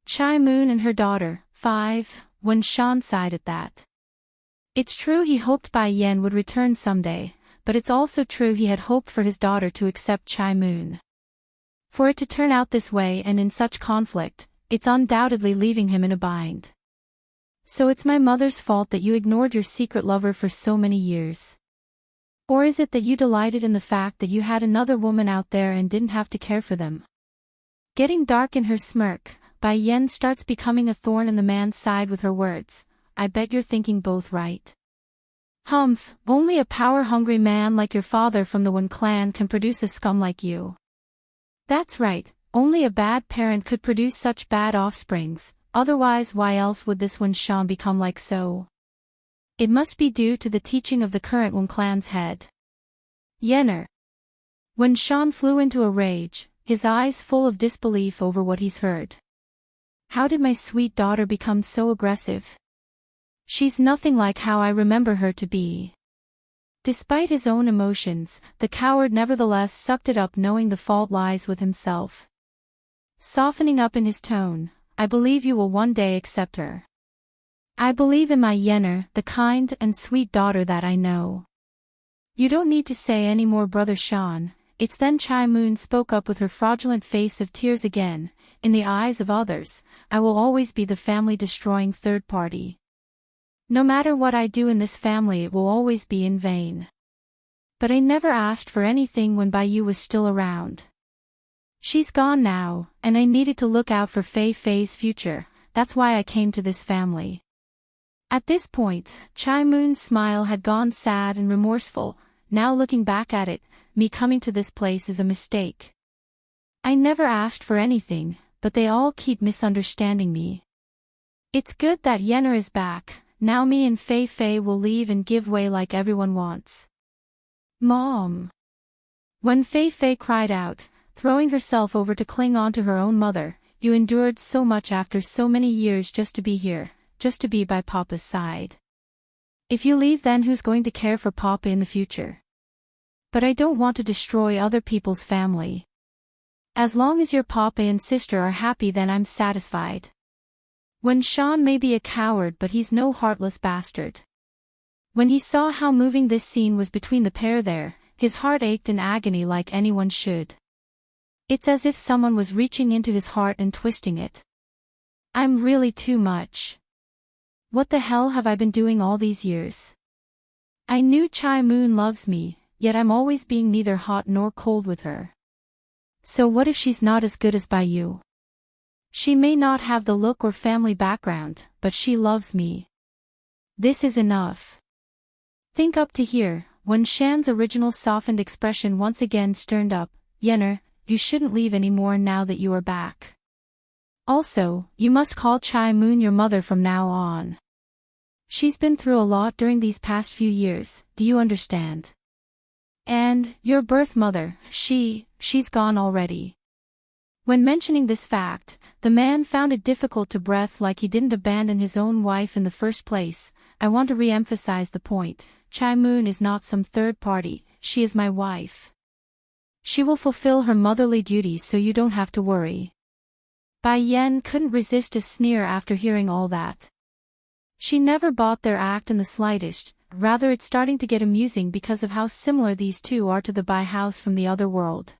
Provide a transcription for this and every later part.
Chai Moon and her daughter, 5, Wen Shan sighed at that. It's true he hoped Bai Yan would return someday, but it's also true he had hoped for his daughter to accept Chai Moon. For it to turn out this way and in such conflict, it's undoubtedly leaving him in a bind. So it's my mother's fault that you ignored your secret lover for so many years. Or is it that you delighted in the fact that you had another woman out there and didn't have to care for them? Getting dark in her smirk, Bai Yan starts becoming a thorn in the man's side with her words. I bet you're thinking both right. Humph, only a power-hungry man like your father from the Wen clan can produce a scum like you. That's right, only a bad parent could produce such bad offsprings, otherwise why else would this Wen Shan become like so? It must be due to the teaching of the current Wen clan's head. Yenner. Wen Shan flew into a rage, his eyes full of disbelief over what he's heard. How did my sweet daughter become so aggressive? She's nothing like how I remember her to be. Despite his own emotions, the coward nevertheless sucked it up knowing the fault lies with himself. Softening up in his tone, I believe you will one day accept her. I believe in my Yenner, the kind and sweet daughter that I know. You don't need to say any more, Brother Shan. It's then Chai Moon spoke up with her fraudulent face of tears again. In the eyes of others, I will always be the family-destroying third party. No matter what I do in this family, it will always be in vain. But I never asked for anything when Bai Yu was still around. She's gone now, and I needed to look out for Fei Fei's future. That's why I came to this family. At this point, Chai Moon's smile had gone sad and remorseful. Now looking back at it, me coming to this place is a mistake. I never asked for anything, but they all keep misunderstanding me. It's good that Yenner is back. Now me and Fei Fei will leave and give way like everyone wants. Mom! When Fei Fei cried out, throwing herself over to cling on to her own mother, you endured so much after so many years just to be here, just to be by Papa's side. If you leave, then who's going to care for Papa in the future? But I don't want to destroy other people's family. As long as your Papa and sister are happy, then I'm satisfied. Wen Shan may be a coward, but he's no heartless bastard. When he saw how moving this scene was between the pair there, his heart ached in agony like anyone should. It's as if someone was reaching into his heart and twisting it. I'm really too much. What the hell have I been doing all these years? I knew Chai Moon loves me, yet I'm always being neither hot nor cold with her. So what if she's not as good as Bai Yu? She may not have the look or family background, but she loves me. This is enough. Think up to here. When Shan's original softened expression once again stirred up. Yenner, you shouldn't leave anymore now that you are back. Also, you must call Chai Moon your mother from now on. She's been through a lot during these past few years, do you understand? And, your birth mother, she's gone already. When mentioning this fact, the man found it difficult to breathe, like he didn't abandon his own wife in the first place. I want to re-emphasize the point. Chai Moon is not some third party, she is my wife. She will fulfill her motherly duties, so you don't have to worry. Bai Yan couldn't resist a sneer after hearing all that. She never bought their act in the slightest, rather it's starting to get amusing because of how similar these two are to the Bai house from the other world.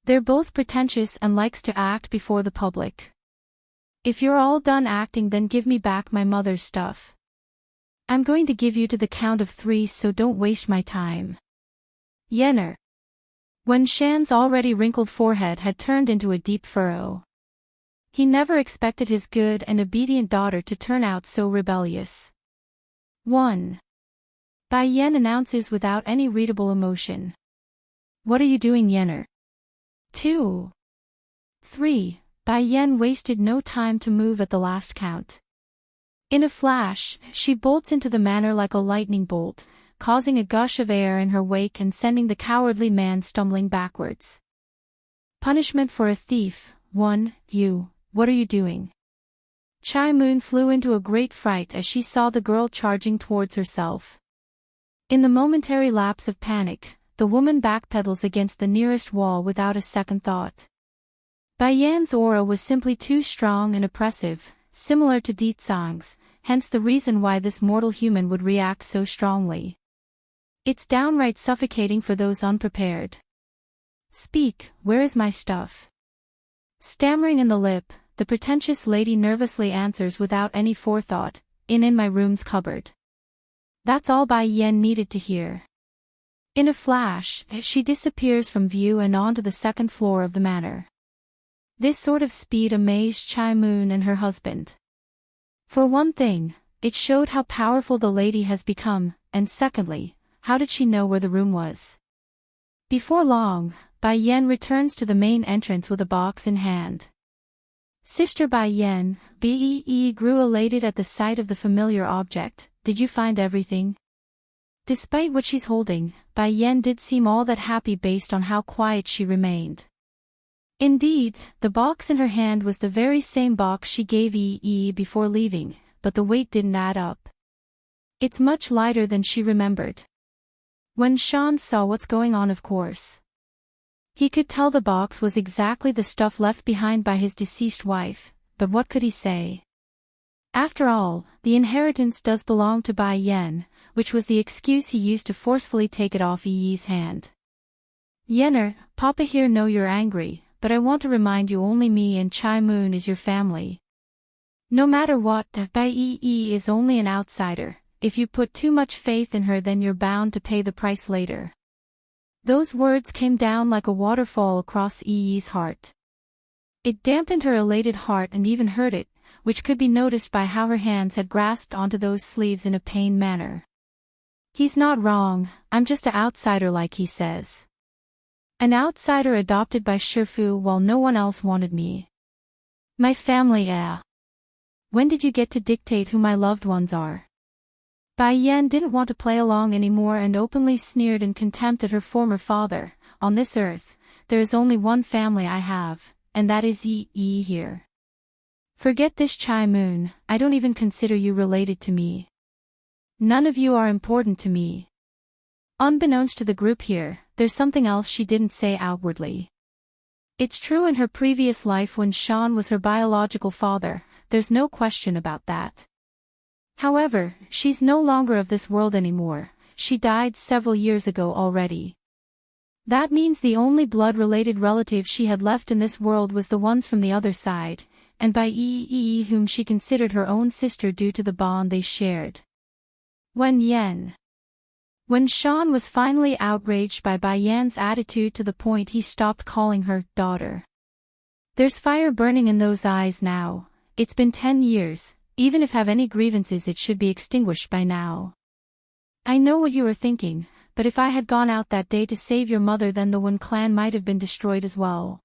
They're both pretentious and likes to act before the public. If you're all done acting, then give me back my mother's stuff. I'm going to give you to the count of 3, so don't waste my time. Yenner. Wen Shan's already wrinkled forehead had turned into a deep furrow. He never expected his good and obedient daughter to turn out so rebellious. 1. Bai Yan announces without any readable emotion. What are you doing, Yenner? 2. 3. Bai Yan wasted no time to move at the last count. In a flash, she bolts into the manor like a lightning bolt, causing a gush of air in her wake and sending the cowardly man stumbling backwards. Punishment for a thief. 1. You, what are you doing? Chai Moon flew into a great fright as she saw the girl charging towards herself. In the momentary lapse of panic, the woman backpedals against the nearest wall without a second thought. Bai Yan's aura was simply too strong and oppressive, similar to Deetsang's, hence the reason why this mortal human would react so strongly. It's downright suffocating for those unprepared. Speak, where is my stuff? Stammering in the lip, the pretentious lady nervously answers without any forethought, in my room's cupboard. That's all Bai Yan needed to hear. In a flash, she disappears from view and onto the second floor of the manor. This sort of speed amazed Chai Moon and her husband. For one thing, it showed how powerful the lady has become, and secondly, how did she know where the room was? Before long, Bai Yan returns to the main entrance with a box in hand. Sister Bai Yan, Bee grew elated at the sight of the familiar object. Did you find everything? Despite what she's holding, Bai Yan did seem all that happy based on how quiet she remained. Indeed, the box in her hand was the very same box she gave before leaving, but the weight didn't add up. It's much lighter than she remembered. When Sean saw what's going on, of course, he could tell the box was exactly the stuff left behind by his deceased wife, but what could he say? After all, the inheritance does belong to Bai Yan, which was the excuse he used to forcefully take it off Yi's hand. Yener, Papa here know you're angry, but I want to remind you only me and Chai Moon is your family. No matter what, Bai is only an outsider. If you put too much faith in her then you're bound to pay the price later. Those words came down like a waterfall across Yi's heart. It dampened her elated heart and even hurt it, which could be noticed by how her hands had grasped onto those sleeves in a pained manner. He's not wrong, I'm just an outsider like he says. An outsider adopted by Shifu while no one else wanted me. My family, When did you get to dictate who my loved ones are? Bai Yan didn't want to play along anymore and openly sneered in contempt at her former father. On this earth, there is only one family I have, and that is Yi here. Forget this Chai Moon, I don't even consider you related to me. None of you are important to me. Unbeknownst to the group here, there's something else she didn't say outwardly. It's true in her previous life when Sean was her biological father, there's no question about that. However, she's no longer of this world anymore, she died several years ago already. That means the only blood-related relative she had left in this world was the ones from the other side, and by whom she considered her own sister due to the bond they shared. When Sean was finally outraged by Bai Yan's attitude to the point he stopped calling her daughter. There's fire burning in those eyes now. It's been 10 years. Even if have any grievances it should be extinguished by now. I know what you are thinking, but if I had gone out that day to save your mother then the Wen clan might have been destroyed as well.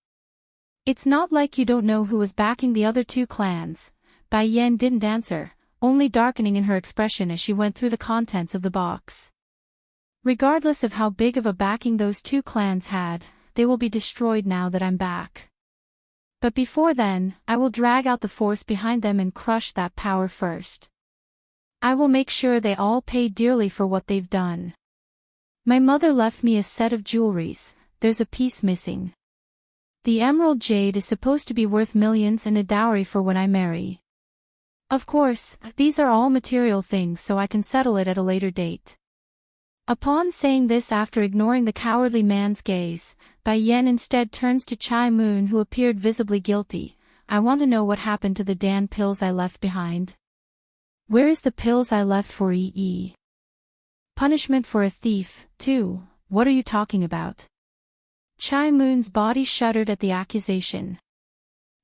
It's not like you don't know who was backing the other two clans. Bai Yan didn't answer, only darkening in her expression as she went through the contents of the box. Regardless of how big of a backing those two clans had, they will be destroyed now that I'm back. But before then, I will drag out the force behind them and crush that power first. I will make sure they all pay dearly for what they've done. My mother left me a set of jewelries, there's a piece missing. The emerald jade is supposed to be worth millions and a dowry for when I marry. Of course, these are all material things so I can settle it at a later date. Upon saying this after ignoring the cowardly man's gaze, Bai Yan instead turns to Chai Moon who appeared visibly guilty. I want to know what happened to the Dan pills I left behind. Where is the pills I left for Yi? Punishment for a thief, too, what are you talking about? Chai Moon's body shuddered at the accusation.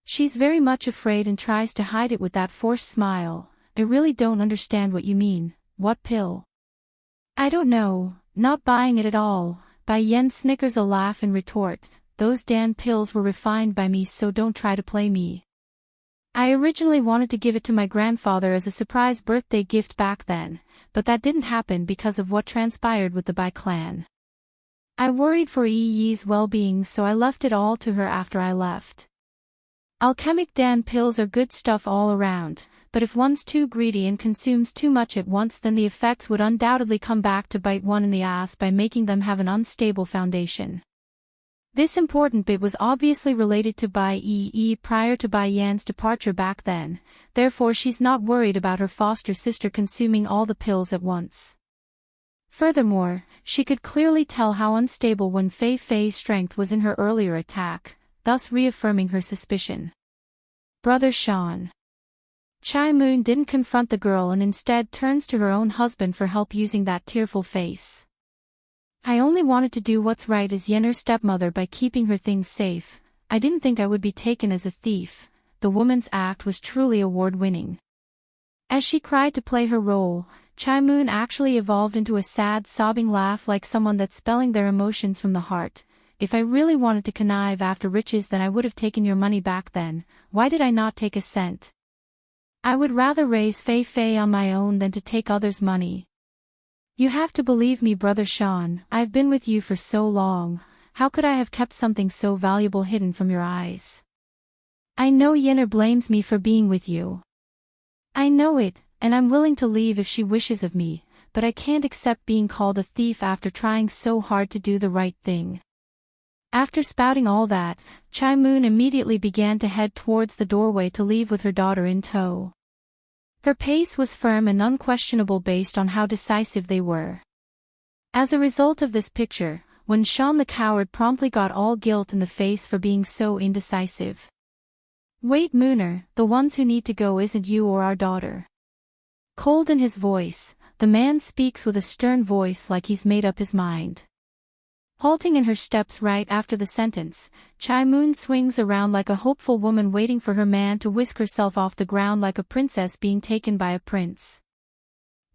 She's very much afraid and tries to hide it with that forced smile. I really don't understand what you mean, what pill? I don't know, not buying it at all. Bai Yan snickers a laugh and retort, those Dan pills were refined by me so don't try to play me. I originally wanted to give it to my grandfather as a surprise birthday gift back then, but that didn't happen because of what transpired with the Bai clan. I worried for Yi's well-being so I left it all to her after I left. Alchemic Dan pills are good stuff all around, but if one's too greedy and consumes too much at once then the effects would undoubtedly come back to bite one in the ass by making them have an unstable foundation. This important bit was obviously related to Bai Yi prior to Bai Yan's departure back then, therefore she's not worried about her foster sister consuming all the pills at once. Furthermore, she could clearly tell how unstable Wen Fei Fei's strength was in her earlier attack, thus reaffirming her suspicion. Brother Sean. Chai Moon didn't confront the girl and instead turns to her own husband for help using that tearful face. I only wanted to do what's right as Yenner's stepmother by keeping her things safe. I didn't think I would be taken as a thief. The woman's act was truly award-winning. As she cried to play her role, Chai Moon actually evolved into a sad sobbing laugh like someone that's spelling their emotions from the heart. If I really wanted to connive after riches then I would have taken your money back then. Why did I not take a cent? I would rather raise Fei Fei on my own than to take others' money. You have to believe me, Brother Sean, I've been with you for so long. How could I have kept something so valuable hidden from your eyes? I know Yenner blames me for being with you. I know it, and I'm willing to leave if she wishes of me, but I can't accept being called a thief after trying so hard to do the right thing. After spouting all that, Chai Moon immediately began to head towards the doorway to leave with her daughter in tow. Her pace was firm and unquestionable based on how decisive they were. As a result of this picture, Wen Shan the coward promptly got all guilt in the face for being so indecisive. Wait, Mooner, the ones who need to go isn't you or our daughter. Cold in his voice, the man speaks with a stern voice like he's made up his mind. Halting in her steps right after the sentence, Chai Moon swings around like a hopeful woman waiting for her man to whisk herself off the ground like a princess being taken by a prince.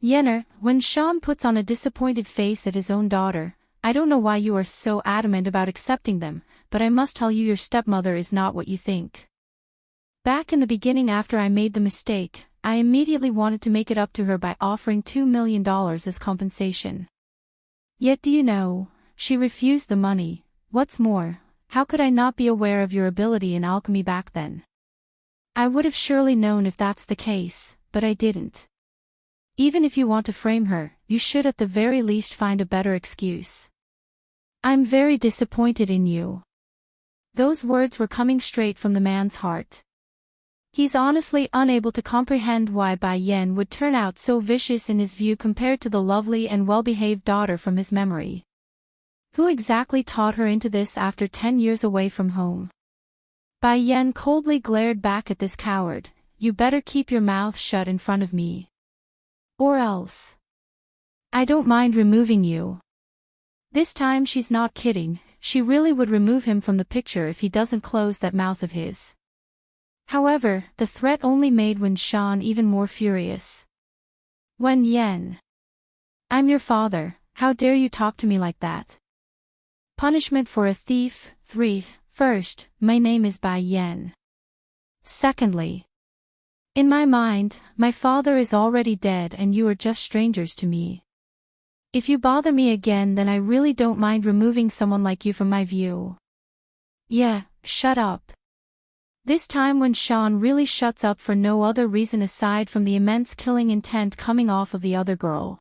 Yenner, when Sean puts on a disappointed face at his own daughter, I don't know why you are so adamant about accepting them, but I must tell you your stepmother is not what you think. Back in the beginning after I made the mistake, I immediately wanted to make it up to her by offering $2 million as compensation. Yet do you know, she refused the money. What's more, how could I not be aware of your ability in alchemy back then? I would have surely known if that's the case, but I didn't. Even if you want to frame her, you should at the very least find a better excuse. I'm very disappointed in you. Those words were coming straight from the man's heart. He's honestly unable to comprehend why Bai Yan would turn out so vicious in his view compared to the lovely and well-behaved daughter from his memory. Who exactly taught her into this after 10 years away from home? Bai Yan coldly glared back at this coward. You better keep your mouth shut in front of me. Or else. I don't mind removing you. This time she's not kidding, she really would remove him from the picture if he doesn't close that mouth of his. However, the threat only made Wen Shan even more furious. Wen Yan. I'm your father, how dare you talk to me like that? Punishment for a thief. 3. First, my name is Bai Yan. Secondly, in my mind, my father is already dead and you are just strangers to me. If you bother me again then I really don't mind removing someone like you from my view. Yeah, shut up. This time Wen Shan really shuts up for no other reason aside from the immense killing intent coming off of the other girl.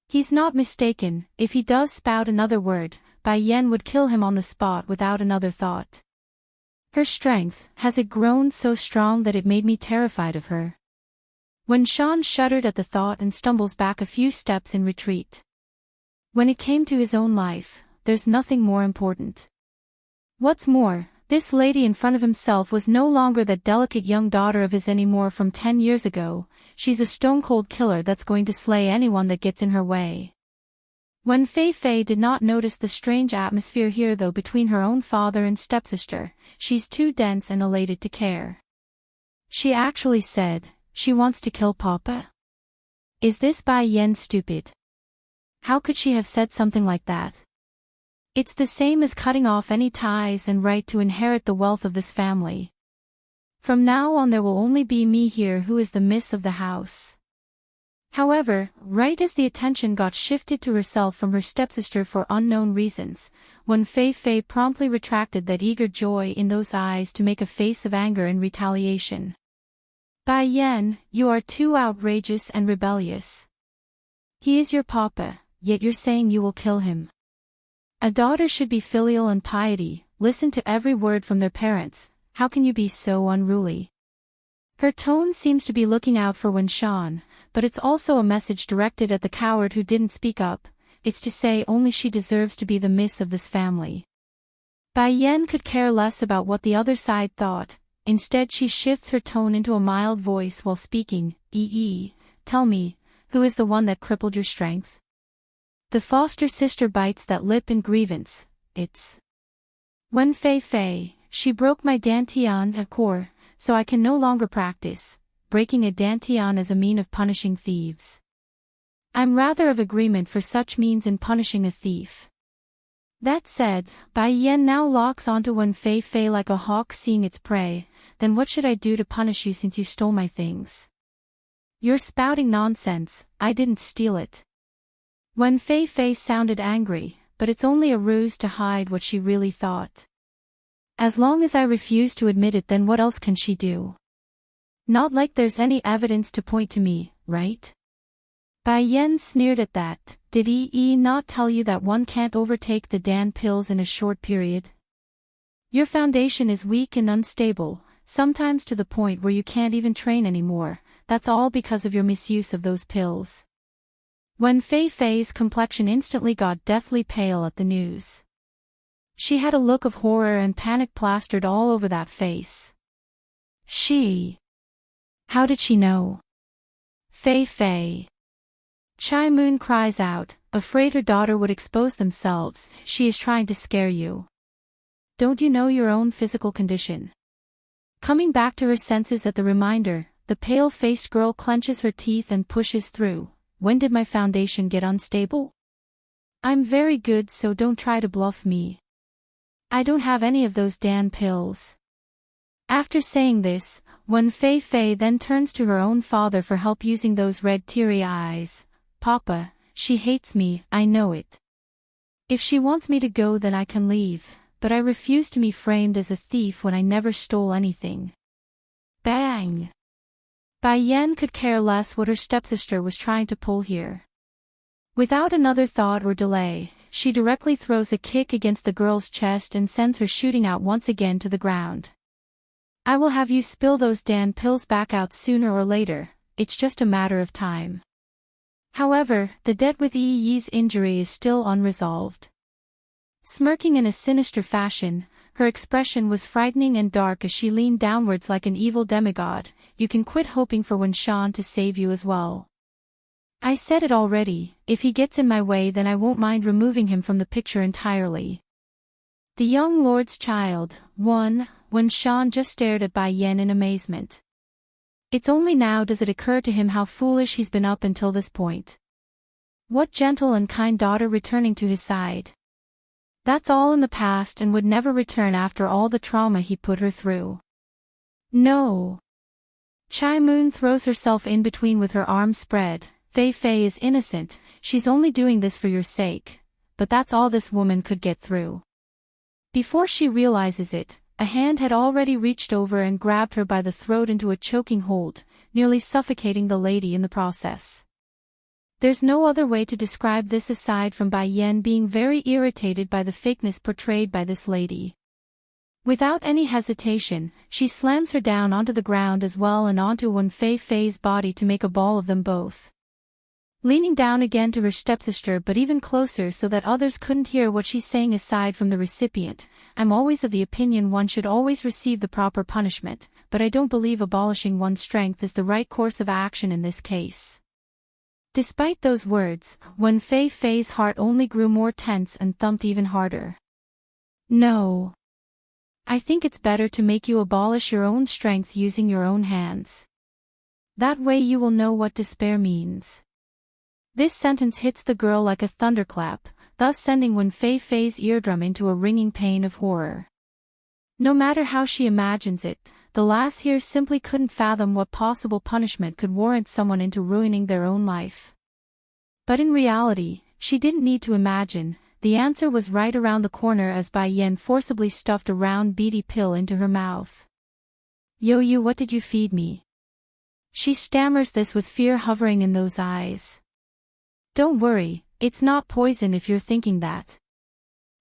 He's not mistaken, if he does spout another word, Bai Yan would kill him on the spot without another thought. Her strength, has it grown so strong that it made me terrified of her? Wen Shan shuddered at the thought and stumbles back a few steps in retreat. When it came to his own life, there's nothing more important. What's more, this lady in front of himself was no longer that delicate young daughter of his anymore from 10 years ago, she's a stone-cold killer that's going to slay anyone that gets in her way. Wen Fei Fei did not notice the strange atmosphere here though between her own father and stepsister, she's too dense and elated to care. She actually said, she wants to kill Papa? Is this Bai Yan stupid? How could she have said something like that? It's the same as cutting off any ties and right to inherit the wealth of this family. From now on there will only be me here who is the miss of the house. However, right as the attention got shifted to herself from her stepsister for unknown reasons, Wen Fei Fei promptly retracted that eager joy in those eyes to make a face of anger in retaliation. Bai Yan, you are too outrageous and rebellious. He is your papa, yet you're saying you will kill him. A daughter should be filial and piety, listen to every word from their parents. How can you be so unruly? Her tone seems to be looking out for Wenshan, but it's also a message directed at the coward who didn't speak up. It's to say only she deserves to be the miss of this family. Bai Yan could care less about what the other side thought. Instead she shifts her tone into a mild voice while speaking. Tell me, who is the one that crippled your strength? The foster sister bites that lip in grievance. It's Wen Fei Fei. She broke my dantian accord, so I can no longer practice, breaking a dantian as a mean of punishing thieves. I'm rather of agreement for such means in punishing a thief. That said, Bai Yan now locks onto Wen Fei Fei like a hawk seeing its prey. Then what should I do to punish you since you stole my things? You're spouting nonsense, I didn't steal it. Wen Fei Fei sounded angry, but it's only a ruse to hide what she really thought. As long as I refuse to admit it, then what else can she do? Not like there's any evidence to point to me, right? Bai Yan sneered at that. Did Yi not tell you that one can't overtake the Dan pills in a short period? Your foundation is weak and unstable, sometimes to the point where you can't even train anymore. That's all because of your misuse of those pills. Wen Fei Fei's complexion instantly got deathly pale at the news. She had a look of horror and panic plastered all over that face. How did she know? Fei Fei. Chai Moon cries out, afraid her daughter would expose themselves. She is trying to scare you. Don't you know your own physical condition? Coming back to her senses at the reminder, the pale-faced girl clenches her teeth and pushes through. When did my foundation get unstable? I'm very good, so don't try to bluff me. I don't have any of those Dan pills. After saying this, Wen Fei Fei then turns to her own father for help using those red teary eyes. Papa, she hates me, I know it. If she wants me to go, then I can leave, but I refuse to be framed as a thief when I never stole anything. Bang! Bai Yan could care less what her stepsister was trying to pull here. Without another thought or delay, she directly throws a kick against the girl's chest and sends her shooting out once again to the ground. I will have you spill those Dan pills back out sooner or later, it's just a matter of time. However, the debt with Yi's injury is still unresolved. Smirking in a sinister fashion, her expression was frightening and dark as she leaned downwards like an evil demigod. You can quit hoping for Wenshan to save you as well. I said it already, if he gets in my way then I won't mind removing him from the picture entirely. The young lord's child, Wenshan just stared at Bai Yan in amazement. It's only now does it occur to him how foolish he's been up until this point. What gentle and kind daughter returning to his side. That's all in the past and would never return after all the trauma he put her through. No. Chai Moon throws herself in between with her arms spread. Fei Fei is innocent, she's only doing this for your sake. But that's all this woman could get through. Before she realizes it, a hand had already reached over and grabbed her by the throat into a choking hold, nearly suffocating the lady in the process. There's no other way to describe this aside from Bai Yan being very irritated by the fakeness portrayed by this lady. Without any hesitation, she slams her down onto the ground as well and onto Wen Fei Fei's body to make a ball of them both. Leaning down again to her stepsister but even closer so that others couldn't hear what she's saying aside from the recipient, I'm always of the opinion one should always receive the proper punishment, but I don't believe abolishing one's strength is the right course of action in this case. Despite those words, Wen Fei Fei's heart only grew more tense and thumped even harder. No. I think it's better to make you abolish your own strength using your own hands. That way you will know what despair means. This sentence hits the girl like a thunderclap, thus sending Wen Fei Fei's eardrum into a ringing pain of horror. No matter how she imagines it, the lass here simply couldn't fathom what possible punishment could warrant someone into ruining their own life. But in reality, she didn't need to imagine, the answer was right around the corner as Bai Yan forcibly stuffed a round beady pill into her mouth. Yo, what did you feed me? She stammers this with fear hovering in those eyes. Don't worry, it's not poison if you're thinking that.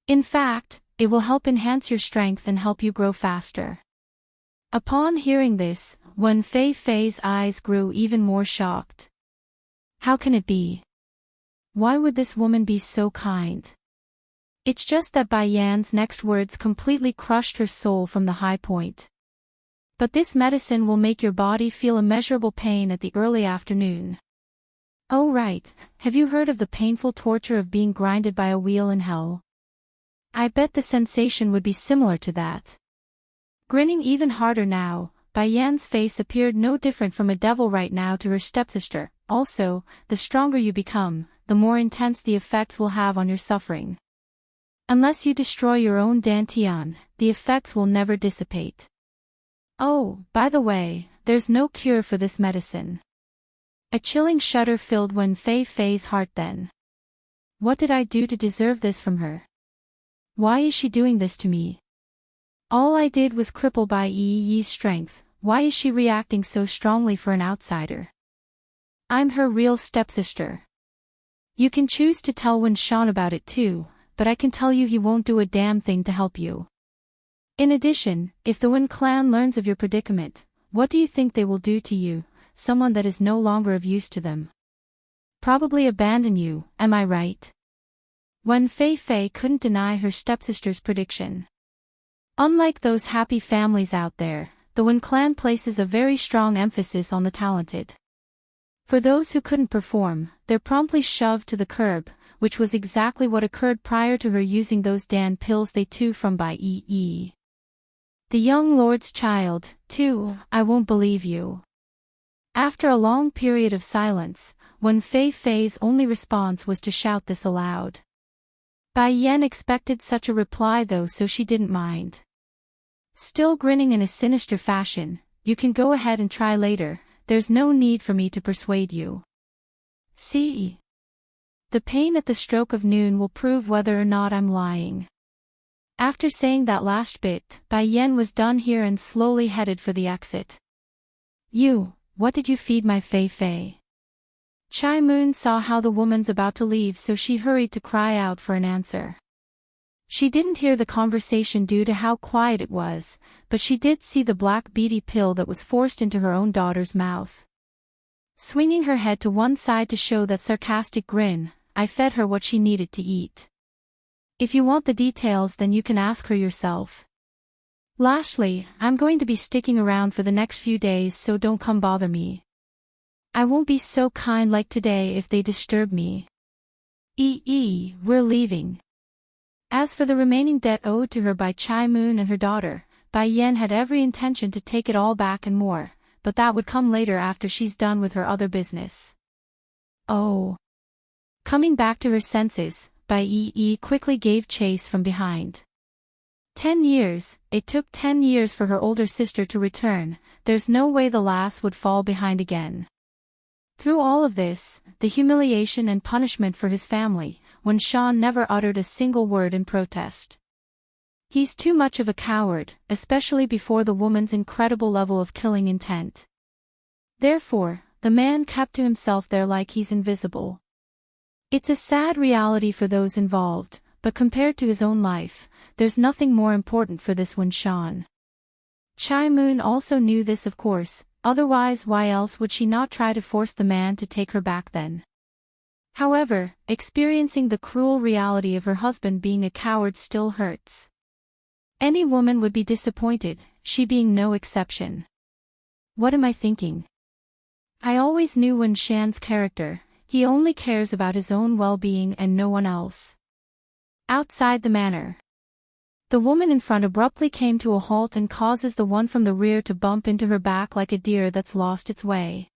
In fact, it will help enhance your strength and help you grow faster. Upon hearing this, Wen Fei's eyes grew even more shocked. How can it be? Why would this woman be so kind? It's just that Bai Yan's next words completely crushed her soul from the high point. But this medicine will make your body feel immeasurable pain at the early afternoon. Oh right, have you heard of the painful torture of being grinded by a wheel in hell? I bet the sensation would be similar to that. Grinning even harder now, Bai Yan's face appeared no different from a devil right now to her stepsister. Also, the stronger you become, the more intense the effects will have on your suffering. Unless you destroy your own dantian, the effects will never dissipate. Oh, by the way, there's no cure for this medicine. A chilling shudder filled Wen Fei's heart then. What did I do to deserve this from her? Why is she doing this to me? All I did was cripple Bai Yi's strength. Why is she reacting so strongly for an outsider? I'm her real stepsister. You can choose to tell Wen Shan about it too, but I can tell you he won't do a damn thing to help you. In addition, if the Wen clan learns of your predicament, what do you think they will do to you, someone that is no longer of use to them? Probably abandon you, am I right? Wen Fei couldn't deny her stepsister's prediction. Unlike those happy families out there, the Wen clan places a very strong emphasis on the talented. For those who couldn't perform, they're promptly shoved to the curb, which was exactly what occurred prior to her using those Dan pills they took from Bai Yi. The young lord's child, too, I won't believe you. After a long period of silence, Wen Fei's only response was to shout this aloud. Bai Yan expected such a reply though, so she didn't mind. Still grinning in a sinister fashion, you can go ahead and try later, there's no need for me to persuade you. See? The pain at the stroke of noon will prove whether or not I'm lying. After saying that last bit, Bai Yan was done here and slowly headed for the exit. What did you feed my Fei? Chai Moon saw how the woman's about to leave, so she hurried to cry out for an answer. She didn't hear the conversation due to how quiet it was, but she did see the black beady pill that was forced into her own daughter's mouth. Swinging her head to one side to show that sarcastic grin, I fed her what she needed to eat. If you want the details, then you can ask her yourself. Lastly, I'm going to be sticking around for the next few days, so don't come bother me. I won't be so kind like today if they disturb me. We're leaving. As for the remaining debt owed to her by Chai Moon and her daughter, Bai Yan had every intention to take it all back and more, but that would come later after she's done with her other business. Oh. Coming back to her senses, Bai Yi quickly gave chase from behind. 10 years, it took 10 years for her older sister to return, there's no way the lass would fall behind again. Through all of this, the humiliation and punishment for his family, Wen Shan never uttered a single word in protest. He's too much of a coward, especially before the woman's incredible level of killing intent. Therefore, the man kept to himself there like he's invisible. It's a sad reality for those involved, but compared to his own life, there's nothing more important for this Wen Shan. Chai Moon also knew this, of course, otherwise why else would she not try to force the man to take her back then? However, experiencing the cruel reality of her husband being a coward still hurts. Any woman would be disappointed, she being no exception. What am I thinking? I always knew Wen Shan's character, he only cares about his own well-being and no one else. Outside the manor. The woman in front abruptly came to a halt and causes the one from the rear to bump into her back like a deer that's lost its way.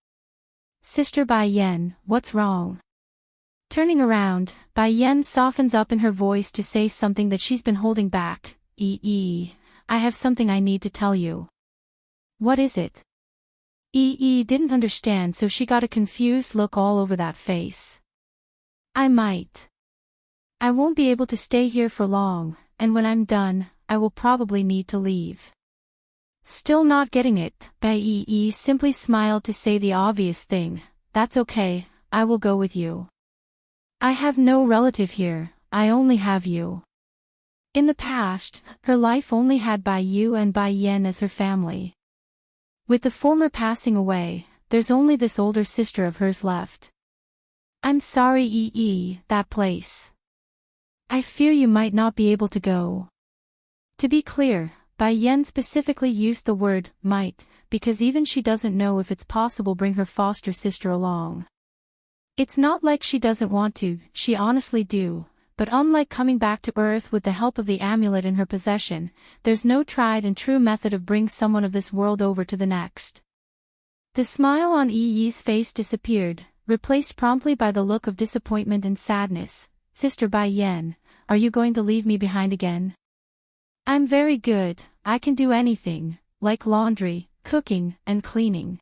Sister Bai Yan, what's wrong? Turning around, Bai Yan softens up in her voice to say something that she's been holding back. I have something I need to tell you. What is it? Didn't understand, so she got a confused look all over that face. I won't be able to stay here for long, and when I'm done, I will probably need to leave. Still not getting it, Bai simply smiled to say the obvious thing, that's okay, I will go with you. I have no relative here, I only have you. In the past, her life only had Bai Yu and Bai Yen as her family. With the former passing away, there's only this older sister of hers left. I'm sorry that place. I fear you might not be able to go. To be clear, Bai Yen specifically used the word might, because even she doesn't know if it's possible bring her foster sister along. It's not like she doesn't want to, she honestly do, but unlike coming back to Earth with the help of the amulet in her possession, there's no tried and true method of bring someone of this world over to the next. The smile on Yi's face disappeared, replaced promptly by the look of disappointment and sadness. Sister Bai Yen, are you going to leave me behind again? I'm very good, I can do anything, like laundry, cooking, and cleaning.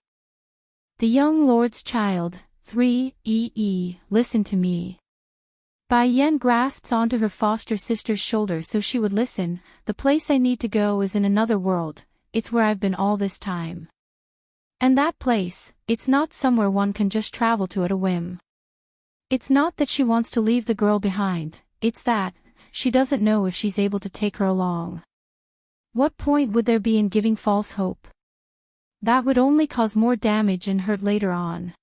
The young lord's child, 3, listen to me. Bai Yen grasps onto her foster sister's shoulder so she would listen. The place I need to go is in another world, it's where I've been all this time. And that place, it's not somewhere one can just travel to at a whim. It's not that she wants to leave the girl behind, it's that, she doesn't know if she's able to take her along. What point would there be in giving false hope? That would only cause more damage and hurt later on.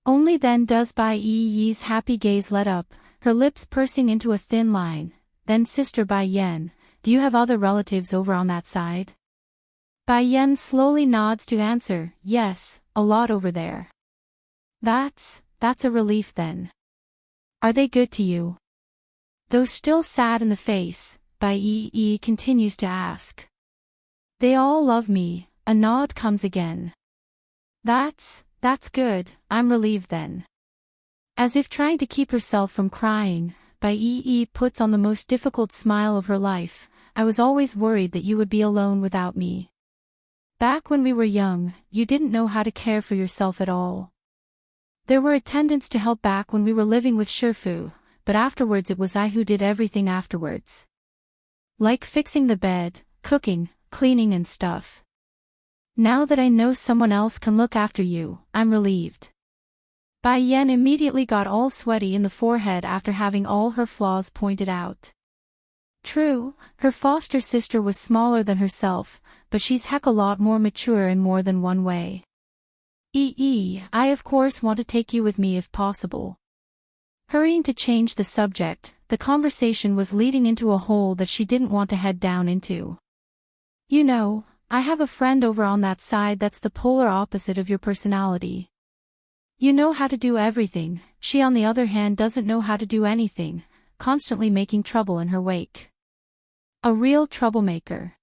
Only then does Bai Yi's happy gaze let up, her lips pursing into a thin line. Then Sister Bai Yen, do you have other relatives over on that side? Bai Yen slowly nods to answer, yes, a lot over there. That's a relief then. Are they good to you? Though still sad in the face, Bai Yi continues to ask. They all love me, a nod comes again. That's good, I'm relieved then. As if trying to keep herself from crying, Bai Yi puts on the most difficult smile of her life. I was always worried that you would be alone without me. Back when we were young, you didn't know how to care for yourself at all. There were attendants to help back when we were living with Shifu, but afterwards it was I who did everything afterwards. Like fixing the bed, cooking, cleaning and stuff. Now that I know someone else can look after you, I'm relieved. Bai Yen immediately got all sweaty in the forehead after having all her flaws pointed out. True, her foster sister was smaller than herself, but she's heck a lot more mature in more than one way. I of course want to take you with me if possible. Hurrying to change the subject, the conversation was leading into a hole that she didn't want to head down into. You know, I have a friend over on that side that's the polar opposite of your personality. You know how to do everything, she on the other hand doesn't know how to do anything, constantly making trouble in her wake. A real troublemaker.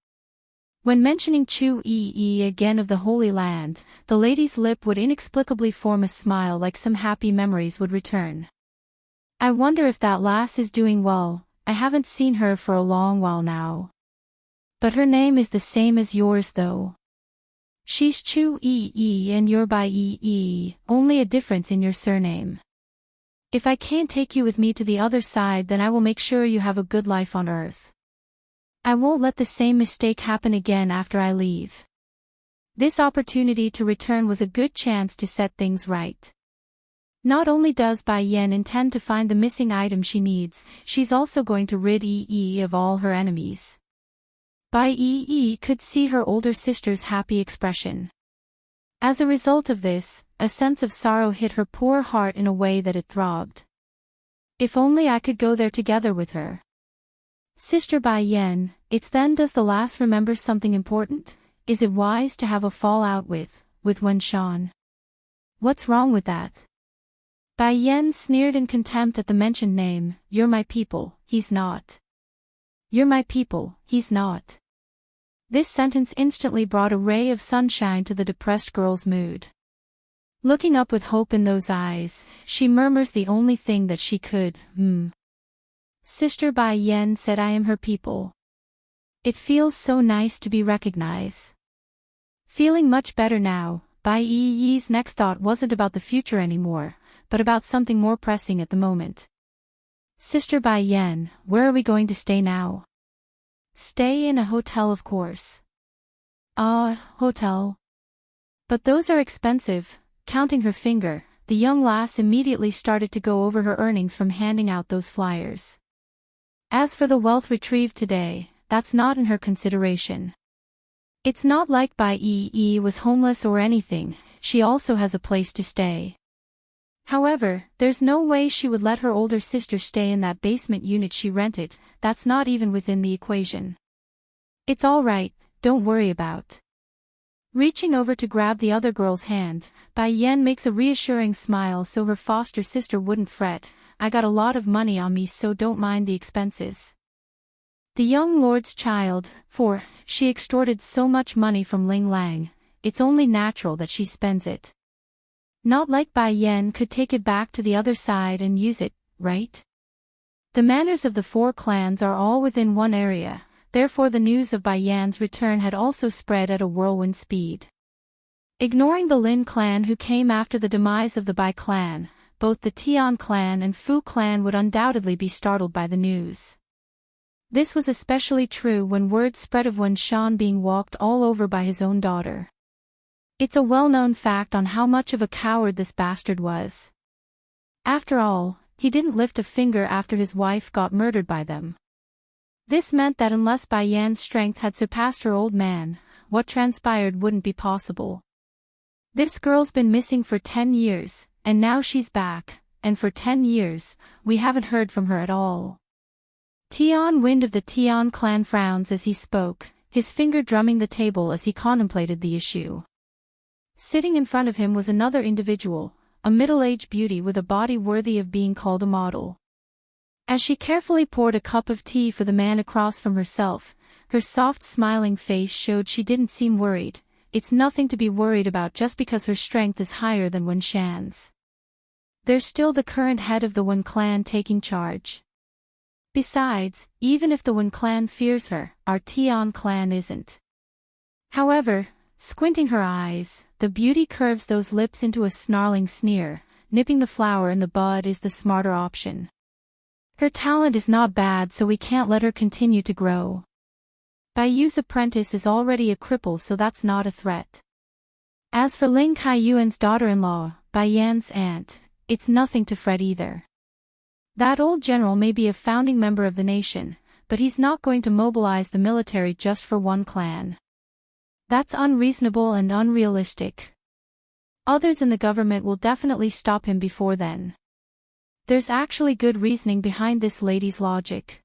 When mentioning Chu again of the Holy Land, the lady's lip would inexplicably form a smile like some happy memories would return. I wonder if that lass is doing well, I haven't seen her for a long while now. But her name is the same as yours though. She's Chu and you're Bai only a difference in your surname. If I can't take you with me to the other side then I will make sure you have a good life on Earth. I won't let the same mistake happen again after I leave. This opportunity to return was a good chance to set things right. Not only does Bai Yen intend to find the missing item she needs, she's also going to rid of all her enemies. Bai could see her older sister's happy expression. As a result of this, a sense of sorrow hit her poor heart in a way that it throbbed. If only I could go there together with her. Sister Bai Yen, it's then does the lass remember something important? Is it wise to have a fallout with Wen Shan? What's wrong with that? Bai Yen sneered in contempt at the mentioned name, you're my people, he's not. You're my people, he's not. This sentence instantly brought a ray of sunshine to the depressed girl's mood. Looking up with hope in those eyes, she murmurs the only thing that she could, Sister Bai Yen said I am her people. It feels so nice to be recognized. Feeling much better now, Bai Yi's next thought wasn't about the future anymore, but about something more pressing at the moment. Sister Bai Yen, where are we going to stay now? Stay in a hotel of course. Hotel. But those are expensive. Counting her finger, the young lass immediately started to go over her earnings from handing out those flyers. As for the wealth retrieved today, that's not in her consideration. It's not like Bai Yi was homeless or anything, she also has a place to stay. However, there's no way she would let her older sister stay in that basement unit she rented, that's not even within the equation. It's all right, don't worry about. Reaching over to grab the other girl's hand, Bai Yan makes a reassuring smile so her foster sister wouldn't fret. I got a lot of money on me, so don't mind the expenses. The young lord's child, for she extorted so much money from Ling Lang, it's only natural that she spends it. Not like Bai Yan could take it back to the other side and use it, right? The manners of the four clans are all within one area, therefore the news of Bai Yan's return had also spread at a whirlwind speed. Ignoring the Lin clan who came after the demise of the Bai clan, both the Tian clan and Fu clan would undoubtedly be startled by the news. This was especially true when word spread of Wen Shan being walked all over by his own daughter. It's a well-known fact on how much of a coward this bastard was. After all, he didn't lift a finger after his wife got murdered by them. This meant that unless Bai Yan's strength had surpassed her old man, what transpired wouldn't be possible. This girl's been missing for 10 years, and now she's back, and for 10 years, we haven't heard from her at all. Tian Wind of the Tian clan frowns as he spoke, his finger drumming the table as he contemplated the issue. Sitting in front of him was another individual, a middle-aged beauty with a body worthy of being called a model. As she carefully poured a cup of tea for the man across from herself, her soft smiling face showed she didn't seem worried. It's nothing to be worried about just because her strength is higher than Wen Shan's. There's still the current head of the Wen clan taking charge. Besides, even if the Wen clan fears her, our Tian clan isn't. However, squinting her eyes, the beauty curves those lips into a snarling sneer. Nipping the flower in the bud is the smarter option. Her talent is not bad, so we can't let her continue to grow. Bai Yu's apprentice is already a cripple, so that's not a threat. As for Ling Kaiyuan's daughter-in-law, Bai Yan's aunt, it's nothing to fret either. That old general may be a founding member of the nation, but he's not going to mobilize the military just for one clan. That's unreasonable and unrealistic. Others in the government will definitely stop him before then. There's actually good reasoning behind this lady's logic.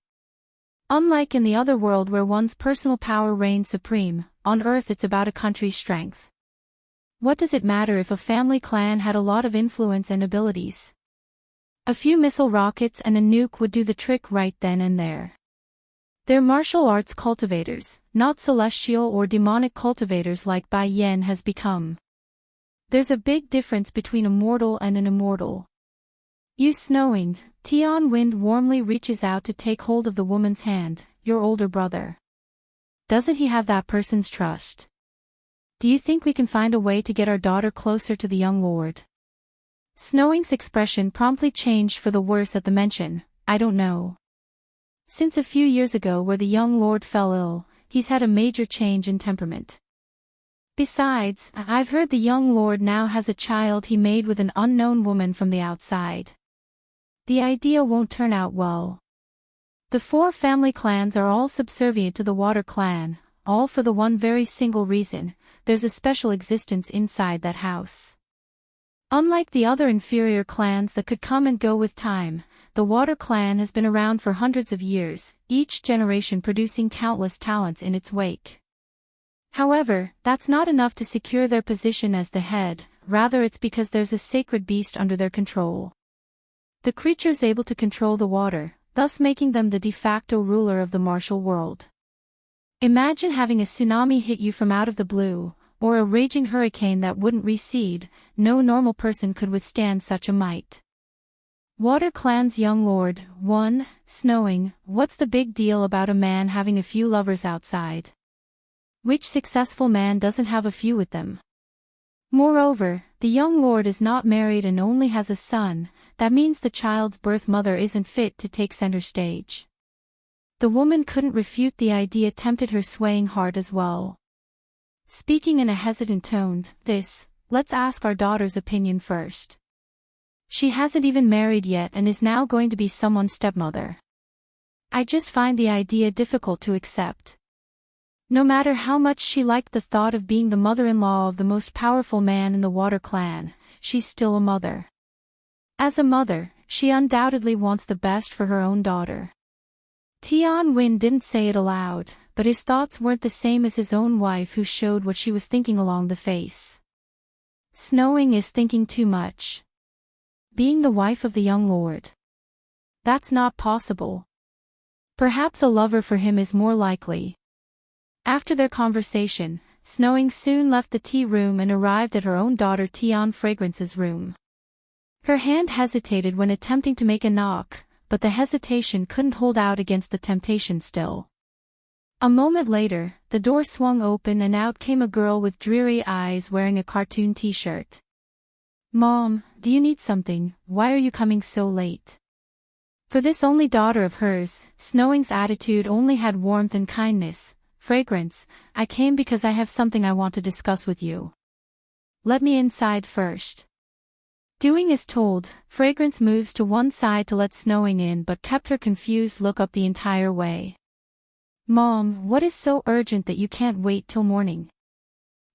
Unlike in the other world where one's personal power reigns supreme, on Earth it's about a country's strength. What does it matter if a family clan had a lot of influence and abilities? A few missile rockets and a nuke would do the trick right then and there. They're martial arts cultivators, not celestial or demonic cultivators like Bai Yan has become. There's a big difference between a mortal and an immortal. You snowing, Tian Wind warmly reaches out to take hold of the woman's hand, your older brother. Doesn't he have that person's trust? Do you think we can find a way to get our daughter closer to the young lord? Snowing's expression promptly changed for the worse at the mention. I don't know. Since a few years ago where the young lord fell ill, he's had a major change in temperament. Besides, I've heard the young lord now has a child he made with an unknown woman from the outside. The idea won't turn out well. The four family clans are all subservient to the Water clan, all for the one very single reason: there's a special existence inside that house. Unlike the other inferior clans that could come and go with time, the Water clan has been around for hundreds of years, each generation producing countless talents in its wake. However, that's not enough to secure their position as the head, rather it's because there's a sacred beast under their control. The creature's able to control the water, thus making them the de facto ruler of the martial world. Imagine having a tsunami hit you from out of the blue, or a raging hurricane that wouldn't recede. No normal person could withstand such a might. Water clan's young lord, 1, snowing, what's the big deal about a man having a few lovers outside? Which successful man doesn't have a few with them? Moreover, the young lord is not married and only has a son. That means the child's birth mother isn't fit to take center stage. The woman couldn't refute the idea, tempted her swaying heart as well. Speaking in a hesitant tone, let's ask our daughter's opinion first. She hasn't even married yet and is now going to be someone's stepmother. I just find the idea difficult to accept. No matter how much she liked the thought of being the mother-in-law of the most powerful man in the Water Clan, she's still a mother. As a mother, she undoubtedly wants the best for her own daughter. Tian Wen didn't say it aloud, but his thoughts weren't the same as his own wife, who showed what she was thinking along the face. Snowing is thinking too much. Being the wife of the young lord. That's not possible. Perhaps a lover for him is more likely. After their conversation, Snowing soon left the tea room and arrived at her own daughter Tian Fragrance's room. Her hand hesitated when attempting to make a knock, but the hesitation couldn't hold out against the temptation still. A moment later, the door swung open and out came a girl with dreary eyes wearing a cartoon t-shirt. "Mom, do you need something? Why are you coming so late?" For this only daughter of hers, Snowing's attitude only had warmth and kindness. "Fragrance, I came because I have something I want to discuss with you. Let me inside first." Doing as told, Fragrance moves to one side to let Snowing in but kept her confused look up the entire way. "Mom, what is so urgent that you can't wait till morning?"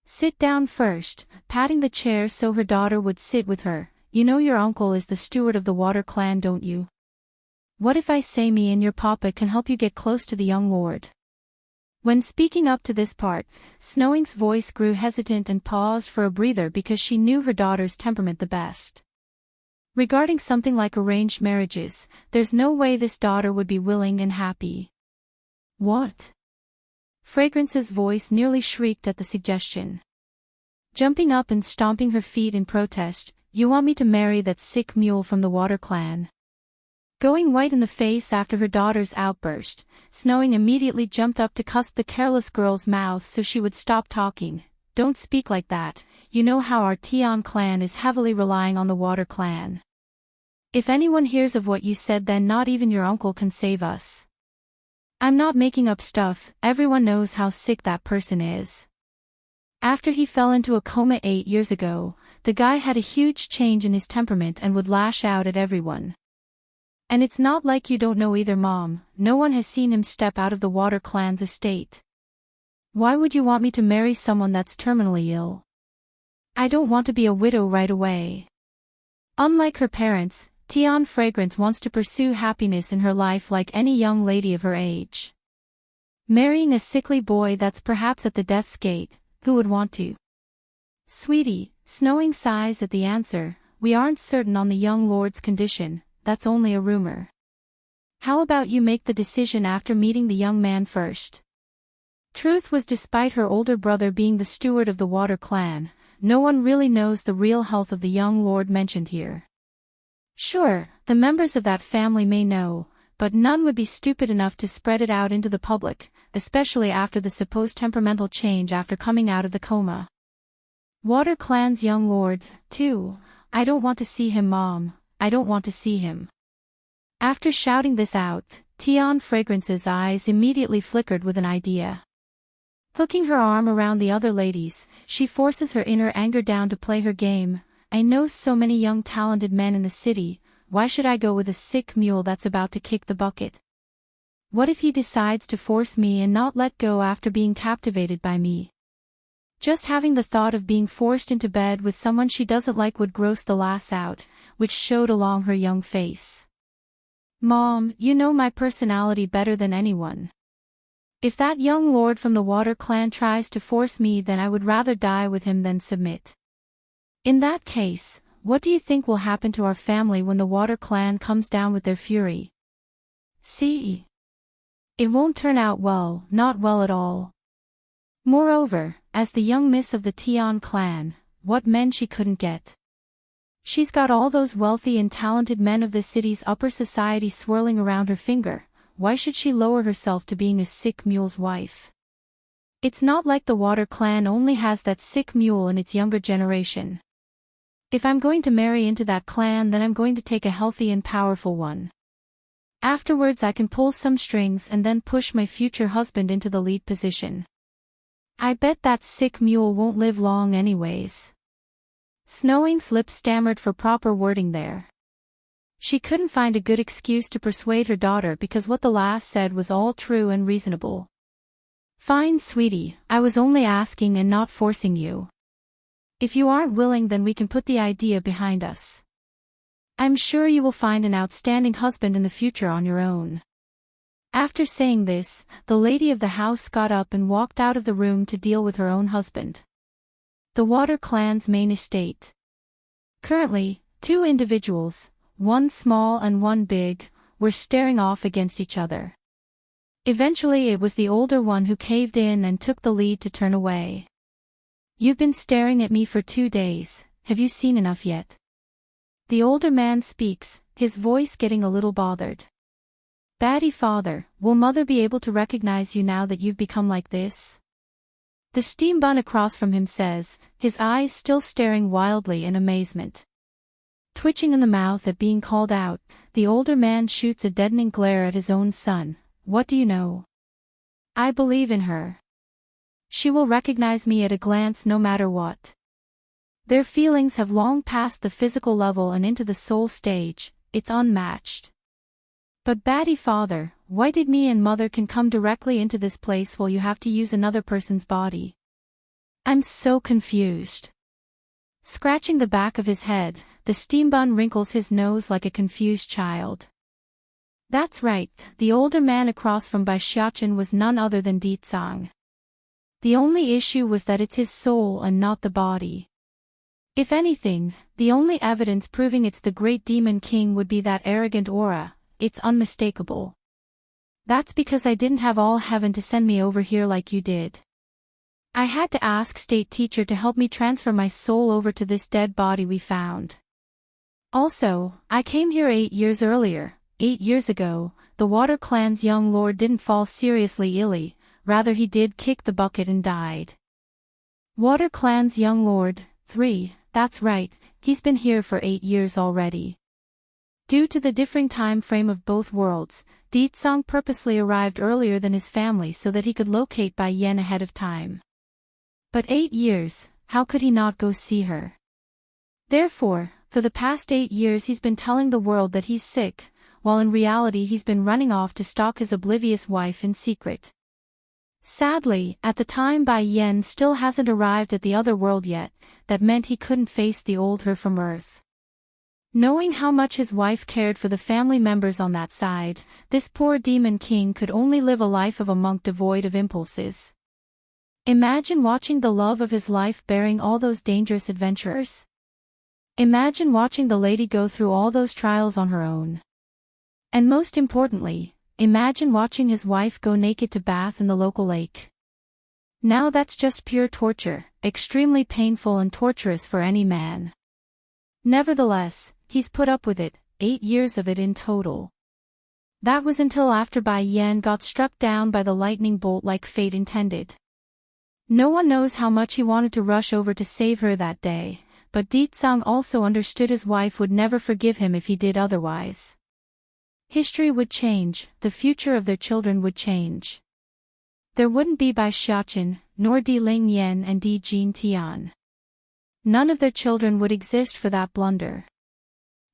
"Sit down first," patting the chair so her daughter would sit with her. "You know your uncle is the steward of the Water Clan, don't you? What if I say me and your papa can help you get close to the young lord?" When speaking up to this part, Snowing's voice grew hesitant and paused for a breather because she knew her daughter's temperament the best. Regarding something like arranged marriages, there's no way this daughter would be willing and happy. "What?" Fragrance's voice nearly shrieked at the suggestion. Jumping up and stomping her feet in protest, "You want me to marry that sick mule from the Water Clan?" Going white in the face after her daughter's outburst, Snowing immediately jumped up to cusp the careless girl's mouth so she would stop talking. "Don't speak like that, you know how our Tian clan is heavily relying on the Water Clan. If anyone hears of what you said, then not even your uncle can save us. I'm not making up stuff, everyone knows how sick that person is. After he fell into a coma 8 years ago, the guy had a huge change in his temperament and would lash out at everyone. And it's not like you don't know either, Mom, no one has seen him step out of the Water Clan's estate. Why would you want me to marry someone that's terminally ill? I don't want to be a widow right away." Unlike her parents, Tian Fragrance wants to pursue happiness in her life like any young lady of her age. Marrying a sickly boy that's perhaps at the death's gate, who would want to? "Sweetie," Snowing sighs at the answer, "we aren't certain on the young lord's condition. That's only a rumor. How about you make the decision after meeting the young man first?" Truth was, despite her older brother being the steward of the Water Clan, no one really knows the real health of the young lord mentioned here. Sure, the members of that family may know, but none would be stupid enough to spread it out into the public, especially after the supposed temperamental change after coming out of the coma. Water Clan's young lord, too. I don't want to see him, Mom. I don't want to see him. After shouting this out, Tian Fragrance's eyes immediately flickered with an idea. Hooking her arm around the other ladies, she forces her inner anger down to play her game. "I know so many young talented men in the city, why should I go with a sick mule that's about to kick the bucket? What if he decides to force me and not let go after being captivated by me? Just having the thought of being forced into bed with someone she doesn't like would gross the lass out, which showed along her young face. Mom, you know my personality better than anyone. If that young lord from the Water Clan tries to force me, then I would rather die with him than submit. In that case, what do you think will happen to our family when the Water Clan comes down with their fury? See? It won't turn out well, not well at all. Moreover, as the young miss of the Tian clan, what men she couldn't get. She's got all those wealthy and talented men of the city's upper society swirling around her finger. Why should she lower herself to being a sick mule's wife? It's not like the Water Clan only has that sick mule in its younger generation. If I'm going to marry into that clan, then I'm going to take a healthy and powerful one. Afterwards I can pull some strings and then push my future husband into the lead position. I bet that sick mule won't live long anyways." Snowing's lips stammered for proper wording there. She couldn't find a good excuse to persuade her daughter because what the lass said was all true and reasonable. Fine, sweetie, I was only asking and not forcing you. If you aren't willing, then we can put the idea behind us. I'm sure you will find an outstanding husband in the future on your own. After saying this, the lady of the house got up and walked out of the room to deal with her own husband. The Water clan's main estate. Currently, two individuals, one small and one big, were staring off against each other. Eventually it was the older one who caved in and took the lead to turn away. You've been staring at me for 2 days, have you seen enough yet? The older man speaks, his voice getting a little bothered. Batty father, will mother be able to recognize you now that you've become like this? The steam bun across from him says, his eyes still staring wildly in amazement. Twitching in the mouth at being called out, the older man shoots a deadening glare at his own son. What do you know? I believe in her. She will recognize me at a glance no matter what. Their feelings have long passed the physical level and into the soul stage, it's unmatched. But Batty father, why did me and mother can come directly into this place while you have to use another person's body? I'm so confused. Scratching the back of his head, the steam bun wrinkles his nose like a confused child. That's right, the older man across from Baishiachin was none other than Ditsang. The only issue was that it's his soul and not the body. If anything, the only evidence proving it's the great demon king would be that arrogant aura, it's unmistakable. That's because I didn't have all heaven to send me over here like you did. I had to ask state teacher to help me transfer my soul over to this dead body we found. Also, I came here 8 years earlier. 8 years ago, the Water clan's young lord didn't fall seriously ill, rather he did kick the bucket and died. Water clan's young lord, 3, that's right, he's been here for 8 years already. Due to the differing time frame of both worlds, Ditsang purposely arrived earlier than his family so that he could locate Bai Yen ahead of time. But 8 years, how could he not go see her? Therefore, for the past 8 years he's been telling the world that he's sick, while in reality he's been running off to stalk his oblivious wife in secret. Sadly, at the time Bai Yen still hasn't arrived at the other world yet, that meant he couldn't face the old her from Earth. Knowing how much his wife cared for the family members on that side, this poor demon king could only live a life of a monk devoid of impulses. Imagine watching the love of his life bearing all those dangerous adventurers. Imagine watching the lady go through all those trials on her own. And most importantly, imagine watching his wife go naked to bath in the local lake. Now that's just pure torture, extremely painful and torturous for any man. Nevertheless, he's put up with it, 8 years of it in total. That was until after Bai Yen got struck down by the lightning bolt like fate intended. No one knows how much he wanted to rush over to save her that day, but Ditsang also understood his wife would never forgive him if he did otherwise. History would change, the future of their children would change. There wouldn't be Bai Xiaoqin, nor Di Ling Yen and Di Jin Tian. None of their children would exist for that blunder.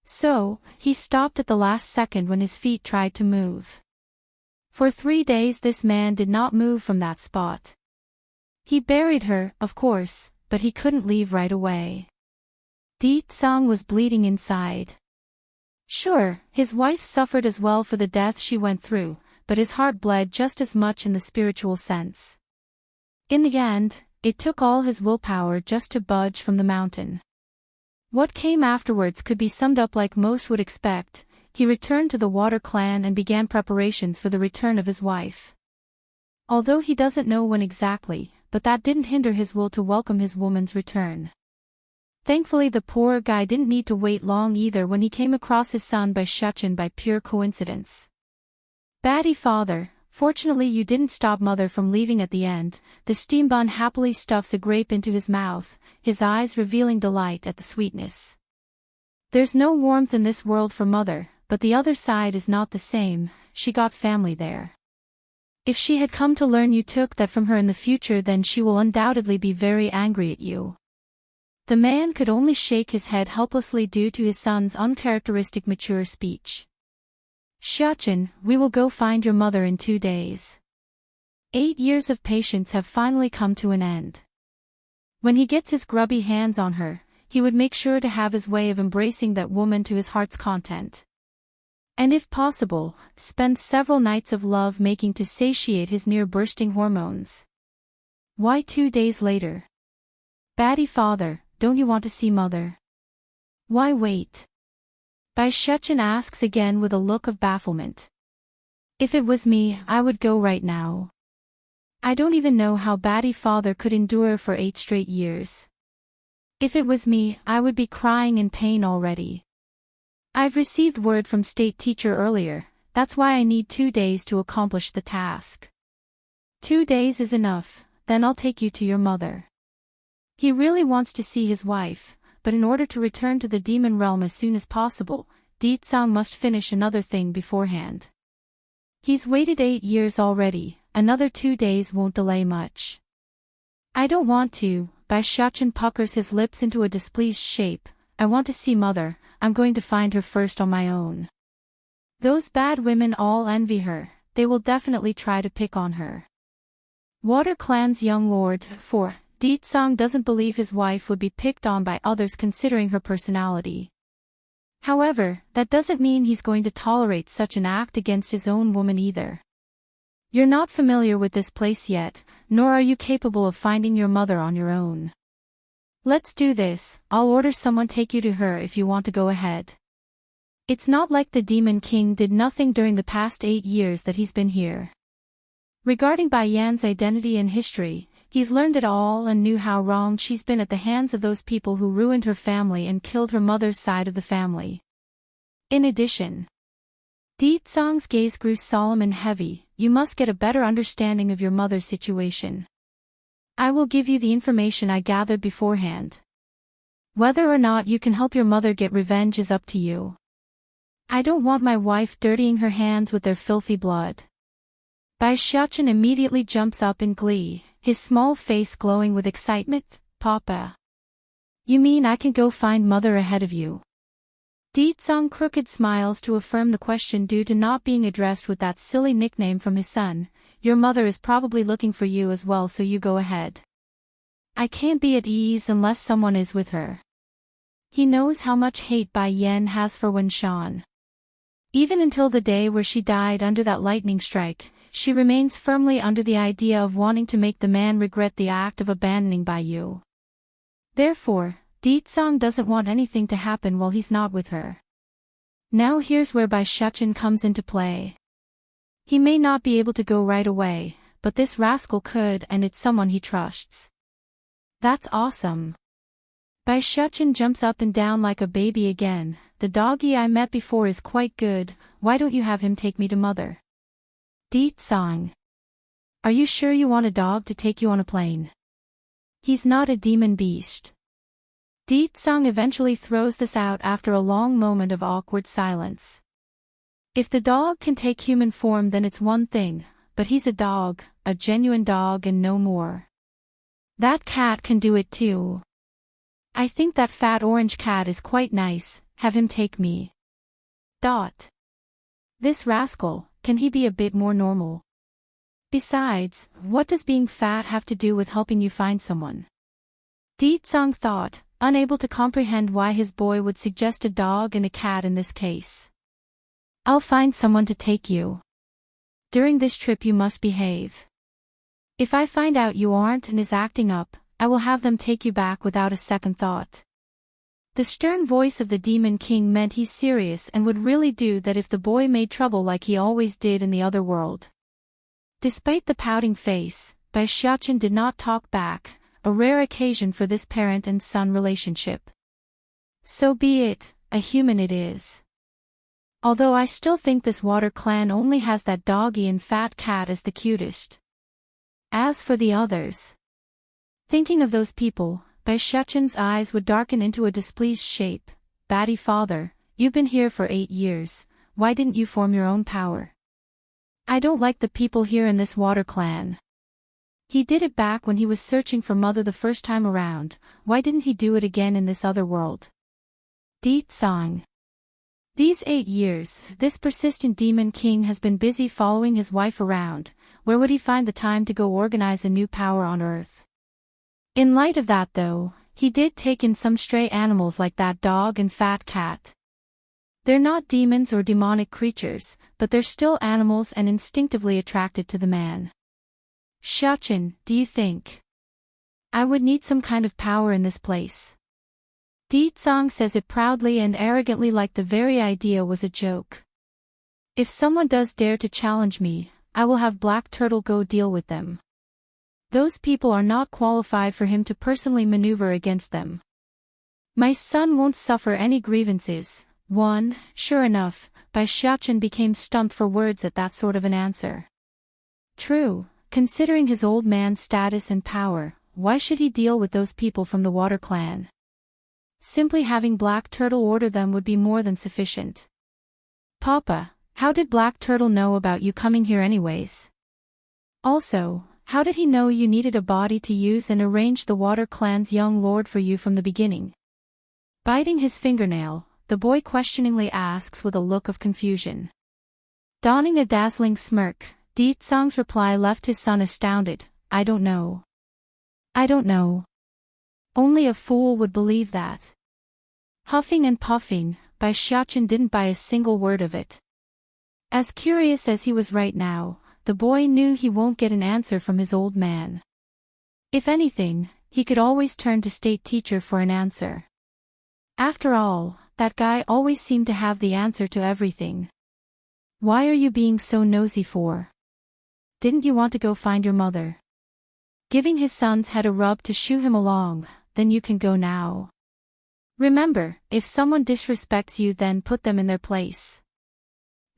So, he stopped at the last second when his feet tried to move. For 3 days this man did not move from that spot. He buried her, of course, but he couldn't leave right away. Ditsang was bleeding inside. Sure, his wife suffered as well for the death she went through, but his heart bled just as much in the spiritual sense. In the end, it took all his willpower just to budge from the mountain. What came afterwards could be summed up like most would expect. He returned to the Water clan and began preparations for the return of his wife. Although he doesn't know when exactly, but that didn't hinder his will to welcome his woman's return. Thankfully the poor guy didn't need to wait long either when he came across his son by Shechin by pure coincidence. Batty father, fortunately you didn't stop mother from leaving at the end. The steambun happily stuffs a grape into his mouth, his eyes revealing delight at the sweetness. There's no warmth in this world for mother, but the other side is not the same, she got family there. If she had come to learn you took that from her in the future, then she will undoubtedly be very angry at you. The man could only shake his head helplessly due to his son's uncharacteristic mature speech. Xiachen, we will go find your mother in 2 days. 8 years of patience have finally come to an end. When he gets his grubby hands on her, he would make sure to have his way of embracing that woman to his heart's content. And if possible, spend several nights of love making to satiate his near-bursting hormones. Why 2 days later? Batty father, don't you want to see mother? Why wait? Bai Shuchen asks again with a look of bafflement. If it was me, I would go right now. I don't even know how Batty father could endure for 8 straight years. If it was me, I would be crying in pain already. I've received word from state teacher earlier, that's why I need 2 days to accomplish the task. 2 days is enough, then I'll take you to your mother. He really wants to see his wife, but in order to return to the demon realm as soon as possible, Ditsang must finish another thing beforehand. He's waited 8 years already, another 2 days won't delay much. I don't want to, Bai Shuchen puckers his lips into a displeased shape. I want to see mother, I'm going to find her first on my own. Those bad women all envy her, they will definitely try to pick on her. Water Clan's young lord, 4. Ditsang doesn't believe his wife would be picked on by others considering her personality. However, that doesn't mean he's going to tolerate such an act against his own woman either. You're not familiar with this place yet, nor are you capable of finding your mother on your own. Let's do this, I'll order someone take you to her if you want to go ahead. It's not like the Demon King did nothing during the past 8 years that he's been here. Regarding Bai Yan's identity and history, he's learned it all and knew how wrong she's been at the hands of those people who ruined her family and killed her mother's side of the family. In addition, Ditsang's gaze grew solemn and heavy. You must get a better understanding of your mother's situation. I will give you the information I gathered beforehand. Whether or not you can help your mother get revenge is up to you. I don't want my wife dirtying her hands with their filthy blood. Bai Shuchen immediately jumps up in glee, his small face glowing with excitement. Papa. You mean I can go find mother ahead of you? Ditsang crooked smiles to affirm the question due to not being addressed with that silly nickname from his son. Your mother is probably looking for you as well, so you go ahead. I can't be at ease unless someone is with her. He knows how much hate Bai Yan has for Wenshan. Even until the day where she died under that lightning strike, she remains firmly under the idea of wanting to make the man regret the act of abandoning Bai Yu. Therefore, Ditsang doesn't want anything to happen while he's not with her. Now here's where Bai Shuchen comes into play. He may not be able to go right away, but this rascal could, and it's someone he trusts. That's awesome. Bai Shuchen jumps up and down like a baby again. The doggy I met before is quite good, why don't you have him take me to mother? Ditsang. Are you sure you want a dog to take you on a plane? He's not a demon beast. Ditsang eventually throws this out after a long moment of awkward silence. If the dog can take human form then it's one thing, but he's a dog, a genuine dog and no more. That cat can do it too. I think that fat orange cat is quite nice, have him take me. This rascal, can he be a bit more normal? Besides, what does being fat have to do with helping you find someone? Ditsang thought, unable to comprehend why his boy would suggest a dog and a cat in this case. I'll find someone to take you. During this trip you must behave. If I find out you aren't and is acting up, I will have them take you back without a second thought. The stern voice of the Demon King meant he's serious and would really do that if the boy made trouble like he always did in the other world. Despite the pouting face, Bai Shuchen did not talk back, a rare occasion for this parent and son relationship. So be it, a human it is. Although I still think this water clan only has that doggy and fat cat as the cutest. As for the others. Thinking of those people, Bai Shuchen's eyes would darken into a displeased shape. Batty father, you've been here for 8 years, why didn't you form your own power? I don't like the people here in this water clan. He did it back when he was searching for Mother the first time around, why didn't he do it again in this other world? Deet Song. These 8 years, this persistent demon king has been busy following his wife around. Where would he find the time to go organize a new power on Earth? In light of that though, he did take in some stray animals like that dog and fat cat. They're not demons or demonic creatures, but they're still animals and instinctively attracted to the man. Xiaochen, do you think I would need some kind of power in this place? Deet Song says it proudly and arrogantly like the very idea was a joke. If someone does dare to challenge me, I will have Black Turtle go deal with them. Those people are not qualified for him to personally maneuver against them. My son won't suffer any grievances. Sure enough, Bai Xiaochen became stumped for words at that sort of an answer. True, considering his old man's status and power, why should he deal with those people from the Water Clan? Simply having Black Turtle order them would be more than sufficient. Papa, how did Black Turtle know about you coming here anyways? Also, how did he know you needed a body to use and arrange the Water Clan's young lord for you from the beginning? Biting his fingernail, the boy questioningly asks with a look of confusion. Donning a dazzling smirk, Deet Song's reply left his son astounded. I don't know. I don't know. Only a fool would believe that. Huffing and puffing, Bai Xiaochen didn't buy a single word of it. As curious as he was right now, the boy knew he won't get an answer from his old man. If anything, he could always turn to state teacher for an answer. After all, that guy always seemed to have the answer to everything. Why are you being so nosy for? Didn't you want to go find your mother? Giving his son's head a rub to shoo him along, then you can go now. Remember, if someone disrespects you then put them in their place.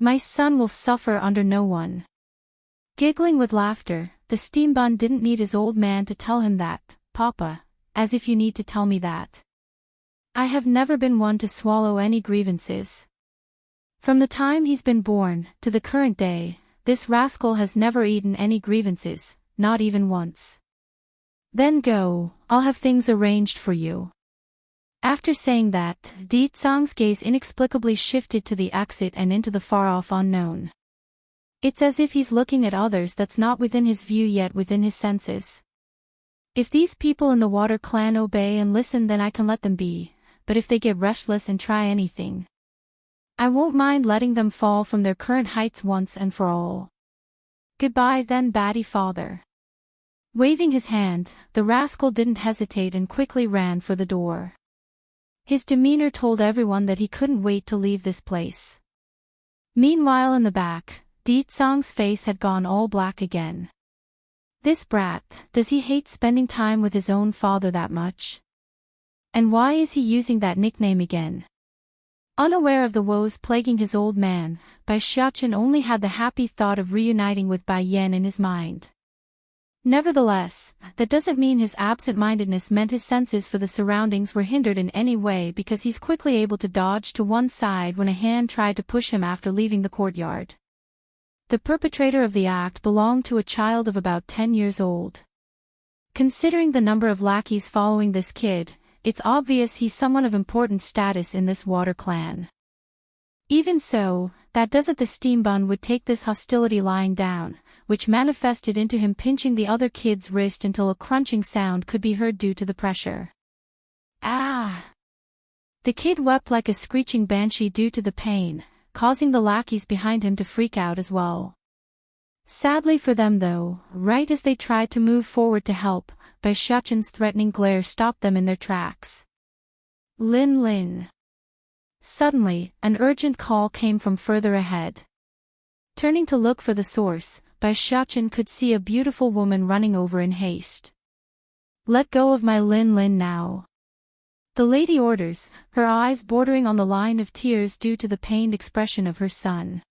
My son will suffer under no one. Giggling with laughter, the steam bun didn't need his old man to tell him that, Papa, as if you need to tell me that. I have never been one to swallow any grievances. From the time he's been born, to the current day, this rascal has never eaten any grievances, not even once. Then go, I'll have things arranged for you. After saying that, Deet Song's gaze inexplicably shifted to the exit and into the far-off unknown. It's as if he's looking at others that's not within his view yet within his senses. If these people in the Water Clan obey and listen then I can let them be, but if they get restless and try anything, I won't mind letting them fall from their current heights once and for all. Goodbye then, batty father. Waving his hand, the rascal didn't hesitate and quickly ran for the door. His demeanor told everyone that he couldn't wait to leave this place. Meanwhile in the back, Deet Song's face had gone all black again. This brat, does he hate spending time with his own father that much? And why is he using that nickname again? Unaware of the woes plaguing his old man, Bai Xiaochen only had the happy thought of reuniting with Bai Yan in his mind. Nevertheless, that doesn't mean his absent-mindedness meant his senses for the surroundings were hindered in any way because he's quickly able to dodge to one side when a hand tried to push him after leaving the courtyard. The perpetrator of the act belonged to a child of about 10 years old. Considering the number of lackeys following this kid, it's obvious he's someone of important status in this Water Clan. Even so, that doesn't the steam bun would take this hostility lying down, which manifested into him pinching the other kid's wrist until a crunching sound could be heard due to the pressure. Ah! The kid wept like a screeching banshee due to the pain, causing the lackeys behind him to freak out as well. Sadly for them though, right as they tried to move forward to help, Bai Xiaochen's threatening glare stopped them in their tracks. Lin Lin. Suddenly, an urgent call came from further ahead. Turning to look for the source, Bai Xiaochen could see a beautiful woman running over in haste. Let go of my Lin Lin now. The lady orders, her eyes bordering on the line of tears due to the pained expression of her son.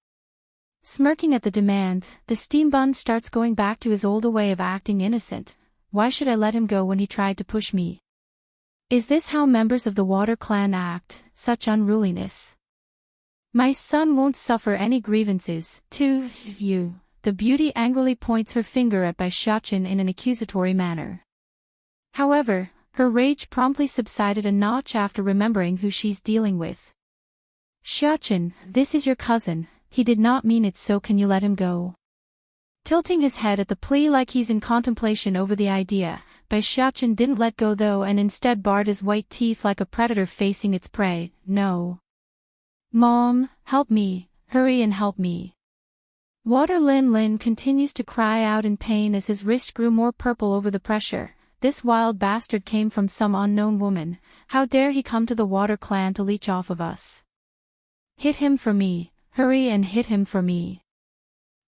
Smirking at the demand, the steam bun starts going back to his old way of acting innocent. Why should I let him go when he tried to push me? Is this how members of the Water Clan act, such unruliness? My son won't suffer any grievances, too, you. the beauty angrily points her finger at Bai Xiaochen in an accusatory manner. However, her rage promptly subsided a notch after remembering who she's dealing with. Xiaochen, this is your cousin, he did not mean it, so can you let him go? Tilting his head at the plea like he's in contemplation over the idea, Bai Xiaochen didn't let go though and instead bared his white teeth like a predator facing its prey. No. Mom, help me, hurry and help me. Water Lin Lin continues to cry out in pain as his wrist grew more purple over the pressure. This wild bastard came from some unknown woman. How dare he come to the Water Clan to leech off of us? Hit him for me, hurry and hit him for me.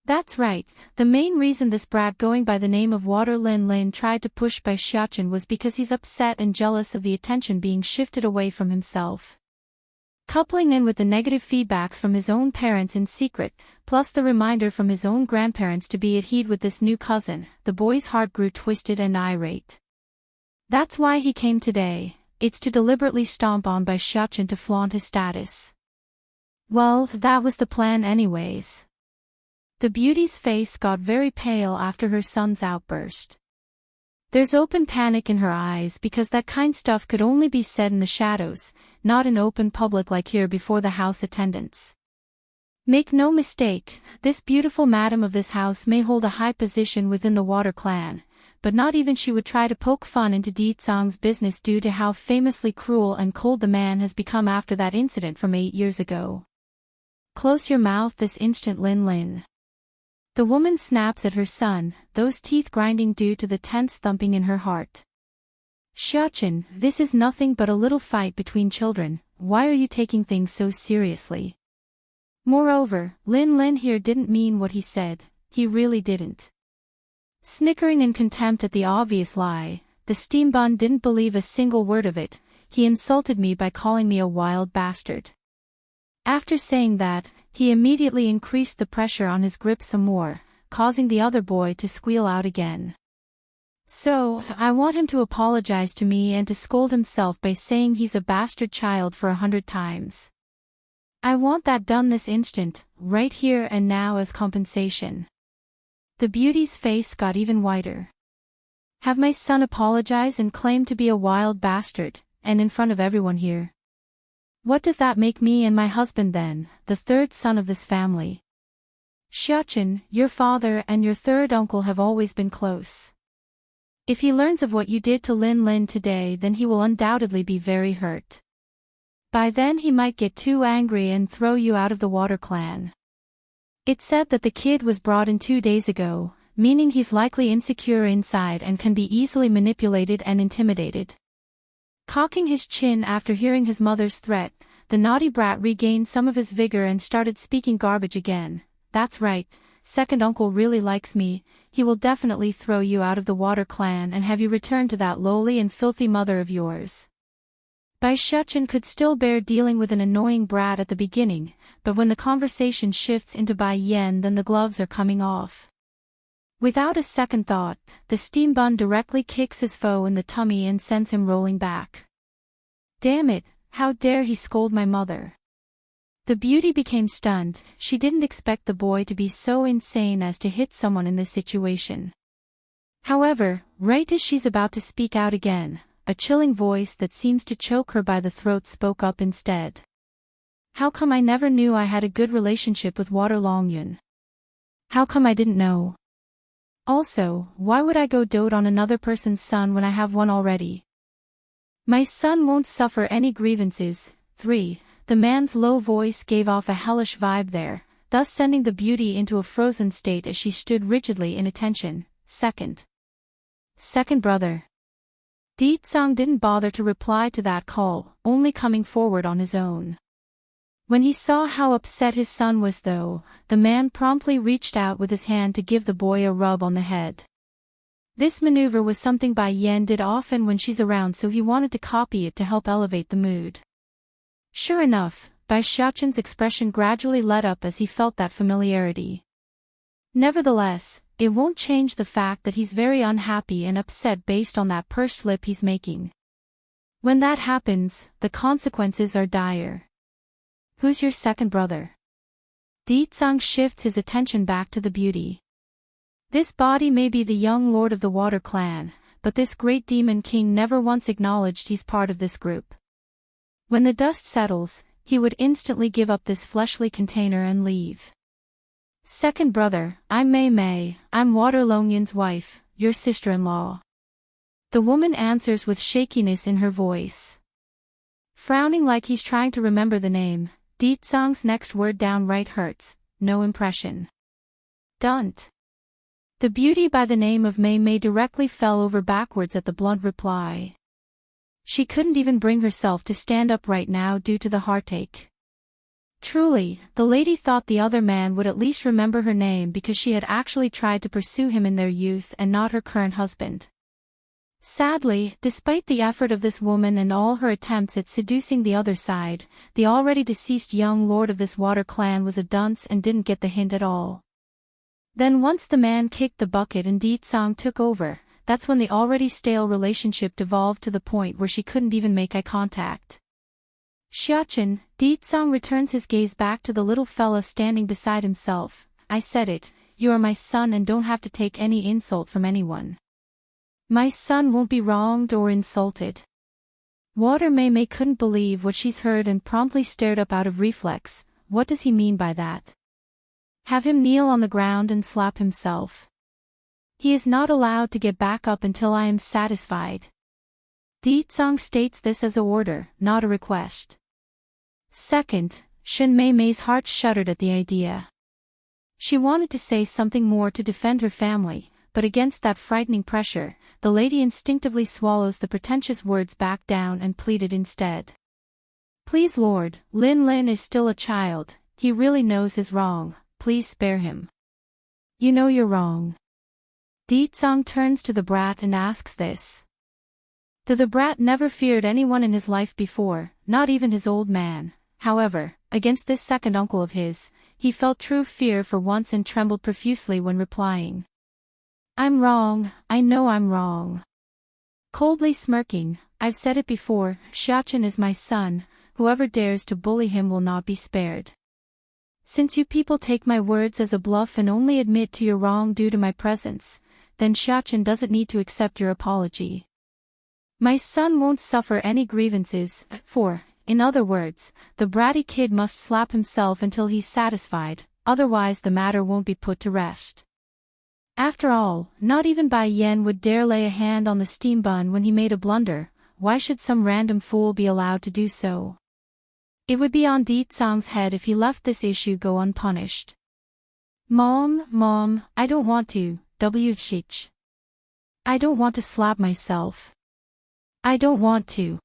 That's right, the main reason this brat going by the name of Water Lin Lin tried to push Bai Xiaochen was because he's upset and jealous of the attention being shifted away from himself. Coupling in with the negative feedbacks from his own parents in secret, plus the reminder from his own grandparents to be at heed with this new cousin, the boy's heart grew twisted and irate. That's why he came today, it's to deliberately stomp on Bai Xiaochen to flaunt his status. Well, that was the plan anyways. The beauty's face got very pale after her son's outburst. There's open panic in her eyes because that kind stuff could only be said in the shadows, not in open public like here before the house attendants. Make no mistake, this beautiful madam of this house may hold a high position within the Water Clan, but not even she would try to poke fun into Di Zhang's business due to how famously cruel and cold the man has become after that incident from 8 years ago. Close your mouth this instant, Lin Lin. The woman snaps at her son, those teeth grinding due to the tense thumping in her heart. Xiaochen, this is nothing but a little fight between children, why are you taking things so seriously? Moreover, Lin Lin here didn't mean what he said, he really didn't. Snickering in contempt at the obvious lie, the steam bun didn't believe a single word of it. He insulted me by calling me a wild bastard. After saying that, he immediately increased the pressure on his grip some more, causing the other boy to squeal out again. So, I want him to apologize to me and to scold himself by saying he's a bastard child for 100 times. I want that done this instant, right here and now as compensation. The beauty's face got even whiter. Have my son apologize and claim to be a wild bastard, and in front of everyone here. What does that make me and my husband then, the third son of this family? Xiaochen, your father and your third uncle have always been close. If he learns of what you did to Lin Lin today, then he will undoubtedly be very hurt. By then he might get too angry and throw you out of the Water Clan. It's said that the kid was brought in 2 days ago, meaning he's likely insecure inside and can be easily manipulated and intimidated. Cocking his chin after hearing his mother's threat, the naughty brat regained some of his vigor and started speaking garbage again. That's right, second uncle really likes me, he will definitely throw you out of the Water Clan and have you return to that lowly and filthy mother of yours. Bai Xiaochen could still bear dealing with an annoying brat at the beginning, but when the conversation shifts into Bai Yan, then the gloves are coming off. Without a second thought, the steam bun directly kicks his foe in the tummy and sends him rolling back. Damn it, how dare he scold my mother? The beauty became stunned, she didn't expect the boy to be so insane as to hit someone in this situation. However, right as she's about to speak out again, a chilling voice that seems to choke her by the throat spoke up instead. How come I never knew I had a good relationship with Water Longyun? How come I didn't know? Also, why would I go dote on another person's son when I have one already? My son won't suffer any grievances. 3. The man's low voice gave off a hellish vibe there, thus sending the beauty into a frozen state as she stood rigidly in attention. Second brother. Di Zhang didn't bother to reply to that call, only coming forward on his own. When he saw how upset his son was though, the man promptly reached out with his hand to give the boy a rub on the head. This maneuver was something Bai Yan did often when she's around, so he wanted to copy it to help elevate the mood. Sure enough, Bai Xiaochen's expression gradually let up as he felt that familiarity. Nevertheless, it won't change the fact that he's very unhappy and upset based on that pursed lip he's making. When that happens, the consequences are dire. Who's your second brother? Di Zhang shifts his attention back to the beauty. This body may be the young lord of the water clan, but this great demon king never once acknowledged he's part of this group. When the dust settles, he would instantly give up this fleshly container and leave. Second brother, I'm Mei Mei, I'm Water Longyun's wife, your sister-in-law. The woman answers with shakiness in her voice. Frowning like he's trying to remember the name, Deetsong's next word downright hurts, no impression. Dunt. The beauty by the name of Mei Mei directly fell over backwards at the blunt reply. She couldn't even bring herself to stand up right now due to the heartache. Truly, the lady thought the other man would at least remember her name because she had actually tried to pursue him in their youth and not her current husband. Sadly, despite the effort of this woman and all her attempts at seducing the other side, the already deceased young lord of this water clan was a dunce and didn't get the hint at all. Then once the man kicked the bucket and Deetsong took over, that's when the already stale relationship devolved to the point where she couldn't even make eye contact. Xiachen, Deetsong returns his gaze back to the little fella standing beside himself. I said it, you are my son and don't have to take any insult from anyone. My son won't be wronged or insulted. Water Mei Mei couldn't believe what she's heard and promptly stared up out of reflex. What does he mean by that? Have him kneel on the ground and slap himself. He is not allowed to get back up until I am satisfied. Deetsong states this as an order, not a request. Second, Shen Mei Mei's heart shuddered at the idea. She wanted to say something more to defend her family, but against that frightening pressure, the lady instinctively swallows the pretentious words back down and pleaded instead. Please Lord, Lin Lin is still a child, he really knows his wrong, please spare him. You know you're wrong. Deetsong turns to the brat and asks this. The brat never feared anyone in his life before, not even his old man. However, against this second uncle of his, he felt true fear for once and trembled profusely when replying. I'm wrong, I know I'm wrong. Coldly smirking, I've said it before, Xiachen is my son, whoever dares to bully him will not be spared. Since you people take my words as a bluff and only admit to your wrong due to my presence, then Xiachen doesn't need to accept your apology. My son won't suffer any grievances, for, in other words, the bratty kid must slap himself until he's satisfied, otherwise the matter won't be put to rest. After all, not even Bai Yan would dare lay a hand on the steam bun when he made a blunder. Why should some random fool be allowed to do so? It would be on Deetsong's head if he left this issue go unpunished. Mom, I don't want to, Shich. I don't want to slap myself. I don't want to.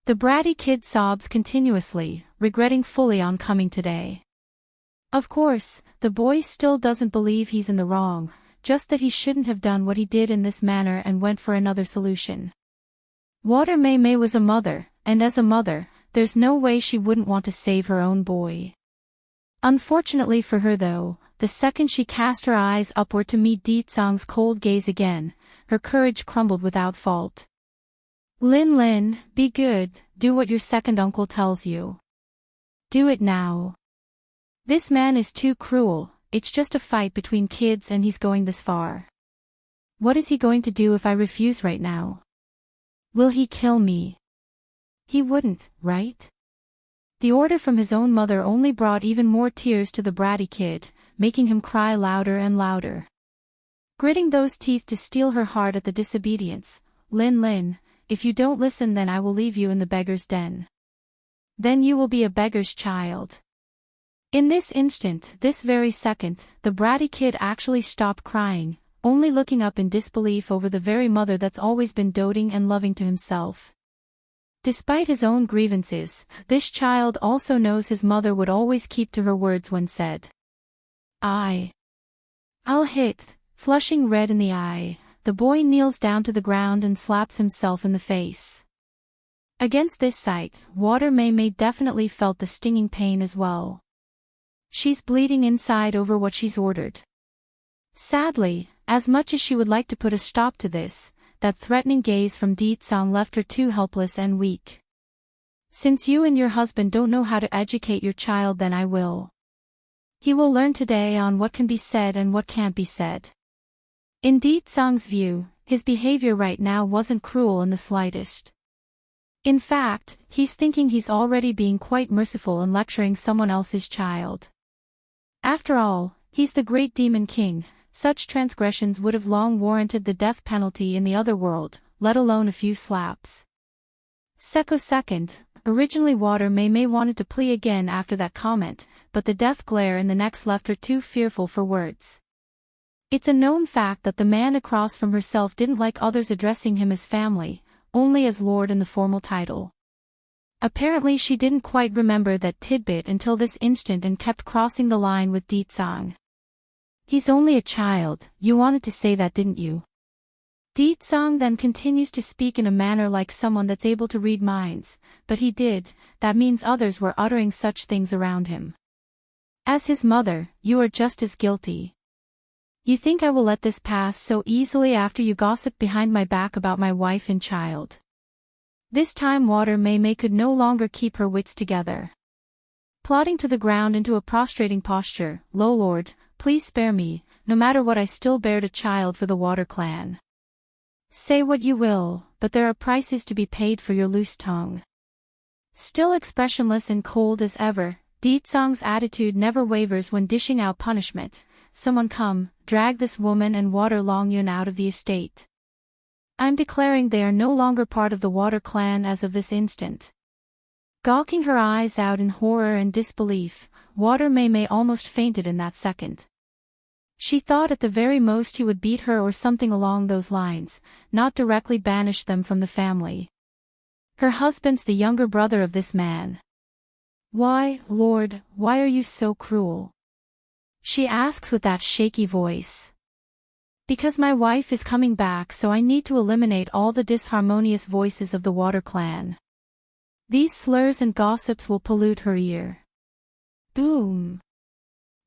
The bratty kid sobs continuously, regretting fully on coming today. Of course, the boy still doesn't believe he's in the wrong, just that he shouldn't have done what he did in this manner and went for another solution. Water Mei Mei was a mother, and as a mother, there's no way she wouldn't want to save her own boy. Unfortunately for her though, the second she cast her eyes upward to meet Deetsong's cold gaze again, her courage crumbled without fault. Lin, be good, do what your second uncle tells you. Do it now. This man is too cruel, it's just a fight between kids and he's going this far. What is he going to do if I refuse right now? Will he kill me? He wouldn't, right? The order from his own mother only brought even more tears to the bratty kid, making him cry louder and louder. Gritting those teeth to steel her heart at the disobedience, Lin, if you don't listen then I will leave you in the beggar's den. Then you will be a beggar's child. In this instant, this very second, the bratty kid actually stopped crying, only looking up in disbelief over the very mother that's always been doting and loving to himself. Despite his own grievances, this child also knows his mother would always keep to her words when said. I'll hit, flushing red in the eye. The boy kneels down to the ground and slaps himself in the face. Against this sight, Water Mei Mei definitely felt the stinging pain as well. She's bleeding inside over what she's ordered. Sadly, as much as she would like to put a stop to this, that threatening gaze from Deetsong left her too helpless and weak. Since you and your husband don't know how to educate your child then I will. He will learn today on what can be said and what can't be said. In Deet Song's view, his behavior right now wasn't cruel in the slightest. In fact, he's thinking he's already being quite merciful in lecturing someone else's child. After all, he's the great demon king. Such transgressions would have long warranted the death penalty in the other world, let alone a few slaps. Second, originally Water Mei wanted to plea again after that comment, but the death glare in the next left her too fearful for words. It's a known fact that the man across from herself didn't like others addressing him as family, only as Lord in the formal title. Apparently she didn't quite remember that tidbit until this instant and kept crossing the line with Deet Song. He's only a child, you wanted to say that, didn't you? Deet Song then continues to speak in a manner like someone that's able to read minds, but he did, that means others were uttering such things around him. As his mother, you are just as guilty. You think I will let this pass so easily after you gossip behind my back about my wife and child? This time Water Mei could no longer keep her wits together. Plodding to the ground into a prostrating posture, "Lo Lord, please spare me, no matter what I still bear a child for the Water clan. Say what you will, but there are prices to be paid for your loose tongue." Still expressionless and cold as ever, Deet Song's attitude never wavers when dishing out punishment. "Someone come, drag this woman and Water Longyun out of the estate. I'm declaring they are no longer part of the Water clan as of this instant." Gawking her eyes out in horror and disbelief, Water Mei almost fainted in that second. She thought at the very most he would beat her or something along those lines, not directly banish them from the family. Her husband's the younger brother of this man. "Why, Lord, why are you so cruel?" she asks with that shaky voice. "Because my wife is coming back, so I need to eliminate all the disharmonious voices of the Water clan. These slurs and gossips will pollute her ear." Boom!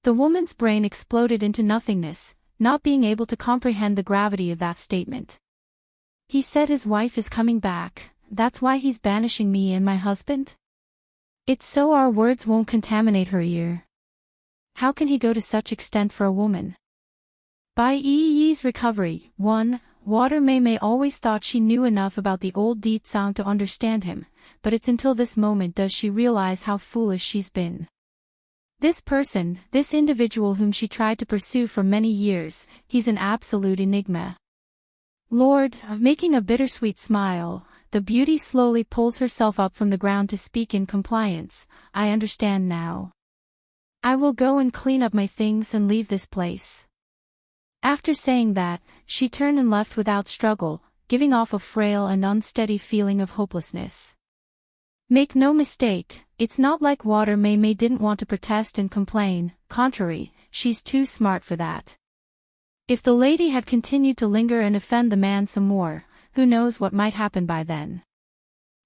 The woman's brain exploded into nothingness, not being able to comprehend the gravity of that statement. He said his wife is coming back, that's why he's banishing me and my husband? It's so our words won't contaminate her ear. How can he go to such extent for a woman? By Yi's recovery, 1. Water Mei always thought she knew enough about the old Deet Song to understand him, but it's until this moment does she realize how foolish she's been. This person, this individual whom she tried to pursue for many years, he's an absolute enigma. Lord, making a bittersweet smile, the beauty slowly pulls herself up from the ground to speak in compliance. "I understand now. I will go and clean up my things and leave this place." After saying that, she turned and left without struggle, giving off a frail and unsteady feeling of hopelessness. Make no mistake, it's not like Water Mei didn't want to protest and complain, contrary, she's too smart for that. If the lady had continued to linger and offend the man some more, who knows what might happen by then.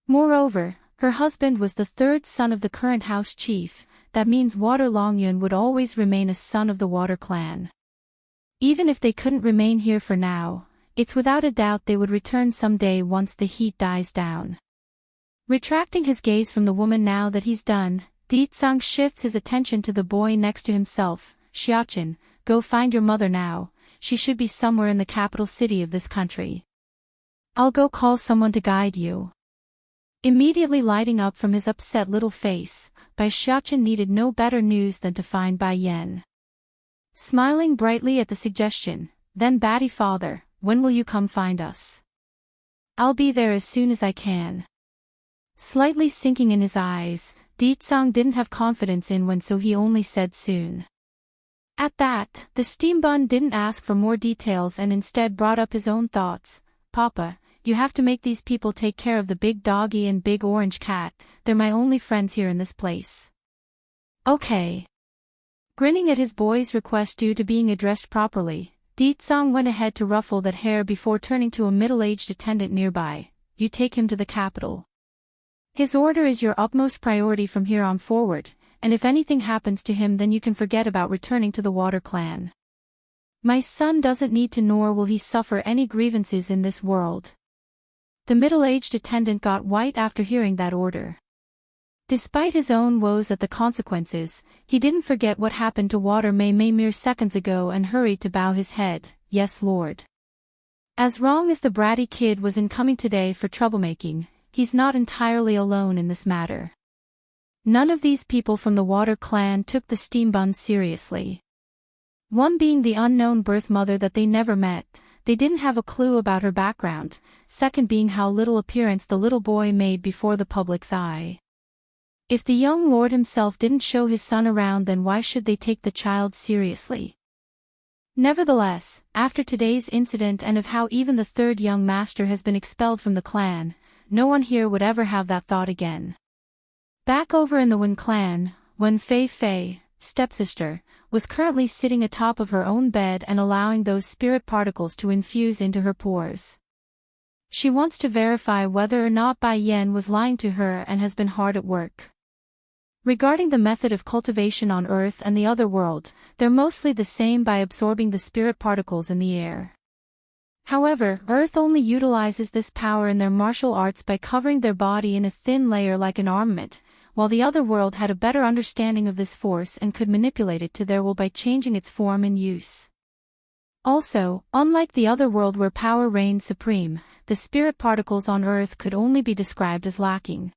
Moreover, her husband was the third son of the current house chief, that means Water Longyun would always remain a son of the Water clan. Even if they couldn't remain here for now, it's without a doubt they would return someday once the heat dies down. Retracting his gaze from the woman now that he's done, Deet Song shifts his attention to the boy next to himself. "Xiaochen, go find your mother now, she should be somewhere in the capital city of this country. I'll go call someone to guide you." Immediately lighting up from his upset little face, Bai Xiaochen needed no better news than to find Bai Yan. Smiling brightly at the suggestion, "Then Batty father, when will you come find us?" "I'll be there as soon as I can." Slightly sinking in his eyes, Deet Song didn't have confidence in when, so he only said soon. At that, the steam bun didn't ask for more details and instead brought up his own thoughts. "Papa, you have to make these people take care of the big doggy and big orange cat, they're my only friends here in this place." "Okay." Grinning at his boy's request due to being addressed properly, Deet Song went ahead to ruffle that hair before turning to a middle-aged attendant nearby. "You take him to the capital. His order is your utmost priority from here on forward, and if anything happens to him then you can forget about returning to the Water clan. My son doesn't need to nor will he suffer any grievances in this world." The middle-aged attendant got white after hearing that order. Despite his own woes at the consequences, he didn't forget what happened to Water Mei mere seconds ago and hurried to bow his head. yes Lord. As wrong as the bratty kid was in coming today for troublemaking, he's not entirely alone in this matter. None of these people from the Water clan took the steam bun seriously. One being the unknown birth mother that they never met, they didn't have a clue about her background, second being how little appearance the little boy made before the public's eye. If the young lord himself didn't show his son around, then why should they take the child seriously? Nevertheless, after today's incident and of how even the third young master has been expelled from the clan, no one here would ever have that thought again. Back over in the Wen clan, when Fei Fei, stepsister, was currently sitting atop of her own bed and allowing those spirit particles to infuse into her pores. She wants to verify whether or not Bai Yan was lying to her and has been hard at work. Regarding the method of cultivation on Earth and the other world, they're mostly the same by absorbing the spirit particles in the air. However, Earth only utilizes this power in their martial arts by covering their body in a thin layer like an armament, while the other world had a better understanding of this force and could manipulate it to their will by changing its form and use. Also, unlike the other world where power reigned supreme, the spirit particles on Earth could only be described as lacking.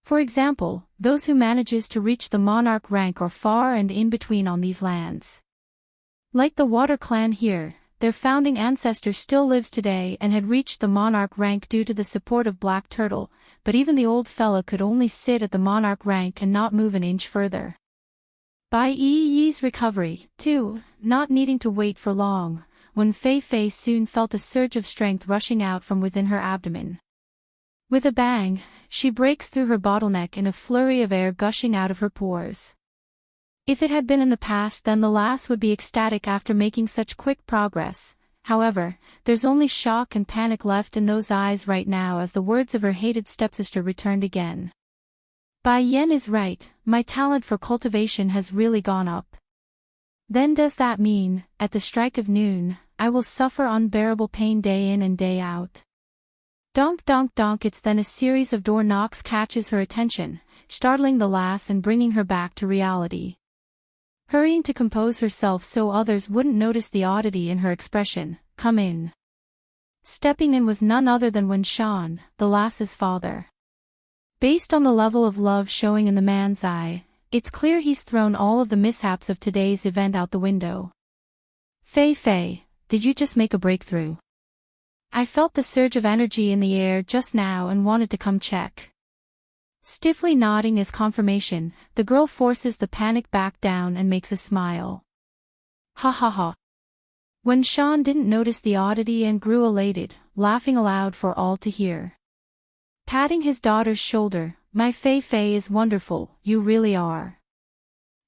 For example, those who manages to reach the monarch rank are far and in between on these lands. Like the Water clan here, their founding ancestor still lives today and had reached the monarch rank due to the support of Black Turtle, but even the old fella could only sit at the monarch rank and not move an inch further. Bai Yi's recovery, too, not needing to wait for long, when Fei Fei soon felt a surge of strength rushing out from within her abdomen. With a bang, she breaks through her bottleneck in a flurry of air gushing out of her pores. If it had been in the past, then the lass would be ecstatic after making such quick progress. However, there's only shock and panic left in those eyes right now as the words of her hated stepsister returned again. Bai Yan is right, my talent for cultivation has really gone up. Then does that mean, at the strike of noon, I will suffer unbearable pain day in and day out? Donk donk donk. It's then a series of door knocks catches her attention, startling the lass and bringing her back to reality. Hurrying to compose herself so others wouldn't notice the oddity in her expression, come in. Stepping in was none other than Wen Shan, the lass's father. Based on the level of love showing in the man's eye, it's clear he's thrown all of the mishaps of today's event out the window. Fei Fei, did you just make a breakthrough? I felt the surge of energy in the air just now and wanted to come check. Stiffly nodding as confirmation, the girl forces the panic back down and makes a smile. Ha ha ha. Wen Shan didn't notice the oddity and grew elated, laughing aloud for all to hear. Patting his daughter's shoulder, my Fei Fei is wonderful, you really are.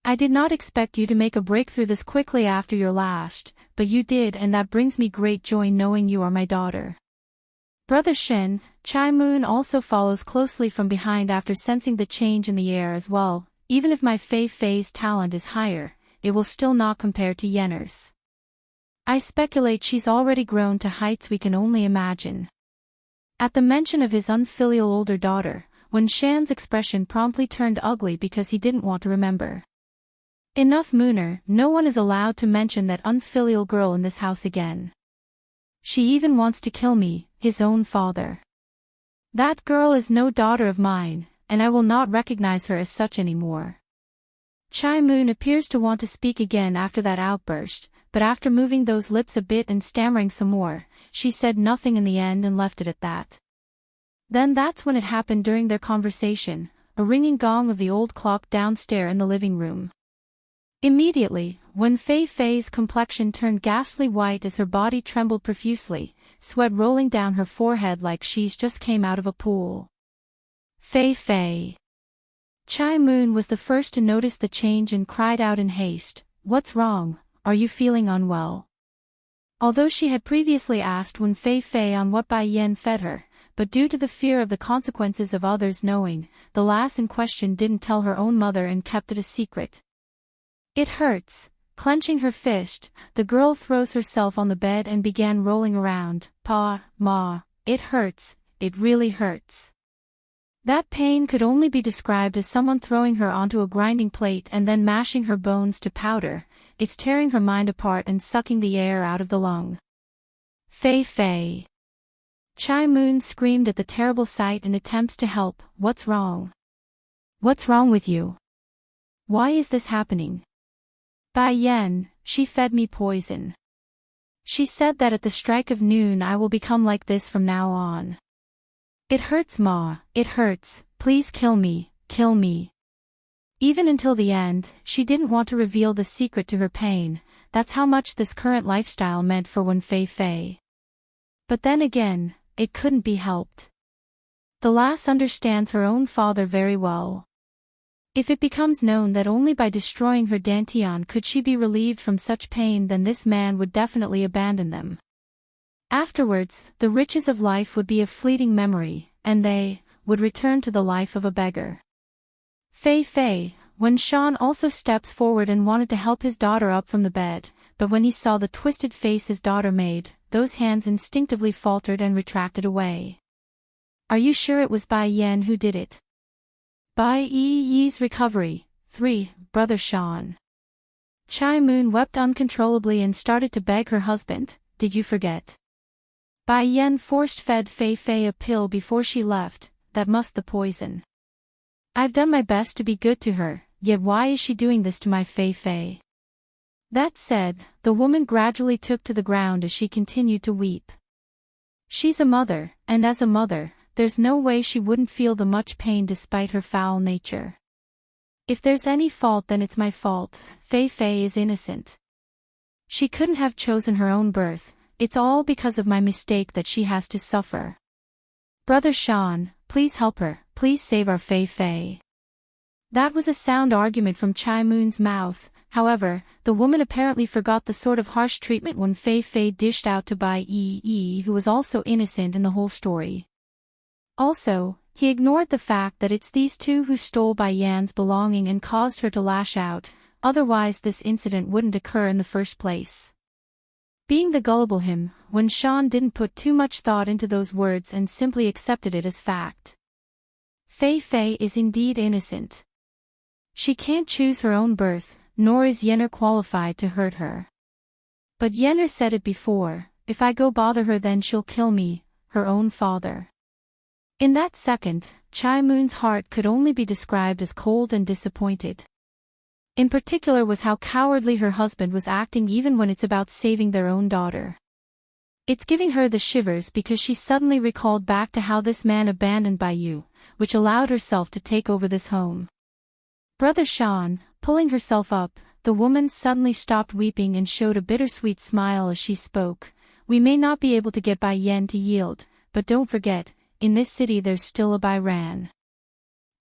I did not expect you to make a breakthrough this quickly after your last, but you did, and that brings me great joy knowing you are my daughter. Brother Shen, Chai Moon also follows closely from behind after sensing the change in the air as well. Even if my Fei Fei's talent is higher, it will still not compare to Yenner's. I speculate she's already grown to heights we can only imagine. At the mention of his unfilial older daughter, Wen Shan's expression promptly turned ugly because he didn't want to remember. Enough Mooner, no one is allowed to mention that unfilial girl in this house again. She even wants to kill me, his own father. That girl is no daughter of mine, and I will not recognize her as such anymore. Chai Moon appears to want to speak again after that outburst, but after moving those lips a bit and stammering some more, she said nothing in the end and left it at that. Then that's when it happened during their conversation, a ringing gong of the old clock downstairs in the living room. Immediately, when Fei Fei's complexion turned ghastly white as her body trembled profusely, sweat rolling down her forehead like she's just came out of a pool. Fei Fei. Chai Moon was the first to notice the change and cried out in haste, "What's wrong? Are you feeling unwell?" Although she had previously asked Wen Fei Fei on what Bai Yan fed her, but due to the fear of the consequences of others knowing, the lass in question didn't tell her own mother and kept it a secret. It hurts. Clenching her fist, the girl throws herself on the bed and began rolling around. Pa, Ma, it hurts, it really hurts. That pain could only be described as someone throwing her onto a grinding plate and then mashing her bones to powder. It's tearing her mind apart and sucking the air out of the lung. Fei Fei. Chai Moon screamed at the terrible sight in attempts to help. What's wrong? What's wrong with you? Why is this happening? Bai Yan, she fed me poison. She said that at the strike of noon I will become like this from now on. It hurts, Ma, it hurts, please kill me, kill me. Even until the end, she didn't want to reveal the secret to her pain. That's how much this current lifestyle meant for Wen Fei Fei. But then again, it couldn't be helped. The lass understands her own father very well. If it becomes known that only by destroying her dantian could she be relieved from such pain, then this man would definitely abandon them. Afterwards, the riches of life would be a fleeting memory, and they would return to the life of a beggar. Fei Fei, when Shan also steps forward and wanted to help his daughter up from the bed, but when he saw the twisted face his daughter made, those hands instinctively faltered and retracted away. Are you sure it was Bai Yan who did it? Bai Yi's recovery. 3. Brother Shan. Chai Moon wept uncontrollably and started to beg her husband, did you forget? Bai Yan force-fed Fei Fei a pill before she left, that must the poison. I've done my best to be good to her, yet why is she doing this to my Fei Fei? That said, the woman gradually took to the ground as she continued to weep. She's a mother, and as a mother, there's no way she wouldn't feel the much pain despite her foul nature. If there's any fault, then it's my fault. Fei Fei is innocent. She couldn't have chosen her own birth, it's all because of my mistake that she has to suffer. Brother Shan, please help her, please save our Fei Fei. That was a sound argument from Chai Moon's mouth. However, the woman apparently forgot the sort of harsh treatment Wen Fei Fei dished out to Bai Yi, who was also innocent in the whole story. Also, he ignored the fact that it's these two who stole Bai Yan's belonging and caused her to lash out, otherwise this incident wouldn't occur in the first place. Being the gullible him, Wen Shan didn't put too much thought into those words and simply accepted it as fact. Fei Fei is indeed innocent. She can't choose her own birth, nor is Yenner qualified to hurt her. But Yenner said it before, if I go bother her then she'll kill me, her own father. In that second, Chai Moon's heart could only be described as cold and disappointed. In particular was how cowardly her husband was acting even when it's about saving their own daughter. It's giving her the shivers because she suddenly recalled back to how this man abandoned Bai Yu, which allowed herself to take over this home. Brother Shan, pulling herself up, the woman suddenly stopped weeping and showed a bittersweet smile as she spoke. We may not be able to get Bai Yan to yield, but don't forget, in this city there's still a Bai Ran.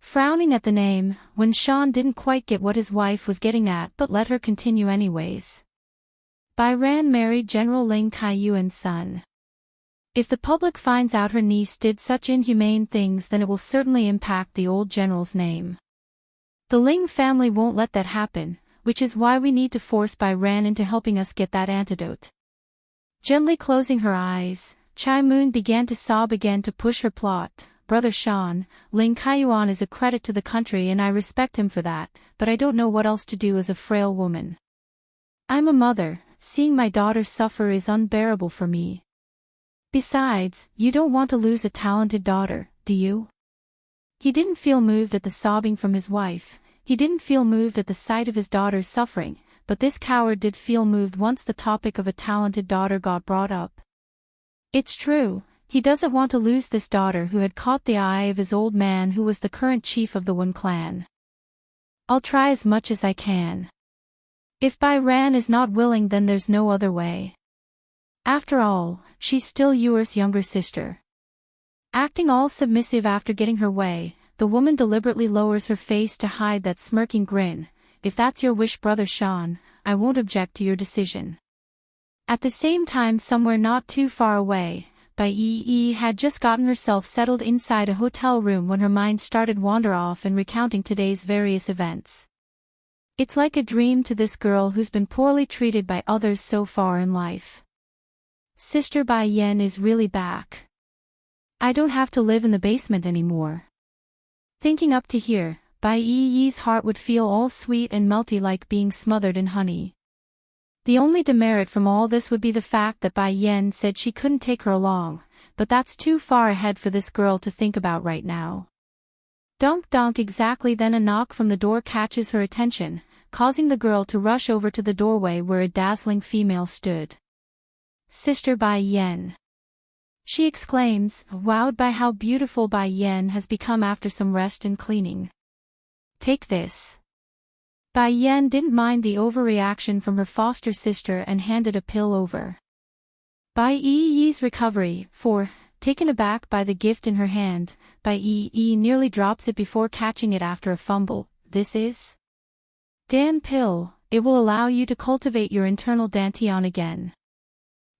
Frowning at the name, Wen Shan didn't quite get what his wife was getting at but let her continue anyways. Bai Ran married General Ling Kaiyuan's son. If the public finds out her niece did such inhumane things, then it will certainly impact the old general's name. The Ling family won't let that happen, which is why we need to force Bai Ran into helping us get that antidote. Gently closing her eyes, Chai Moon began to sob again to push her plot. Brother Shan, Ling Kaiyuan is a credit to the country and I respect him for that, but I don't know what else to do as a frail woman. I'm a mother, seeing my daughter suffer is unbearable for me. Besides, you don't want to lose a talented daughter, do you? He didn't feel moved at the sobbing from his wife, he didn't feel moved at the sight of his daughter's suffering, but this coward did feel moved once the topic of a talented daughter got brought up. It's true, he doesn't want to lose this daughter who had caught the eye of his old man who was the current chief of the Wen clan. I'll try as much as I can. If Bai Ran is not willing then there's no other way. After all, she's still Yuer's younger sister. Acting all submissive after getting her way, the woman deliberately lowers her face to hide that smirking grin. If that's your wish, Brother Shan, I won't object to your decision. At the same time, somewhere not too far away, Bai Yi had just gotten herself settled inside a hotel room when her mind started wander off and recounting today's various events. It's like a dream to this girl who's been poorly treated by others so far in life. Sister Bai Yan is really back. I don't have to live in the basement anymore. Thinking up to here, Bai Yi's heart would feel all sweet and melty like being smothered in honey. The only demerit from all this would be the fact that Bai Yan said she couldn't take her along, but that's too far ahead for this girl to think about right now. Donk donk, exactly then a knock from the door catches her attention, causing the girl to rush over to the doorway where a dazzling female stood. Sister Bai Yan. She exclaims, wowed by how beautiful Bai Yan has become after some rest and cleaning. Take this. Bai Yan didn't mind the overreaction from her foster sister and handed a pill over. Bai Yi's recovery, taken aback by the gift in her hand, Bai Yi nearly drops it before catching it after a fumble. This is Dan pill. It will allow you to cultivate your internal dantian again.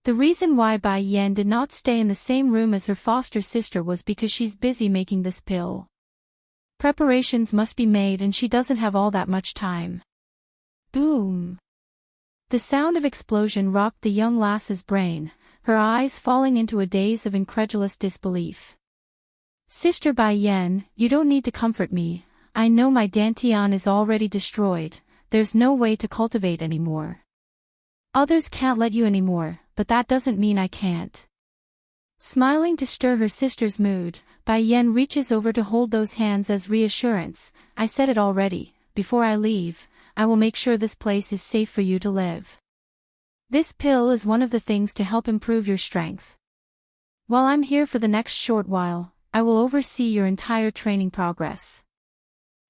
The reason why Bai Yan did not stay in the same room as her foster sister was because she's busy making this pill. Preparations must be made and she doesn't have all that much time. Boom! The sound of explosion rocked the young lass's brain, her eyes falling into a daze of incredulous disbelief. Sister Bai Yan, you don't need to comfort me, I know my dantian is already destroyed, there's no way to cultivate anymore. Others can't let you anymore, but that doesn't mean I can't. Smiling to stir her sister's mood, Bai Yan reaches over to hold those hands as reassurance. I said it already, before I leave, I will make sure this place is safe for you to live. This pill is one of the things to help improve your strength. While I'm here for the next short while, I will oversee your entire training progress.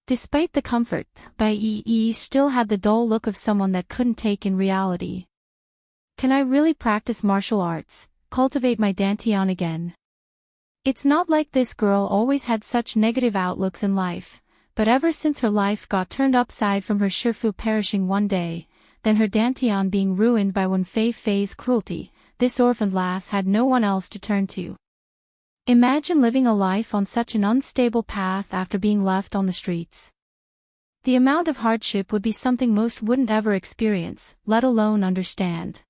Despite the comfort, Bai Yi still had the dull look of someone that couldn't take in reality. Can I really practice martial arts, cultivate my dantian again? It's not like this girl always had such negative outlooks in life, but ever since her life got turned upside from her Shifu perishing one day, then her dantian being ruined by one Fei Fei's cruelty, this orphaned lass had no one else to turn to. Imagine living a life on such an unstable path after being left on the streets. The amount of hardship would be something most wouldn't ever experience, let alone understand.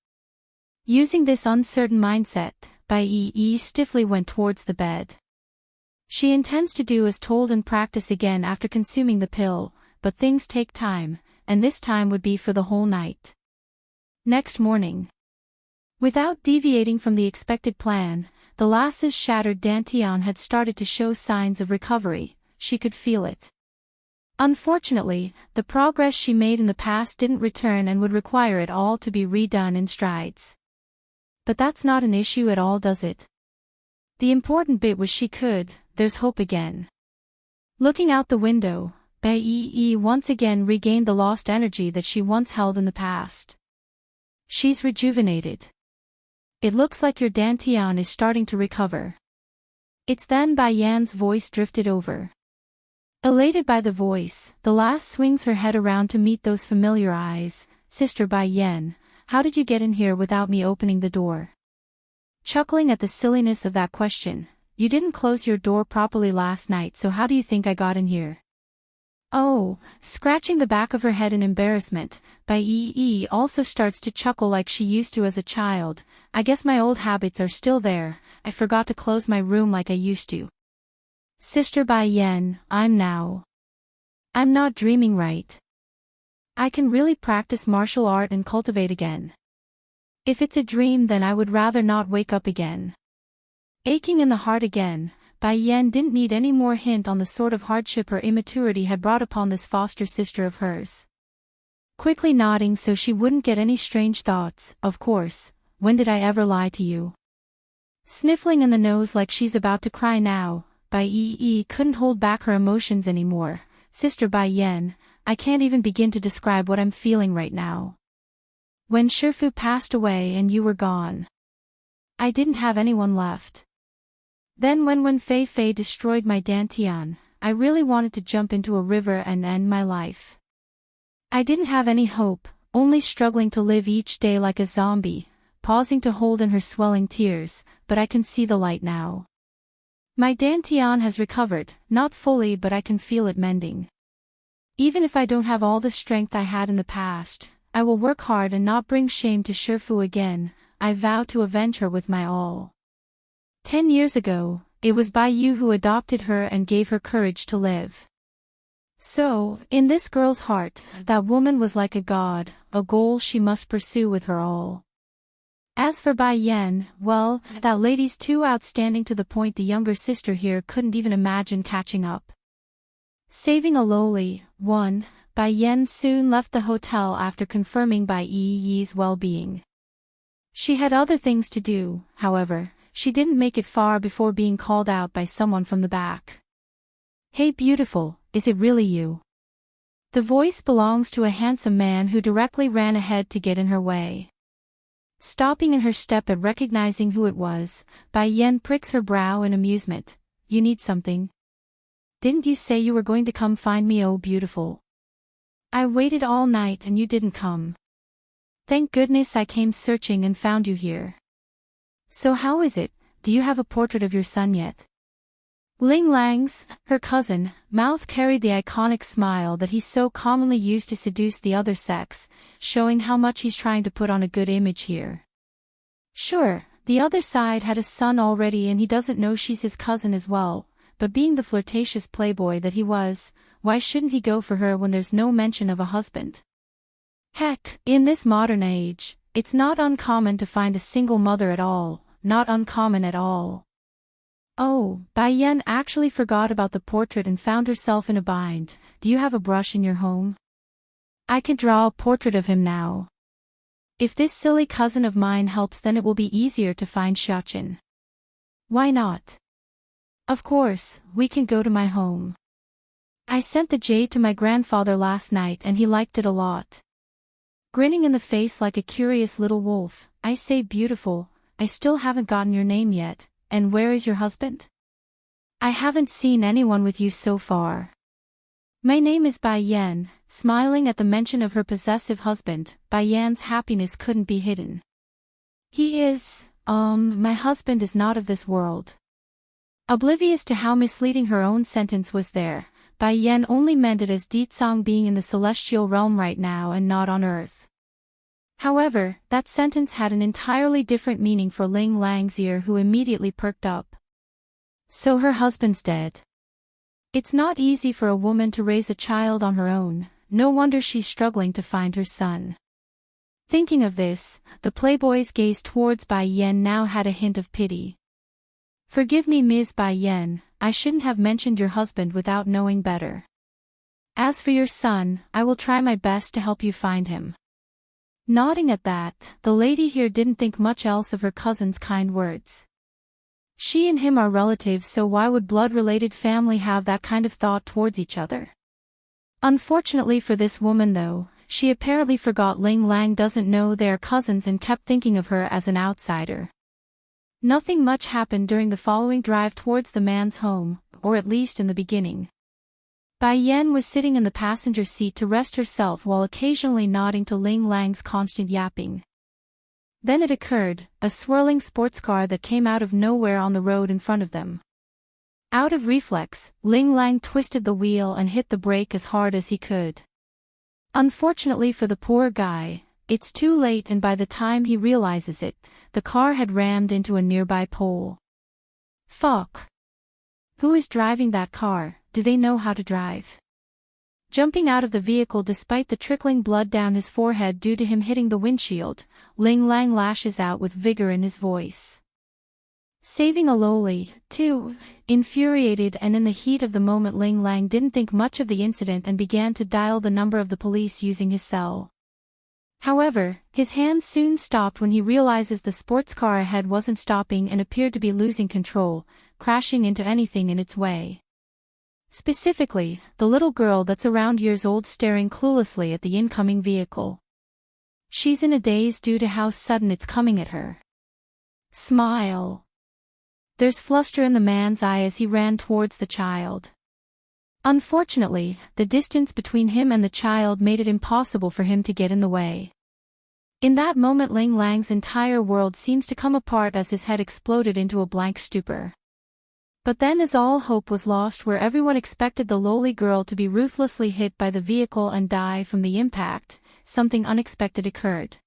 Using this uncertain mindset, Bai Yi stiffly went towards the bed. She intends to do as told and practice again after consuming the pill, but things take time, and this time would be for the whole night. Next morning. Without deviating from the expected plan, the lass's shattered dantian had started to show signs of recovery, she could feel it. Unfortunately, the progress she made in the past didn't return and would require it all to be redone in strides. But that's not an issue at all, does it? The important bit was there's hope again. Looking out the window, Bai Yi once again regained the lost energy that she once held in the past. She's rejuvenated. It looks like your dantian is starting to recover. It's then Bai Yan's voice drifted over. Elated by the voice, the lass swings her head around to meet those familiar eyes. Sister Bai Yan, how did you get in here without me opening the door? Chuckling at the silliness of that question, you didn't close your door properly last night, so how do you think I got in here? Oh, scratching the back of her head in embarrassment, Bai Yi also starts to chuckle like she used to as a child. I guess my old habits are still there, I forgot to close my room like I used to. Sister Bai Yan, I'm not dreaming, right? I can really practice martial art and cultivate again. If it's a dream, then I would rather not wake up again. Aching in the heart again, Bai Yan didn't need any more hint on the sort of hardship her immaturity had brought upon this foster sister of hers. Quickly nodding so she wouldn't get any strange thoughts, of course, when did I ever lie to you? Sniffling in the nose like she's about to cry now, Bai Yi couldn't hold back her emotions anymore. Sister Bai Yan, I can't even begin to describe what I'm feeling right now. When Shifu passed away and you were gone, I didn't have anyone left. Then when Fei Fei destroyed my dantian, I really wanted to jump into a river and end my life. I didn't have any hope, only struggling to live each day like a zombie, pausing to hold in her swelling tears, but I can see the light now. My dantian has recovered, not fully, but I can feel it mending. Even if I don't have all the strength I had in the past, I will work hard and not bring shame to Shifu again. I vow to avenge her with my all. 10 years ago, it was Bai Yu who adopted her and gave her courage to live. So, in this girl's heart, that woman was like a god, a goal she must pursue with her all. As for Bai Yan, well, that lady's too outstanding to the point the younger sister here couldn't even imagine catching up. Saving a lowly one, Bai Yan soon left the hotel after confirming Bai Yi's well-being. She had other things to do, however. She didn't make it far before being called out by someone from the back. "Hey beautiful, is it really you?" The voice belongs to a handsome man who directly ran ahead to get in her way. Stopping in her step at recognizing who it was, Bai Yan pricks her brow in amusement. "You need something? Didn't you say you were going to come find me, oh beautiful? I waited all night and you didn't come. Thank goodness I came searching and found you here. So how is it, do you have a portrait of your son yet?" Ling Lang's, her cousin, mouth carried the iconic smile that he's so commonly used to seduce the other sex, showing how much he's trying to put on a good image here. Sure, the other side had a son already and he doesn't know she's his cousin as well, but being the flirtatious playboy that he was, why shouldn't he go for her when there's no mention of a husband? Heck, in this modern age, it's not uncommon to find a single mother at all, not uncommon at all. Oh, Bai Yan actually forgot about the portrait and found herself in a bind. "Do you have a brush in your home? I can draw a portrait of him now. If this silly cousin of mine helps, then it will be easier to find Xiaoqin." "Why not? Of course, we can go to my home. I sent the jade to my grandfather last night and he liked it a lot." Grinning in the face like a curious little wolf, "I say beautiful, I still haven't gotten your name yet, and where is your husband? I haven't seen anyone with you so far." "My name is Bai Yan." Smiling at the mention of her possessive husband, Bai Yan's happiness couldn't be hidden. "He is, my husband is not of this world." Oblivious to how misleading her own sentence was there, Bai Yan only meant it as Ditsang being in the celestial realm right now and not on earth. However, that sentence had an entirely different meaning for Ling Lang's ear, who immediately perked up. So her husband's dead. It's not easy for a woman to raise a child on her own, no wonder she's struggling to find her son. Thinking of this, the playboy's gaze towards Bai Yan now had a hint of pity. "Forgive me, Ms. Bai Yan, I shouldn't have mentioned your husband without knowing better. As for your son, I will try my best to help you find him." Nodding at that, the lady here didn't think much else of her cousin's kind words. She and him are relatives, so why would blood-related family have that kind of thought towards each other? Unfortunately for this woman though, she apparently forgot Ling Lang doesn't know they are cousins and kept thinking of her as an outsider. Nothing much happened during the following drive towards the man's home, or at least in the beginning. Bai Yan was sitting in the passenger seat to rest herself while occasionally nodding to Ling Lang's constant yapping. Then it occurred, a swirling sports car that came out of nowhere on the road in front of them. Out of reflex, Ling Lang twisted the wheel and hit the brake as hard as he could. Unfortunately for the poor guy, it's too late, and by the time he realizes it, the car had rammed into a nearby pole. Fuck. Who is driving that car? Do they know how to drive? Jumping out of the vehicle despite the trickling blood down his forehead due to him hitting the windshield, Ling Lang lashes out with vigor in his voice. Saving a lowly, too. Infuriated and in the heat of the moment, Ling Lang didn't think much of the incident and began to dial the number of the police using his cell. However, his hands soon stopped when he realizes the sports car ahead wasn't stopping and appeared to be losing control, crashing into anything in its way. Specifically, the little girl that's around years old staring cluelessly at the incoming vehicle. She's in a daze due to how sudden it's coming at her. Smile. There's fluster in the man's eye as he ran towards the child. Unfortunately, the distance between him and the child made it impossible for him to get in the way. In that moment, Ling Lang's entire world seems to come apart as his head exploded into a blank stupor. But then, as all hope was lost where everyone expected the lowly girl to be ruthlessly hit by the vehicle and die from the impact, something unexpected occurred.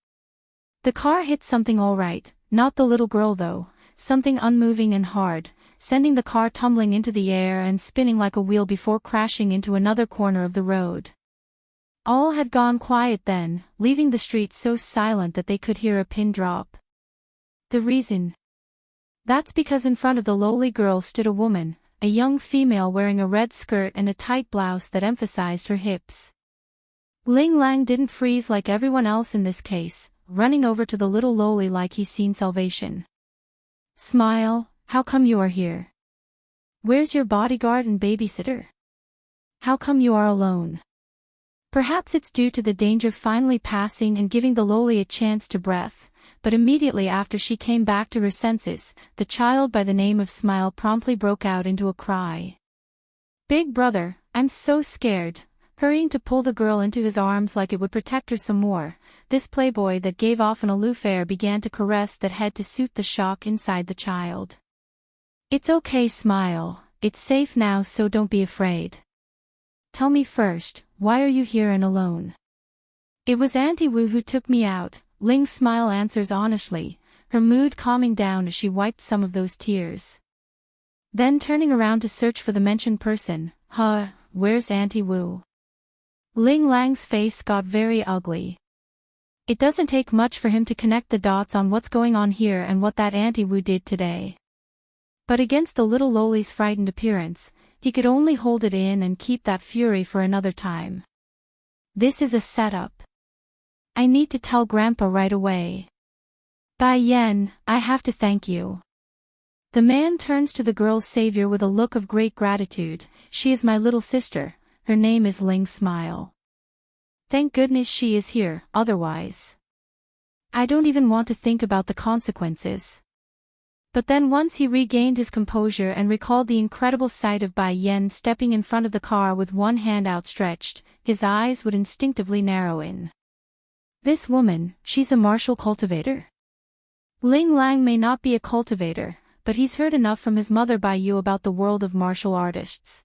The car hit something all right, not the little girl though, something unmoving and hard, sending the car tumbling into the air and spinning like a wheel before crashing into another corner of the road. All had gone quiet then, leaving the street so silent that they could hear a pin drop. The reason? That's because in front of the lowly girl stood a woman, a young female wearing a red skirt and a tight blouse that emphasized her hips. Ling Lang didn't freeze like everyone else in this case, running over to the little lowly like he's seen salvation. "Smile, how come you are here? Where's your bodyguard and babysitter? How come you are alone?" Perhaps it's due to the danger finally passing and giving the lowly a chance to breath, but immediately after she came back to her senses, the child by the name of Smile promptly broke out into a cry. "Big brother, I'm so scared." Hurrying to pull the girl into his arms like it would protect her some more, this playboy that gave off an aloof air began to caress that head to soothe the shock inside the child. "It's okay, Smile, it's safe now, so don't be afraid. Tell me first, why are you here and alone?" "It was Auntie Wu who took me out," Ling Smile answers honestly, her mood calming down as she wiped some of those tears. Then turning around to search for the mentioned person, where's Auntie Wu?" Ling Lang's face got very ugly. It doesn't take much for him to connect the dots on what's going on here and what that Auntie Wu did today. But against the little lowly's frightened appearance, he could only hold it in and keep that fury for another time. "This is a setup. I need to tell Grandpa right away. Bai Yan, I have to thank you." The man turns to the girl's savior with a look of great gratitude. "She is my little sister. Her name is Ling Smile. Thank goodness she is here, otherwise I don't even want to think about the consequences." But then once he regained his composure and recalled the incredible sight of Bai Yan stepping in front of the car with one hand outstretched, his eyes would instinctively narrow in. This woman, she's a martial cultivator? Ling Lang may not be a cultivator, but he's heard enough from his mother Bai Yu about the world of martial artists.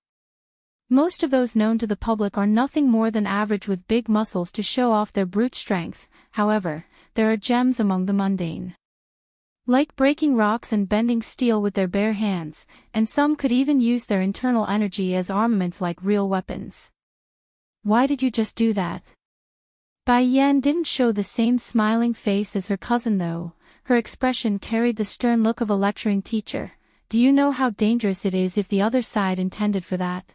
Most of those known to the public are nothing more than average with big muscles to show off their brute strength. However, there are gems among the mundane. Like breaking rocks and bending steel with their bare hands, and some could even use their internal energy as armaments like real weapons. "Why did you just do that?" Bai Yan didn't show the same smiling face as her cousin though. Her expression carried the stern look of a lecturing teacher. "Do you know how dangerous it is if the other side intended for that?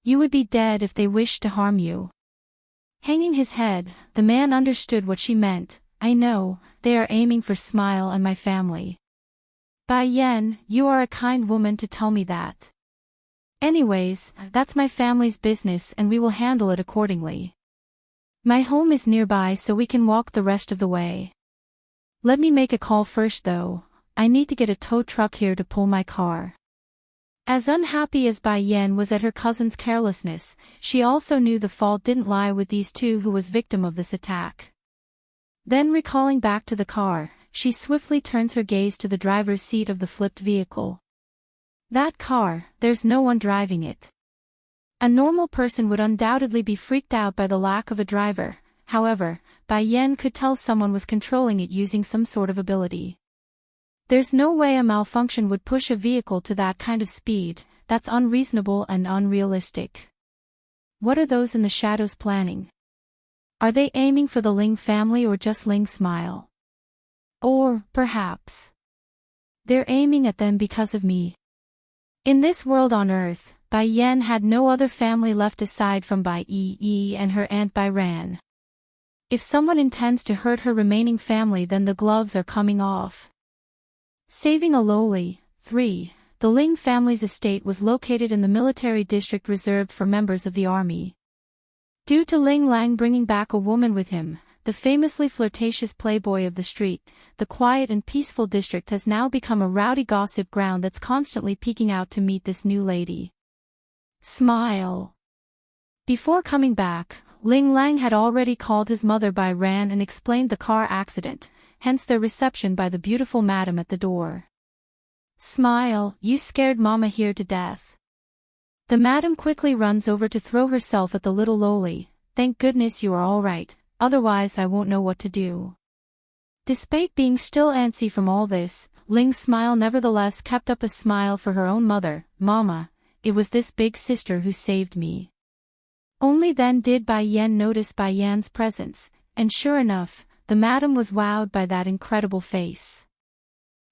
You would be dead if they wished to harm you." Hanging his head, the man understood what she meant. "I know, they are aiming for Smile and my family." "Bai Yan, you are a kind woman to tell me that. Anyways, that's my family's business and we will handle it accordingly. My home is nearby so we can walk the rest of the way. Let me make a call first though. I need to get a tow truck here to pull my car." As unhappy as Bai Yan was at her cousin's carelessness, she also knew the fault didn't lie with these two who was victim of this attack. Then recalling back to the car, she swiftly turns her gaze to the driver's seat of the flipped vehicle. That car, there's no one driving it. A normal person would undoubtedly be freaked out by the lack of a driver. However, Bai Yan could tell someone was controlling it using some sort of ability. There's no way a malfunction would push a vehicle to that kind of speed. That's unreasonable and unrealistic. What are those in the shadows planning? Are they aiming for the Ling family or just Ling Smile? Or, perhaps, they're aiming at them because of me. In this world on Earth, Bai Yan had no other family left aside from Bai Yi and her aunt Bai Ran. If someone intends to hurt her remaining family, then the gloves are coming off. Saving a lowly. 3. The Ling family's estate was located in the military district reserved for members of the army. Due to Ling Lang bringing back a woman with him, the famously flirtatious playboy of the street, the quiet and peaceful district has now become a rowdy gossip ground that's constantly peeking out to meet this new lady. Smile. Before coming back, Ling Lang had already called his mother Bai Ran and explained the car accident, hence their reception by the beautiful madam at the door. Smile, you scared Mama here to death. The madam quickly runs over to throw herself at the little lowly. Thank goodness you are all right, otherwise I won't know what to do. Despite being still antsy from all this, Ling's smile nevertheless kept up a smile for her own mother. Mama, it was this big sister who saved me. Only then did Bai Yan notice Bai Yan's presence, and sure enough, the madam was wowed by that incredible face.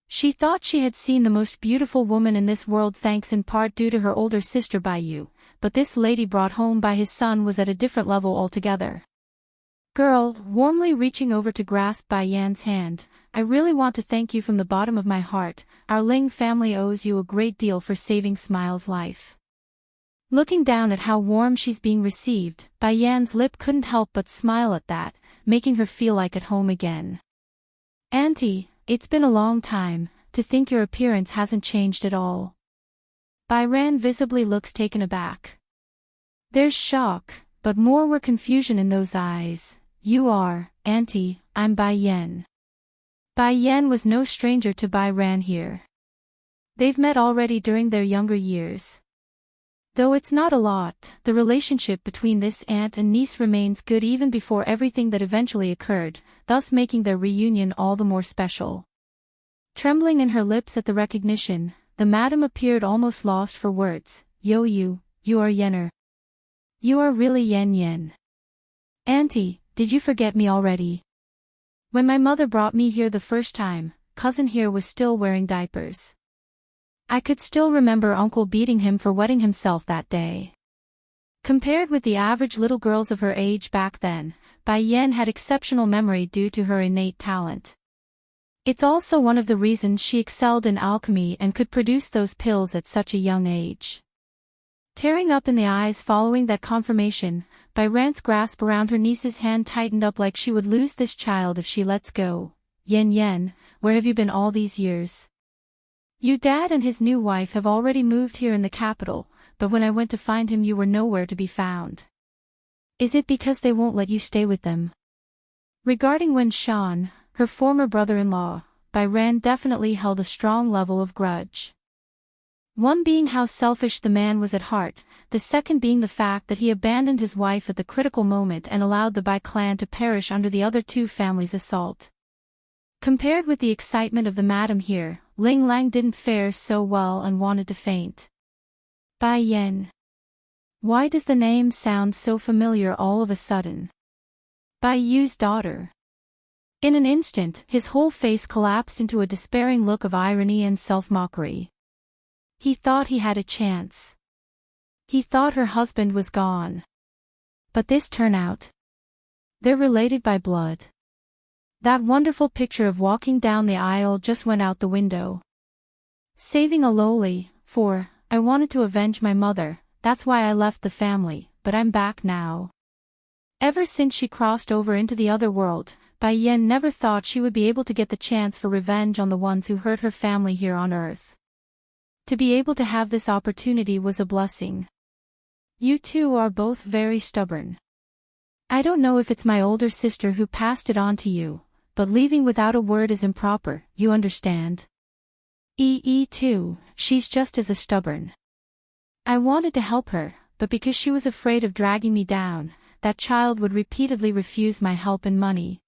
She thought she had seen the most beautiful woman in this world, thanks in part due to her older sister Bai Yu, but this lady brought home by his son was at a different level altogether. Girl, warmly reaching over to grasp Bai Yan's hand, I really want to thank you from the bottom of my heart. Our Ling family owes you a great deal for saving Smile's life. Looking down at how warm she's being received, Bai Yan's lip couldn't help but smile at that, making her feel like at home again. Auntie, it's been a long time, to think your appearance hasn't changed at all. Bai Ran visibly looks taken aback. There's shock, but more were confusion in those eyes. You are, Auntie, I'm Bai Yan. Bai Yan was no stranger to Bai Ran here. They've met already during their younger years. Though it's not a lot, the relationship between this aunt and niece remains good even before everything that eventually occurred, thus making their reunion all the more special. Trembling in her lips at the recognition, the madam appeared almost lost for words. You are Yenner. You are really Yen Yen. Auntie, did you forget me already? When my mother brought me here the first time, cousin here was still wearing diapers. I could still remember uncle beating him for wetting himself that day. Compared with the average little girls of her age back then, Bai Yan had exceptional memory due to her innate talent. It's also one of the reasons she excelled in alchemy and could produce those pills at such a young age. Tearing up in the eyes following that confirmation, Bai Ran's grasp around her niece's hand tightened up like she would lose this child if she lets go. Yen Yen, where have you been all these years? Your dad and his new wife have already moved here in the capital, but when I went to find him you were nowhere to be found. Is it because they won't let you stay with them? Regarding Wen Shan, her former brother-in-law, Bai Ran definitely held a strong level of grudge. One being how selfish the man was at heart, the second being the fact that he abandoned his wife at the critical moment and allowed the Bai clan to perish under the other two families' assault. Compared with the excitement of the madam here, Ling Lang didn't fare so well and wanted to faint. Bai Yan. Why does the name sound so familiar all of a sudden? Bai Yu's daughter. In an instant, his whole face collapsed into a despairing look of irony and self-mockery. He thought he had a chance. He thought her husband was gone. But this turnout. They're related by blood. That wonderful picture of walking down the aisle just went out the window. Saving a lowly, for, I wanted to avenge my mother, that's why I left the family, but I'm back now. Ever since she crossed over into the other world, Bai Yan never thought she would be able to get the chance for revenge on the ones who hurt her family here on Earth. To be able to have this opportunity was a blessing. You two are both very stubborn. I don't know if it's my older sister who passed it on to you, but leaving without a word is improper, you understand? Too, she's just as stubborn. I wanted to help her, but because she was afraid of dragging me down, that child would repeatedly refuse my help and money.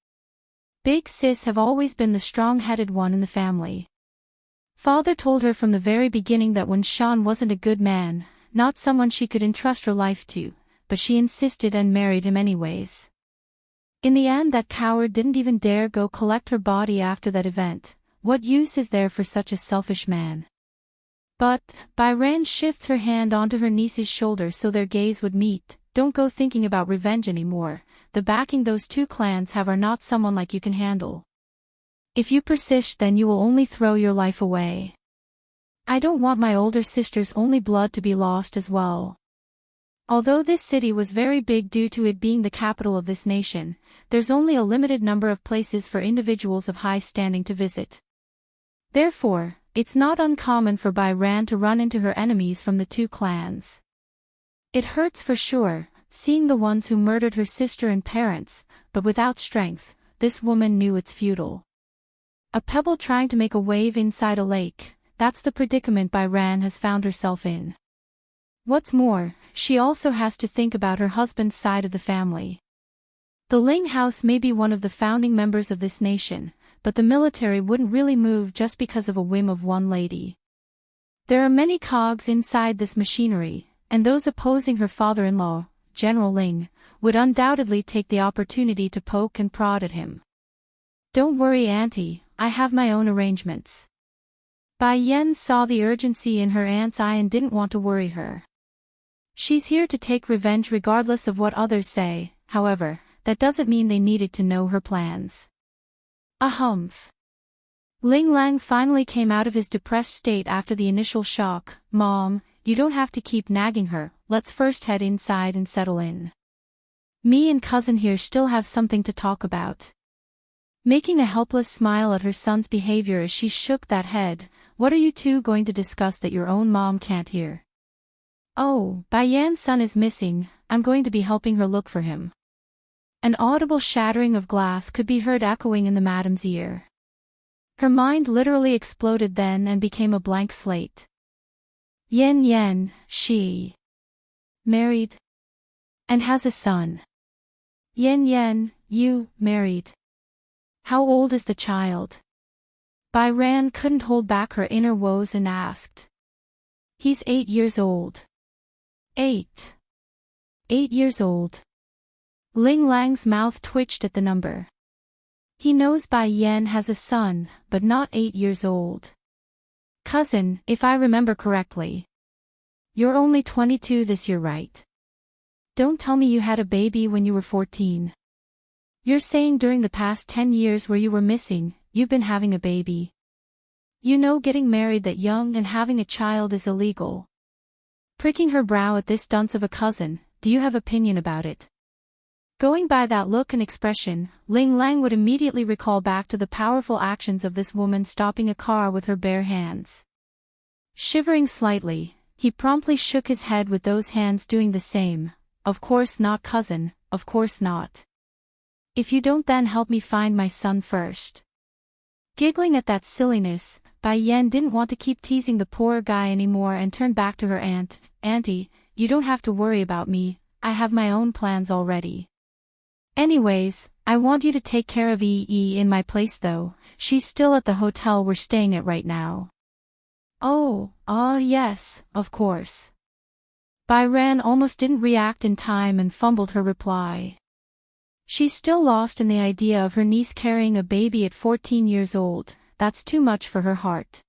Big sis have always been the strong-headed one in the family. Father told her from the very beginning that Wen Shan wasn't a good man, not someone she could entrust her life to, but she insisted and married him anyways. In the end that coward didn't even dare go collect her body after that event. What use is there for such a selfish man? But, Bai Ran shifts her hand onto her niece's shoulder so their gaze would meet. Don't go thinking about revenge anymore, the backing those two clans have are not someone like you can handle. If you persist then you will only throw your life away. I don't want my older sister's only blood to be lost as well. Although this city was very big due to it being the capital of this nation, there's only a limited number of places for individuals of high standing to visit. Therefore, it's not uncommon for Bai Ran to run into her enemies from the two clans. It hurts for sure, seeing the ones who murdered her sister and parents, but without strength, this woman knew it's futile. A pebble trying to make a wave inside a lake, that's the predicament Bai Ran has found herself in. What's more, she also has to think about her husband's side of the family. The Ling house may be one of the founding members of this nation, but the military wouldn't really move just because of a whim of one lady. There are many cogs inside this machinery, and those opposing her father-in-law, General Ling, would undoubtedly take the opportunity to poke and prod at him. "Don't worry, Auntie, I have my own arrangements." Bai Yan saw the urgency in her aunt's eye and didn't want to worry her. She's here to take revenge regardless of what others say. However, that doesn't mean they needed to know her plans. Humph. Ling Lang finally came out of his depressed state after the initial shock. "Mom, you don't have to keep nagging her, let's first head inside and settle in. Me and cousin here still have something to talk about." Making a helpless smile at her son's behavior as she shook that head, "What are you two going to discuss that your own mom can't hear?" "Oh, Bai Yan's son is missing, I'm going to be helping her look for him." An audible shattering of glass could be heard echoing in the madam's ear. Her mind literally exploded then and became a blank slate. Yan, she married and has a son. Yan, you married. How old is the child? Bai Ran couldn't hold back her inner woes and asked. "He's 8 years old." 8 years old. Ling Lang's mouth twitched at the number. He knows Bai Yan has a son, but not 8 years old. "Cousin, if I remember correctly, you're only 22 this year, right? Don't tell me you had a baby when you were 14. You're saying during the past 10 years where you were missing, you've been having a baby. You know getting married that young and having a child is illegal." Pricking her brow at this dunce of a cousin, "Do you have opinion about it?" Going by that look and expression, Ling Lang would immediately recall back to the powerful actions of this woman stopping a car with her bare hands. Shivering slightly, he promptly shook his head with those hands doing the same. "Of course not, cousin, of course not. If you don't, then help me find my son first." Giggling at that silliness, Bai Yan didn't want to keep teasing the poor guy anymore and turned back to her aunt. "Auntie, you don't have to worry about me, I have my own plans already. Anyways, I want you to take care of Yi in my place though, she's still at the hotel we're staying at right now." "Oh, yes, of course." Bai Ran almost didn't react in time and fumbled her reply. She's still lost in the idea of her niece carrying a baby at 14 years old, that's too much for her heart.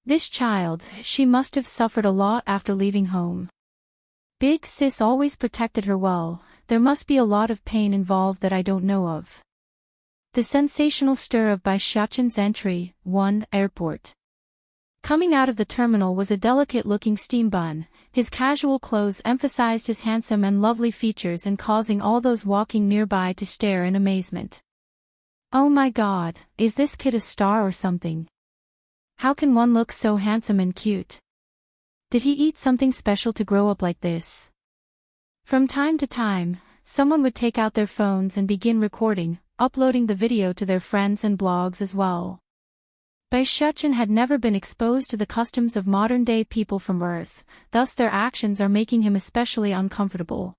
This child, she must have suffered a lot after leaving home. Big sis always protected her well, there must be a lot of pain involved that I don't know of. The sensational stir of Bai Xiaoqin's entry, 1 Airport. Coming out of the terminal was a delicate-looking steam bun. His casual clothes emphasized his handsome and lovely features and causing all those walking nearby to stare in amazement. "Oh my God, is this kid a star or something? How can one look so handsome and cute? Did he eat something special to grow up like this?" From time to time, someone would take out their phones and begin recording, uploading the video to their friends and blogs as well. Bai Xiaoqin had never been exposed to the customs of modern-day people from Earth, thus their actions are making him especially uncomfortable.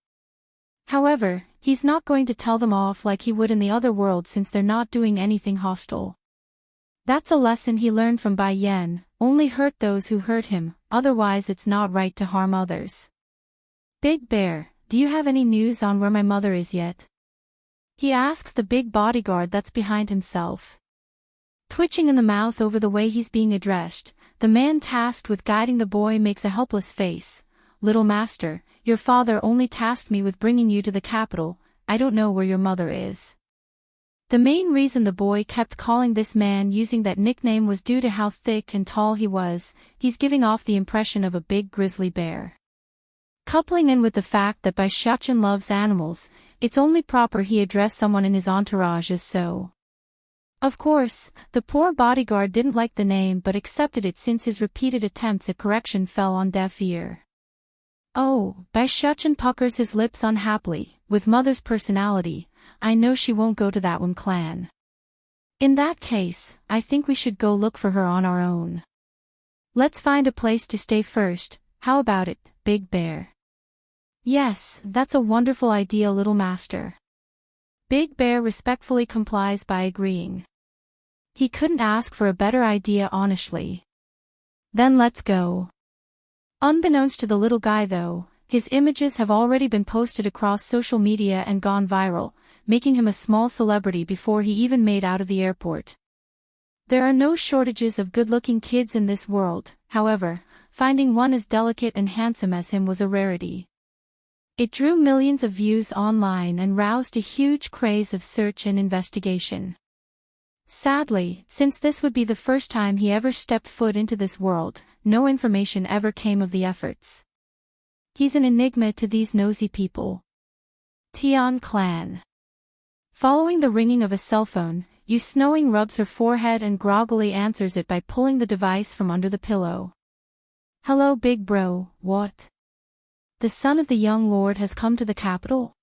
However, he's not going to tell them off like he would in the other world since they're not doing anything hostile. That's a lesson he learned from Bai Yan, only hurt those who hurt him, otherwise it's not right to harm others. "Big Bear, do you have any news on where my mother is yet?" he asks the big bodyguard that's behind himself. Twitching in the mouth over the way he's being addressed, the man tasked with guiding the boy makes a helpless face. "Little master, your father only tasked me with bringing you to the capital, I don't know where your mother is." The main reason the boy kept calling this man using that nickname was due to how thick and tall he was. He's giving off the impression of a big grizzly bear. Coupling in with the fact that Bai Xiaoqin loves animals, it's only proper he address someone in his entourage as so. Of course, the poor bodyguard didn't like the name but accepted it since his repeated attempts at correction fell on deaf ear. "Oh," Bai Xiaoqin puckers his lips unhappily, "with mother's personality, I know she won't go to that one clan. In that case, I think we should go look for her on our own. Let's find a place to stay first, how about it, Big Bear?" "Yes, that's a wonderful idea, little master." Big Bear respectfully complies by agreeing. He couldn't ask for a better idea honestly. Then let's go. Unbeknownst to the little guy though, his images have already been posted across social media and gone viral, making him a small celebrity before he even made out of the airport. There are no shortages of good-looking kids in this world, however, finding one as delicate and handsome as him was a rarity. It drew millions of views online and roused a huge craze of search and investigation. Sadly, since this would be the first time he ever stepped foot into this world, no information ever came of the efforts. He's an enigma to these nosy people. Tian Clan. Following the ringing of a cell phone, Yu Snowing rubs her forehead and groggily answers it by pulling the device from under the pillow. Hello big bro, what? The son of the young lord has come to the capital?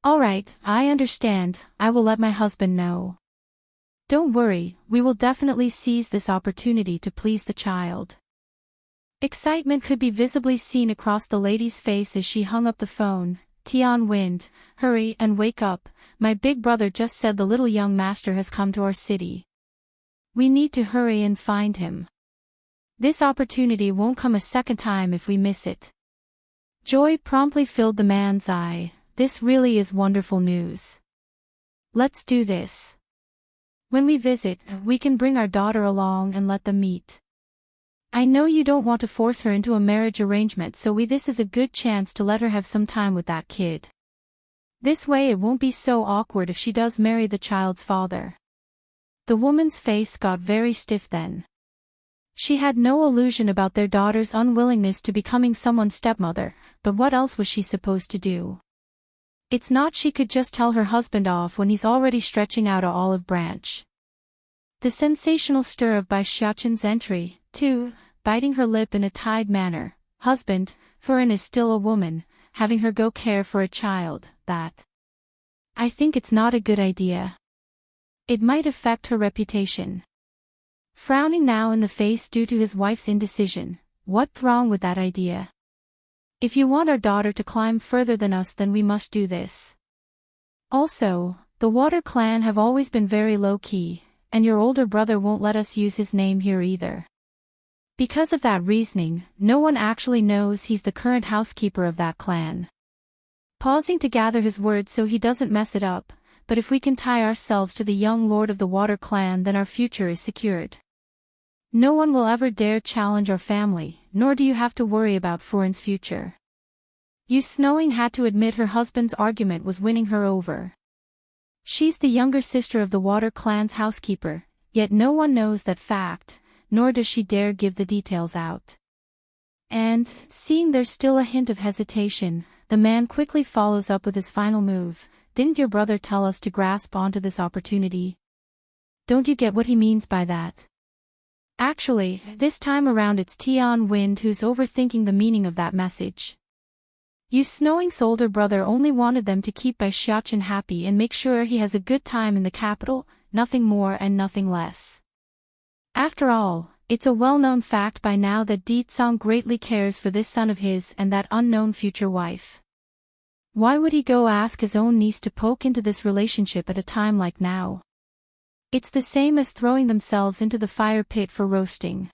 Alright, I understand, I will let my husband know. Don't worry, we will definitely seize this opportunity to please the child. Excitement could be visibly seen across the lady's face as she hung up the phone. Tian Wind, hurry and wake up, my big brother just said the little young master has come to our city. We need to hurry and find him. This opportunity won't come a second time if we miss it. Joy promptly filled the man's eye. This really is wonderful news. Let's do this. When we visit, we can bring our daughter along and let them meet. I know you don't want to force her into a marriage arrangement, so this is a good chance to let her have some time with that kid. This way it won't be so awkward if she does marry the child's father. The woman's face got very stiff then. She had no illusion about their daughter's unwillingness to becoming someone's stepmother, but what else was she supposed to do? It's not she could just tell her husband off when he's already stretching out an olive branch. The sensational stir of Bai Xiaoqin's entry, too, biting her lip in a tied manner. Husband, Furen is still a woman, having her go care for a child, that. I think it's not a good idea. It might affect her reputation. Frowning now in the face due to his wife's indecision, what's wrong with that idea? If you want our daughter to climb further than us, then we must do this. Also, the Water Clan have always been very low-key, and your older brother won't let us use his name here either. Because of that reasoning, no one actually knows he's the current housekeeper of that clan. Pausing to gather his words so he doesn't mess it up, but if we can tie ourselves to the young lord of the Water Clan, then our future is secured. No one will ever dare challenge our family, nor do you have to worry about Furen's future. Yu Snowing had to admit her husband's argument was winning her over. She's the younger sister of the Water Clan's housekeeper, yet no one knows that fact, nor does she dare give the details out. And, seeing there's still a hint of hesitation, the man quickly follows up with his final move. Didn't your brother tell us to grasp onto this opportunity? Don't you get what he means by that? Actually, this time around it's Tian Wind who's overthinking the meaning of that message. Yu Snowing's older brother only wanted them to keep Bai Xiaoqin happy and make sure he has a good time in the capital, nothing more and nothing less. After all, it's a well-known fact by now that Di Tsang greatly cares for this son of his and that unknown future wife. Why would he go ask his own niece to poke into this relationship at a time like now? It's the same as throwing themselves into the fire pit for roasting.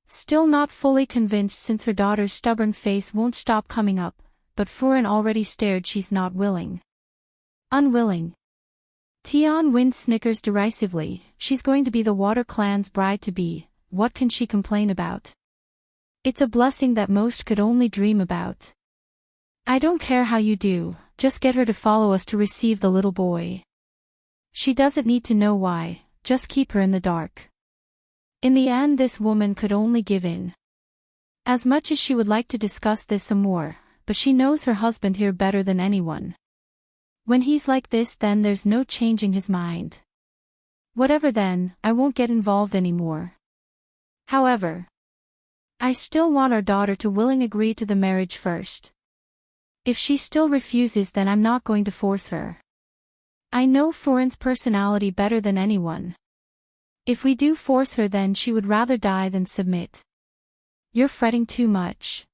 Still not fully convinced since her daughter's stubborn face won't stop coming up, but Furen already stared. She's not willing. Unwilling. Tian Wind snickers derisively. She's going to be the Water Clan's bride-to-be, what can she complain about? It's a blessing that most could only dream about. I don't care how you do, just get her to follow us to receive the little boy. She doesn't need to know why, just keep her in the dark. In the end this woman could only give in. As much as she would like to discuss this some more, but she knows her husband here better than anyone. When he's like this, then there's no changing his mind. Whatever then, I won't get involved anymore. However, I still want our daughter to willingly agree to the marriage first. If she still refuses, then I'm not going to force her. I know Furen's personality better than anyone. If we do force her, then she would rather die than submit. You're fretting too much.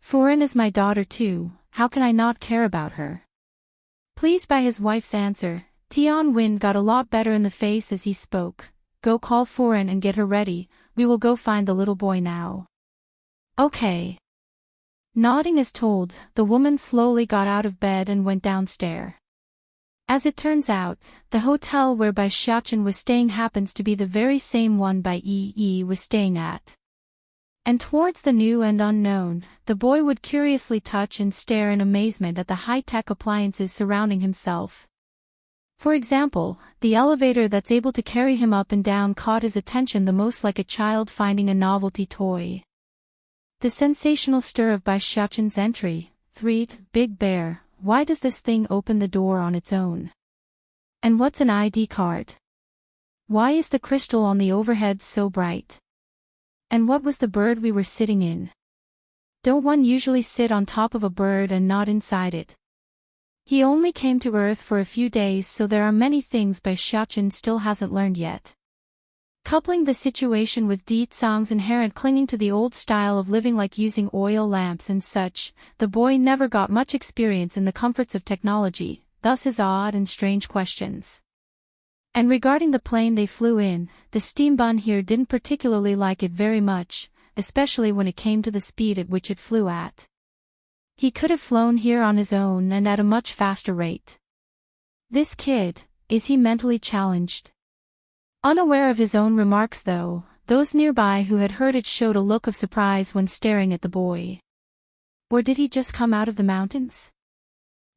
Furen is my daughter too, how can I not care about her? Pleased by his wife's answer, Tian Wind got a lot better in the face as he spoke. Go call Foreign and get her ready, we will go find the little boy now. Okay. Nodding as told, the woman slowly got out of bed and went downstairs. As it turns out, the hotel where Bai Xiaochen was staying happens to be the very same one Bai Yi was staying at. And towards the new and unknown, the boy would curiously touch and stare in amazement at the high-tech appliances surrounding himself. For example, the elevator that's able to carry him up and down caught his attention the most, like a child finding a novelty toy. The sensational stir of Bai Xiaochen's entry. 3. Big Bear, why does this thing open the door on its own? And what's an ID card? Why is the crystal on the overhead so bright? And what was the bird we were sitting in? Don't one usually sit on top of a bird and not inside it? He only came to Earth for a few days, so there are many things Bai Xiaochen still hasn't learned yet. Coupling the situation with Di Tsang's inherent clinging to the old style of living, like using oil lamps and such, the boy never got much experience in the comforts of technology, thus his odd and strange questions. And regarding the plane they flew in, the steambun here didn't particularly like it very much, especially when it came to the speed at which it flew at. He could have flown here on his own and at a much faster rate. This kid, is he mentally challenged? Unaware of his own remarks though, those nearby who had heard it showed a look of surprise when staring at the boy. Or did he just come out of the mountains?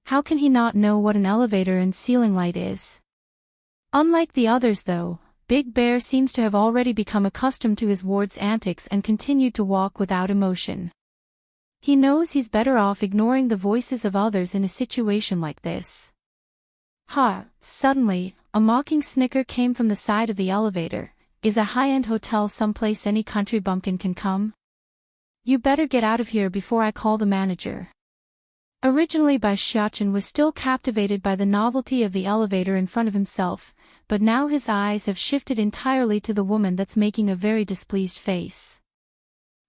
How can he not know what an elevator and ceiling light is? Unlike the others though, Big Bear seems to have already become accustomed to his ward's antics and continued to walk without emotion. He knows he's better off ignoring the voices of others in a situation like this. Ha! Suddenly, a mocking snicker came from the side of the elevator. Is a high-end hotel someplace any country bumpkin can come? You better get out of here before I call the manager. Originally Bai Xiaochen was still captivated by the novelty of the elevator in front of himself, but now his eyes have shifted entirely to the woman that's making a very displeased face.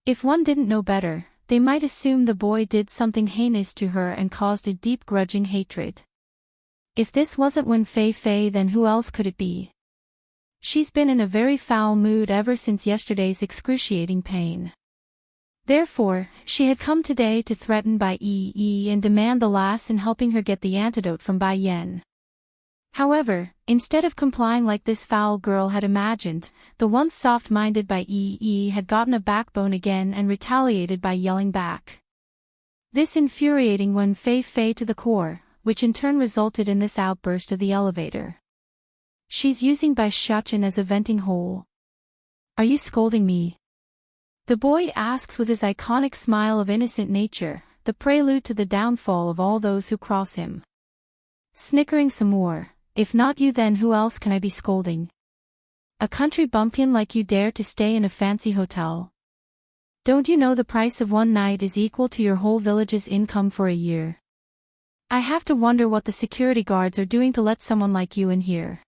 If one didn't know better, they might assume the boy did something heinous to her and caused a deep grudging hatred. If this wasn't Wen Fei, then who else could it be? She's been in a very foul mood ever since yesterday's excruciating pain. Therefore, she had come today to threaten Bai Yi and demand the lass in helping her get the antidote from Bai Yan. However, instead of complying like this foul girl had imagined, the once soft-minded Bai Yi had gotten a backbone again and retaliated by yelling back. This infuriating Wen Fei to the core, which in turn resulted in this outburst of the elevator. She's using Bai Xiaochen as a venting hole. Are you scolding me? The boy asks with his iconic smile of innocent nature, the prelude to the downfall of all those who cross him. Snickering some more. If not you, then who else can I be scolding? A country bumpkin like you dare to stay in a fancy hotel? Don't you know the price of one night is equal to your whole village's income for a year? I have to wonder what the security guards are doing to let someone like you in here.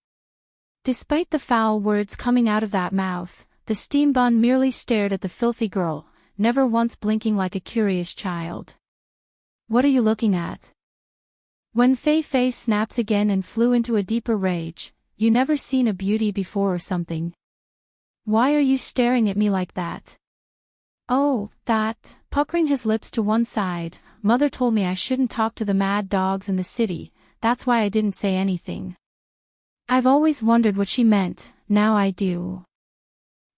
Despite the foul words coming out of that mouth, the steambun merely stared at the filthy girl, never once blinking like a curious child. What are you looking at? When Fei snaps again and flew into a deeper rage, you never seen a beauty before or something? Why are you staring at me like that? Oh, that, puckering his lips to one side, mother told me I shouldn't talk to the mad dogs in the city, that's why I didn't say anything. I've always wondered what she meant, now I do.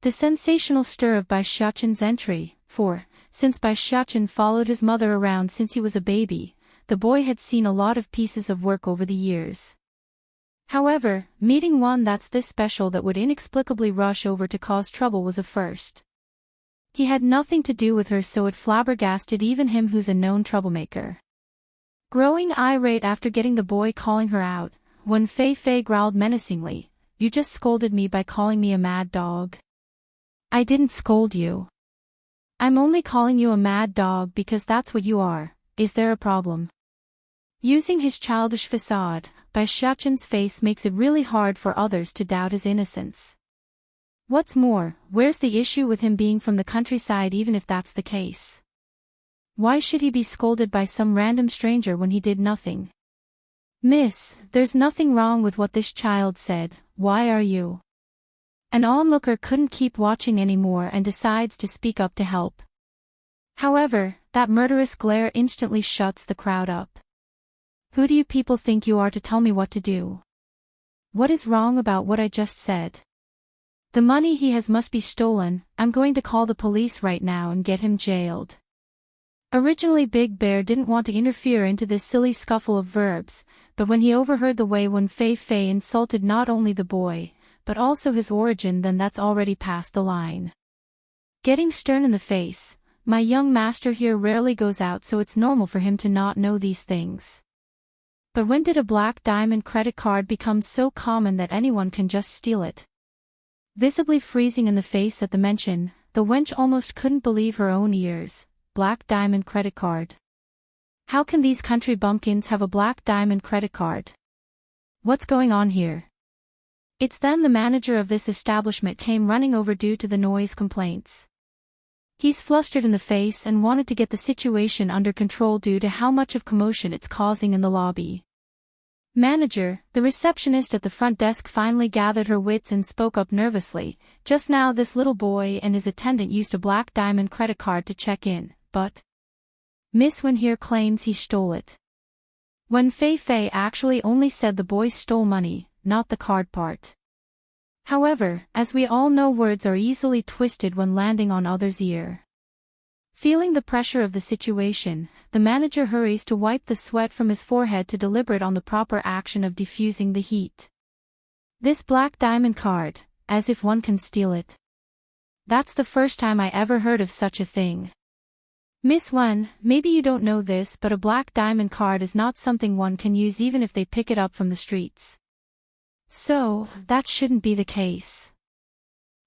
The sensational stir of Bai Xiaochen's entry, for, since Bai Xiaochen followed his mother around since he was a baby, the boy had seen a lot of pieces of work over the years. However, meeting one that's this special that would inexplicably rush over to cause trouble was a first. He had nothing to do with her, so it flabbergasted even him who's a known troublemaker. Growing irate after getting the boy calling her out, when Fei growled menacingly, "You just scolded me by calling me a mad dog." "I didn't scold you. I'm only calling you a mad dog because that's what you are. Is there a problem?" Using his childish facade, Bai Xiaochen's face makes it really hard for others to doubt his innocence. What's more, where's the issue with him being from the countryside even if that's the case? Why should he be scolded by some random stranger when he did nothing? "Miss, there's nothing wrong with what this child said, why are you?" An onlooker couldn't keep watching anymore and decides to speak up to help. However, that murderous glare instantly shuts the crowd up. "Who do you people think you are to tell me what to do? What is wrong about what I just said? The money he has must be stolen. I'm going to call the police right now and get him jailed." Originally Big Bear didn't want to interfere into this silly scuffle of verbs, but when he overheard the way Wen Fei Fei insulted not only the boy, but also his origin, then that's already past the line. Getting stern in the face, my young master here rarely goes out, so it's normal for him to not know these things. But when did a black diamond credit card become so common that anyone can just steal it? Visibly freezing in the face at the mention, the wench almost couldn't believe her own ears. Black diamond credit card. How can these country bumpkins have a black diamond credit card? What's going on here? It's then the manager of this establishment came running over due to the noise complaints. He's flustered in the face and wanted to get the situation under control due to how much of commotion it's causing in the lobby. "Manager," the receptionist at the front desk finally gathered her wits and spoke up nervously. "Just now this little boy and his attendant used a black diamond credit card to check in, but Miss Wen here claims he stole it." Wen Fei Fei actually only said the boy stole money, not the card part. However, as we all know, words are easily twisted when landing on others' ear. Feeling the pressure of the situation, the manager hurries to wipe the sweat from his forehead to deliberate on the proper action of diffusing the heat. "This black diamond card, as if one can steal it. That's the first time I ever heard of such a thing. Miss Wen, maybe you don't know this, but a black diamond card is not something one can use even if they pick it up from the streets. So, that shouldn't be the case."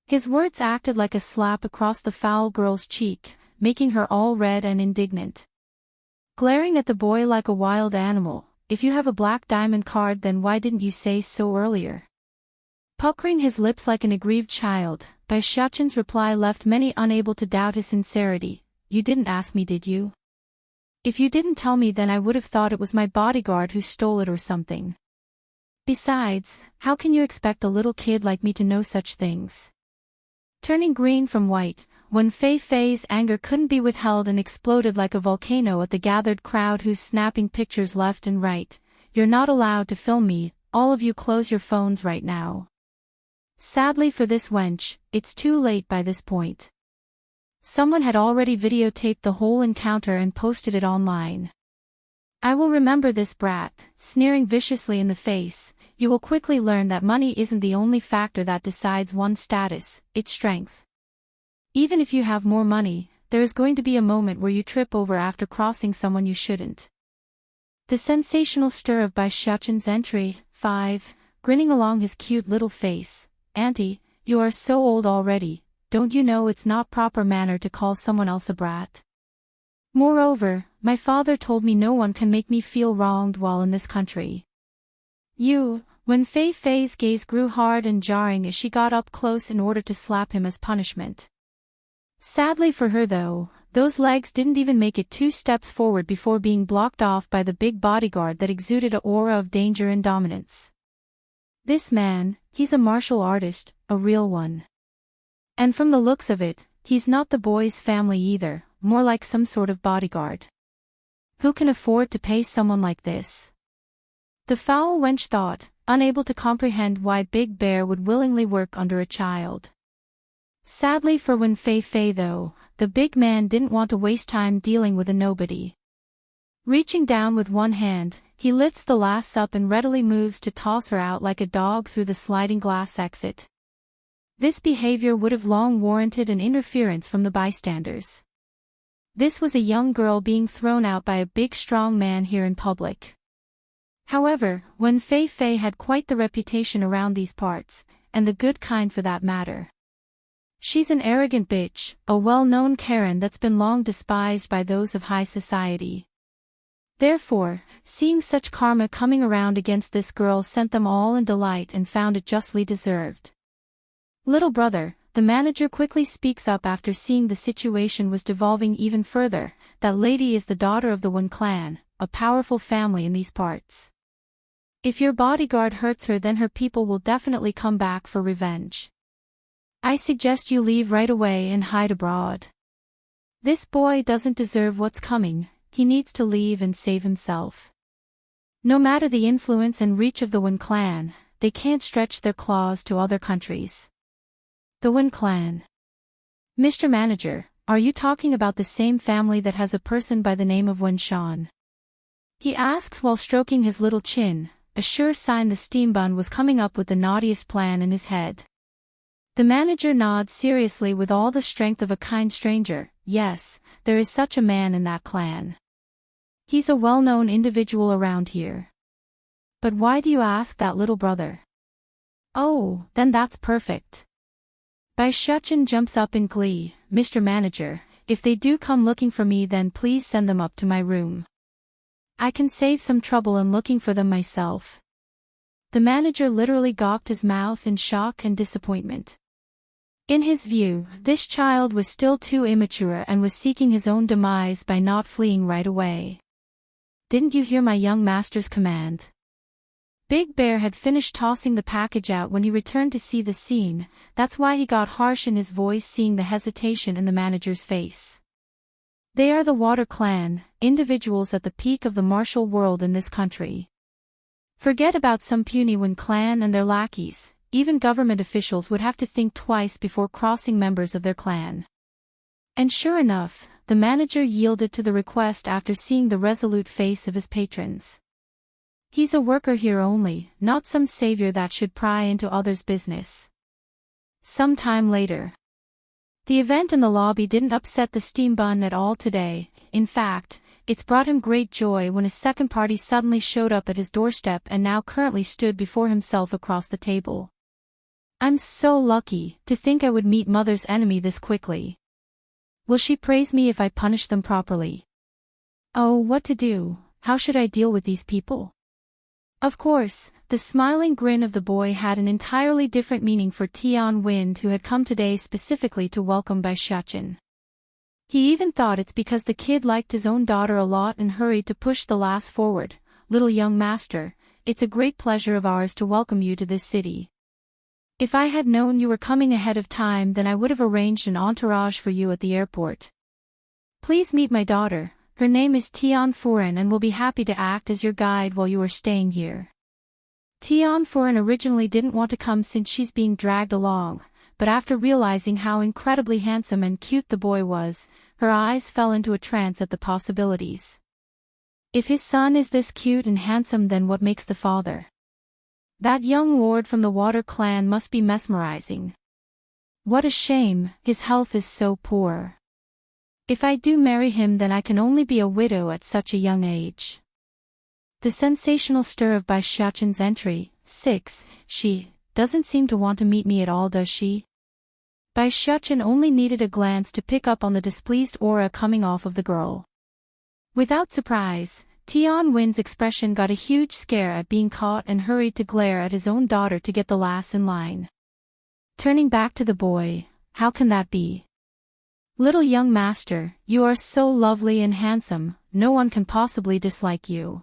His words acted like a slap across the foul girl's cheek, making her all red and indignant. Glaring at the boy like a wild animal, "If you have a black diamond card, then why didn't you say so earlier?" Puckering his lips like an aggrieved child, Bai Xiaoqin's reply left many unable to doubt his sincerity. "You didn't ask me, did you? If you didn't tell me, then I would have thought it was my bodyguard who stole it or something. Besides, how can you expect a little kid like me to know such things?" Turning green from white, Wen Fei Fei's anger couldn't be withheld and exploded like a volcano at the gathered crowd who's snapping pictures left and right. "You're not allowed to film me, all of you close your phones right now." Sadly for this wench, it's too late by this point. Someone had already videotaped the whole encounter and posted it online. "I will remember this brat," sneering viciously in the face. "You will quickly learn that money isn't the only factor that decides one's status, it's strength. Even if you have more money, there is going to be a moment where you trip over after crossing someone you shouldn't." The sensational stir of Bai Xiaoqin's entry, 5, grinning along his cute little face. "Auntie, you are so old already, don't you know it's not proper manner to call someone else a brat? Moreover, my father told me no one can make me feel wronged while in this country." "You," Wen Fei Fei's gaze grew hard and jarring as she got up close in order to slap him as punishment. Sadly for her though, those legs didn't even make it 2 steps forward before being blocked off by the big bodyguard that exuded an aura of danger and dominance. This man, he's a martial artist, a real one. And from the looks of it, he's not the boy's family either, more like some sort of bodyguard. Who can afford to pay someone like this? The foul wench thought, unable to comprehend why Big Bear would willingly work under a child. Sadly for Wen Fei Fei though, the big man didn't want to waste time dealing with a nobody. Reaching down with one hand, he lifts the lass up and readily moves to toss her out like a dog through the sliding glass exit. This behavior would have long warranted an interference from the bystanders. This was a young girl being thrown out by a big strong man here in public. However, Wen Fei Fei had quite the reputation around these parts, and the good kind for that matter. She's an arrogant bitch, a well-known Karen that's been long despised by those of high society. Therefore, seeing such karma coming around against this girl sent them all in delight and found it justly deserved. "Little brother," the manager quickly speaks up after seeing the situation was devolving even further, "that lady is the daughter of the Wen clan, a powerful family in these parts. If your bodyguard hurts her, then her people will definitely come back for revenge. I suggest you leave right away and hide abroad. This boy doesn't deserve what's coming, he needs to leave and save himself. No matter the influence and reach of the Wen clan, they can't stretch their claws to other countries. The Wen clan. Mr. Manager, are you talking about the same family that has a person by the name of Wen Shan? He asks while stroking his little chin, a sure sign the steam bun was coming up with the naughtiest plan in his head. The manager nods seriously with all the strength of a kind stranger. Yes, there is such a man in that clan. He's a well-known individual around here. But why do you ask that, little brother? Oh, then that's perfect. Bai Shuchen jumps up in glee. Mr. Manager, if they do come looking for me, then please send them up to my room. I can save some trouble in looking for them myself. The manager literally gawked his mouth in shock and disappointment. In his view, this child was still too immature and was seeking his own demise by not fleeing right away. Didn't you hear my young master's command? Big Bear had finished tossing the package out when he returned to see the scene. That's why he got harsh in his voice, seeing the hesitation in the manager's face. They are the Water Clan, individuals at the peak of the martial world in this country. Forget about some puny Wen clan and their lackeys. Even government officials would have to think twice before crossing members of their clan. And sure enough, the manager yielded to the request after seeing the resolute face of his patrons. He's a worker here only, not some savior that should pry into others' business. Some time later. The event in the lobby didn't upset the steam bun at all today. In fact, it's brought him great joy when a second party suddenly showed up at his doorstep and now currently stood before himself across the table. I'm so lucky to think I would meet Mother's enemy this quickly. Will she praise me if I punish them properly? Oh, what to do? How should I deal with these people? Of course, the smiling grin of the boy had an entirely different meaning for Tian Wind, who had come today specifically to welcome Bai Shuchen. He even thought it's because the kid liked his own daughter a lot and hurried to push the lass forward. Little young master, it's a great pleasure of ours to welcome you to this city. If I had known you were coming ahead of time, then I would have arranged an entourage for you at the airport. Please meet my daughter. Her name is Tian Furen and will be happy to act as your guide while you are staying here. Tian Furen originally didn't want to come since she's being dragged along, but after realizing how incredibly handsome and cute the boy was, her eyes fell into a trance at the possibilities. If his son is this cute and handsome, then what makes the father? That young lord from the Water Clan must be mesmerizing. What a shame, his health is so poor. If I do marry him, then I can only be a widow at such a young age. The sensational stir of Bai Shuchen's entry. 6. She doesn't seem to want to meet me at all, does she? Bai Shuchen only needed a glance to pick up on the displeased aura coming off of the girl. Without surprise, Tian Win's expression got a huge scare at being caught and hurried to glare at his own daughter to get the lass in line. Turning back to the boy, how can that be? Little young master, you are so lovely and handsome, no one can possibly dislike you.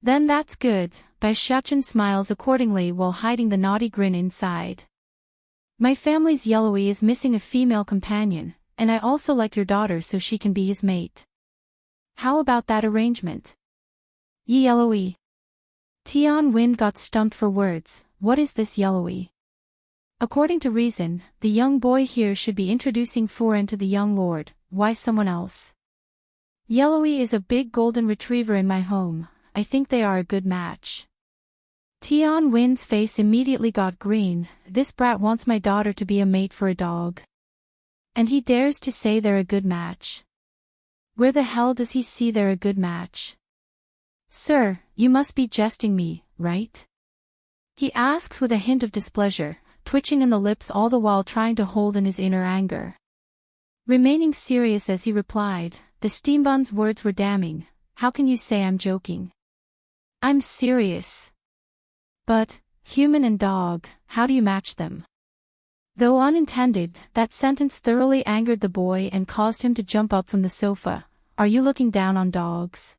Then that's good. Bai Shuchen smiles accordingly while hiding the naughty grin inside. My family's Yellowy is missing a female companion, and I also like your daughter so she can be his mate. How about that arrangement? Ye Yellowy. Tian Wind got stumped for words. What is this Yellowy? According to reason, the young boy here should be introducing Furen to the young lord. Why someone else? Yellowy is a big golden retriever in my home. I think they are a good match. Tian Wind's face immediately got green. This brat wants my daughter to be a mate for a dog. And he dares to say they're a good match. Where the hell does he see they're a good match? Sir, you must be jesting me, right? He asks with a hint of displeasure, twitching in the lips all the while trying to hold in his inner anger. Remaining serious as he replied, the steambun's words were damning. How can you say I'm joking? I'm serious. But, human and dog, how do you match them? Though unintended, that sentence thoroughly angered the boy and caused him to jump up from the sofa. Are you looking down on dogs?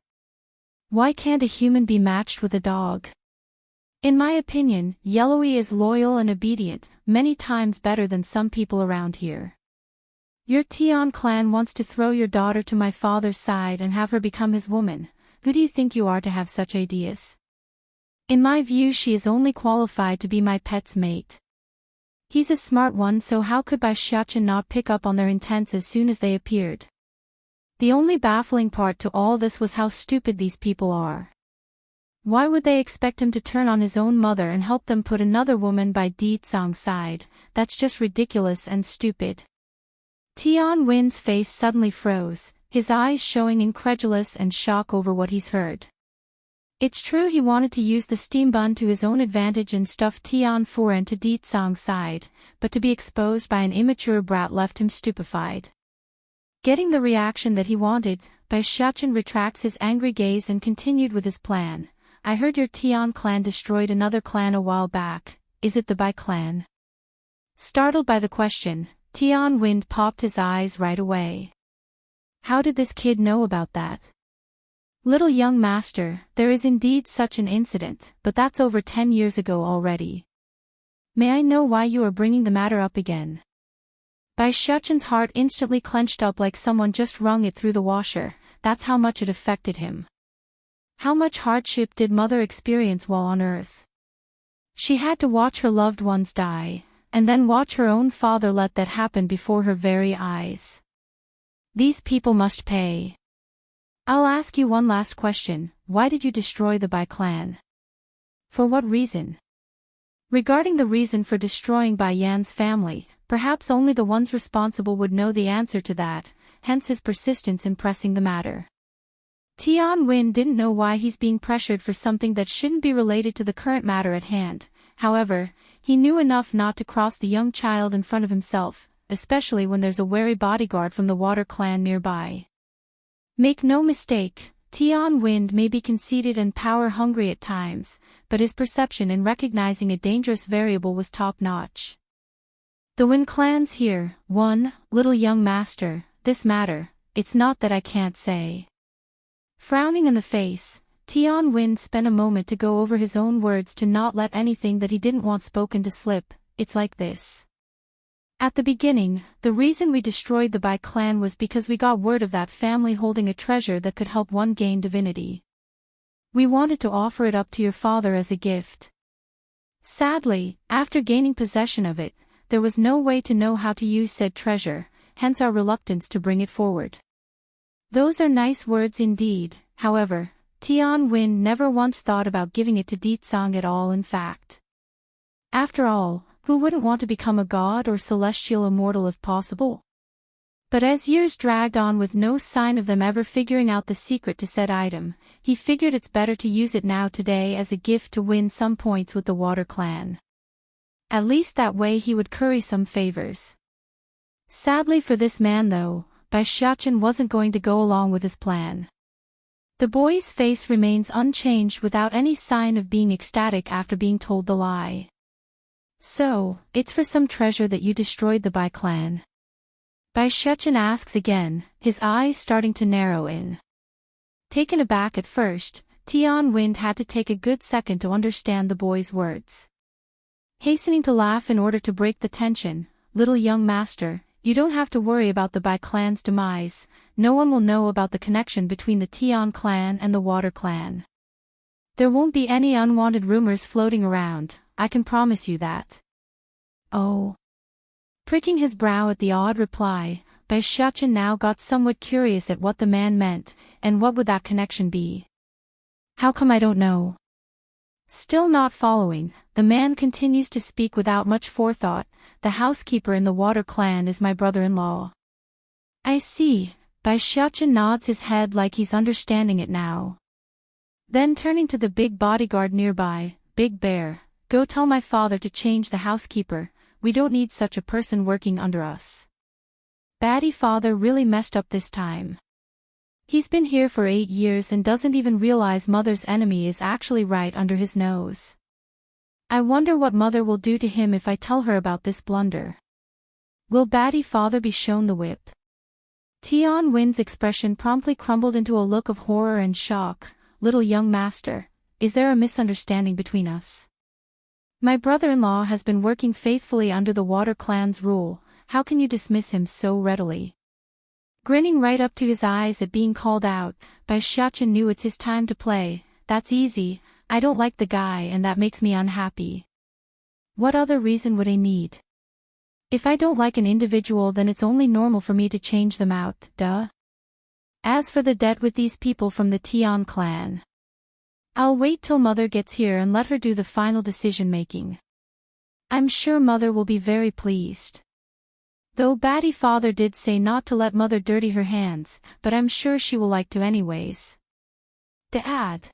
Why can't a human be matched with a dog? In my opinion, Yellowy is loyal and obedient, many times better than some people around here. Your Tian clan wants to throw your daughter to my father's side and have her become his woman. Who do you think you are to have such ideas? In my view, she is only qualified to be my pet's mate. He's a smart one, so how could Bai Xiachen not pick up on their intents as soon as they appeared? The only baffling part to all this was how stupid these people are. Why would they expect him to turn on his own mother and help them put another woman by Di Tsang's side? That's just ridiculous and stupid. Tian Wen's face suddenly froze, his eyes showing incredulous and shock over what he's heard. It's true he wanted to use the steam bun to his own advantage and stuff Tian Furen to Di Tsang's side, but to be exposed by an immature brat left him stupefied. Getting the reaction that he wanted, Bai Xiachen retracts his angry gaze and continued with his plan. I heard your Tian clan destroyed another clan a while back. Is it the Bai clan? Startled by the question, Tian Wind popped his eyes right away. How did this kid know about that? Little young master, there is indeed such an incident, but that's over 10 years ago already. May I know why you are bringing the matter up again? Bai Xiachen's heart instantly clenched up like someone just wrung it through the washer. That's how much it affected him. How much hardship did mother experience while on earth? She had to watch her loved ones die, and then watch her own father let that happen before her very eyes. These people must pay. I'll ask you one last question. Why did you destroy the Bai clan? For what reason? Regarding the reason for destroying Bai Yan's family, perhaps only the ones responsible would know the answer to that, hence his persistence in pressing the matter. Tian Wen didn't know why he's being pressured for something that shouldn't be related to the current matter at hand. However, he knew enough not to cross the young child in front of himself, especially when there's a wary bodyguard from the Water clan nearby. Make no mistake, Tian Wind may be conceited and power-hungry at times, but his perception in recognizing a dangerous variable was top-notch. The Wen clan's here, little young master, this matter, it's not that I can't say. Frowning in the face, Tian Wind spent a moment to go over his own words to not let anything that he didn't want spoken to slip. It's like this. At the beginning, the reason we destroyed the Bai clan was because we got word of that family holding a treasure that could help one gain divinity. We wanted to offer it up to your father as a gift. Sadly, after gaining possession of it, there was no way to know how to use said treasure, hence our reluctance to bring it forward. Those are nice words indeed, however, Tian Wen never once thought about giving it to Di Tsang at all in fact. After all, who wouldn't want to become a god or celestial immortal if possible? But as years dragged on with no sign of them ever figuring out the secret to said item, he figured it's better to use it now today as a gift to win some points with the Water clan. At least that way he would curry some favors. Sadly for this man though, Bai Xiachen wasn't going to go along with his plan. The boy's face remains unchanged without any sign of being ecstatic after being told the lie. So, it's for some treasure that you destroyed the Bai clan? Bai Xiachen asks again, his eyes starting to narrow in. Taken aback at first, Tian Wind had to take a good second to understand the boy's words. Hastening to laugh in order to break the tension, little young master, you don't have to worry about the Bai clan's demise, no one will know about the connection between the Tian clan and the Water clan. There won't be any unwanted rumors floating around, I can promise you that. Oh. Pricking his brow at the odd reply, Bai Xiachen now got somewhat curious at what the man meant, and what would that connection be? How come I don't know? Still not following, the man continues to speak without much forethought, the housekeeper in the Water clan is my brother-in-law. I see, Bai Xiachen nods his head like he's understanding it now. Then turning to the big bodyguard nearby, Big Bear, go tell my father to change the housekeeper, we don't need such a person working under us. Batty father really messed up this time. He's been here for 8 years and doesn't even realize mother's enemy is actually right under his nose. I wonder what mother will do to him if I tell her about this blunder. Will Batty father be shown the whip? Tian Win's expression promptly crumbled into a look of horror and shock. Little young master, is there a misunderstanding between us? My brother-in-law has been working faithfully under the Water Clan's rule, how can you dismiss him so readily? Grinning right up to his eyes at being called out, Bai Xiachen knew it's his time to play. That's easy, I don't like the guy and that makes me unhappy. What other reason would I need? If I don't like an individual then it's only normal for me to change them out, duh. As for the debt with these people from the Tian clan, I'll wait till Mother gets here and let her do the final decision-making. I'm sure Mother will be very pleased. Though Batty Father did say not to let Mother dirty her hands, but I'm sure she will like to anyways. Dad.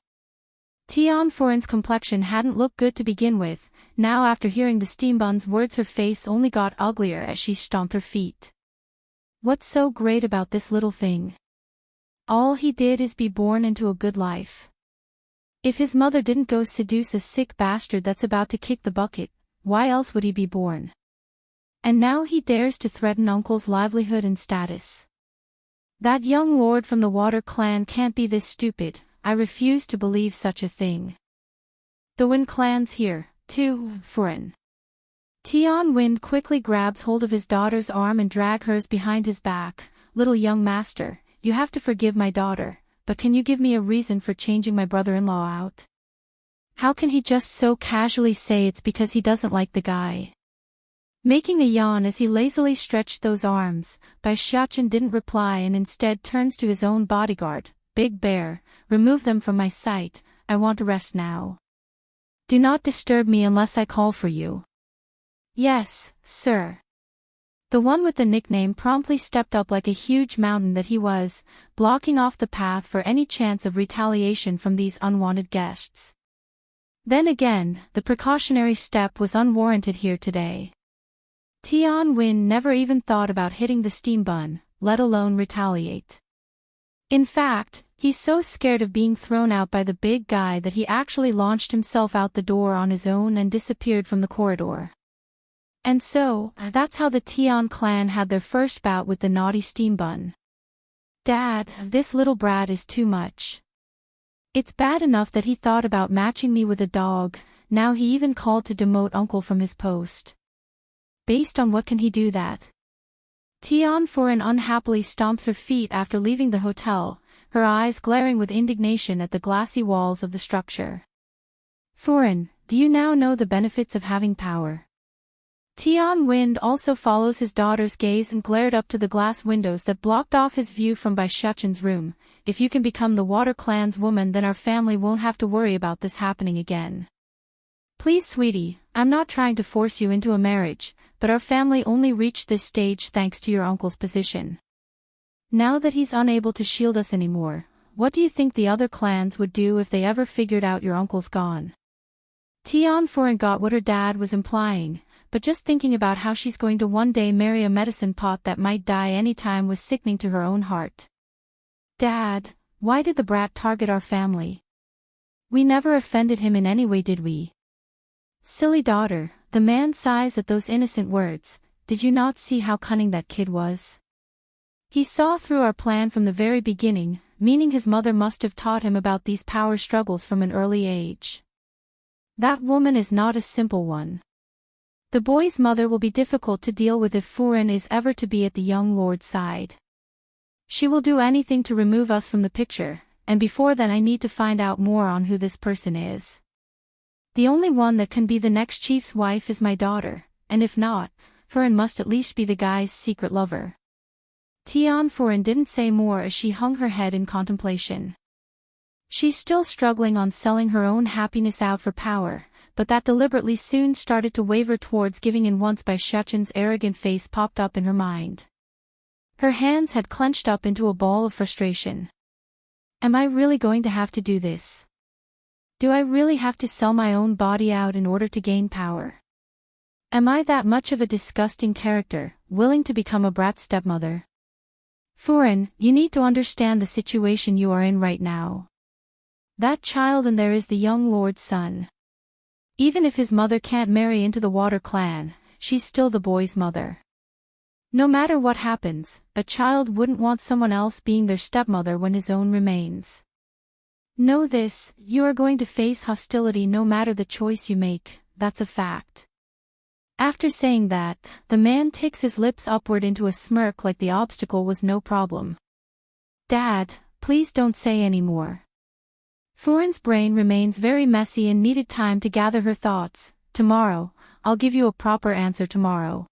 Tian Foren's complexion hadn't looked good to begin with, now after hearing the steambun's words her face only got uglier as she stomped her feet. What's so great about this little thing? All he did is be born into a good life. If his mother didn't go seduce a sick bastard that's about to kick the bucket, why else would he be born? And now he dares to threaten Uncle's livelihood and status. That young lord from the Water Clan can't be this stupid, I refuse to believe such a thing. The Wind Clan's here, too, Foren. Tian Wind quickly grabs hold of his daughter's arm and drags hers behind his back. Little young master, you have to forgive my daughter, but can you give me a reason for changing my brother-in-law out? How can he just so casually say it's because he doesn't like the guy? Making a yawn as he lazily stretched those arms, Bai Xiachen didn't reply and instead turns to his own bodyguard. Big Bear, remove them from my sight, I want to rest now. Do not disturb me unless I call for you. Yes, sir. The one with the nickname promptly stepped up like a huge mountain that he was, blocking off the path for any chance of retaliation from these unwanted guests. Then again, the precautionary step was unwarranted here today. Tian Wen never even thought about hitting the steambun, let alone retaliate. In fact, he's so scared of being thrown out by the big guy that he actually launched himself out the door on his own and disappeared from the corridor. And so, that's how the Tian clan had their first bout with the naughty steambun. Dad, this little brat is too much. It's bad enough that he thought about matching me with a dog, now he even called to demote Uncle from his post. Based on what can he do that? Tian Foren unhappily stomps her feet after leaving the hotel, her eyes glaring with indignation at the glassy walls of the structure. Foren, do you now know the benefits of having power? Tian Wind also follows his daughter's gaze and glared up to the glass windows that blocked off his view from Bai Xiachen's room. If you can become the Water Clan's woman then our family won't have to worry about this happening again. Please sweetie, I'm not trying to force you into a marriage, but our family only reached this stage thanks to your uncle's position. Now that he's unable to shield us anymore, what do you think the other clans would do if they ever figured out your uncle's gone? Tian Foren got what her dad was implying, but just thinking about how she's going to one day marry a medicine pot that might die anytime was sickening to her own heart. Dad, why did the brat target our family? We never offended him in any way, did we? Silly daughter, the man sighs at those innocent words. Did you not see how cunning that kid was? He saw through our plan from the very beginning, meaning his mother must have taught him about these power struggles from an early age. That woman is not a simple one. The boy's mother will be difficult to deal with if Foren is ever to be at the young lord's side. She will do anything to remove us from the picture, and before then I need to find out more on who this person is. The only one that can be the next chief's wife is my daughter, and if not, Foren must at least be the guy's secret lover. Tian Foren didn't say more as she hung her head in contemplation. She's still struggling on selling her own happiness out for power, but that deliberately soon started to waver towards giving in once Bai Xiachen's arrogant face popped up in her mind. Her hands had clenched up into a ball of frustration. Am I really going to have to do this? Do I really have to sell my own body out in order to gain power? Am I that much of a disgusting character, willing to become a brat stepmother? Foren, you need to understand the situation you are in right now. That child and there is the young lord's son. Even if his mother can't marry into the Water Clan, she's still the boy's mother. No matter what happens, a child wouldn't want someone else being their stepmother when his own remains. Know this, you are going to face hostility no matter the choice you make, that's a fact. After saying that, the man ticks his lips upward into a smirk like the obstacle was no problem. Dad, please don't say any more. Furen's brain remains very messy and needed time to gather her thoughts. Tomorrow, I'll give you a proper answer tomorrow.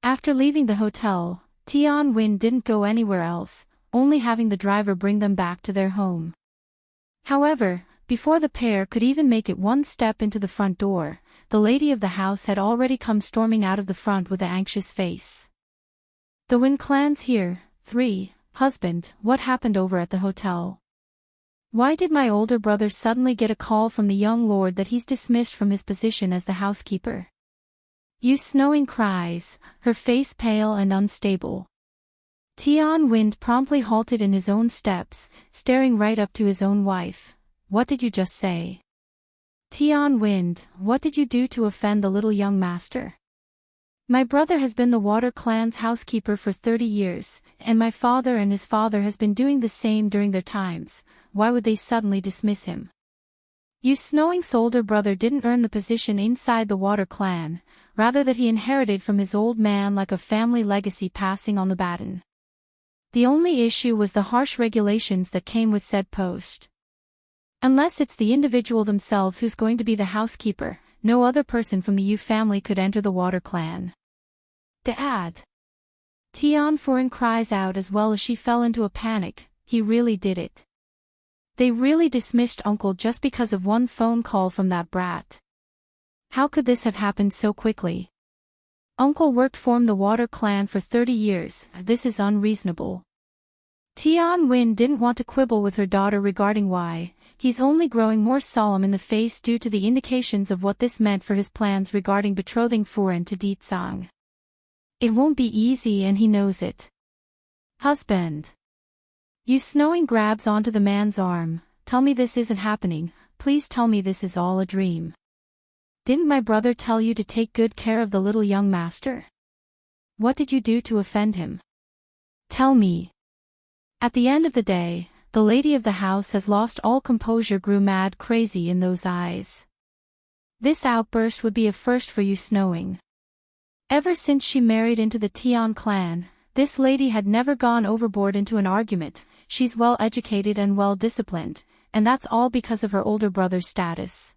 After leaving the hotel, Tian Wen didn't go anywhere else, only having the driver bring them back to their home. However, before the pair could even make it one step into the front door, the lady of the house had already come storming out of the front with an anxious face. The Wen clan's here. 3. Husband, what happened over at the hotel? Why did my older brother suddenly get a call from the young lord that he's dismissed from his position as the housekeeper? Yu Snowing cries, her face pale and unstable. Tian Wind promptly halted in his own steps, staring right up to his own wife. What did you just say? Tian Wind, what did you do to offend the little young master? My brother has been the Water Clan's housekeeper for 30 years, and my father and his father has been doing the same during their times. Why would they suddenly dismiss him? Yu Snowing's older brother didn't earn the position inside the Water Clan, rather that he inherited from his old man like a family legacy passing on the baton. The only issue was the harsh regulations that came with said post. Unless it's the individual themselves who's going to be the housekeeper, no other person from the Yu family could enter the Water Clan. Dad! Tian Furen cries out as well as she fell into a panic. He really did it. They really dismissed Uncle just because of one phone call from that brat. How could this have happened so quickly? Uncle worked for the Water Clan for 30 years, this is unreasonable. Tian Wen didn't want to quibble with her daughter regarding why. He's only growing more solemn in the face due to the indications of what this meant for his plans regarding betrothing Furen to Ditsang. It won't be easy and he knows it. Husband. Yu Snowing grabs onto the man's arm. Tell me this isn't happening, please tell me this is all a dream. Didn't my brother tell you to take good care of the little young master? What did you do to offend him? Tell me. At the end of the day, the lady of the house has lost all composure, grew mad crazy in those eyes. This outburst would be a first for Yu Snowing. Ever since she married into the Tian clan, this lady had never gone overboard into an argument. She's well educated and well disciplined, and that's all because of her older brother's status.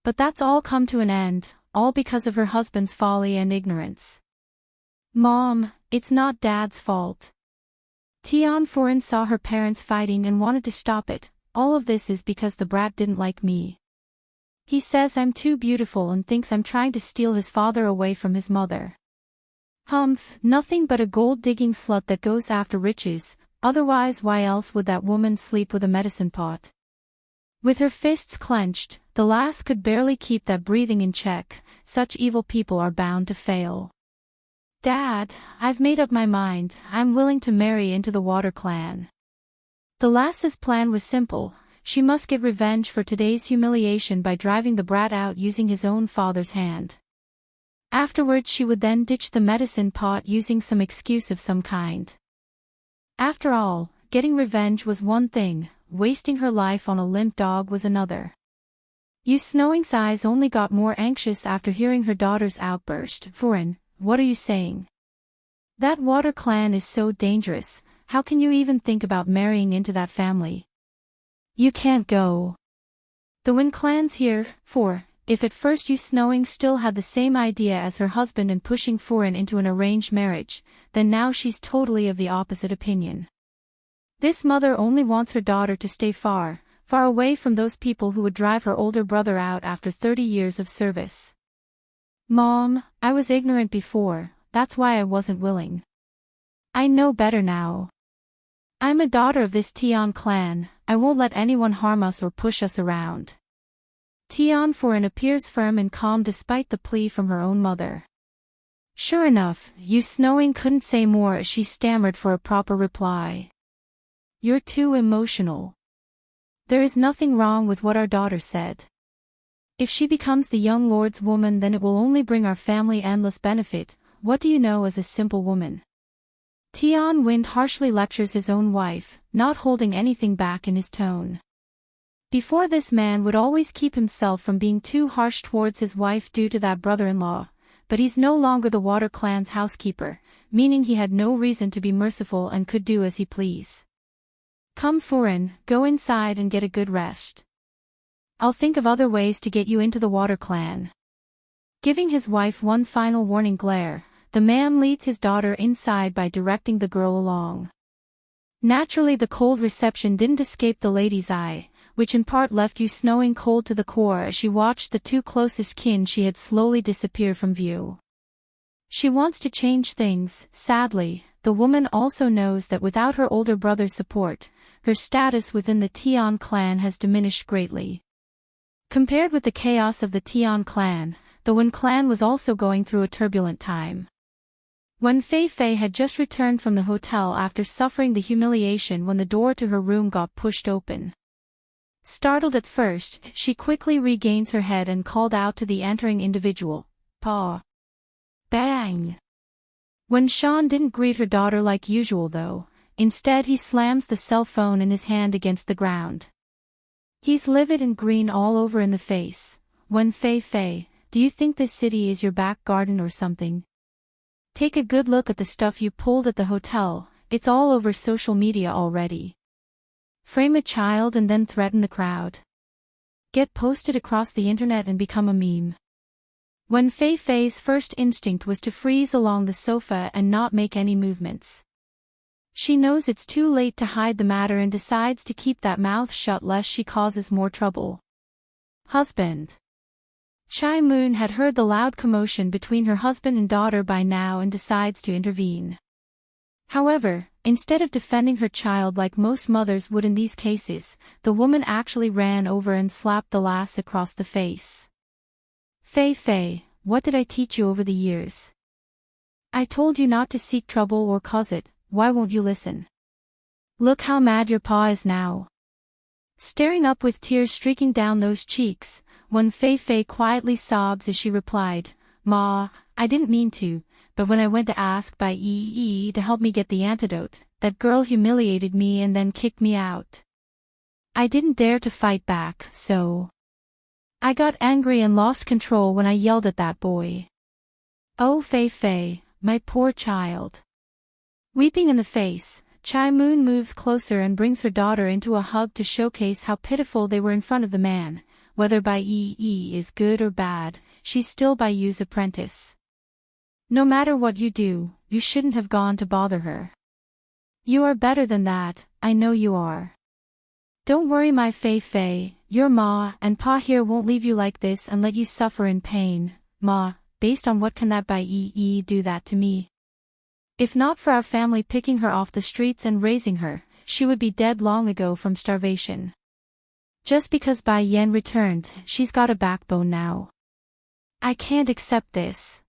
But that's all come to an end, all because of her husband's folly and ignorance. Mom, it's not Dad's fault. Tian Furen saw her parents fighting and wanted to stop it. All of this is because the brat didn't like me. He says I'm too beautiful and thinks I'm trying to steal his father away from his mother. Humph, nothing but a gold-digging slut that goes after riches, otherwise why else would that woman sleep with a medicine pot? With her fists clenched, the lass could barely keep that breathing in check. Such evil people are bound to fail. Dad, I've made up my mind, I'm willing to marry into the Water Clan. The lass's plan was simple. She must get revenge for today's humiliation by driving the brat out using his own father's hand. Afterwards she would then ditch the medicine pot using some excuse of some kind. After all, getting revenge was one thing, wasting her life on a limp dog was another. Yu Snowing's eyes only got more anxious after hearing her daughter's outburst. Furen, what are you saying? That Water Clan is so dangerous, how can you even think about marrying into that family? You can't go. The Wen clan's here. 4. If at first Yu Snowing still had the same idea as her husband in pushing Furen into an arranged marriage, then now she's totally of the opposite opinion. This mother only wants her daughter to stay far, far away from those people who would drive her older brother out after 30 years of service. Mom, I was ignorant before, that's why I wasn't willing. I know better now. I'm a daughter of this Tian clan, I won't let anyone harm us or push us around. Tian Furen appears firm and calm despite the plea from her own mother. Sure enough, Yu Snowing couldn't say more as she stammered for a proper reply. You're too emotional. There is nothing wrong with what our daughter said. If she becomes the young lord's woman, then it will only bring our family endless benefit. What do you know as a simple woman? Tian Wind harshly lectures his own wife, not holding anything back in his tone. Before, this man would always keep himself from being too harsh towards his wife due to that brother-in-law, but he's no longer the Water clan's housekeeper, meaning he had no reason to be merciful and could do as he please. Come Furin, go inside and get a good rest. I'll think of other ways to get you into the Water clan. Giving his wife one final warning glare, the man leads his daughter inside by directing the girl along. Naturally, the cold reception didn't escape the lady's eye, which in part left you snowing cold to the core as she watched the two closest kin she had slowly disappear from view. She wants to change things. Sadly, the woman also knows that without her older brother's support, her status within the Tian clan has diminished greatly. Compared with the chaos of the Tian clan, the Wen clan was also going through a turbulent time. When Fei Fei had just returned from the hotel after suffering the humiliation when the door to her room got pushed open. Startled at first, she quickly regains her head and called out to the entering individual, "Pa." Bang! When Sean didn't greet her daughter like usual though, instead he slams the cell phone in his hand against the ground. He's livid and green all over in the face. When Fei Fei, do you think this city is your back garden or something? Take a good look at the stuff you pulled at the hotel, it's all over social media already. Frame a child and then threaten the crowd. Get posted across the internet and become a meme. When Fei Fei's first instinct was to freeze along the sofa and not make any movements. She knows it's too late to hide the matter and decides to keep that mouth shut lest she causes more trouble. Husband. Chai Moon had heard the loud commotion between her husband and daughter by now and decides to intervene. However, instead of defending her child like most mothers would in these cases, the woman actually ran over and slapped the lass across the face. Fei Fei, what did I teach you over the years? I told you not to seek trouble or cause it, why won't you listen? Look how mad your pa is now. Staring up with tears streaking down those cheeks, when Fei Fei quietly sobs as she replied, "Ma, I didn't mean to, but when I went to ask Bai Yi to help me get the antidote, that girl humiliated me and then kicked me out. I didn't dare to fight back, so I got angry and lost control when I yelled at that boy. Oh Fei Fei, my poor child." Weeping in the face, Chai Moon moves closer and brings her daughter into a hug to showcase how pitiful they were in front of the man. Whether Bai Yi is good or bad, she's still Bai Yu's apprentice. No matter what you do, you shouldn't have gone to bother her. You are better than that, I know you are. Don't worry my Fei Fei, your ma and pa here won't leave you like this and let you suffer in pain. Ma, based on what can that Bai Yi do that to me? If not for our family picking her off the streets and raising her, she would be dead long ago from starvation. Just because Bai Yan returned, she's got a backbone now. I can't accept this.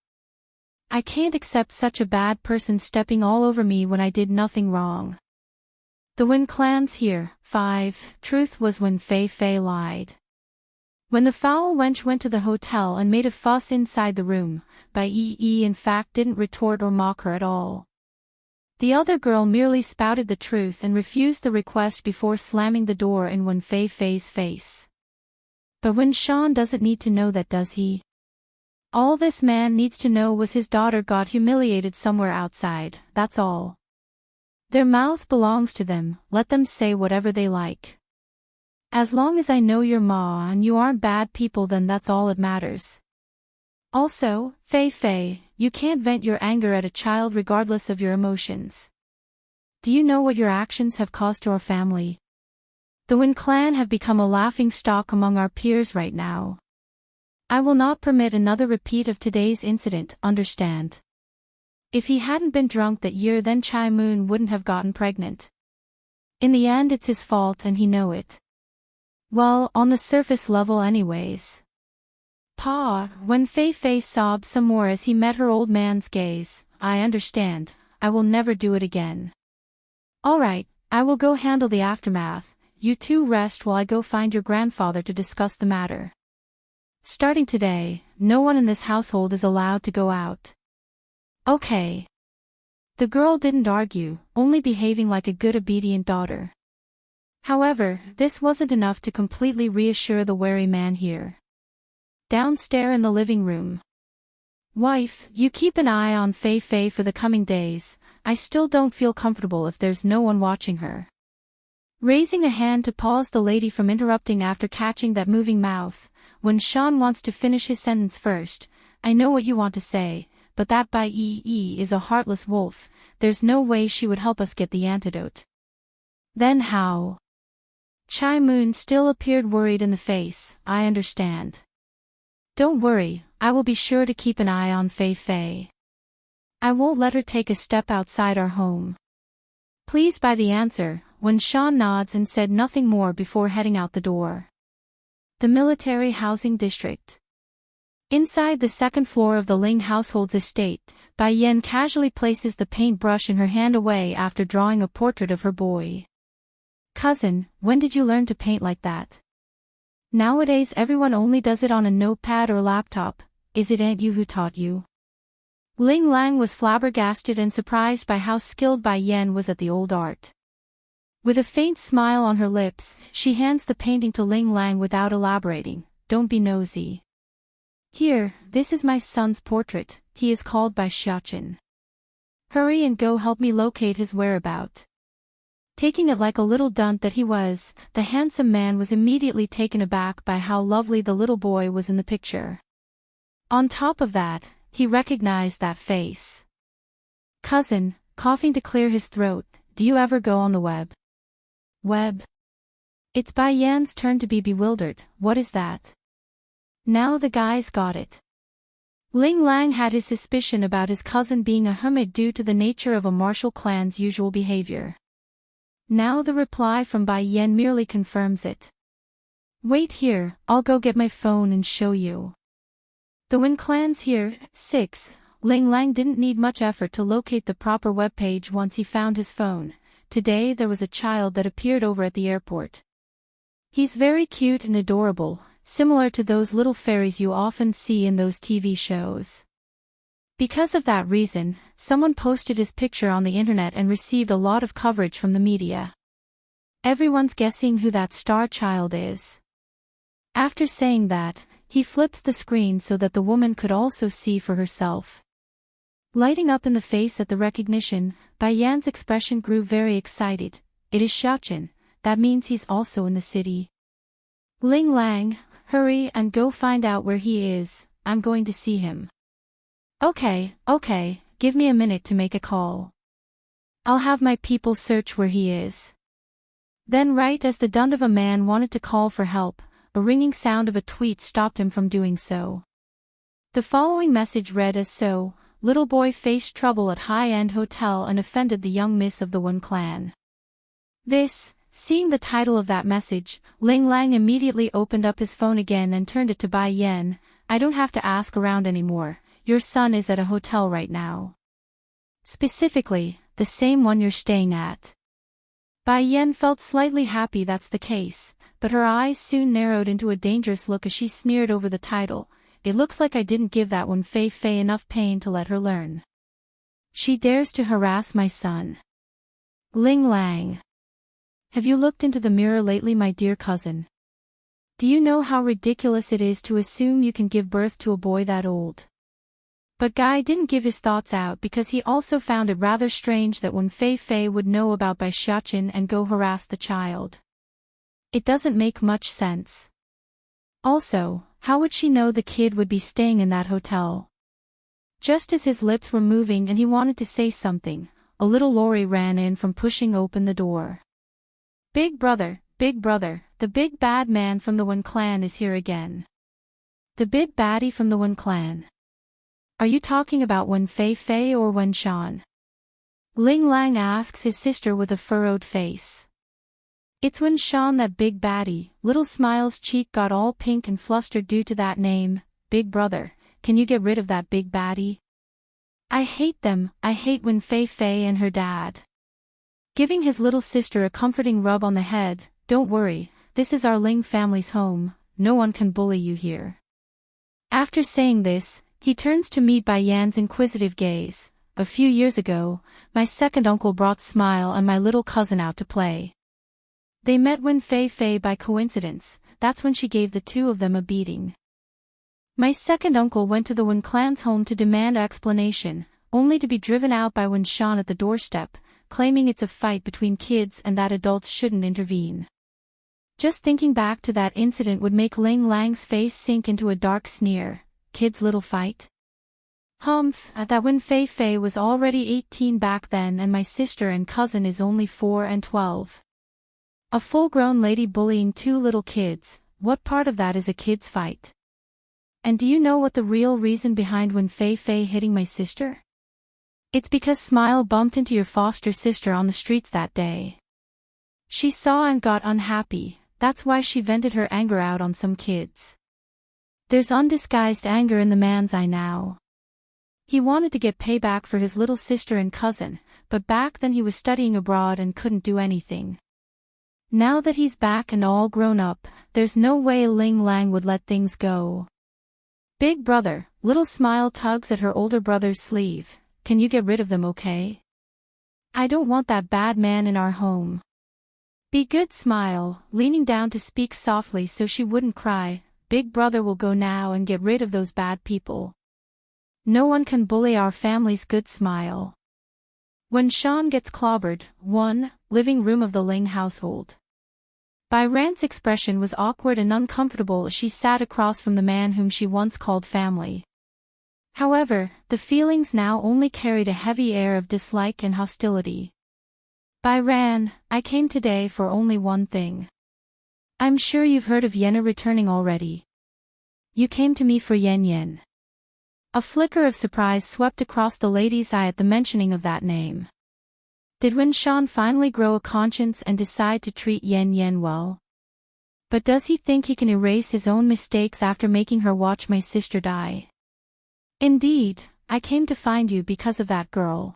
I can't accept such a bad person stepping all over me when I did nothing wrong. The Wen clan's here. 5. Truth was when Fei Fei lied. When the foul wench went to the hotel and made a fuss inside the room, Bai Yi in fact didn't retort or mock her at all. The other girl merely spouted the truth and refused the request before slamming the door in Wen Fei Fei's face. But Wen Shan doesn't need to know that, does he? All this man needs to know was his daughter got humiliated somewhere outside, that's all. Their mouth belongs to them, let them say whatever they like. As long as I know your ma and you aren't bad people, then that's all that matters. Also, Fei Fei, you can't vent your anger at a child regardless of your emotions. Do you know what your actions have caused to our family? The Wen clan have become a laughing stock among our peers right now. I will not permit another repeat of today's incident, understand? If he hadn't been drunk that year, then Chai Moon wouldn't have gotten pregnant. In the end it's his fault and he know it. Well, on the surface level anyways. Pa, when Fei Fei sobbed some more as he met her old man's gaze, I understand, I will never do it again. Alright, I will go handle the aftermath, you two rest while I go find your grandfather to discuss the matter. Starting today, no one in this household is allowed to go out. Okay. The girl didn't argue, only behaving like a good obedient daughter. However, this wasn't enough to completely reassure the wary man here. Downstairs in the living room. Wife, you keep an eye on Fei Fei for the coming days. I still don't feel comfortable if there's no one watching her. Raising a hand to pause the lady from interrupting after catching that moving mouth, when Sean wants to finish his sentence first, I know what you want to say, but that Bai Yi is a heartless wolf, there's no way she would help us get the antidote. Then how? Chai Moon still appeared worried in the face. I understand. Don't worry, I will be sure to keep an eye on Fei Fei. I won't let her take a step outside our home. Please by the answer, when Sean nods and said nothing more before heading out the door. The military housing district. Inside the second floor of the Ling household's estate, Bai Yan casually places the paintbrush in her hand away after drawing a portrait of her boy. Cousin, when did you learn to paint like that? Nowadays everyone only does it on a notepad or laptop. Is it Aunt you who taught you? Ling Lang was flabbergasted and surprised by how skilled Bai Yan was at the old art. With a faint smile on her lips, she hands the painting to Ling Lang without elaborating. Don't be nosy. Here, this is my son's portrait. He is called by Xiaochen. Hurry and go help me locate his whereabouts. Taking it like a little dunt that he was, the handsome man was immediately taken aback by how lovely the little boy was in the picture. On top of that, he recognized that face. Cousin, coughing to clear his throat, do you ever go on the web? Web? It's Bai Yan's turn to be bewildered. What is that? Now the guy's got it. Ling Lang had his suspicion about his cousin being a hermit due to the nature of a martial clan's usual behavior. Now the reply from Bai Yan merely confirms it. Wait here, I'll go get my phone and show you. The Wen clan's here. 6. Ling Lang didn't need much effort to locate the proper webpage once he found his phone. Today there was a child that appeared over at the airport. He's very cute and adorable, similar to those little fairies you often see in those TV shows. Because of that reason, someone posted his picture on the internet and received a lot of coverage from the media. Everyone's guessing who that star child is. After saying that, he flips the screen so that the woman could also see for herself. Lighting up in the face at the recognition, Bai Yan's expression grew very excited. It is Xiaochen, that means he's also in the city. Ling Lang, hurry and go find out where he is, I'm going to see him. Okay, give me a minute to make a call. I'll have my people search where he is. Then right as the dunt of a man wanted to call for help, a ringing sound of a tweet stopped him from doing so. The following message read as so: little boy faced trouble at high-end hotel and offended the young miss of the Wen clan. Seeing the title of that message, Ling Lang immediately opened up his phone again and turned it to Bai Yan. I don't have to ask around anymore. Your son is at a hotel right now. Specifically, the same one you're staying at. Bai Yan felt slightly happy that's the case, but her eyes soon narrowed into a dangerous look as she sneered over the title. It looks like I didn't give that one Fei Fei enough pain to let her learn. She dares to harass my son. Ling Lang. Have you looked into the mirror lately, my dear cousin? Do you know how ridiculous it is to assume you can give birth to a boy that old? But Guy didn't give his thoughts out because he also found it rather strange that when Fei Fei would know about Bai Xiaochen and go harass the child. It doesn't make much sense. Also, how would she know the kid would be staying in that hotel? Just as his lips were moving and he wanted to say something, a little lorry ran in from pushing open the door. Big brother, the big bad man from the Wen clan is here again. The big baddie from the Wen clan. Are you talking about Wen Fei Fei or Wen Shan? Ling Lang asks his sister with a furrowed face. It's Wen Shan, that big baddie. Little Smile's cheek got all pink and flustered due to that name. Big brother, can you get rid of that big baddie? I hate them, I hate Wen Fei Fei and her dad. Giving his little sister a comforting rub on the head, don't worry, this is our Ling family's home, no one can bully you here. After saying this, he turns to meet Bai Yan's inquisitive gaze. A few years ago, my second uncle brought Smile and my little cousin out to play. They met Wen Fei Fei by coincidence. That's when she gave the two of them a beating. My second uncle went to the Wen clan's home to demand explanation, only to be driven out by Wen Shan at the doorstep, claiming it's a fight between kids and that adults shouldn't intervene. Just thinking back to that incident would make Ling Lang's face sink into a dark sneer. Kids' little fight? Humph, that Wen Fei Fei was already 18 back then and my sister and cousin is only 4 and 12. A full-grown lady bullying two little kids, what part of that is a kid's fight? And do you know what the real reason behind Wen Fei Fei hitting my sister? It's because Smile bumped into your foster sister on the streets that day. She saw and got unhappy, that's why she vented her anger out on some kids. There's undisguised anger in the man's eye now. He wanted to get payback for his little sister and cousin, but back then he was studying abroad and couldn't do anything. Now that he's back and all grown up, there's no way Ling Lang would let things go. Big brother, little Smile tugs at her older brother's sleeve. Can you get rid of them, okay? I don't want that bad man in our home. Be good, Smile, leaning down to speak softly so she wouldn't cry. Big brother will go now and get rid of those bad people. No one can bully our family's good Smile. When Shan gets clobbered, 1. Living room of the Ling household. Bai Ran's expression was awkward and uncomfortable as she sat across from the man whom she once called family. However, the feelings now only carried a heavy air of dislike and hostility. Bai Ran, I came today for only one thing. I'm sure you've heard of Yenna returning already. You came to me for Yen Yen. A flicker of surprise swept across the lady's eye at the mentioning of that name. Did Wen Shan finally grow a conscience and decide to treat Yen Yen well? But does he think he can erase his own mistakes after making her watch my sister die? Indeed, I came to find you because of that girl.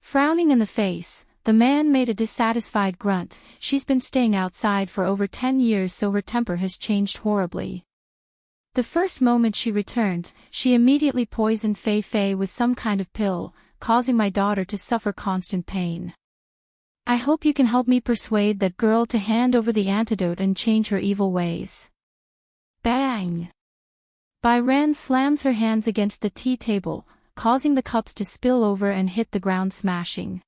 Frowning in the face, the man made a dissatisfied grunt. She's been staying outside for over 10 years, so her temper has changed horribly. The first moment she returned, she immediately poisoned Fei Fei with some kind of pill, causing my daughter to suffer constant pain. I hope you can help me persuade that girl to hand over the antidote and change her evil ways. Bang! Bai Ran slams her hands against the tea table, causing the cups to spill over and hit the ground smashing.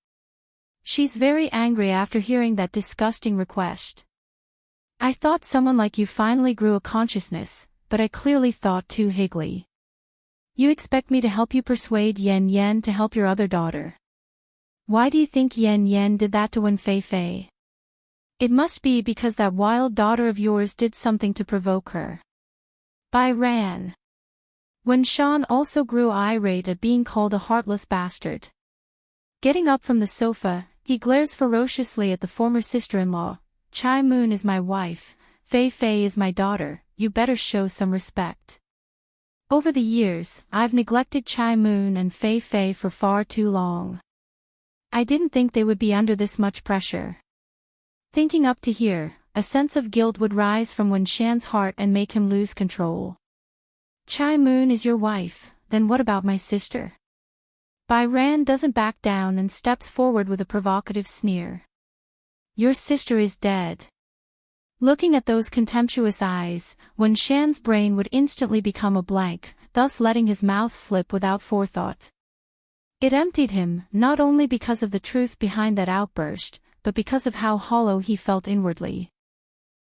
She's very angry after hearing that disgusting request. I thought someone like you finally grew a consciousness, but I clearly thought too higgly. You expect me to help you persuade Yen Yen to help your other daughter. Why do you think Yen Yen did that to Wen Fei Fei? It must be because that wild daughter of yours did something to provoke her. Bai Ran. Wen Shan also grew irate at being called a heartless bastard. Getting up from the sofa, he glares ferociously at the former sister-in-law. Chai Moon is my wife, Fei Fei is my daughter, you better show some respect. Over the years, I've neglected Chai Moon and Fei Fei for far too long. I didn't think they would be under this much pressure. Thinking up to here, a sense of guilt would rise from Wen Shan's heart and make him lose control. Chai Moon is your wife, then what about my sister? Bai Ran doesn't back down and steps forward with a provocative sneer. Your sister is dead. Looking at those contemptuous eyes, Wen Shan's brain would instantly become a blank, thus letting his mouth slip without forethought. It emptied him, not only because of the truth behind that outburst, but because of how hollow he felt inwardly.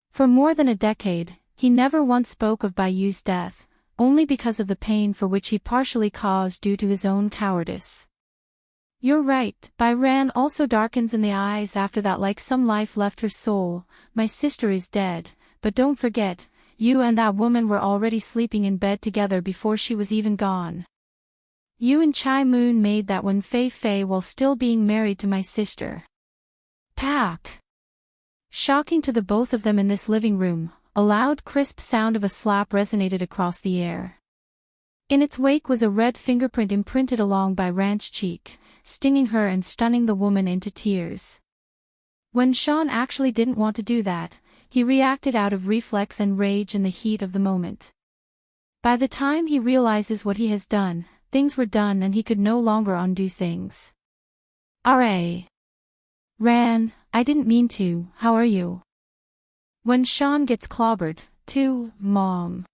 For more than a decade, he never once spoke of Bai Yu's death, only because of the pain for which he partially caused due to his own cowardice. You're right, Bai Ran also darkens in the eyes after that, like some life left her soul. My sister is dead, but don't forget, you and that woman were already sleeping in bed together before she was even gone. You and Chai Moon made that Wen Fei Fei while still being married to my sister. Pack! Shocking to the both of them in this living room, a loud crisp sound of a slap resonated across the air. In its wake was a red fingerprint imprinted along Bai Ran's cheek, stinging her and stunning the woman into tears. When Shan actually didn't want to do that, he reacted out of reflex and rage in the heat of the moment. By the time he realizes what he has done, things were done and he could no longer undo things. R.A. Ran, I didn't mean to, how are you? When Sean gets clobbered, too, Mom.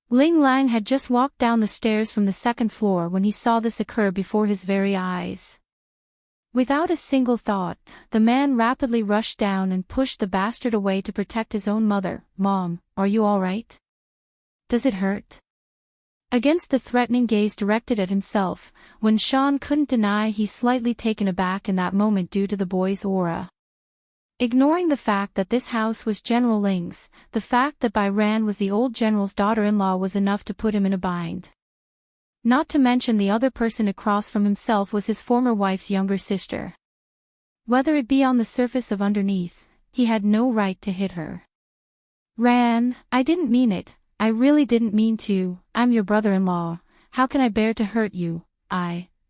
Ling Lang had just walked down the stairs from the second floor when he saw this occur before his very eyes. Without a single thought, the man rapidly rushed down and pushed the bastard away to protect his own mother. Mom, are you all right? Does it hurt? Against the threatening gaze directed at himself, when Sean couldn't deny he's slightly taken aback in that moment due to the boy's aura. Ignoring the fact that this house was General Ling's, the fact that Bai Ran was the old general's daughter-in-law was enough to put him in a bind. Not to mention the other person across from himself was his former wife's younger sister. Whether it be on the surface of underneath, he had no right to hit her. Ran, I didn't mean it, I really didn't mean to, I'm your brother-in-law, how can I bear to hurt you,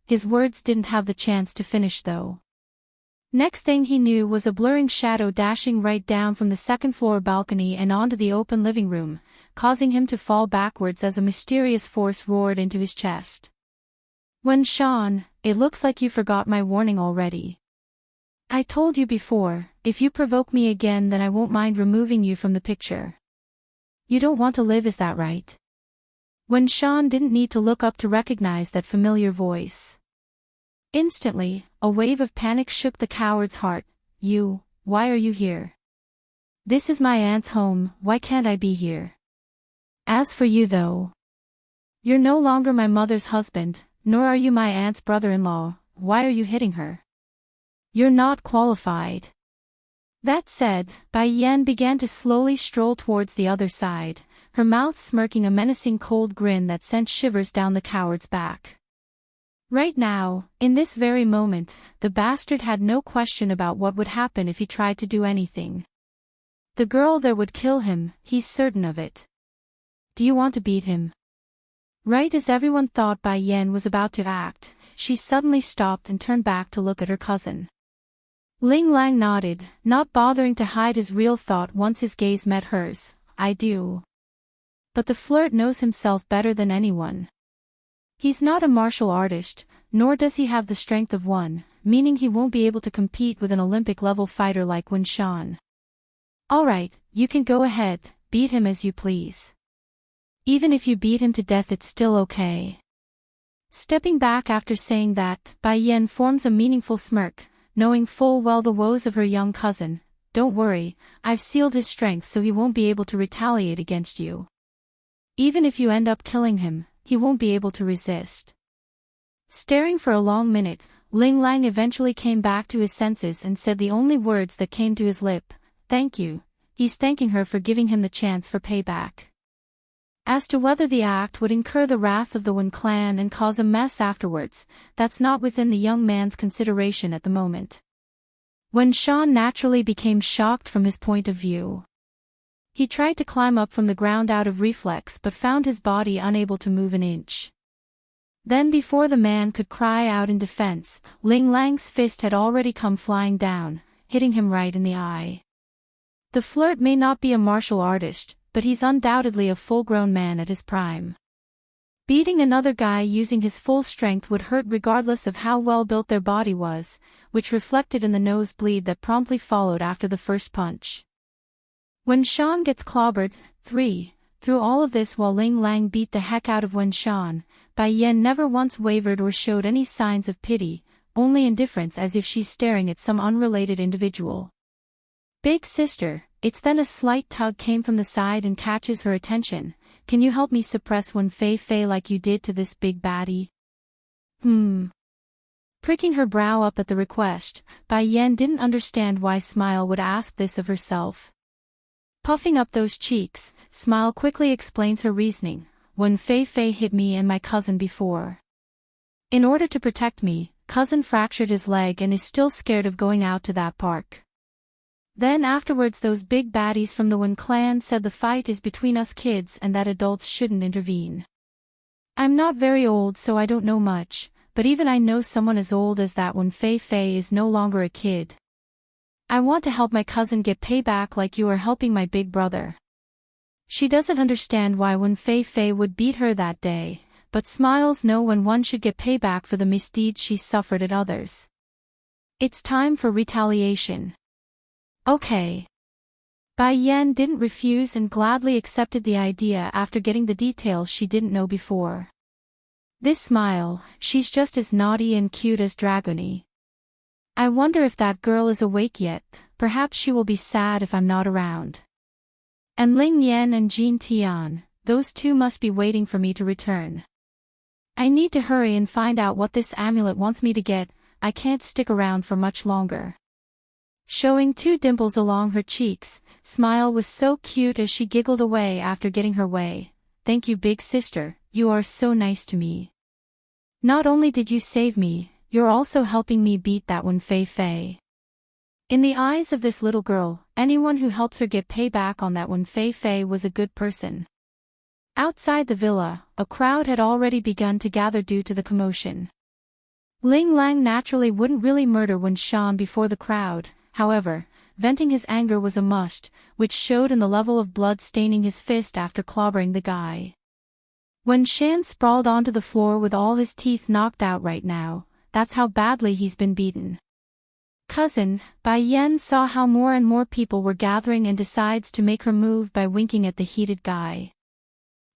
His words didn't have the chance to finish though. Next thing he knew was a blurring shadow dashing right down from the second-floor balcony and onto the open living room, causing him to fall backwards as a mysterious force roared into his chest. When Sean, it looks like you forgot my warning already. I told you before, if you provoke me again then I won't mind removing you from the picture. You don't want to live, is that right? When Sean didn't need to look up to recognize that familiar voice. Instantly, a wave of panic shook the coward's heart. Why are you here? This is my aunt's home, why can't I be here? As for you though, you're no longer my mother's husband, nor are you my aunt's brother-in-law, why are you hitting her? You're not qualified. That said, Bai Yan began to slowly stroll towards the other side, her mouth smirking a menacing cold grin that sent shivers down the coward's back. Right now, in this very moment, the bastard had no question about what would happen if he tried to do anything. The girl there would kill him, he's certain of it. Do you want to beat him? Right as everyone thought Bai Yan was about to act, she suddenly stopped and turned back to look at her cousin. Ling Lang nodded, not bothering to hide his real thought once his gaze met hers. I do. But the flirt knows himself better than anyone. He's not a martial artist, nor does he have the strength of one, meaning he won't be able to compete with an Olympic-level fighter like Wen Shan. Alright, you can go ahead, beat him as you please. Even if you beat him to death it's still okay. Stepping back after saying that, Bai Yan forms a meaningful smirk, knowing full well the woes of her young cousin. Don't worry, I've sealed his strength so he won't be able to retaliate against you. Even if you end up killing him, he won't be able to resist. Staring for a long minute, Ling Lang eventually came back to his senses and said the only words that came to his lip, thank you. He's thanking her for giving him the chance for payback. As to whether the act would incur the wrath of the Wen clan and cause a mess afterwards, that's not within the young man's consideration at the moment. Wen Shan naturally became shocked from his point of view. He tried to climb up from the ground out of reflex but found his body unable to move an inch. Then before the man could cry out in defense, Ling Lang's fist had already come flying down, hitting him right in the eye. The flirt may not be a martial artist, but he's undoubtedly a full-grown man at his prime. Beating another guy using his full strength would hurt regardless of how well built their body was, which reflected in the nosebleed that promptly followed after the first punch. Wen Shan gets clobbered. 3. Through all of this while Ling Lang beat the heck out of Wen Shan, Bai Yan never once wavered or showed any signs of pity, only indifference as if she's staring at some unrelated individual. Big sister, it's then a slight tug came from the side and catches her attention. Can you help me suppress Wen Fei Fei like you did to this big baddie? Pricking her brow up at the request, Bai Yan didn't understand why Smile would ask this of herself. Puffing up those cheeks, Smile quickly explains her reasoning. Wen Fei Fei hit me and my cousin before. In order to protect me, cousin fractured his leg and is still scared of going out to that park. Then afterwards those big baddies from the Wen clan said the fight is between us kids and that adults shouldn't intervene. I'm not very old so I don't know much, but even I know someone as old as that Wen Fei Fei is no longer a kid. I want to help my cousin get payback like you are helping my big brother. She doesn't understand why Wen Fei Fei would beat her that day, but Smiles know when one should get payback for the misdeeds she suffered at others. It's time for retaliation. Okay. Bai Yan didn't refuse and gladly accepted the idea after getting the details she didn't know before. This smile, she's just as naughty and cute as Dragony. I wonder if that girl is awake yet, perhaps she will be sad if I'm not around. And Ling Yan and Jean Tian, those two must be waiting for me to return. I need to hurry and find out what this amulet wants me to get, I can't stick around for much longer. Showing two dimples along her cheeks, Smile was so cute as she giggled away after getting her way. Thank you, big sister, you are so nice to me. Not only did you save me, you're also helping me beat that one Fei Fei. In the eyes of this little girl, anyone who helps her get payback on that one Fei Fei was a good person. Outside the villa, a crowd had already begun to gather due to the commotion. Ling Lang naturally wouldn't really murder Wen Shan before the crowd, however, venting his anger was a must, which showed in the level of blood staining his fist after clobbering the guy. Wen Shan sprawled onto the floor with all his teeth knocked out right now, that's how badly he's been beaten. Cousin, Bai Yan saw how more and more people were gathering and decides to make her move by winking at the heated guy.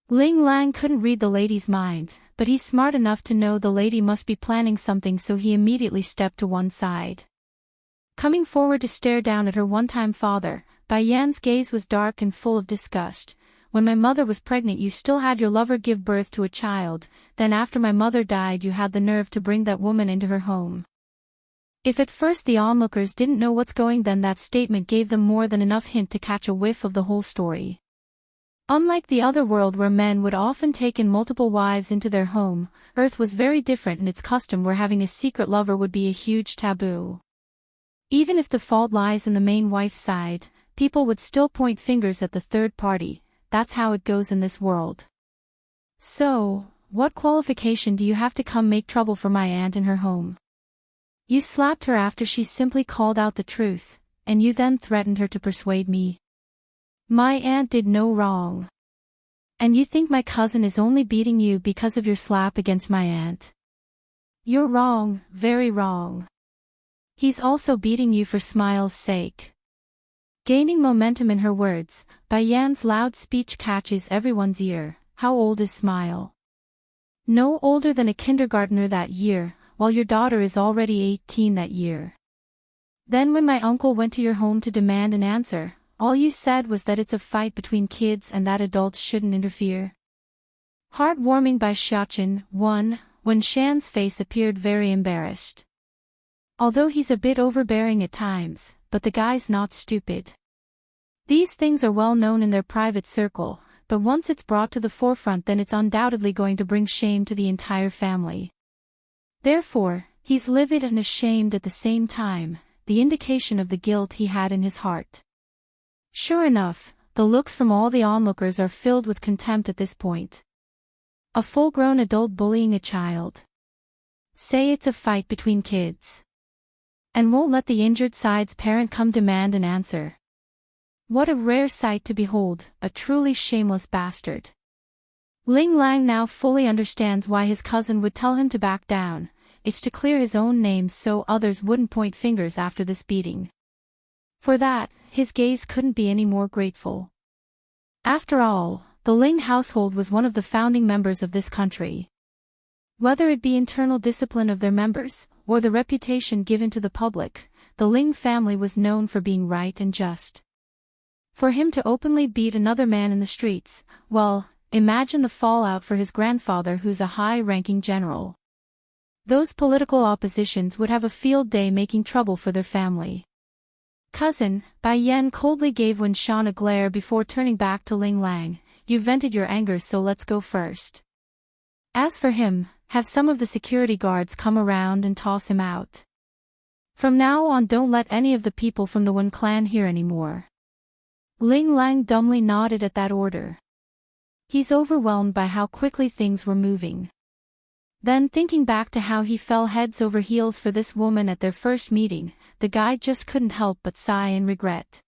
Ling Lang couldn't read the lady's mind, but he's smart enough to know the lady must be planning something, so he immediately stepped to one side. Coming forward to stare down at her one-time father, Bai Yan's gaze was dark and full of disgust. When my mother was pregnant you still had your lover give birth to a child, then after my mother died you had the nerve to bring that woman into her home. If at first the onlookers didn't know what's going, then that statement gave them more than enough hint to catch a whiff of the whole story. Unlike the other world where men would often take in multiple wives into their home, Earth was very different in its custom where having a secret lover would be a huge taboo. Even if the fault lies in the main wife's side, people would still point fingers at the third party, that's how it goes in this world. So, what qualification do you have to come make trouble for my aunt in her home? You slapped her after she simply called out the truth, and you then threatened her to persuade me. My aunt did no wrong. And you think my cousin is only beating you because of your slap against my aunt? You're wrong, very wrong. He's also beating you for Smile's sake. Gaining momentum in her words, Bai Yan's loud speech catches everyone's ear. How old is Smile? No older than a kindergartner that year, while your daughter is already 18 that year. Then when my uncle went to your home to demand an answer, all you said was that it's a fight between kids and that adults shouldn't interfere. Heartwarming by Xiaochen 1, when Shan's face appeared very embarrassed. Although he's a bit overbearing at times, but the guy's not stupid. These things are well known in their private circle, but once it's brought to the forefront then it's undoubtedly going to bring shame to the entire family. Therefore, he's livid and ashamed at the same time, the indication of the guilt he had in his heart. Sure enough, the looks from all the onlookers are filled with contempt at this point. A full-grown adult bullying a child. Say it's a fight between kids. And won't let the injured side's parent come demand an answer. What a rare sight to behold, a truly shameless bastard. Ling Lang now fully understands why his cousin would tell him to back down. It's to clear his own name so others wouldn't point fingers after this beating. For that, his gaze couldn't be any more grateful. After all, the Ling household was one of the founding members of this country. Whether it be internal discipline of their members, or the reputation given to the public, the Ling family was known for being right and just. For him to openly beat another man in the streets, well, imagine the fallout for his grandfather who's a high-ranking general. Those political oppositions would have a field day making trouble for their family. Cousin, Bai Yan coldly gave Wen Shan a glare before turning back to Ling Lang. You vented your anger, so let's go first. As for him, have some of the security guards come around and toss him out. From now on don't let any of the people from the Wen clan hear anymore. Ling Lang dumbly nodded at that order. He's overwhelmed by how quickly things were moving. Then thinking back to how he fell heads over heels for this woman at their first meeting, the guy just couldn't help but sigh in regret.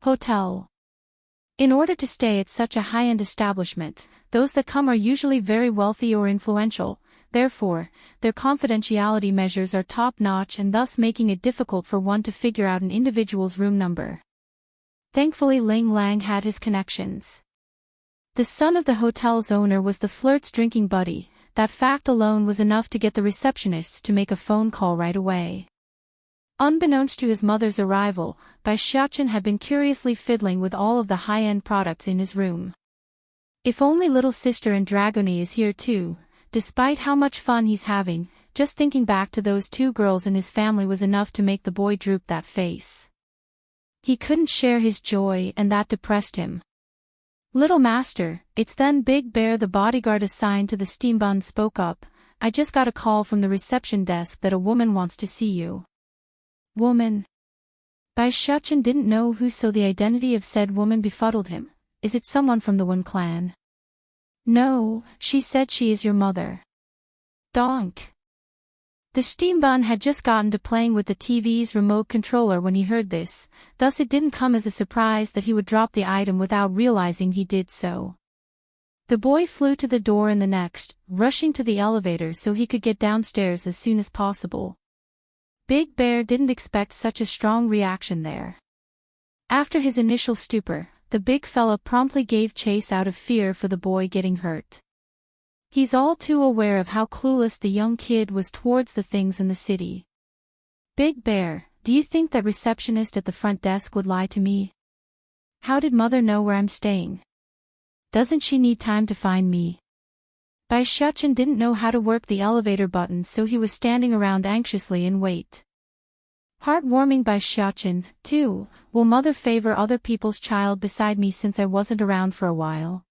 Hotel. In order to stay at such a high-end establishment, those that come are usually very wealthy or influential. therefore, their confidentiality measures are top-notch and thus making it difficult for one to figure out an individual's room number. Thankfully Ling Lang had his connections. The son of the hotel's owner was the flirt's drinking buddy. That fact alone was enough to get the receptionists to make a phone call right away. Unbeknownst to his mother's arrival, Bai Xiaochen had been curiously fiddling with all of the high-end products in his room. If only little sister and Dragony is here too. Despite how much fun he's having, just thinking back to those two girls and his family was enough to make the boy droop that face. He couldn't share his joy and that depressed him. "Little master, it's then Big Bear," the bodyguard assigned to the steambun spoke up. "I just got a call from the reception desk that a woman wants to see you." Woman? Bai Xiaochen didn't know who, so the identity of said woman befuddled him. "Is it someone from the Wen clan?" "No, she said she is your mother." Donk. The steambun had just gotten to playing with the TV's remote controller when he heard this, thus it didn't come as a surprise that he would drop the item without realizing he did so. The boy flew to the door in the next, rushing to the elevator so he could get downstairs as soon as possible. Big Bear didn't expect such a strong reaction there. After his initial stupor, the big fella promptly gave chase out of fear for the boy getting hurt. He's all too aware of how clueless the young kid was towards the things in the city. "Big Bear, do you think that receptionist at the front desk would lie to me? How did mother know where I'm staying? Doesn't she need time to find me?" Bai Xiaochen didn't know how to work the elevator button, so he was standing around anxiously in wait. Heartwarming Bai Xiaochen, too. "Will mother favor other people's child beside me since I wasn't around for a while?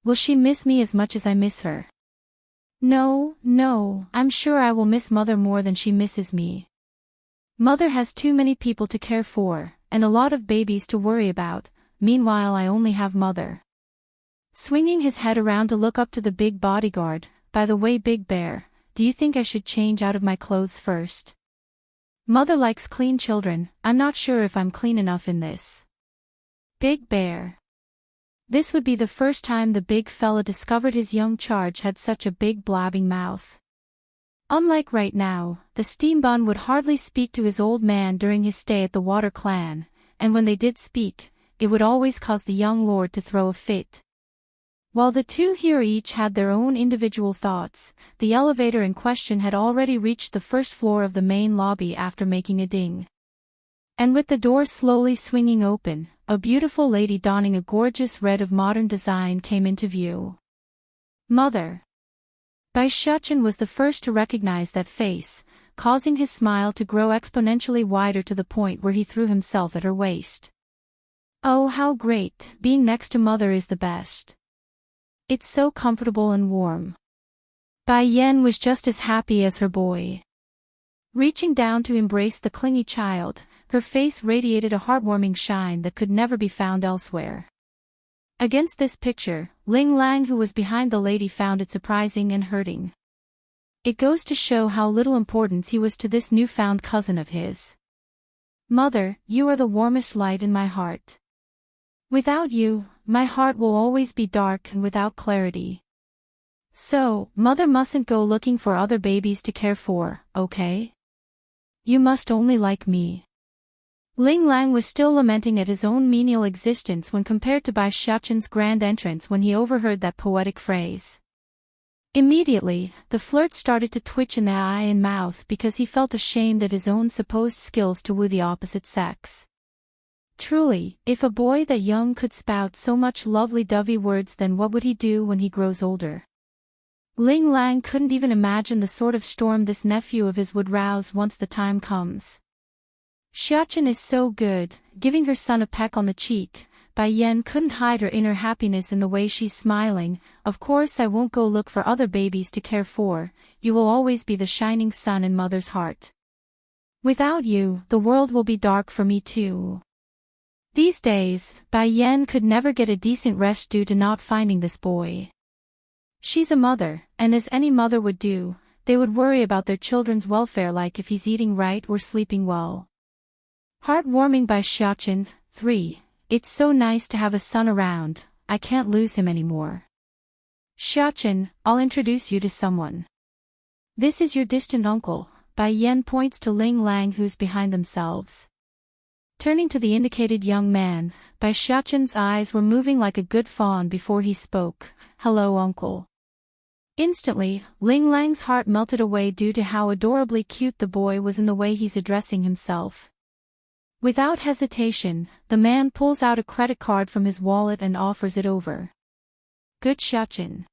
Will she miss me as much as I miss her?" No, I'm sure I will miss mother more than she misses me. Mother has too many people to care for, and a lot of babies to worry about, meanwhile I only have mother." Swinging his head around to look up to the big bodyguard, "By the way, Big Bear, do you think I should change out of my clothes first? Mother likes clean children, I'm not sure if I'm clean enough in this." Big Bear. This would be the first time the big fella discovered his young charge had such a big blabbing mouth. Unlike right now, the steambun would hardly speak to his old man during his stay at the Water Clan, and when they did speak, it would always cause the young lord to throw a fit. While the two here each had their own individual thoughts, the elevator in question had already reached the first floor of the main lobby after making a ding. And with the door slowly swinging open, a beautiful lady donning a gorgeous red of modern design came into view. Mother. Bai Xiaochen was the first to recognize that face, causing his smile to grow exponentially wider to the point where he threw himself at her waist. "Oh, how great, being next to mother is the best. It's so comfortable and warm." Bai Yan was just as happy as her boy. Reaching down to embrace the clingy child, her face radiated a heartwarming shine that could never be found elsewhere. Against this picture, Ling Lang, who was behind the lady, found it surprising and hurting. It goes to show how little importance he was to this newfound cousin of his. "Mother, you are the warmest light in my heart. Without you, my heart will always be dark and without clarity. So, mother mustn't go looking for other babies to care for, okay? You must only like me." Ling Lang was still lamenting at his own menial existence when compared to Bai Xiaochen's grand entrance when he overheard that poetic phrase. Immediately, the flirt started to twitch in the eye and mouth because he felt ashamed at his own supposed skills to woo the opposite sex. Truly, if a boy that young could spout so much lovely-dovey words, then what would he do when he grows older? Ling Lang couldn't even imagine the sort of storm this nephew of his would rouse once the time comes. "Xiaochen is so good," giving her son a peck on the cheek. Bai Yan couldn't hide her inner happiness in the way she's smiling. "Of course I won't go look for other babies to care for, you will always be the shining sun in mother's heart. Without you, the world will be dark for me too." These days, Bai Yan could never get a decent rest due to not finding this boy. She's a mother, and as any mother would do, they would worry about their children's welfare, like if he's eating right or sleeping well. Heartwarming Bai Xiaochen, 3. It's so nice to have a son around, I can't lose him anymore. Xiaochen, I'll introduce you to someone. This is your distant uncle. Bai Yan points to Ling Lang, who's behind themselves. Turning to the indicated young man, Bai Xiaoqin's eyes were moving like a good fawn before he spoke. Hello, uncle. Instantly, Ling Lang's heart melted away due to how adorably cute the boy was in the way he's addressing himself. Without hesitation, the man pulls out a credit card from his wallet and offers it over. Good Xiaoqin.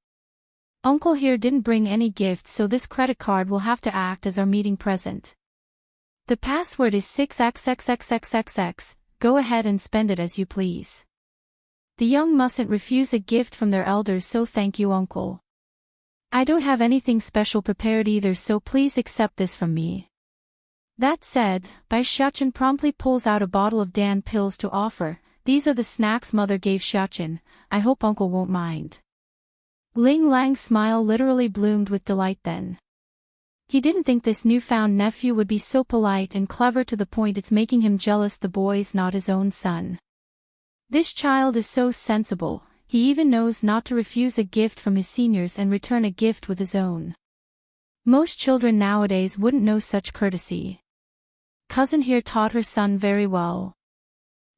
Uncle here didn't bring any gifts, so this credit card will have to act as our meeting present. The password is 6xxxxxx. Go ahead and spend it as you please. The young mustn't refuse a gift from their elders, so thank you, uncle. I don't have anything special prepared either, so please accept this from me. That said, Bai Xiaoqin promptly pulls out a bottle of Dan pills to offer. These are the snacks mother gave Xiaoqin. I hope uncle won't mind. Ling Lang's smile literally bloomed with delight then. He didn't think this newfound nephew would be so polite and clever to the point it's making him jealous the boy's not his own son. This child is so sensible, he even knows not to refuse a gift from his seniors and return a gift with his own. Most children nowadays wouldn't know such courtesy. Cousin here taught her son very well.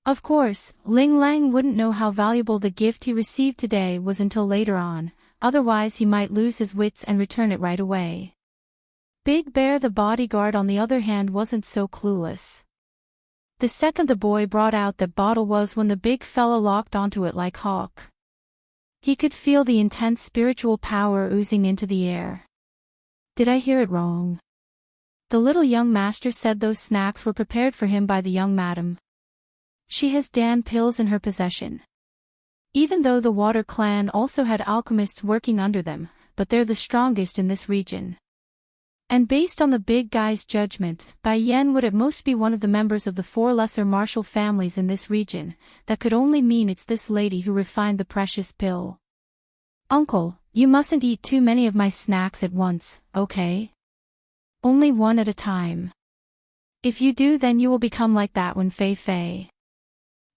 Of course, Ling Lang wouldn't know how valuable the gift he received today was until later on, otherwise he might lose his wits and return it right away. Big Bear the bodyguard on the other hand wasn't so clueless. The second the boy brought out that bottle was when the big fella locked onto it like hawk. He could feel the intense spiritual power oozing into the air. Did I hear it wrong? The little young master said those snacks were prepared for him by the young madam. She has Dan pills in her possession. Even though the Water Clan also had alchemists working under them, but they're the strongest in this region. And based on the big guy's judgment, Bai Yan would at most be one of the members of the 4 lesser martial families in this region. That could only mean it's this lady who refined the precious pill. Uncle, you mustn't eat too many of my snacks at once, okay? Only one at a time. If you do, then you will become like that Wen Fei Fei.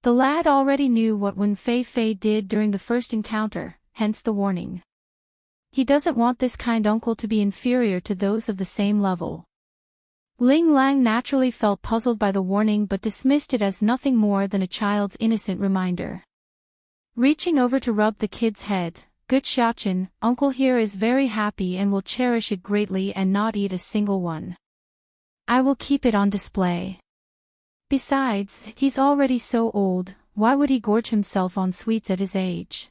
The lad already knew what Wen Fei Fei did during the first encounter, hence the warning. He doesn't want this kind uncle to be inferior to those of the same level. Ling Lang naturally felt puzzled by the warning but dismissed it as nothing more than a child's innocent reminder. Reaching over to rub the kid's head, Good Xiaoqin, uncle here is very happy and will cherish it greatly and not eat a single one. I will keep it on display. Besides, he's already so old, why would he gorge himself on sweets at his age?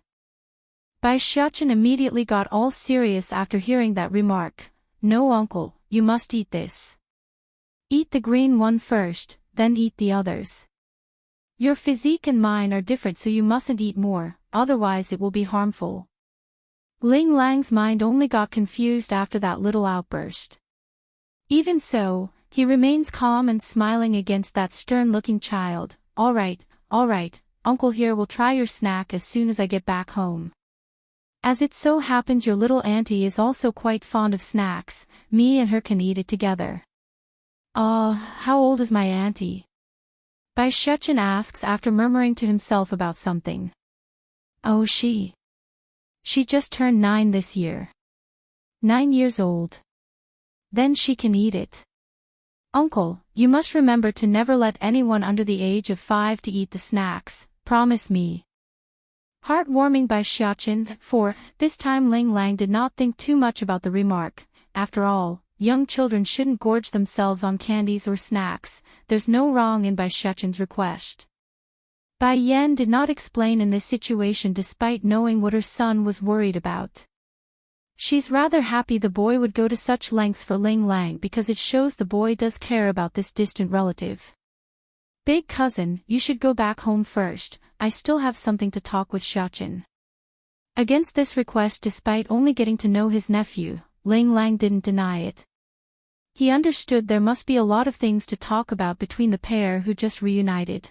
Bai Xiaoqin immediately got all serious after hearing that remark. No uncle, you must eat this. Eat the green one first, then eat the others. Your physique and mine are different, so you mustn't eat more, otherwise it will be harmful. Ling Lang's mind only got confused after that little outburst. Even so, he remains calm and smiling against that stern-looking child. All right, uncle here will try your snack as soon as I get back home. As it so happens your little auntie is also quite fond of snacks, me and her can eat it together. How old is my auntie? Bai Xiaoqin asks after murmuring to himself about something. Oh, she just turned 9 this year. 9 years old. Then she can eat it. Uncle, you must remember to never let anyone under the age of 5 to eat the snacks, promise me. Heartwarming by Xiaoqin. For this time Ling Lang did not think too much about the remark. After all, young children shouldn't gorge themselves on candies or snacks. There's no wrong in Bai Xiaoqin's request. Bai Yan did not explain in this situation despite knowing what her son was worried about. She's rather happy the boy would go to such lengths for Ling Lang because it shows the boy does care about this distant relative. Big cousin, you should go back home first, I still have something to talk with Xiaoqin. Against this request, despite only getting to know his nephew, Ling Lang didn't deny it. He understood there must be a lot of things to talk about between the pair who just reunited.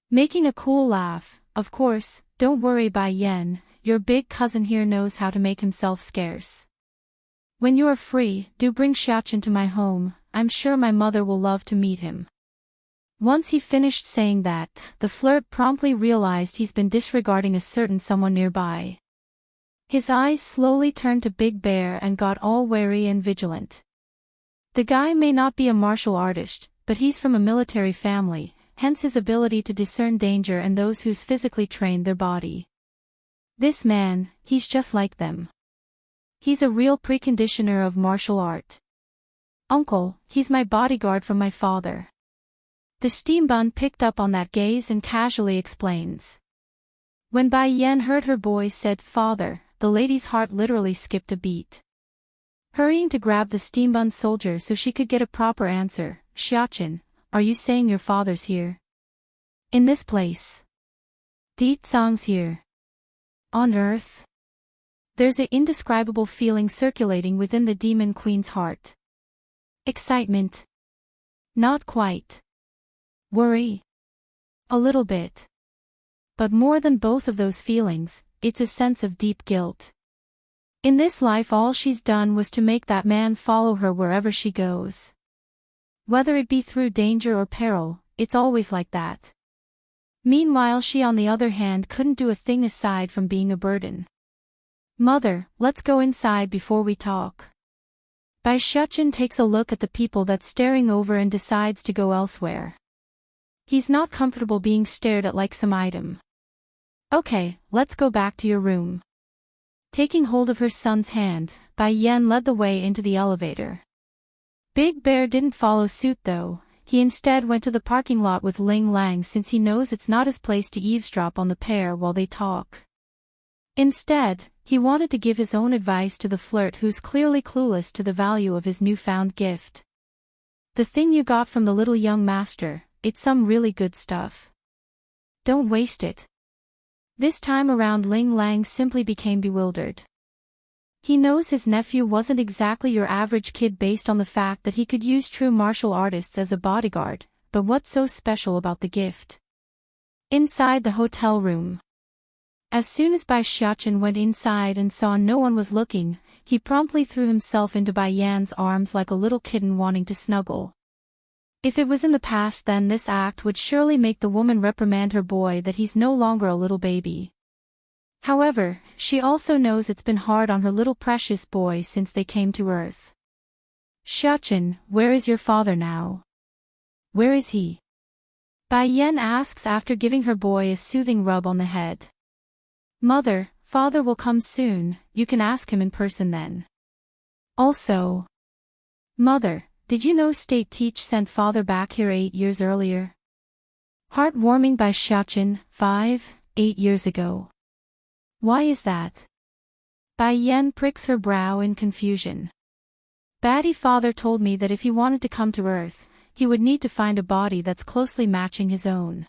Making a cool laugh, of course, don't worry Bai Yan, your big cousin here knows how to make himself scarce. When you are free, do bring Xiaoqin to my home, I'm sure my mother will love to meet him. Once he finished saying that, the flirt promptly realized he's been disregarding a certain someone nearby. His eyes slowly turned to Big Bear and got all wary and vigilant. The guy may not be a martial artist, but he's from a military family, hence his ability to discern danger and those who's physically trained their body. This man, he's just like them. He's a real preconditioner of martial art. Uncle, he's my bodyguard from my father. The steam bun picked up on that gaze and casually explains. When Bai Yan heard her boy said father, the lady's heart literally skipped a beat. Hurrying to grab the steam bun soldier so she could get a proper answer, Xiaqin, are you saying your father's here? In this place? Di Zhang's here. On Earth? There's an indescribable feeling circulating within the demon queen's heart. Excitement. Not quite. Worry. A little bit. But more than both of those feelings, it's a sense of deep guilt. In this life all she's done was to make that man follow her wherever she goes. Whether it be through danger or peril, it's always like that. Meanwhile she on the other hand couldn't do a thing aside from being a burden. Mother, let's go inside before we talk. Bai Xiaqin takes a look at the people that's staring over and decides to go elsewhere. He's not comfortable being stared at like some item. Okay, let's go back to your room. Taking hold of her son's hand, Bai Yan led the way into the elevator. Big Bear didn't follow suit though. He instead went to the parking lot with Ling Lang since he knows it's not his place to eavesdrop on the pair while they talk. Instead, he wanted to give his own advice to the flirt who's clearly clueless to the value of his newfound gift. The thing you got from the little young master, it's some really good stuff. Don't waste it. This time around Ling Lang simply became bewildered. He knows his nephew wasn't exactly your average kid based on the fact that he could use true martial artists as a bodyguard, but what's so special about the gift? Inside the hotel room. As soon as Bai Xiaqin went inside and saw no one was looking, he promptly threw himself into Bai Yan's arms like a little kitten wanting to snuggle. If it was in the past then this act would surely make the woman reprimand her boy that he's no longer a little baby. However, she also knows it's been hard on her little precious boy since they came to Earth. Xiaqin, where is your father now? Where is he? Bai Yan asks after giving her boy a soothing rub on the head. Mother, father will come soon, you can ask him in person then. Also, Mother, did you know State Teach sent father back here 8 years earlier? Heartwarming by Xiaqin, 8 years ago. Why is that? Bai Yan pricks her brow in confusion. Batty father told me that if he wanted to come to Earth, he would need to find a body that's closely matching his own.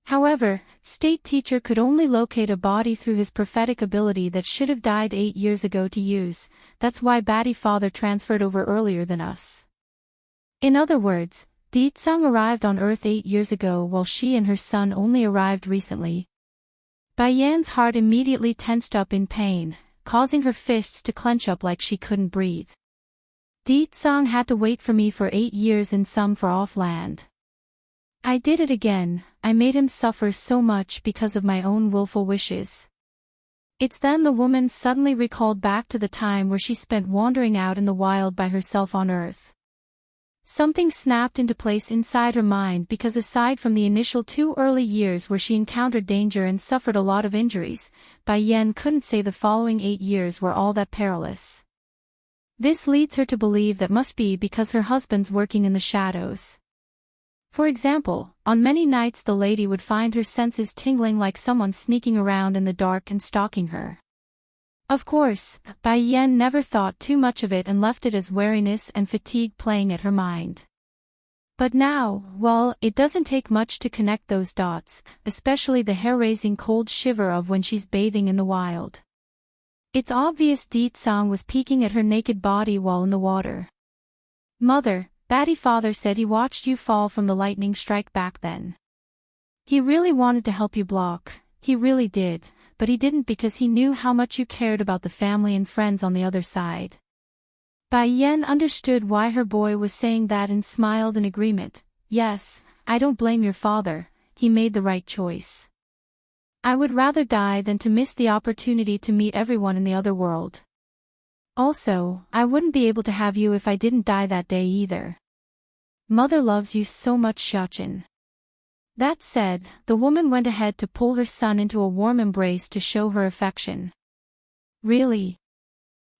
However, State Teacher could only locate a body through his prophetic ability that should have died 8 years ago to use, that's why Batty father transferred over earlier than us. In other words, Di Zhang arrived on Earth 8 years ago while she and her son only arrived recently. Bai Yan's heart immediately tensed up in pain, causing her fists to clench up like she couldn't breathe. Di Zhang had to wait for me for 8 years and some for off-land. I did it again, I made him suffer so much because of my own willful wishes. It's then the woman suddenly recalled back to the time where she spent wandering out in the wild by herself on Earth. Something snapped into place inside her mind because aside from the initial 2 early years where she encountered danger and suffered a lot of injuries, Bai Yan couldn't say the following 8 years were all that perilous. This leads her to believe that must be because her husband's working in the shadows. For example, on many nights the lady would find her senses tingling like someone sneaking around in the dark and stalking her. Of course, Bai Yan never thought too much of it and left it as weariness and fatigue playing at her mind. But now, well, it doesn't take much to connect those dots, especially the hair-raising cold shiver of when she's bathing in the wild. It's obvious Di Zhang was peeking at her naked body while in the water. Mother, Batty father said he watched you fall from the lightning strike back then. He really wanted to help you block, he really did. But he didn't because he knew how much you cared about the family and friends on the other side. Bai Yan understood why her boy was saying that and smiled in agreement. Yes, I don't blame your father, he made the right choice. I would rather die than to miss the opportunity to meet everyone in the other world. Also, I wouldn't be able to have you if I didn't die that day either. Mother loves you so much, Xiaochen. That said, the woman went ahead to pull her son into a warm embrace to show her affection. Really?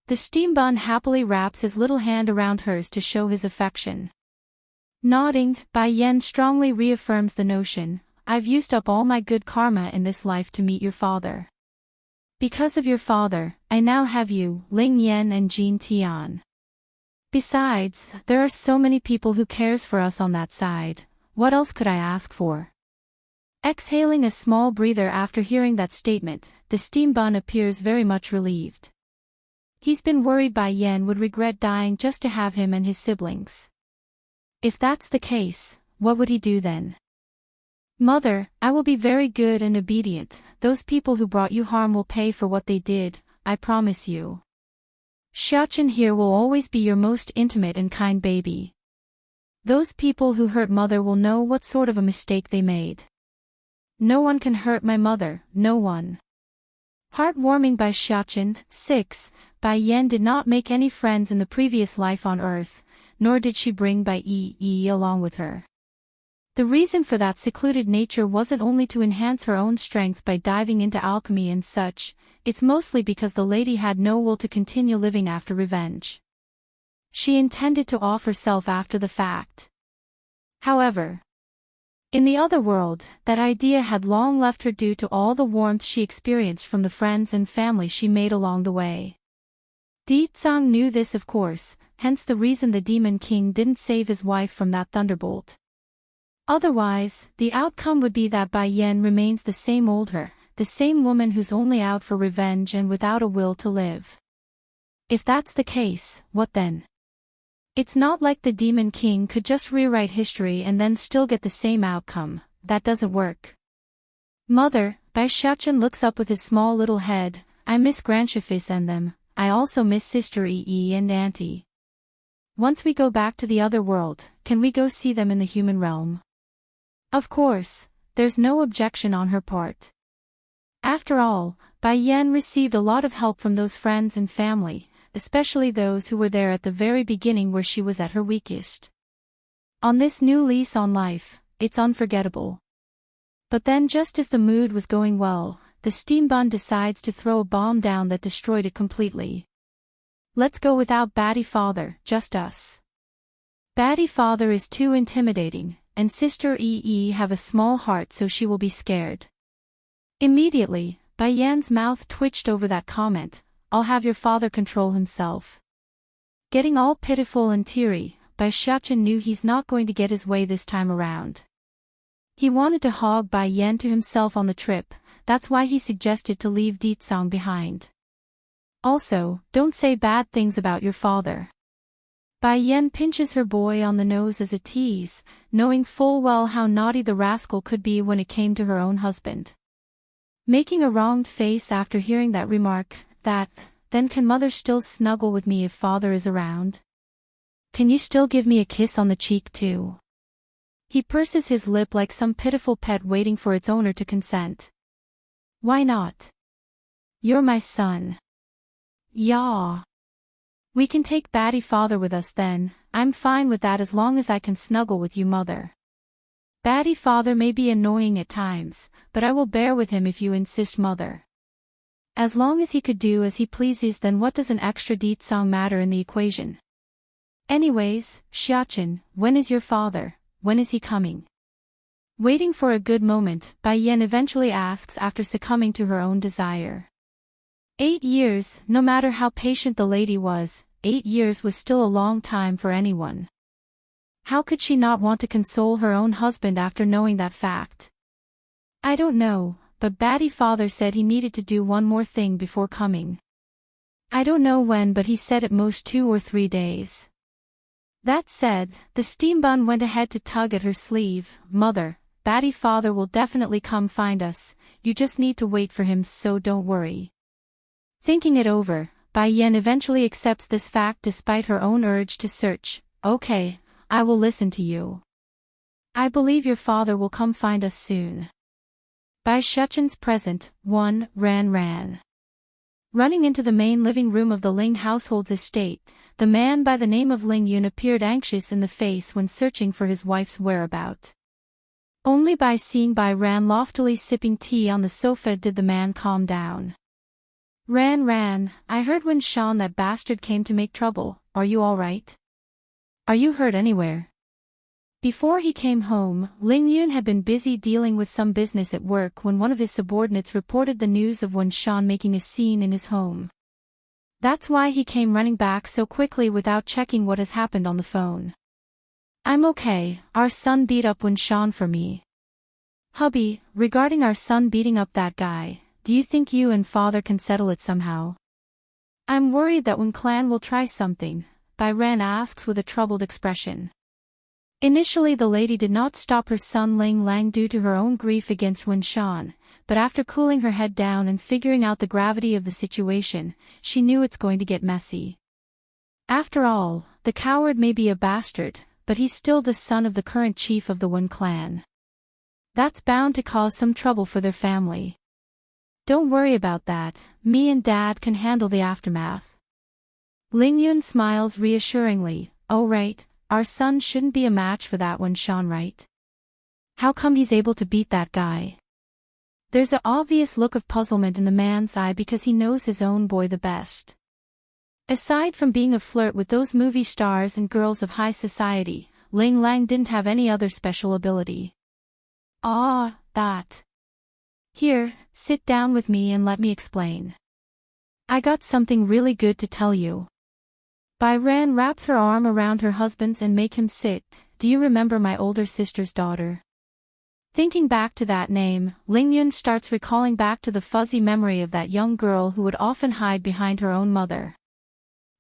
The steam bun happily wraps his little hand around hers to show his affection. Nodding, Bai Yan strongly reaffirms the notion, I've used up all my good karma in this life to meet your father. Because of your father, I now have you, Ling Yan and Jin Tian. Besides, there are so many people who cares for us on that side. What else could I ask for? Exhaling a small breather after hearing that statement, the steam bun appears very much relieved. He's been worried Bai Yan would regret dying just to have him and his siblings. If that's the case, what would he do then? Mother, I will be very good and obedient. Those people who brought you harm will pay for what they did, I promise you. Xiaochen here will always be your most intimate and kind baby. Those people who hurt mother will know what sort of a mistake they made. No one can hurt my mother, no one. Heartwarming by Xiaochen. 6. Bai Yan did not make any friends in the previous life on Earth, nor did she bring Bai Yi along with her. The reason for that secluded nature wasn't only to enhance her own strength by diving into alchemy and such, it's mostly because the lady had no will to continue living after revenge. She intended to off herself after the fact. However, in the other world, that idea had long left her due to all the warmth she experienced from the friends and family she made along the way. Di Zhang knew this of course, hence the reason the Demon King didn't save his wife from that thunderbolt. Otherwise, the outcome would be that Bai Yan remains the same old her, the same woman who's only out for revenge and without a will to live. If that's the case, what then? It's not like the Demon King could just rewrite history and then still get the same outcome. That doesn't work. Mother, Bai Xiaochen looks up with his small little head, I miss Grandchefis and them, I also miss Sister Yi and Auntie. Once we go back to the other world, can we go see them in the human realm? Of course, there's no objection on her part. After all, Bai Yan received a lot of help from those friends and family, especially those who were there at the very beginning where she was at her weakest. On this new lease on life, it's unforgettable. But then just as the mood was going well, the steam bun decides to throw a bomb down that destroyed it completely. Let's go without Batty Father, just us. Batty Father is too intimidating, and Sister Yi have a small heart so she will be scared. Immediately, Bai Yan's mouth twitched over that comment, I'll have your father control himself. Getting all pitiful and teary, Bai Xiaochen knew he's not going to get his way this time around. He wanted to hog Bai Yan to himself on the trip, that's why he suggested to leave Di Zhang behind. Also, don't say bad things about your father. Bai Yan pinches her boy on the nose as a tease, knowing full well how naughty the rascal could be when it came to her own husband. Making a wronged face after hearing that remark, then can mother still snuggle with me if father is around? Can you still give me a kiss on the cheek too? He purses his lip like some pitiful pet waiting for its owner to consent. Why not? You're my son. Yaw. We can take Batty Father with us then, I'm fine with that as long as I can snuggle with you mother. Batty Father may be annoying at times, but I will bear with him if you insist mother. As long as he could do as he pleases, then what does an extra Di Zhang matter in the equation? Anyways, Xiaochen, when is your father, when is he coming? Waiting for a good moment, Bai Yan eventually asks after succumbing to her own desire. 8 years, no matter how patient the lady was, 8 years was still a long time for anyone. How could she not want to console her own husband after knowing that fact? I don't know, but Batty Father said he needed to do one more thing before coming. I don't know when, but he said at most 2 or 3 days. That said, the steam bun went ahead to tug at her sleeve. Mother, Batty Father will definitely come find us, you just need to wait for him, so don't worry. Thinking it over, Bai Yan eventually accepts this fact despite her own urge to search. Okay, I will listen to you. I believe your father will come find us soon. By Shuchen's present, 1, ran. Running into the main living room of the Ling household's estate, the man by the name of Ling Yun appeared anxious in the face when searching for his wife's whereabout. Only by seeing Bai Ran loftily sipping tea on the sofa did the man calm down. Ran, I heard when Shan that bastard came to make trouble. Are you all right? Are you hurt anywhere? Before he came home, Ling Yun had been busy dealing with some business at work when one of his subordinates reported the news of Wen Shan making a scene in his home. That's why he came running back so quickly without checking what has happened on the phone. I'm okay, our son beat up Wen Shan for me. Hubby, regarding our son beating up that guy, do you think you and father can settle it somehow? I'm worried that Wen Clan will try something, Bai Ran asks with a troubled expression. Initially the lady did not stop her son Ling Lang due to her own grief against Wen Shan, but after cooling her head down and figuring out the gravity of the situation, she knew it's going to get messy. After all, the coward may be a bastard, but he's still the son of the current chief of the Wen clan. That's bound to cause some trouble for their family. Don't worry about that, me and Dad can handle the aftermath. Ling Yun smiles reassuringly. Oh right, our son shouldn't be a match for that Wen Shan, right? How come he's able to beat that guy? There's an obvious look of puzzlement in the man's eye because he knows his own boy the best. Aside from being a flirt with those movie stars and girls of high society, Ling Lang didn't have any other special ability. Ah, that. Here, sit down with me and let me explain. I got something really good to tell you. Bai Ran wraps her arm around her husband's and make him sit. Do you remember my older sister's daughter? Thinking back to that name, Ling Yun starts recalling back to the fuzzy memory of that young girl who would often hide behind her own mother.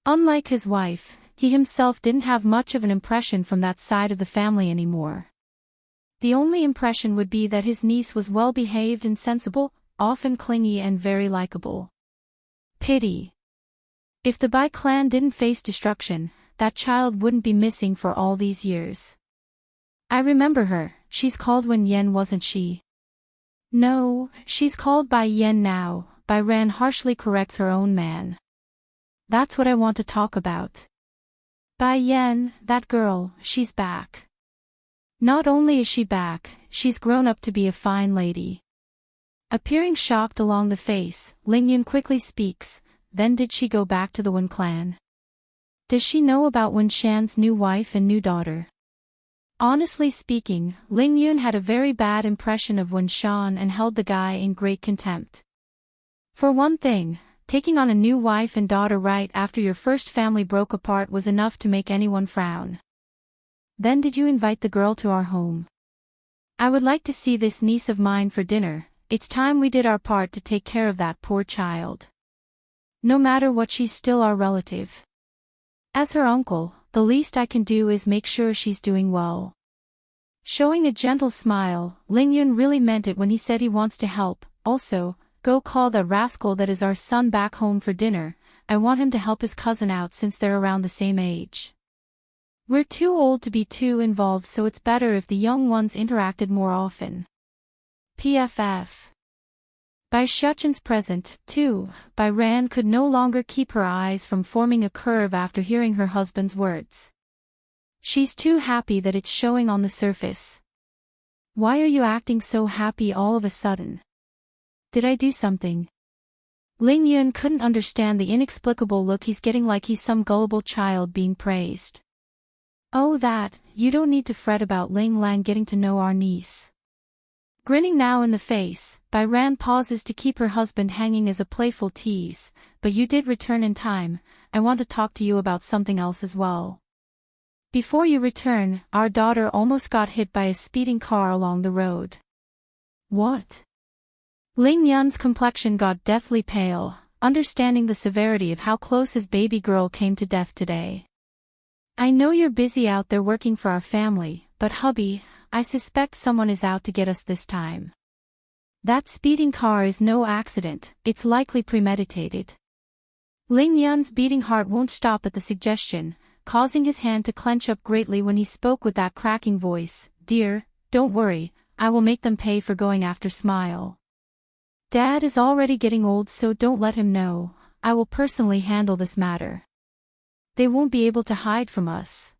Unlike his wife, he himself didn't have much of an impression from that side of the family anymore. The only impression would be that his niece was well-behaved and sensible, often clingy and very likable. Pity. If the Bai clan didn't face destruction, that child wouldn't be missing for all these years. I remember her, she's called Wen Yen, wasn't she? No, she's called Bai Yen now, Bai Ran harshly corrects her own man. That's what I want to talk about. Bai Yen, that girl, she's back. Not only is she back, she's grown up to be a fine lady. Appearing shocked along the face, Ling Yun quickly speaks. Then did she go back to the Wen clan? Does she know about Wen Shan's new wife and new daughter? Honestly speaking, Ling Yun had a very bad impression of Wen Shan and held the guy in great contempt. For one thing, taking on a new wife and daughter right after your first family broke apart was enough to make anyone frown. Then did you invite the girl to our home? I would like to see this niece of mine for dinner. It's time we did our part to take care of that poor child. No matter what, she's still our relative. As her uncle, the least I can do is make sure she's doing well. Showing a gentle smile, Ling Yun really meant it when he said he wants to help. Also, go call the rascal that is our son back home for dinner. I want him to help his cousin out since they're around the same age. We're too old to be too involved, so it's better if the young ones interacted more often. PFF. By Shuchen's present, too, Bai Ran could no longer keep her eyes from forming a curve after hearing her husband's words. She's too happy that it's showing on the surface. Why are you acting so happy all of a sudden? Did I do something? Ling Yun couldn't understand the inexplicable look he's getting, like he's some gullible child being praised. Oh that, you don't need to fret about Ling Lang getting to know our niece. Grinning now in the face, Bai Ran pauses to keep her husband hanging as a playful tease. But you did return in time. I want to talk to you about something else as well. Before you return, our daughter almost got hit by a speeding car along the road. What? Ling Yun's complexion got deathly pale, understanding the severity of how close his baby girl came to death today. I know you're busy out there working for our family, but hubby, I suspect someone is out to get us this time. That speeding car is no accident, it's likely premeditated. Ling Yun's beating heart won't stop at the suggestion, causing his hand to clench up greatly when he spoke with that cracking voice. Dear, don't worry, I will make them pay for going after Smile. Dad is already getting old, so don't let him know. I will personally handle this matter. They won't be able to hide from us.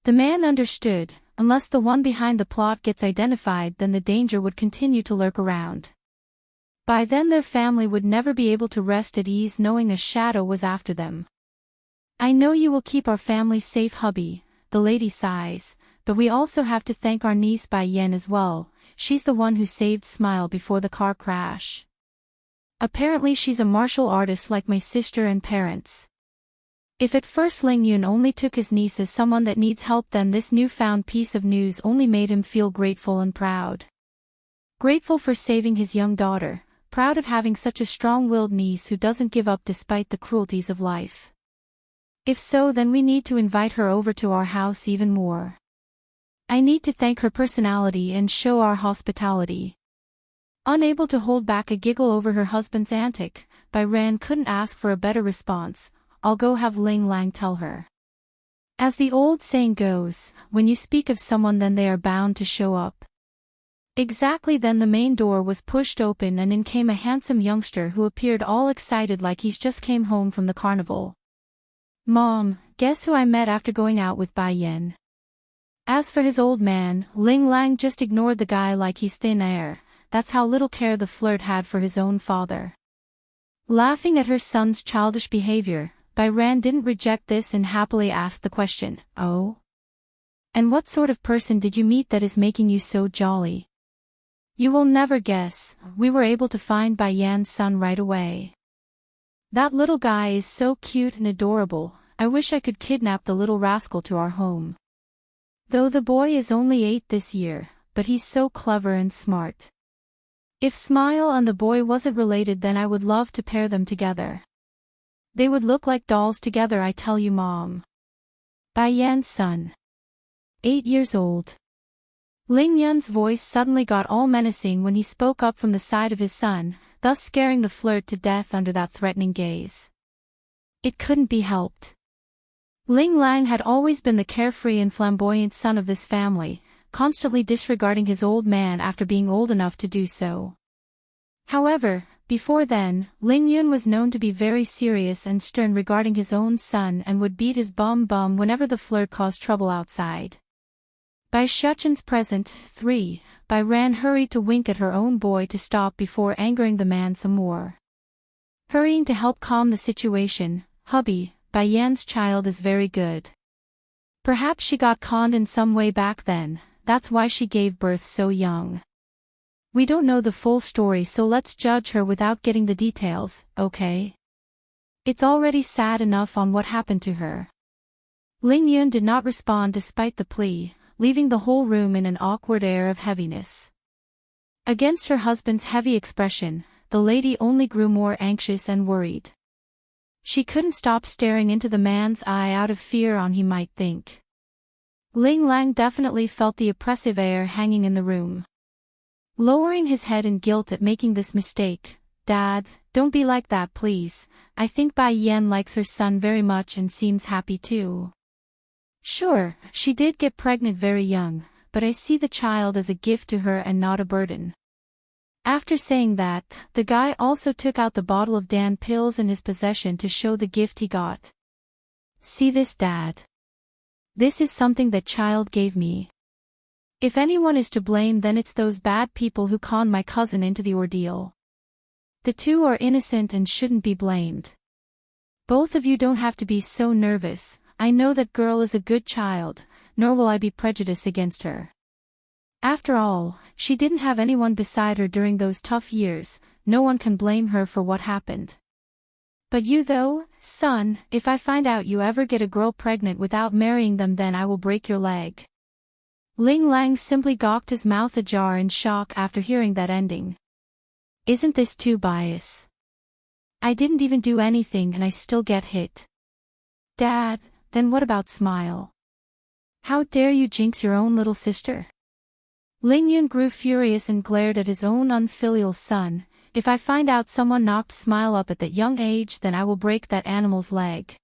The man understood. Unless the one behind the plot gets identified, then the danger would continue to lurk around. By then their family would never be able to rest at ease knowing a shadow was after them. I know you will keep our family safe, hubby, the lady sighs, but we also have to thank our niece Bai Yen as well. She's the one who saved Smile before the car crash. Apparently she's a martial artist like my sister and parents. If at first Ling Yun only took his niece as someone that needs help, then this newfound piece of news only made him feel grateful and proud. Grateful for saving his young daughter, proud of having such a strong-willed niece who doesn't give up despite the cruelties of life. If so, then we need to invite her over to our house even more. I need to thank her personality and show our hospitality. Unable to hold back a giggle over her husband's antic, Bai Ran couldn't ask for a better response. I'll go have Ling Lang tell her. As the old saying goes, when you speak of someone then they are bound to show up. Exactly then the main door was pushed open and in came a handsome youngster who appeared all excited like he's just came home from the carnival. Mom, guess who I met after going out with Bai Yen? As for his old man, Ling Lang just ignored the guy like he's thin air. That's how little care the flirt had for his own father. Laughing at her son's childish behavior, Bai Ran didn't reject this and happily asked the question, "Oh? And what sort of person did you meet that is making you so jolly?" You will never guess, we were able to find Bai Yan's son right away. That little guy is so cute and adorable, I wish I could kidnap the little rascal to our home. Though the boy is only 8 this year, but he's so clever and smart. If Smile and the boy wasn't related, then I would love to pair them together. They would look like dolls together, I tell you, Mom. Bai Yan's son. 8 years old. Ling Yun's voice suddenly got all menacing when he spoke up from the side of his son, thus scaring the flirt to death under that threatening gaze. It couldn't be helped. Ling Lang had always been the carefree and flamboyant son of this family, constantly disregarding his old man after being old enough to do so. However, before then, Ling Yun was known to be very serious and stern regarding his own son and would beat his bum whenever the flirt caused trouble outside. By Shuchen's present, 3, Bai Ran hurried to wink at her own boy to stop before angering the man some more. Hurrying to help calm the situation, hubby, Bai Yan's child is very good. Perhaps she got conned in some way back then, that's why she gave birth so young. We don't know the full story, so let's judge her without getting the details, okay? It's already sad enough on what happened to her. Ling Yun did not respond despite the plea, leaving the whole room in an awkward air of heaviness. Against her husband's heavy expression, the lady only grew more anxious and worried. She couldn't stop staring into the man's eye out of fear on he might think. Ling Lang definitely felt the oppressive air hanging in the room. Lowering his head in guilt at making this mistake, "Dad, don't be like that please, I think Bai Yen likes her son very much and seems happy too. Sure, she did get pregnant very young, but I see the child as a gift to her and not a burden." After saying that, the guy also took out the bottle of Dan pills in his possession to show the gift he got. "See this, Dad? This is something that child gave me. If anyone is to blame, then it's those bad people who conned my cousin into the ordeal. The two are innocent and shouldn't be blamed. Both of you don't have to be so nervous. I know that girl is a good child, nor will I be prejudiced against her. After all, she didn't have anyone beside her during those tough years, no one can blame her for what happened. But you though, son, if I find out you ever get a girl pregnant without marrying them, then I will break your leg." Ling Lang simply gawked, his mouth ajar in shock after hearing that ending. Isn't this too biased? I didn't even do anything and I still get hit. Dad, then what about Smile? How dare you jinx your own little sister? Ling Yun grew furious and glared at his own unfilial son. If I find out someone knocked Smile up at that young age, then I will break that animal's leg.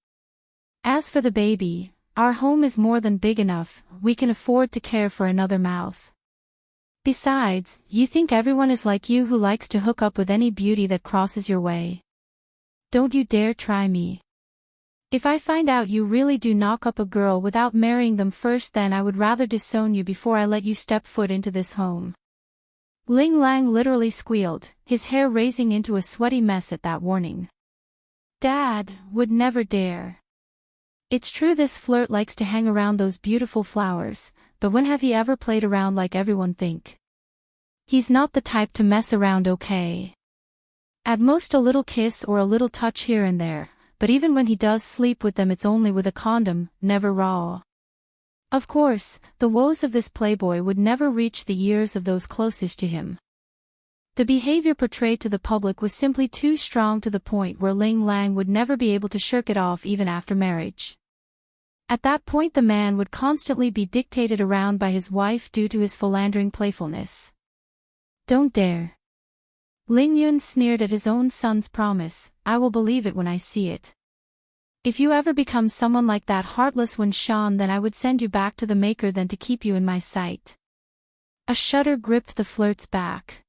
As for the baby, our home is more than big enough, we can afford to care for another mouth. Besides, you think everyone is like you who likes to hook up with any beauty that crosses your way. Don't you dare try me. If I find out you really do knock up a girl without marrying them first, then I would rather disown you before I let you step foot into this home. Ling Lang literally squealed, his hair raising into a sweaty mess at that warning. Dad would never dare. It's true this flirt likes to hang around those beautiful flowers, but when have he ever played around like everyone think? He's not the type to mess around, okay? At most a little kiss or a little touch here and there, but even when he does sleep with them it's only with a condom, never raw. Of course, the woes of this playboy would never reach the ears of those closest to him. The behavior portrayed to the public was simply too strong to the point where Ling Lang would never be able to shirk it off even after marriage. At that point the man would constantly be dictated around by his wife due to his philandering playfulness. Don't dare. Ling Yun sneered at his own son's promise, I will believe it when I see it. If you ever become someone like that heartless Wen Shan, then I would send you back to the maker than to keep you in my sight. A shudder gripped the flirt's back.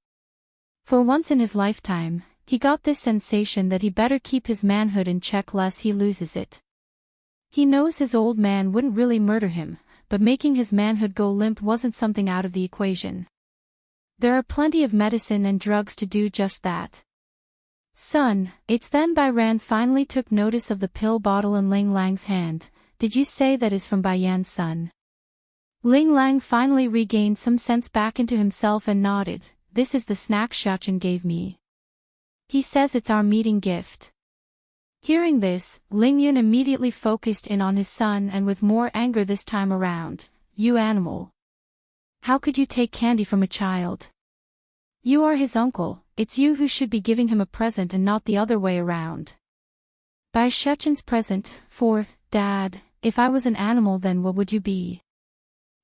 For once in his lifetime, he got this sensation that he better keep his manhood in check lest he loses it. He knows his old man wouldn't really murder him, but making his manhood go limp wasn't something out of the equation. There are plenty of medicine and drugs to do just that. Son, it's then Bai Ran finally took notice of the pill bottle in Ling Lang's hand. Did you say that is from Bai Yan's son? Ling Lang finally regained some sense back into himself and nodded. This is the snack Xiaochen gave me. He says it's our meeting gift. Hearing this, Ling Yun immediately focused in on his son and with more anger this time around. You animal. How could you take candy from a child? You are his uncle, it's you who should be giving him a present and not the other way around. Bai Shechen's present, for, Dad, if I was an animal then what would you be?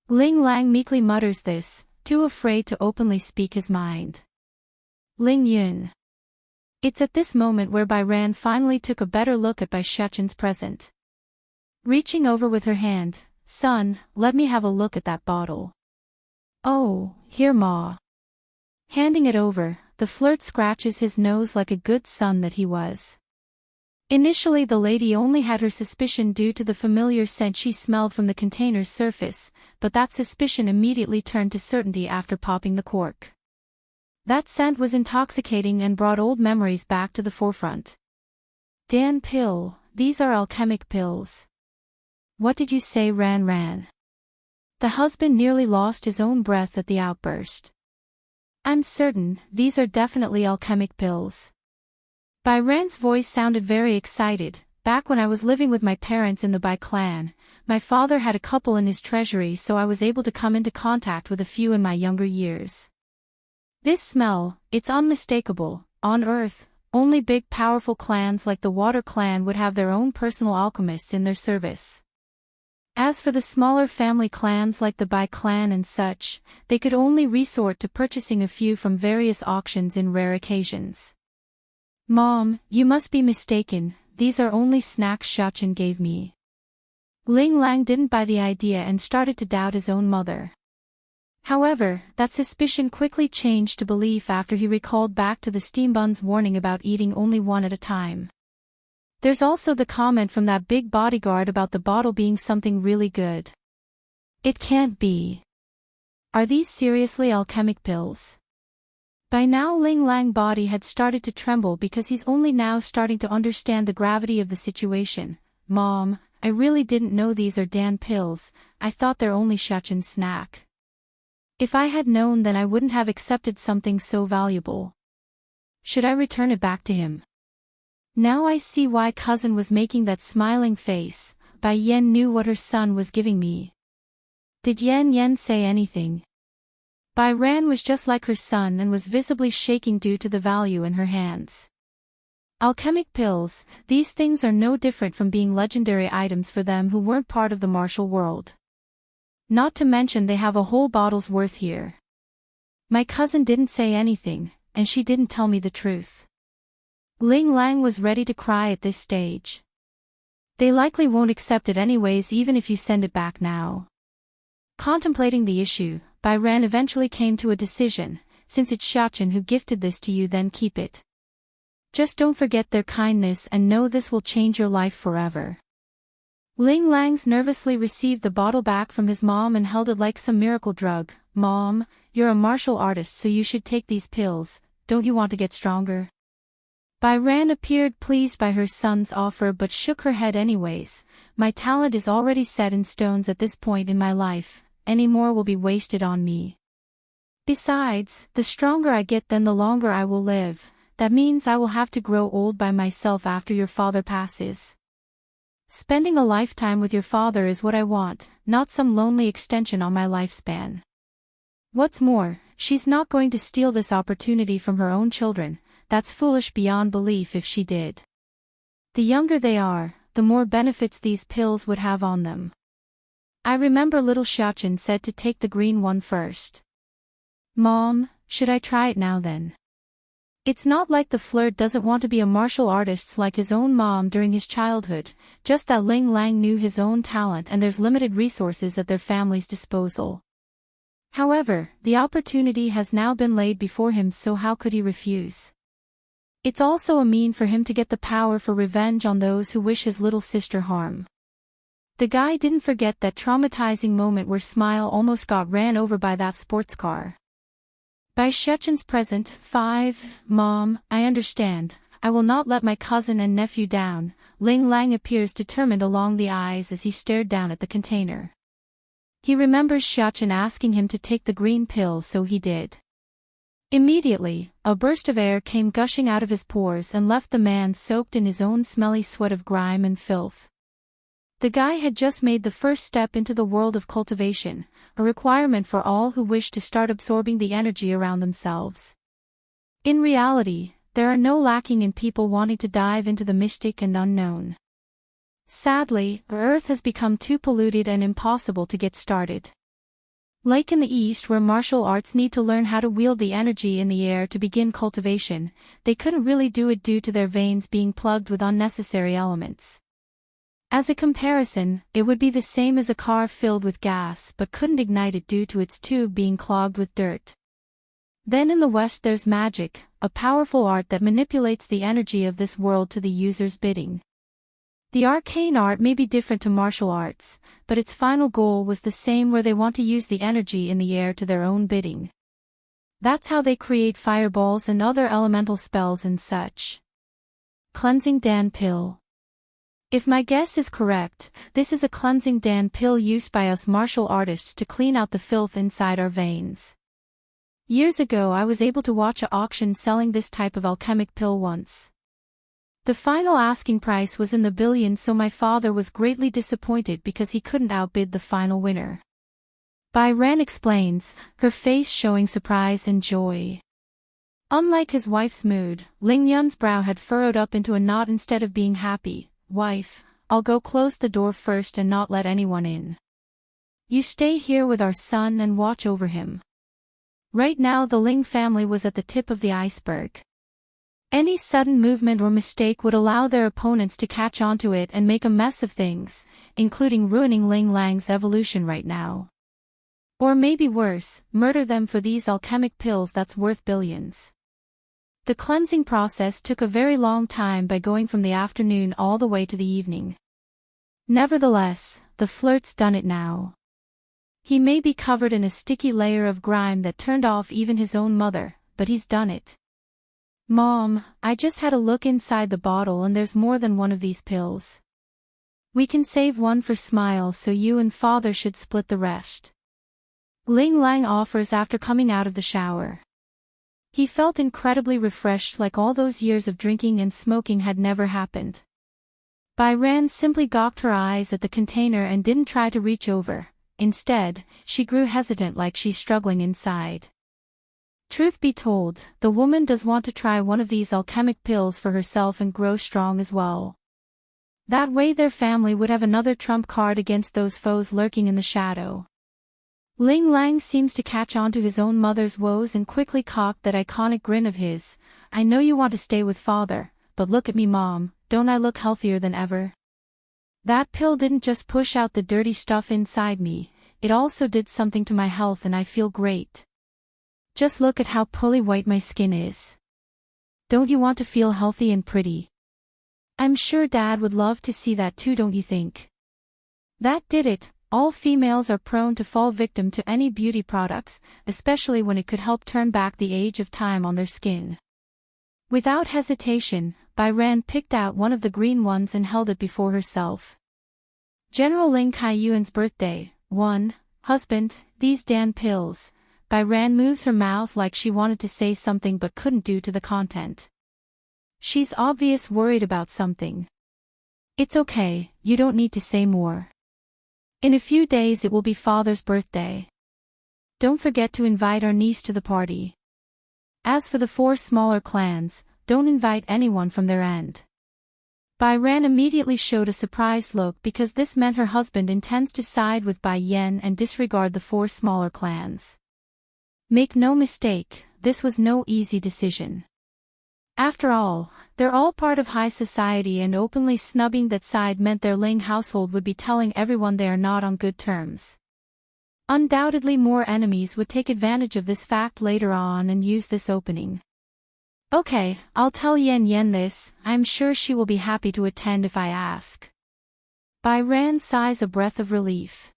Ling Lang meekly mutters this, too afraid to openly speak his mind. Ling Yun. It's at this moment where Bai Ran finally took a better look at Bai Shechen's present. Reaching over with her hand, Son, let me have a look at that bottle. Oh, here Ma. Handing it over, the flirt scratches his nose like a good son that he was. Initially the lady only had her suspicion due to the familiar scent she smelled from the container's surface, but that suspicion immediately turned to certainty after popping the cork. That scent was intoxicating and brought old memories back to the forefront. Dan pill, these are alchemic pills. What did you say, Ran? The husband nearly lost his own breath at the outburst. I'm certain, these are definitely alchemic pills. Bai Ran's voice sounded very excited. Back when I was living with my parents in the Bai clan, my father had a couple in his treasury, so I was able to come into contact with a few in my younger years. This smell, it's unmistakable. On Earth, only big powerful clans like the Water Clan would have their own personal alchemists in their service. As for the smaller family clans like the Bai clan and such, they could only resort to purchasing a few from various auctions in rare occasions. Mom, you must be mistaken, these are only snacks Xiaochen gave me. Ling Lang didn't buy the idea and started to doubt his own mother. However, that suspicion quickly changed to belief after he recalled back to the steambun's warning about eating only one at a time. There's also the comment from that big bodyguard about the bottle being something really good. It can't be. Are these seriously alchemic pills? By now Ling Lang's body had started to tremble because he's only now starting to understand the gravity of the situation. Mom, I really didn't know these are Dan pills, I thought they're only Xiaochen's snack. If I had known then I wouldn't have accepted something so valuable. Should I return it back to him? Now I see why cousin was making that smiling face. Bai Yan knew what her son was giving me. Did Yan say anything? Bai Ran was just like her son and was visibly shaking due to the value in her hands. Alchemic pills, these things are no different from being legendary items for them who weren't part of the martial world. Not to mention they have a whole bottle's worth here. My cousin didn't say anything, and she didn't tell me the truth. Ling Lang was ready to cry at this stage. They likely won't accept it anyways even if you send it back now. Contemplating the issue, Bai Ran eventually came to a decision. Since it's Xiachen who gifted this to you, then keep it. Just don't forget their kindness and know this will change your life forever. Ling Langs nervously received the bottle back from his mom and held it like some miracle drug. Mom, you're a martial artist, so you should take these pills. Don't you want to get stronger? Bai Ran appeared pleased by her son's offer but shook her head anyways. My talent is already set in stones at this point in my life. Any more will be wasted on me. Besides, the stronger I get, then the longer I will live. That means I will have to grow old by myself after your father passes. Spending a lifetime with your father is what I want, not some lonely extension on my lifespan. What's more, she's not going to steal this opportunity from her own children. That's foolish beyond belief if she did. The younger they are, the more benefits these pills would have on them. I remember little Xiachen said to take the green one first. Mom, should I try it now then? It's not like the flirt doesn't want to be a martial artist like his own mom during his childhood, just that Ling Lang knew his own talent and there's limited resources at their family's disposal. However, the opportunity has now been laid before him, so how could he refuse? It's also a mean for him to get the power for revenge on those who wish his little sister harm. The guy didn't forget that traumatizing moment where Smile almost got ran over by that sports car. By Shechen's present, 5, Mom, I understand. I will not let my cousin and nephew down. Ling Lang appears determined along the eyes as he stared down at the container. He remembers Xiachen asking him to take the green pill, so he did. Immediately, a burst of air came gushing out of his pores and left the man soaked in his own smelly sweat of grime and filth. The guy had just made the first step into the world of cultivation, a requirement for all who wish to start absorbing the energy around themselves. In reality, there are no lacking in people wanting to dive into the mystic and unknown. Sadly, Earth has become too polluted and impossible to get started. Like in the East, where martial arts need to learn how to wield the energy in the air to begin cultivation, they couldn't really do it due to their veins being plugged with unnecessary elements. As a comparison, it would be the same as a car filled with gas but couldn't ignite it due to its tube being clogged with dirt. Then in the West there's magic, a powerful art that manipulates the energy of this world to the user's bidding. The arcane art may be different to martial arts, but its final goal was the same, where they want to use the energy in the air to their own bidding. That's how they create fireballs and other elemental spells and such. Cleansing Dan Pill. If my guess is correct, this is a cleansing Dan pill used by us martial artists to clean out the filth inside our veins. Years ago I was able to watch an auction selling this type of alchemic pill once. The final asking price was in the billions, so my father was greatly disappointed because he couldn't outbid the final winner. Bai Ran explains, her face showing surprise and joy. Unlike his wife's mood, Ling Yun's brow had furrowed up into a knot instead of being happy. Wife, I'll go close the door first and not let anyone in. You stay here with our son and watch over him. Right now the Ling family was at the tip of the iceberg. Any sudden movement or mistake would allow their opponents to catch onto it and make a mess of things, including ruining Ling Lang's evolution right now. Or maybe worse, murder them for these alchemic pills that's worth billions. The cleansing process took a very long time by going from the afternoon all the way to the evening. Nevertheless, the flirt's done it now. He may be covered in a sticky layer of grime that turned off even his own mother, but he's done it. Mom, I just had a look inside the bottle and there's more than one of these pills. We can save one for Smile, so you and father should split the rest. Ling Lang offers after coming out of the shower. He felt incredibly refreshed, like all those years of drinking and smoking had never happened. Bai Ran simply gawked her eyes at the container and didn't try to reach over. Instead, she grew hesitant, like she's struggling inside. Truth be told, the woman does want to try one of these alchemic pills for herself and grow strong as well. That way their family would have another trump card against those foes lurking in the shadow. Ling Lang seems to catch on to his own mother's woes and quickly cocked that iconic grin of his. I know you want to stay with father, but look at me, Mom, don't I look healthier than ever? That pill didn't just push out the dirty stuff inside me, it also did something to my health and I feel great. Just look at how pearly white my skin is. Don't you want to feel healthy and pretty? I'm sure Dad would love to see that too, don't you think? That did it. All females are prone to fall victim to any beauty products, especially when it could help turn back the age of time on their skin. Without hesitation, Byran picked out one of the green ones and held it before herself. General Ling Kaiyuan's birthday. 1. Husband, these damn pills. Byran moved her mouth like she wanted to say something but couldn't due to the content. She's obvious worried about something. It's okay, you don't need to say more. In a few days it will be Father's birthday. Don't forget to invite our niece to the party. As for the 4 smaller clans, don't invite anyone from their end. Byran immediately showed a surprised look because this meant her husband intends to side with Bai Yan and disregard the 4 smaller clans. Make no mistake, this was no easy decision. After all, they're all part of high society and openly snubbing that side meant their Ling household would be telling everyone they are not on good terms. Undoubtedly more enemies would take advantage of this fact later on and use this opening. Okay, I'll tell Yan Yan this, I'm sure she will be happy to attend if I ask. Byran sighs a breath of relief.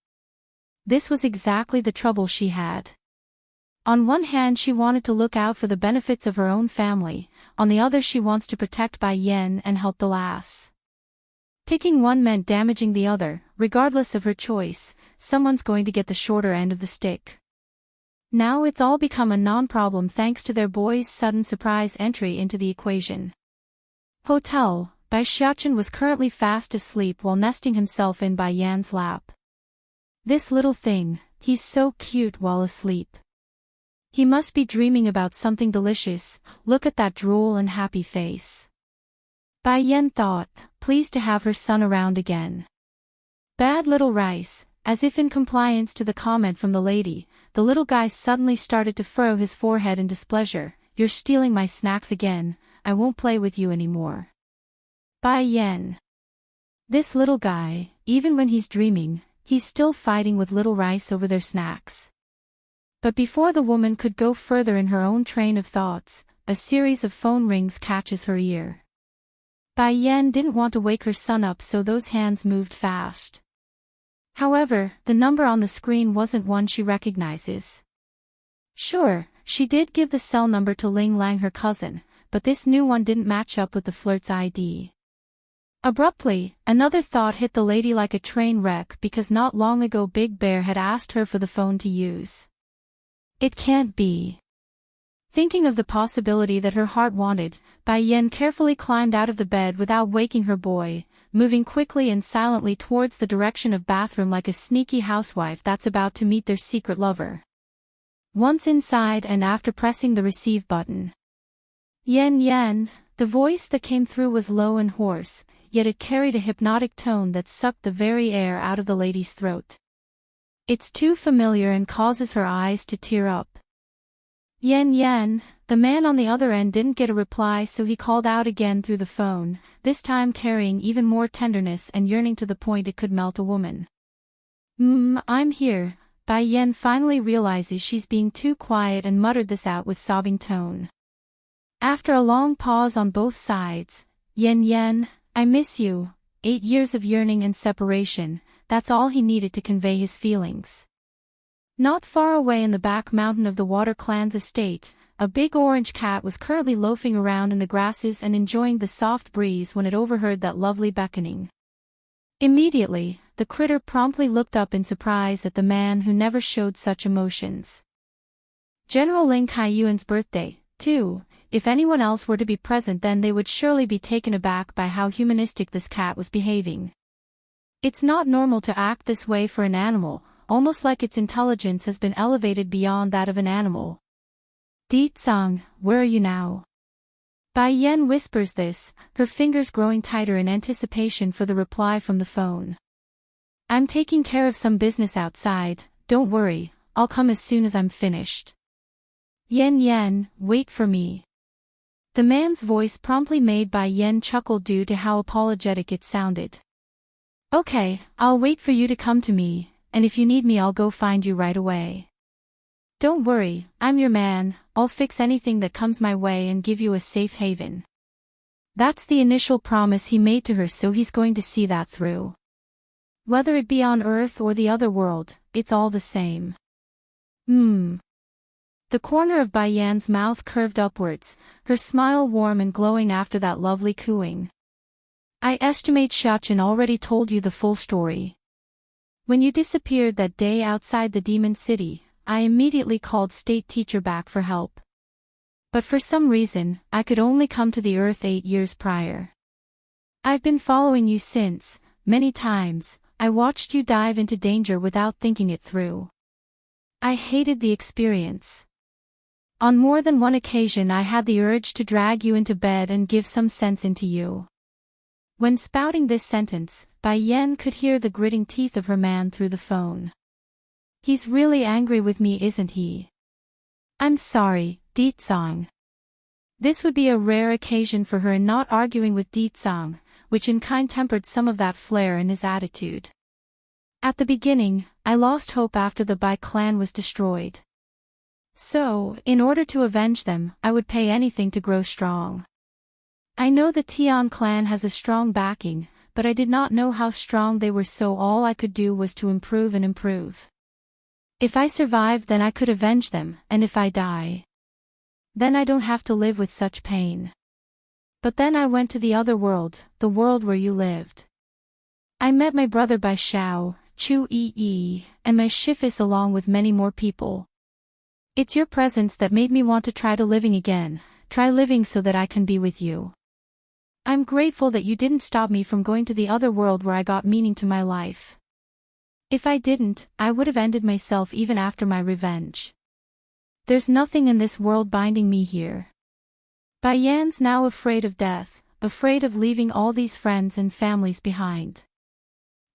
This was exactly the trouble she had. On one hand she wanted to look out for the benefits of her own family, on the other she wants to protect Bai Yan and help the lass. Picking one meant damaging the other, regardless of her choice, someone's going to get the shorter end of the stick. Now it's all become a non-problem thanks to their boy's sudden surprise entry into the equation. Hotel, Bai Xiaochen was currently fast asleep while nesting himself in Bai Yan's lap. This little thing, he's so cute while asleep. He must be dreaming about something delicious, look at that droll and happy face. Bai Yan thought, pleased to have her son around again. Bad little rice, as if in compliance to the comment from the lady, the little guy suddenly started to furrow his forehead in displeasure. You're stealing my snacks again, I won't play with you anymore. Bai Yan. This little guy, even when he's dreaming, he's still fighting with little rice over their snacks. But before the woman could go further in her own train of thoughts, a series of phone rings catches her ear. Bai Yan didn't want to wake her son up so those hands moved fast. However, the number on the screen wasn't one she recognizes. Sure, she did give the cell number to Ling Lang her cousin, but this new one didn't match up with the flirt's ID. Abruptly, another thought hit the lady like a train wreck because not long ago Big Bear had asked her for the phone to use. It can't be. Thinking of the possibility that her heart wanted, Bai Yan carefully climbed out of the bed without waking her boy, moving quickly and silently towards the direction of bathroom like a sneaky housewife that's about to meet their secret lover. Once inside and after pressing the receive button. Yan Yan, the voice that came through was low and hoarse, yet it carried a hypnotic tone that sucked the very air out of the lady's throat. It's too familiar and causes her eyes to tear up. Yan Yan, the man on the other end didn't get a reply so he called out again through the phone, this time carrying even more tenderness and yearning to the point it could melt a woman. I'm here. Bai Yan finally realizes she's being too quiet and muttered this out with sobbing tone. After a long pause on both sides, Yan Yan, I miss you. 8 years of yearning and separation, that's all he needed to convey his feelings. Not far away in the back mountain of the Water Clan's estate, a big orange cat was currently loafing around in the grasses and enjoying the soft breeze when it overheard that lovely beckoning. Immediately, the critter promptly looked up in surprise at the man who never showed such emotions. General Ling Kaiyuan's birthday, too. If anyone else were to be present then they would surely be taken aback by how humanistic this cat was behaving. It's not normal to act this way for an animal, almost like its intelligence has been elevated beyond that of an animal. Di-tsang, where are you now? Bai Yan whispers this, her fingers growing tighter in anticipation for the reply from the phone. I'm taking care of some business outside, don't worry, I'll come as soon as I'm finished. Yan Yan, wait for me. The man's voice promptly made Bai Yan chuckle due to how apologetic it sounded. Okay, I'll wait for you to come to me. and if you need me I'll go find you right away. Don't worry, I'm your man, I'll fix anything that comes my way and give you a safe haven. That's the initial promise he made to her, so he's going to see that through. Whether it be on Earth or the other world, it's all the same. The corner of Baiyan's mouth curved upwards, her smile warm and glowing after that lovely cooing. I estimate Xiaochen already told you the full story. When you disappeared that day outside the demon city, I immediately called state teacher back for help. But for some reason, I could only come to the Earth 8 years prior. I've been following you since, many times. I watched you dive into danger without thinking it through. I hated the experience. On more than one occasion I had the urge to drag you into bed and give some sense into you. When spouting this sentence, Baiyan could hear the gritting teeth of her man through the phone. He's really angry with me, isn't he? I'm sorry, Ditsang. This would be a rare occasion for her in not arguing with Ditsang, which in kind tempered some of that flair in his attitude. At the beginning, I lost hope after the Bai clan was destroyed. So, in order to avenge them, I would pay anything to grow strong. I know the Tian clan has a strong backing, but I did not know how strong they were, so all I could do was to improve and improve. If I survive, then I could avenge them, and if I die, then I don't have to live with such pain. But then I went to the other world, the world where you lived. I met my brother Bai Xiao, Chu Yi, and my Shifis along with many more people. It's your presence that made me want to try living again, try living so that I can be with you. I'm grateful that you didn't stop me from going to the other world where I got meaning to my life. If I didn't, I would have ended myself even after my revenge. There's nothing in this world binding me here. Baiyan's now afraid of death, afraid of leaving all these friends and families behind.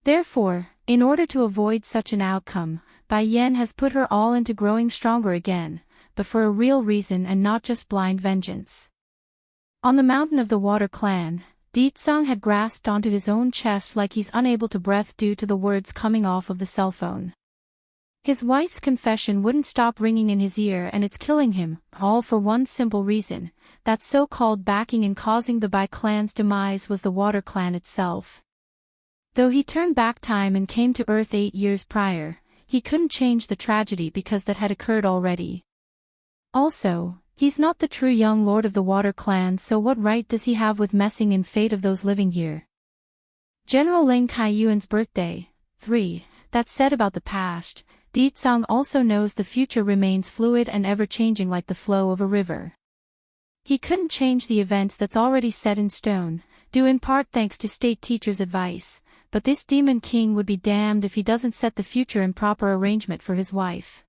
Therefore, in order to avoid such an outcome, Baiyan has put her all into growing stronger again, but for a real reason and not just blind vengeance. On the mountain of the Water Clan, Ditsang had grasped onto his own chest like he's unable to breathe due to the words coming off of the cell phone. His wife's confession wouldn't stop ringing in his ear, and it's killing him, all for one simple reason: that so-called backing in causing the Bai clan's demise was the Water Clan itself. Though he turned back time and came to Earth 8 years prior, he couldn't change the tragedy because that had occurred already. Also, he's not the true young lord of the Water Clan, so what right does he have with messing in fate of those living here? General Ling Kaiyuan's birthday. 3. That said about the past, Ditsang also knows the future remains fluid and ever-changing like the flow of a river. He couldn't change the events that's already set in stone, due in part thanks to state teacher's advice, but this demon king would be damned if he doesn't set the future in proper arrangement for his wife.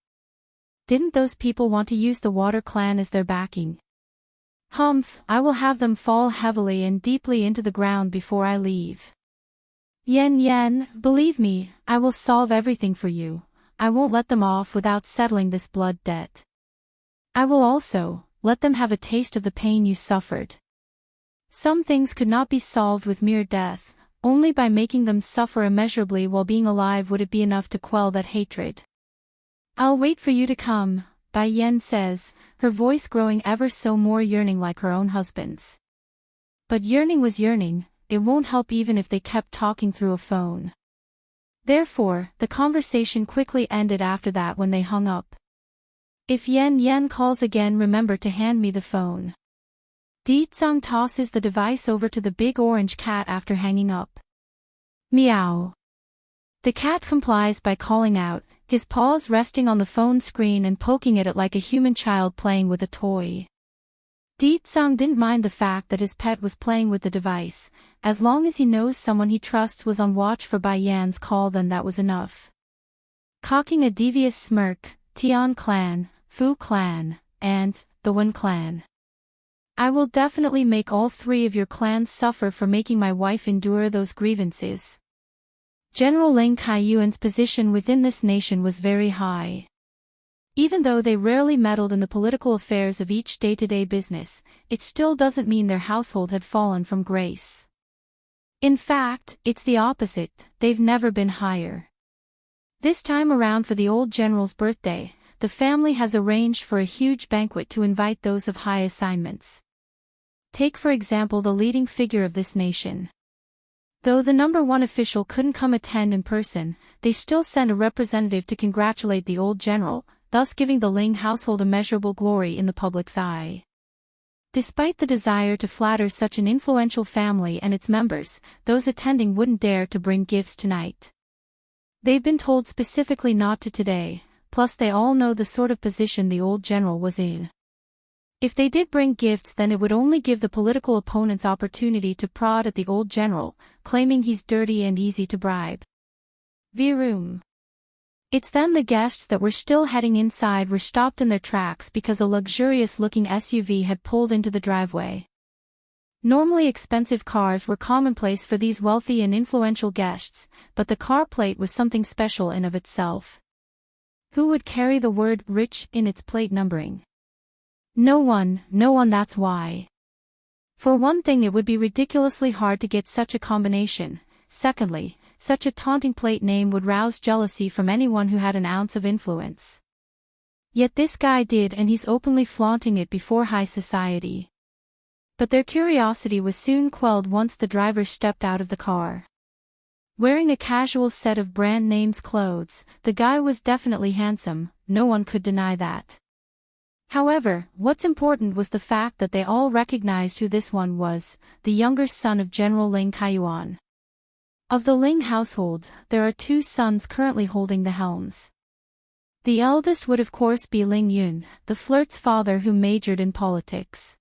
Didn't those people want to use the Water Clan as their backing? Humph, I will have them fall heavily and deeply into the ground before I leave. Yen, believe me, I will solve everything for you. I won't let them off without settling this blood debt. I will also let them have a taste of the pain you suffered. Some things could not be solved with mere death, only by making them suffer immeasurably while being alive would it be enough to quell that hatred. I'll wait for you to come, Baiyan says, her voice growing ever so more yearning like her own husband's. But yearning was yearning, it won't help even if they kept talking through a phone. Therefore, the conversation quickly ended after that when they hung up. If Yen calls again, remember to hand me the phone. Ditsang tosses the device over to the big orange cat after hanging up. Meow. The cat complies by calling out, his paws resting on the phone screen and poking at it like a human child playing with a toy. Ditsang didn't mind the fact that his pet was playing with the device. As long as he knows someone he trusts was on watch for Baiyan's call, then that was enough. Cocking a devious smirk, Tian clan, Fu clan, and the Wen clan. I will definitely make all 3 of your clans suffer for making my wife endure those grievances. General Ling Kaiyuan's position within this nation was very high. Even though they rarely meddled in the political affairs of each day-to-day business, it still doesn't mean their household had fallen from grace. In fact, it's the opposite, they've never been higher. This time around for the old general's birthday, the family has arranged for a huge banquet to invite those of high assignments. Take for example the leading figure of this nation. Though the #1 official couldn't come attend in person, they still sent a representative to congratulate the old general, thus giving the Ling household immeasurable glory in the public's eye. Despite the desire to flatter such an influential family and its members, those attending wouldn't dare to bring gifts tonight. They've been told specifically not to today, plus they all know the sort of position the old general was in. If they did bring gifts, then it would only give the political opponents opportunity to prod at the old general, claiming he's dirty and easy to bribe. Vroom. It's then the guests that were still heading inside were stopped in their tracks because a luxurious-looking SUV had pulled into the driveway. Normally expensive cars were commonplace for these wealthy and influential guests, but the car plate was something special in of itself. Who would carry the word "rich" in its plate numbering? No one, that's why. For one thing, it would be ridiculously hard to get such a combination. Secondly, such a taunting plate name would rouse jealousy from anyone who had an ounce of influence. Yet this guy did, and he's openly flaunting it before high society. But their curiosity was soon quelled once the driver stepped out of the car. Wearing a casual set of brand names clothes, the guy was definitely handsome, no one could deny that. However, what's important was the fact that they all recognized who this one was, the younger son of General Ling Kaiyuan. Of the Ling household, there are 2 sons currently holding the helms. The eldest would of course be Ling Yun, the flirt's father who majored in politics.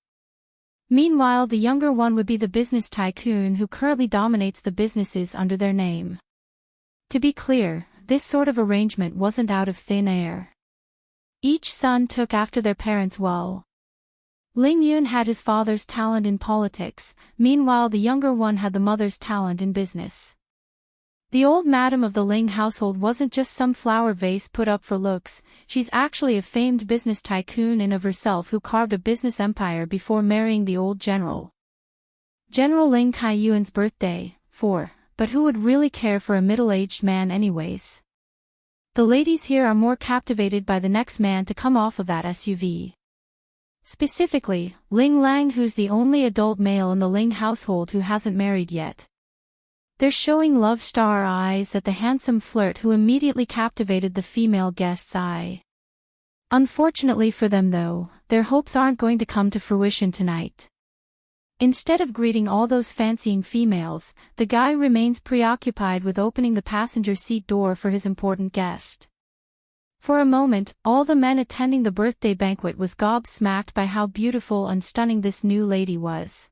Meanwhile, the younger one would be the business tycoon who currently dominates the businesses under their name. To be clear, this sort of arrangement wasn't out of thin air. Each son took after their parents well. Ling Yun had his father's talent in politics, meanwhile the younger one had the mother's talent in business. The old madam of the Ling household wasn't just some flower vase put up for looks, she's actually a famed business tycoon in of herself who carved a business empire before marrying the old general. General Ling Kaiyuan's birthday, 4, but who would really care for a middle-aged man anyways? The ladies here are more captivated by the next man to come off of that SUV. Specifically, Ling Lang, who's the only adult male in the Ling household who hasn't married yet. They're showing love star eyes at the handsome flirt who immediately captivated the female guest's eye. Unfortunately for them though, their hopes aren't going to come to fruition tonight. Instead of greeting all those fancying females, the guy remains preoccupied with opening the passenger seat door for his important guest. For a moment, all the men attending the birthday banquet was gobsmacked by how beautiful and stunning this new lady was.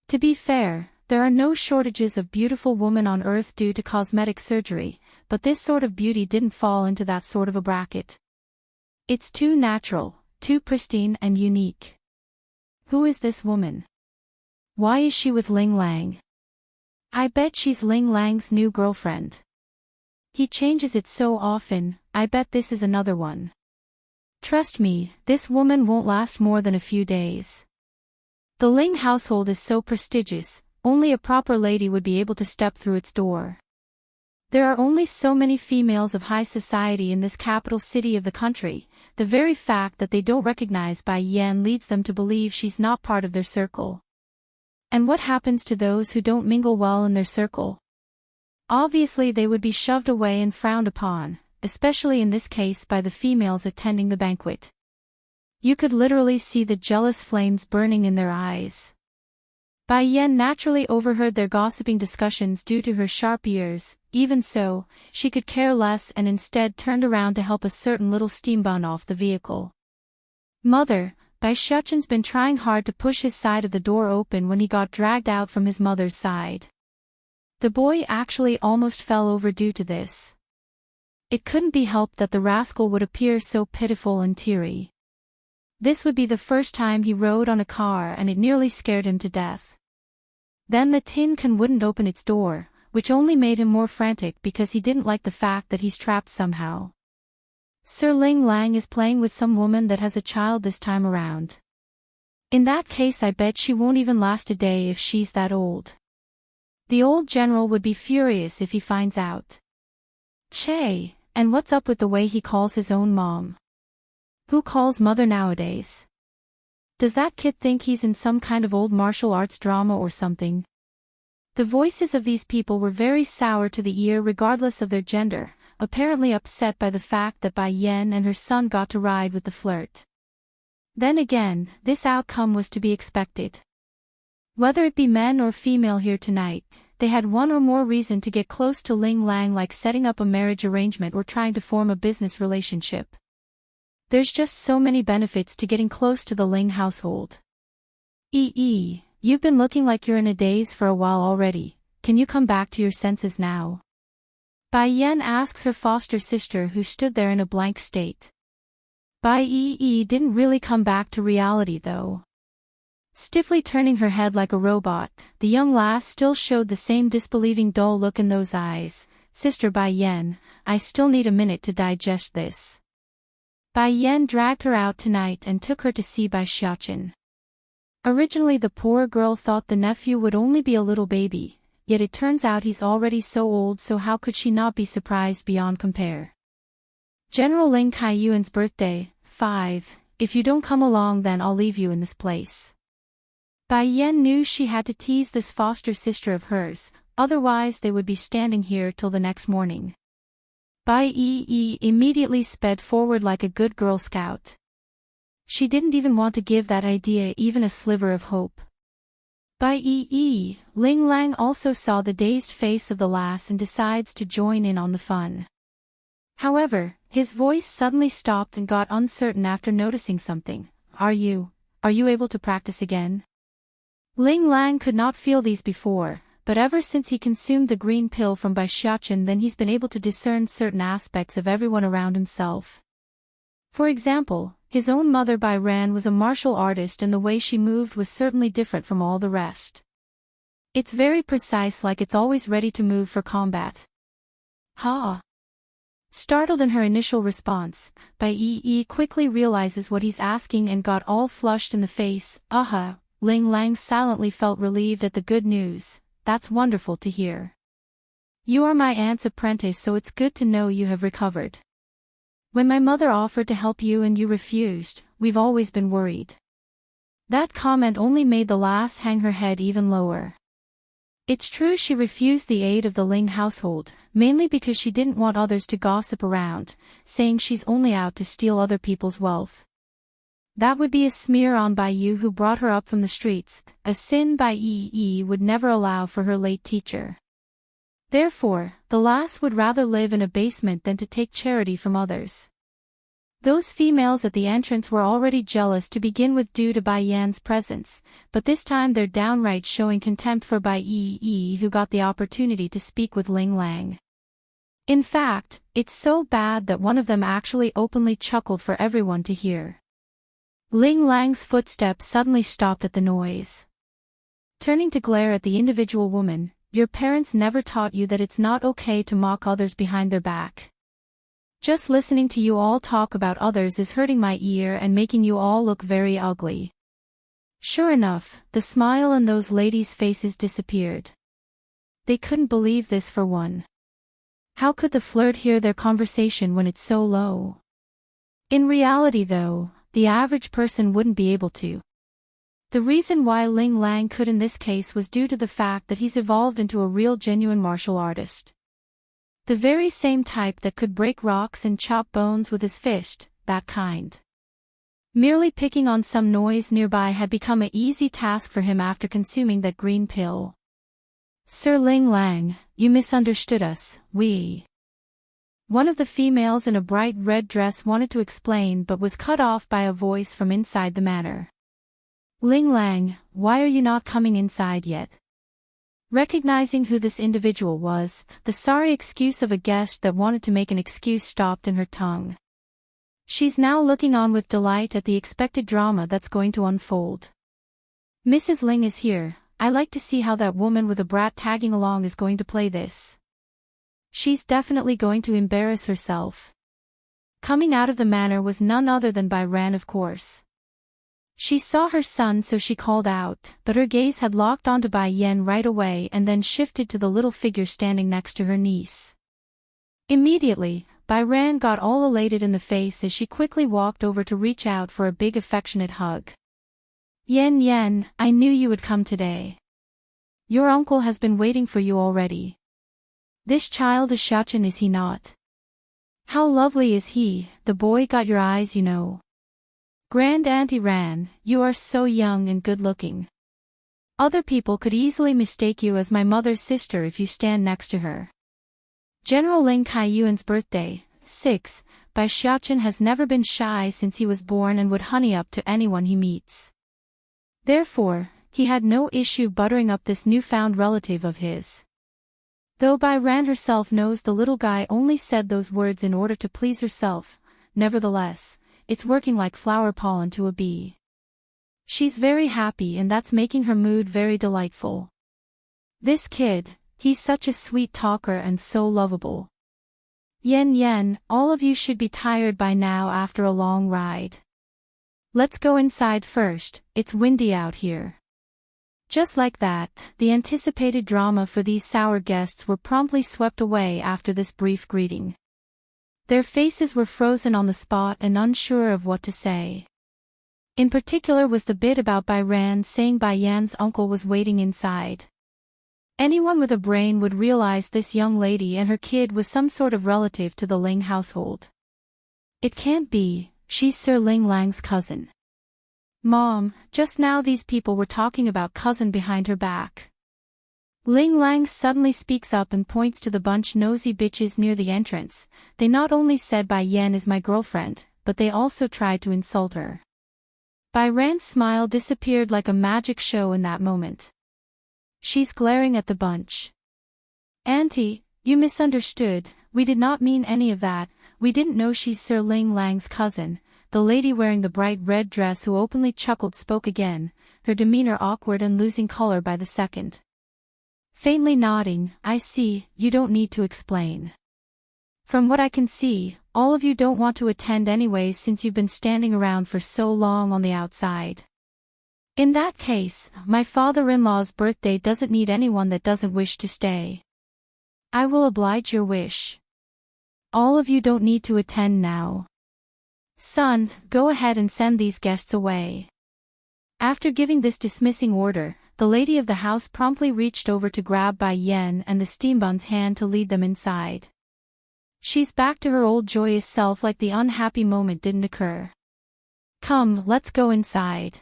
To be fair, there are no shortages of beautiful women on Earth due to cosmetic surgery, but this sort of beauty didn't fall into that sort of a bracket. It's too natural, too pristine and unique. Who is this woman? Why is she with Ling Lang? I bet she's Ling Lang's new girlfriend. He changes it so often, I bet this is another one. Trust me, this woman won't last more than a few days. The Ling household is so prestigious, only a proper lady would be able to step through its door. There are only so many females of high society in this capital city of the country, the very fact that they don't recognize Bai Yan leads them to believe she's not part of their circle. And what happens to those who don't mingle well in their circle? Obviously they would be shoved away and frowned upon, especially in this case by the females attending the banquet. You could literally see the jealous flames burning in their eyes. Bai Yan naturally overheard their gossiping discussions due to her sharp ears. Even so, she could care less and instead turned around to help a certain little steambun off the vehicle. Mother, Bai Shuchen's been trying hard to push his side of the door open when he got dragged out from his mother's side. The boy actually almost fell over due to this. It couldn't be helped that the rascal would appear so pitiful and teary. This would be the first time he rode on a car and it nearly scared him to death. Then the tin can wouldn't open its door, which only made him more frantic because he didn't like the fact that he's trapped somehow. Sir Ling Lang is playing with some woman that has a child this time around. In that case I bet she won't even last a day if she's that old. The old general would be furious if he finds out. Che, and what's up with the way he calls his own mom? Who calls mother nowadays? Does that kid think he's in some kind of old martial arts drama or something? The voices of these people were very sour to the ear regardless of their gender, apparently upset by the fact that Bai Yen and her son got to ride with the flirt. Then again, this outcome was to be expected. Whether it be men or female here tonight, they had one or more reason to get close to Ling Lang, like setting up a marriage arrangement or trying to form a business relationship. There's just so many benefits to getting close to the Ling household. You've been looking like you're in a daze for a while already. Can you come back to your senses now? Bai Yen asks her foster sister, who stood there in a blank state. Bai didn't really come back to reality though. Stiffly turning her head like a robot, the young lass still showed the same disbelieving dull look in those eyes. Sister Bai Yen, I still need a minute to digest this. Bai Yen dragged her out tonight and took her to see Bai Xiaochen. Originally the poor girl thought the nephew would only be a little baby, yet it turns out he's already so old, so how could she not be surprised beyond compare? General Ling Kaiyuan's birthday, 5, if you don't come along then I'll leave you in this place. Bai Yen knew she had to tease this foster sister of hers, otherwise they would be standing here till the next morning. Bai immediately sped forward like a good Girl Scout. She didn't even want to give that idea even a sliver of hope. Bai Ling Lang also saw the dazed face of the lass and decides to join in on the fun. However, his voice suddenly stopped and got uncertain after noticing something. Are you able to practice again? Ling Lang could not feel these before, but ever since he consumed the green pill from Bai Xiaochen, then he's been able to discern certain aspects of everyone around himself. For example, his own mother Bai Ran was a martial artist and the way she moved was certainly different from all the rest. It's very precise, like it's always ready to move for combat. Ha! Startled in her initial response, Bai quickly realizes what he's asking and got all flushed in the face. Aha! Ling Lang silently felt relieved at the good news. That's wonderful to hear. You are my aunt's apprentice, so it's good to know you have recovered. When my mother offered to help you and you refused, we've always been worried. That comment only made the lass hang her head even lower. It's true she refused the aid of the Ling household, mainly because she didn't want others to gossip around, saying she's only out to steal other people's wealth. That would be a smear on Bai Yu, who brought her up from the streets, a sin Bai would never allow for her late teacher. Therefore, the lass would rather live in a basement than to take charity from others. Those females at the entrance were already jealous to begin with due to Bai Yan's presence, but this time they're downright showing contempt for Bai who got the opportunity to speak with Ling Lang. In fact, it's so bad that one of them actually openly chuckled for everyone to hear. Ling Lang's footsteps suddenly stopped at the noise. Turning to glare at the individual woman, your parents never taught you that it's not okay to mock others behind their back. Just listening to you all talk about others is hurting my ear and making you all look very ugly. Sure enough, the smile on those ladies' faces disappeared. They couldn't believe this for one. How could the flirt hear their conversation when it's so low? In reality though, the average person wouldn't be able to. The reason why Ling Lang could in this case was due to the fact that he's evolved into a real genuine martial artist. The very same type that could break rocks and chop bones with his fist, that kind. Merely picking on some noise nearby had become an easy task for him after consuming that green pill. Sir Ling Lang, you misunderstood us, One of the females in a bright red dress wanted to explain but was cut off by a voice from inside the manor. Ling Lang, why are you not coming inside yet? Recognizing who this individual was, the sorry excuse of a guest that wanted to make an excuse stopped in her tongue. She's now looking on with delight at the expected drama that's going to unfold. Mrs. Ling is here. I like to see how that woman with a brat tagging along is going to play this. She's definitely going to embarrass herself. Coming out of the manor was none other than Bai Ran, of course. She saw her son, so she called out, but her gaze had locked onto Bai Yen right away and then shifted to the little figure standing next to her niece. Immediately, Bai Ran got all elated in the face as she quickly walked over to reach out for a big affectionate hug. Yan Yan, I knew you would come today. Your uncle has been waiting for you already. This child is Xiaochen, is he not? How lovely is he, the boy got your eyes, you know. Grand Auntie Ran, you are so young and good-looking. Other people could easily mistake you as my mother's sister if you stand next to her. General Ling Kaiyuan's birthday, 6, Bai Xiaochen has never been shy since he was born and would honey up to anyone he meets. Therefore, he had no issue buttering up this newfound relative of his. Though Bai Ran herself knows the little guy only said those words in order to please herself, nevertheless, it's working like flower pollen to a bee. She's very happy and that's making her mood very delightful. This kid, he's such a sweet talker and so lovable. Yan Yan, all of you should be tired by now after a long ride. Let's go inside first, it's windy out here. Just like that, the anticipated drama for these sour guests were promptly swept away after this brief greeting. Their faces were frozen on the spot and unsure of what to say. In particular was the bit about Bai Ran saying Bai Yan's uncle was waiting inside. Anyone with a brain would realize this young lady and her kid was some sort of relative to the Ling household. It can't be, she's Sir Ling Lang's cousin. Mom, just now these people were talking about cousin behind her back. Ling Lang suddenly speaks up and points to the bunch nosy bitches near the entrance. They not only said Bai Yan is my girlfriend, but they also tried to insult her. Bai Ran's smile disappeared like a magic show in that moment. She's glaring at the bunch. Auntie, you misunderstood, we did not mean any of that, we didn't know she's Sir Ling Lang's cousin. The lady wearing the bright red dress who openly chuckled spoke again, her demeanor awkward and losing color by the second. Faintly nodding, I see, you don't need to explain. From what I can see, all of you don't want to attend anyways since you've been standing around for so long on the outside. In that case, my father-in-law's birthday doesn't need anyone that doesn't wish to stay. I will oblige your wish. All of you don't need to attend now. Son, go ahead and send these guests away. After giving this dismissing order, the lady of the house promptly reached over to grab Bai Yan and the steambun's hand to lead them inside. She's back to her old joyous self like the unhappy moment didn't occur. Come, let's go inside.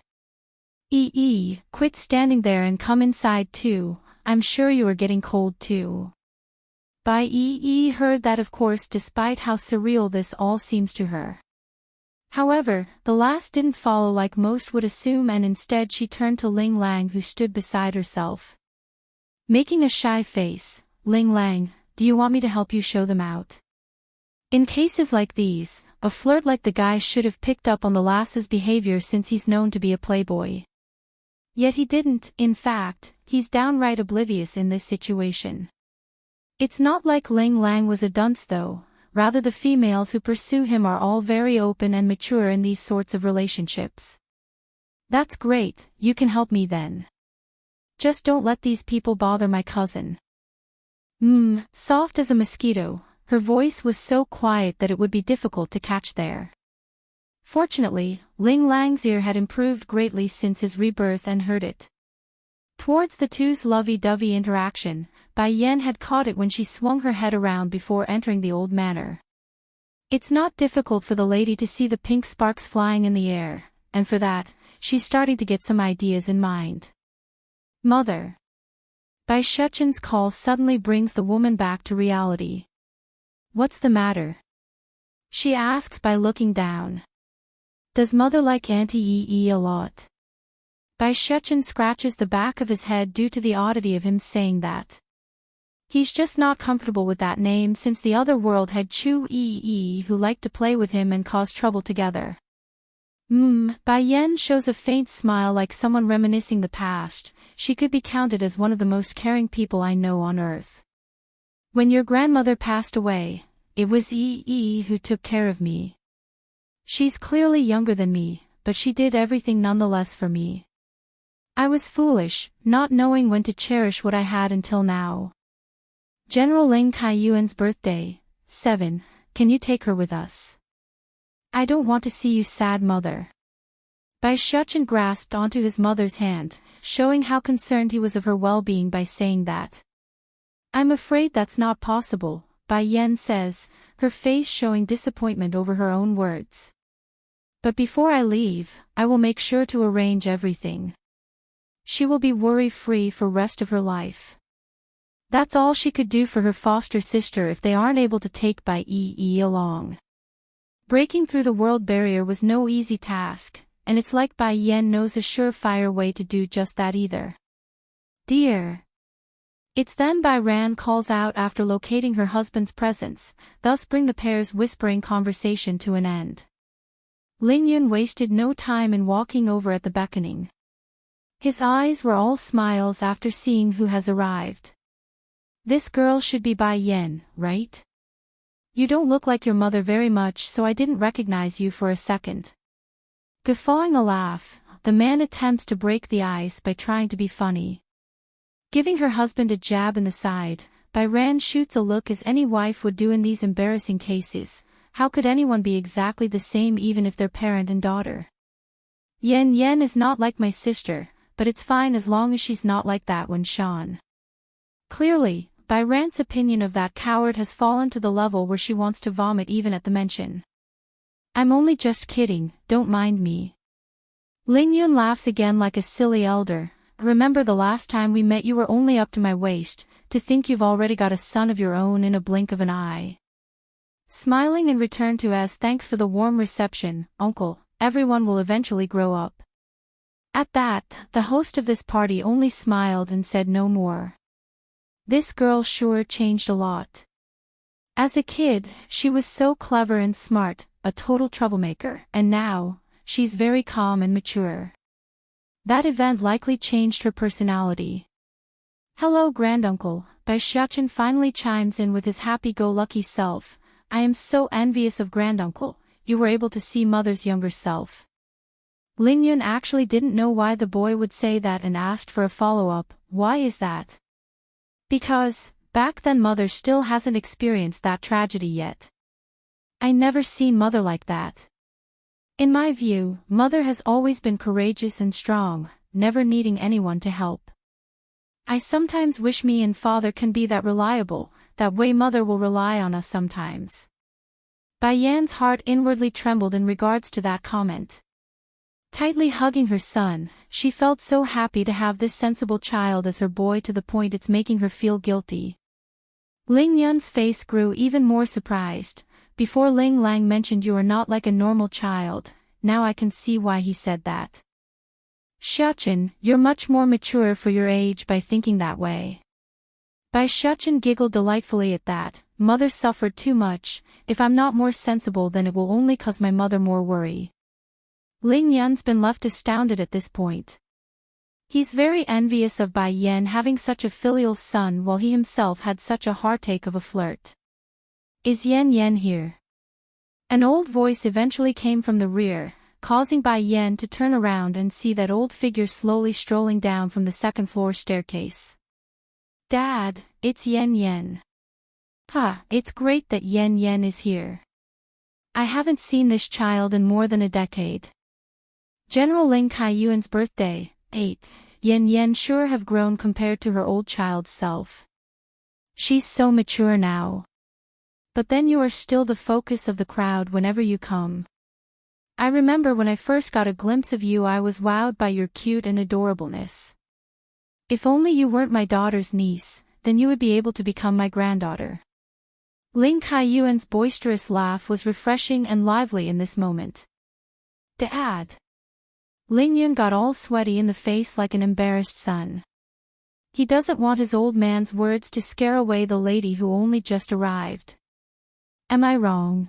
Quit standing there and come inside too, I'm sure you are getting cold too. Bai heard that of course despite how surreal this all seems to her. However, the last didn't follow like most would assume and instead she turned to Ling Lang who stood beside herself. Making a shy face, Ling Lang, do you want me to help you show them out? In cases like these, a flirt like the guy should have picked up on the lass's behavior since he's known to be a playboy. Yet he didn't, in fact, he's downright oblivious in this situation. It's not like Ling Lang was a dunce though. Rather the females who pursue him are all very open and mature in these sorts of relationships. That's great, you can help me then. Just don't let these people bother my cousin. Soft as a mosquito, her voice was so quiet that it would be difficult to catch there. Fortunately, Ling Lang's ear had improved greatly since his rebirth and heard it. Towards the two's lovey-dovey interaction, Bai Yan had caught it when she swung her head around before entering the old manor. It's not difficult for the lady to see the pink sparks flying in the air, and for that, she's starting to get some ideas in mind. Mother. Bai Xiaochen's call suddenly brings the woman back to reality. What's the matter? She asks by looking down. Does mother like Auntie Yi a lot? Bai Xiaochen scratches the back of his head due to the oddity of him saying that. He's just not comfortable with that name since the other world had Chu Yi who liked to play with him and cause trouble together. Bai Yan shows a faint smile like someone reminiscing the past. She could be counted as one of the most caring people I know on earth. When your grandmother passed away, it was Yi who took care of me. She's clearly younger than me, but she did everything nonetheless for me. I was foolish, not knowing when to cherish what I had until now. General Ling Kaiyuan's birthday, 7. Can you take her with us? I don't want to see you sad, mother. Bai Shuchen grasped onto his mother's hand, showing how concerned he was of her well-being by saying that. I'm afraid that's not possible, Bai Yan says, her face showing disappointment over her own words. But before I leave, I will make sure to arrange everything. She will be worry-free for rest of her life. That's all she could do for her foster sister if they aren't able to take Bai Yi along. Breaking through the world barrier was no easy task, and it's like Bai Yan knows a surefire way to do just that either. Dear. It's then Bai Ran calls out after locating her husband's presence, thus bring the pair's whispering conversation to an end. Ling Yun wasted no time in walking over at the beckoning. His eyes were all smiles after seeing who has arrived. This girl should be Bai Yan, right? You don't look like your mother very much, so I didn't recognize you for a second. Guffawing a laugh, the man attempts to break the ice by trying to be funny. Giving her husband a jab in the side, Bai Ran shoots a look as any wife would do in these embarrassing cases. How could anyone be exactly the same even if they're parent and daughter? Yan Yan is not like my sister, but it's fine as long as she's not like that when Sean. Clearly, Bai Ran's opinion of that coward has fallen to the level where she wants to vomit even at the mention. I'm only just kidding, don't mind me. Ling Yun laughs again like a silly elder. Remember the last time we met you were only up to my waist, to think you've already got a son of your own in a blink of an eye. Smiling in return to as thanks for the warm reception, uncle, everyone will eventually grow up. At that, the host of this party only smiled and said no more. This girl sure changed a lot. As a kid, she was so clever and smart, a total troublemaker, and now, she's very calm and mature. That event likely changed her personality. Hello granduncle, Bai Shuchen finally chimes in with his happy-go-lucky self. I am so envious of granduncle, you were able to see mother's younger self. Ling Yun actually didn't know why the boy would say that and asked for a follow-up. Why is that? Because, back then mother still hasn't experienced that tragedy yet. I never seen mother like that. In my view, mother has always been courageous and strong, never needing anyone to help. I sometimes wish me and father can be that reliable, that way mother will rely on us sometimes. Bai Yan's heart inwardly trembled in regards to that comment. Tightly hugging her son, she felt so happy to have this sensible child as her boy to the point it's making her feel guilty. Ling Yun's face grew even more surprised. Before Ling Lang mentioned you are not like a normal child, now I can see why he said that. Shuchen, you're much more mature for your age by thinking that way. Bai Shuchen giggled delightfully at that. Mother suffered too much, if I'm not more sensible then it will only cause my mother more worry. Ling Yun's been left astounded at this point. He's very envious of Bai Yan having such a filial son while he himself had such a heartache of a flirt. Is Yan Yan here? An old voice eventually came from the rear, causing Bai Yan to turn around and see that old figure slowly strolling down from the second-floor staircase. Dad, it's Yan Yan. It's great that Yan Yan is here. I haven't seen this child in more than a decade. General Ling Kaiyuan's birthday, 8. Yan Yan sure have grown compared to her old child self. She's so mature now. But then you are still the focus of the crowd whenever you come. I remember when I first got a glimpse of you I was wowed by your cute and adorableness. If only you weren't my daughter's niece, then you would be able to become my granddaughter. Ling Kaiyuan's boisterous laugh was refreshing and lively in this moment. Dad. Ling Yun got all sweaty in the face like an embarrassed son. He doesn't want his old man's words to scare away the lady who only just arrived. Am I wrong?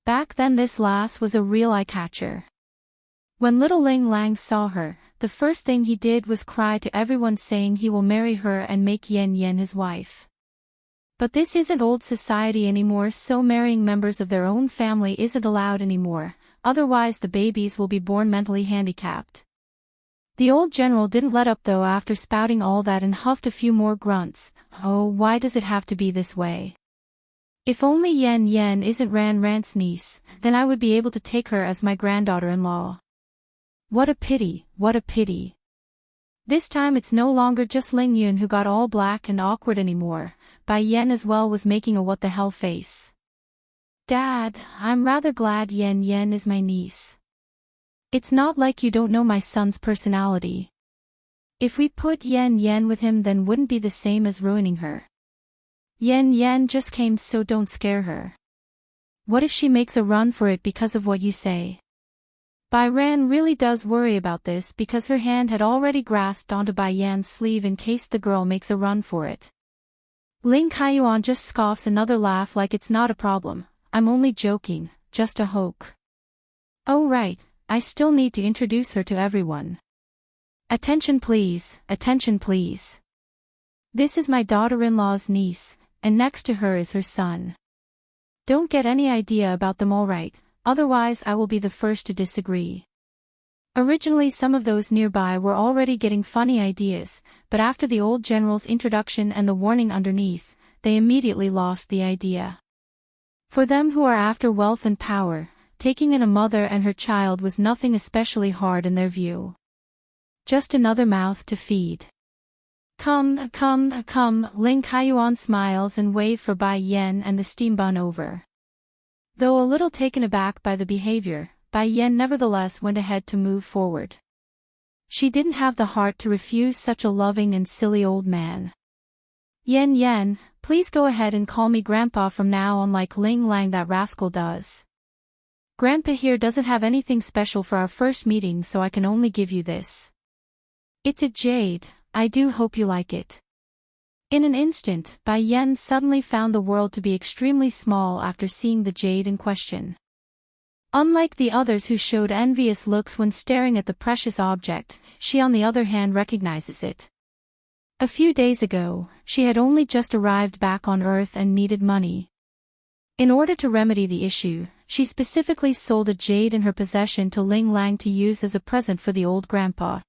Back then this lass was a real eye-catcher. When little Ling Lang saw her, the first thing he did was cry to everyone saying he will marry her and make Yan Yan his wife. But this isn't old society anymore, so marrying members of their own family isn't allowed anymore, otherwise the babies will be born mentally handicapped. The old general didn't let up though after spouting all that and huffed a few more grunts. Oh, why does it have to be this way? If only Yen Yen isn't Ran Ran's niece, then I would be able to take her as my granddaughter-in-law. What a pity, what a pity. This time it's no longer just Ling Yun who got all black and awkward anymore, Bai Yen as well was making a what the hell face. Dad, I'm rather glad Yen Yen is my niece. It's not like you don't know my son's personality. If we put Yen Yen with him then wouldn't be the same as ruining her. Yen Yen just came, so don't scare her. What if she makes a run for it because of what you say? Bai Ran really does worry about this because her hand had already grasped onto Bai Yan's sleeve in case the girl makes a run for it. Ling Kaiyuan just scoffs another laugh like it's not a problem. I'm only joking, just a hoax. Oh right, I still need to introduce her to everyone. Attention please, attention please. This is my daughter-in-law's niece, and next to her is her son. Don't get any idea about them, alright, otherwise I will be the first to disagree. Originally some of those nearby were already getting funny ideas, but after the old general's introduction and the warning underneath, they immediately lost the idea. For them who are after wealth and power, taking in a mother and her child was nothing especially hard in their view. Just another mouth to feed. Come, come, come, Ling Kaiyuan smiles and waves for Bai Yen and the steam bun over. Though a little taken aback by the behavior, Bai Yen nevertheless went ahead to move forward. She didn't have the heart to refuse such a loving and silly old man. Yen Yen, please go ahead and call me Grandpa from now on like Ling Lang that rascal does. Grandpa here doesn't have anything special for our first meeting, so I can only give you this. It's a jade, I do hope you like it. In an instant, Bai Yen suddenly found the world to be extremely small after seeing the jade in question. Unlike the others who showed envious looks when staring at the precious object, she on the other hand recognizes it. A few days ago, she had only just arrived back on Earth and needed money. In order to remedy the issue, she specifically sold a jade in her possession to Ling Lang to use as a present for the old grandpa.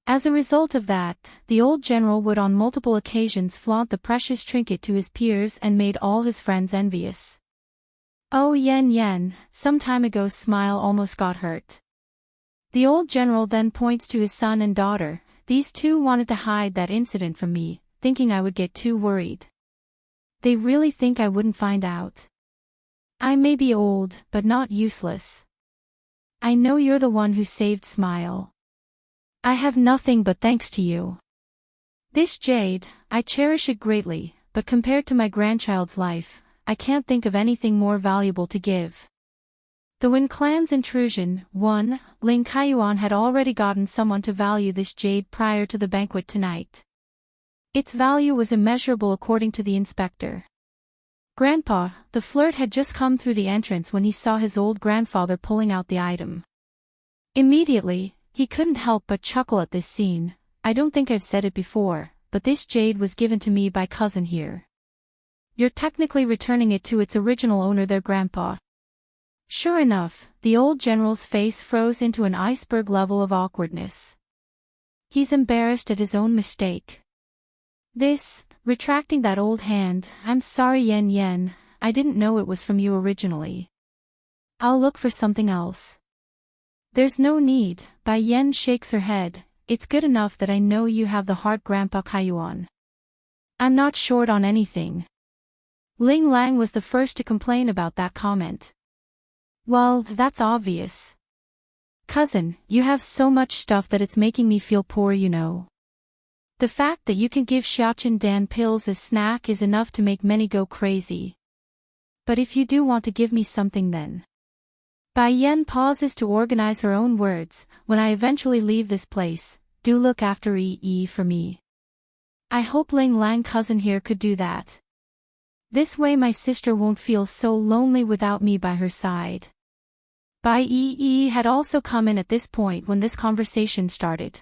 As a result of that, the old general would on multiple occasions flaunt the precious trinket to his peers and made all his friends envious. Oh Yen Yen, some time ago smile almost got hurt. The old general then points to his son and daughter. These two wanted to hide that incident from me, thinking I would get too worried. They really think I wouldn't find out. I may be old, but not useless. I know you're the one who saved Smile. I have nothing but thanks to you. This jade, I cherish it greatly, but compared to my grandchild's life, I can't think of anything more valuable to give. The Wen clan's intrusion, 1. Ling Kaiyuan had already gotten someone to value this jade prior to the banquet tonight. Its value was immeasurable according to the inspector. Grandpa, the flirt had just come through the entrance when he saw his old grandfather pulling out the item. Immediately, he couldn't help but chuckle at this scene. I don't think I've said it before, but this jade was given to me by cousin here. You're technically returning it to its original owner there, Grandpa. Sure enough, the old general's face froze into an iceberg level of awkwardness. He's embarrassed at his own mistake. Retracting that old hand, I'm sorry Yen Yen, I didn't know it was from you originally. I'll look for something else. There's no need, Bai Yen shakes her head, it's good enough that I know you have the heart, Grandpa Kaiyuan. I'm not short on anything. Ling Lang was the first to complain about that comment. Well, that's obvious. Cousin, you have so much stuff that it's making me feel poor, you know. The fact that you can give Xiaochen Dan pills as snack is enough to make many go crazy. But if you do want to give me something then. Bai Yen pauses to organize her own words. When I eventually leave this place, do look after Yi for me. I hope Ling Lang cousin here could do that. This way my sister won't feel so lonely without me by her side. Bai Yi had also come in at this point when this conversation started.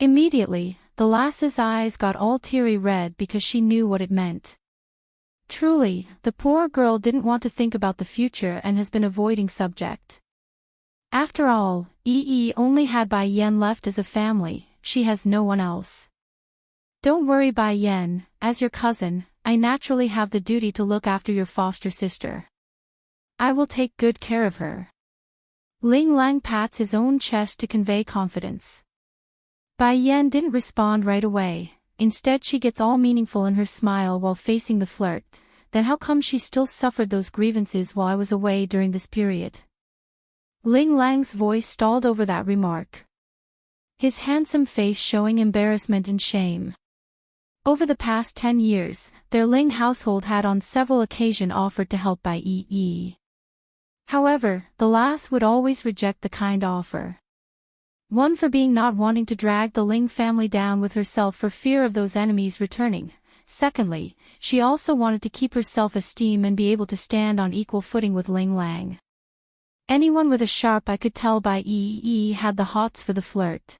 Immediately, the lass's eyes got all teary red because she knew what it meant. Truly, the poor girl didn't want to think about the future and has been avoiding subject. After all, Yi only had Bai Yen left as a family, she has no one else. Don't worry Bai Yen, as your cousin, I naturally have the duty to look after your foster sister. I will take good care of her. Ling Lang pats his own chest to convey confidence. Bai Yan didn't respond right away. Instead she gets all meaningful in her smile while facing the flirt. Then how come she still suffered those grievances while I was away during this period? Ling Lang's voice stalled over that remark, his handsome face showing embarrassment and shame. Over the past 10 years, their Ling household had on several occasions offered to help Bai Yi. However, the lass would always reject the kind offer. One for being not wanting to drag the Ling family down with herself for fear of those enemies returning. Secondly, she also wanted to keep her self-esteem and be able to stand on equal footing with Ling Lang. Anyone with a sharp eye could tell Bai Yi had the hots for the flirt.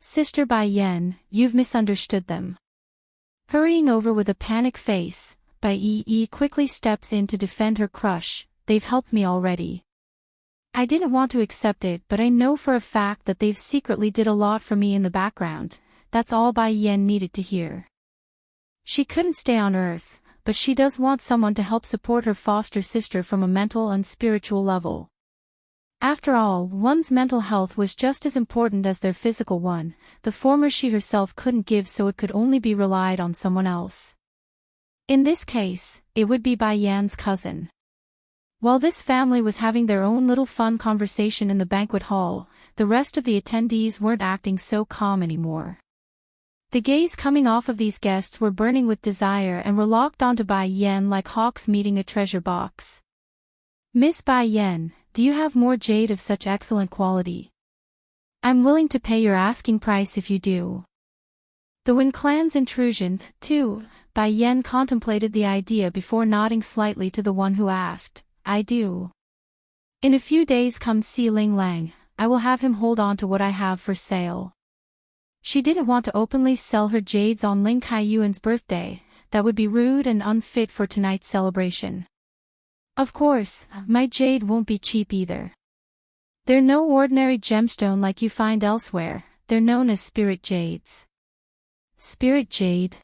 Sister Bai Yan, you've misunderstood them. Hurrying over with a panic face, Bai Yi quickly steps in to defend her crush. They've helped me already. I didn't want to accept it, but I know for a fact that they've secretly did a lot for me in the background. That's all Bai Yan needed to hear. She couldn't stay on Earth, but she does want someone to help support her foster sister from a mental and spiritual level. After all, one's mental health was just as important as their physical one. The former she herself couldn't give, so it could only be relied on someone else. In this case, it would be Bai Yan's cousin. While this family was having their own little fun conversation in the banquet hall, the rest of the attendees weren't acting so calm anymore. The gaze coming off of these guests were burning with desire and were locked onto Bai Yan like hawks meeting a treasure box. Miss Bai Yan, do you have more jade of such excellent quality? I'm willing to pay your asking price if you do. The Wen clan's intrusion, too, Bai Yan contemplated the idea before nodding slightly to the one who asked. I do. In a few days come see Ling Lang, I will have him hold on to what I have for sale. She didn't want to openly sell her jades on Ling Kaiyuan's birthday, that would be rude and unfit for tonight's celebration. Of course, my jade won't be cheap either. They're no ordinary gemstone like you find elsewhere, they're known as spirit jades. Spirit jade?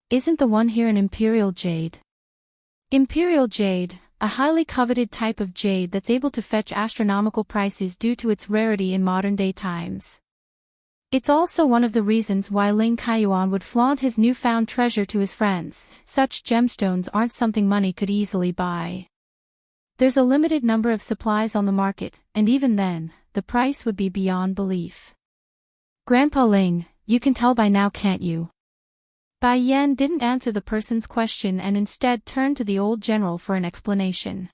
Isn't the one here an imperial jade? Imperial jade, a highly coveted type of jade that's able to fetch astronomical prices due to its rarity in modern-day times. It's also one of the reasons why Ling Kaiyuan would flaunt his newfound treasure to his friends. Such gemstones aren't something money could easily buy. There's a limited number of supplies on the market, and even then, the price would be beyond belief. Grandpa Ling, you can tell by now, can't you? Bai Yan didn't answer the person's question and instead turned to the old general for an explanation.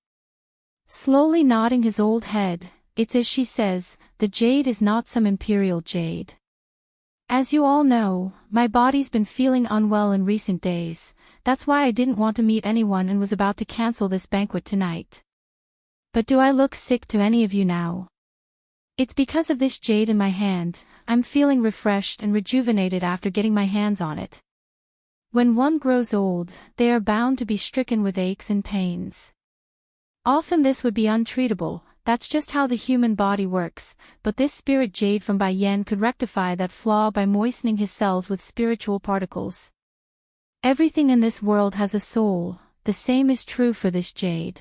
Slowly nodding his old head, it's as she says, the jade is not some imperial jade. As you all know, my body's been feeling unwell in recent days, that's why I didn't want to meet anyone and was about to cancel this banquet tonight. But do I look sick to any of you now? It's because of this jade in my hand, I'm feeling refreshed and rejuvenated after getting my hands on it. When one grows old, they are bound to be stricken with aches and pains. Often this would be untreatable, that's just how the human body works, but this spirit jade from Bai Yan could rectify that flaw by moistening his cells with spiritual particles. Everything in this world has a soul, the same is true for this jade.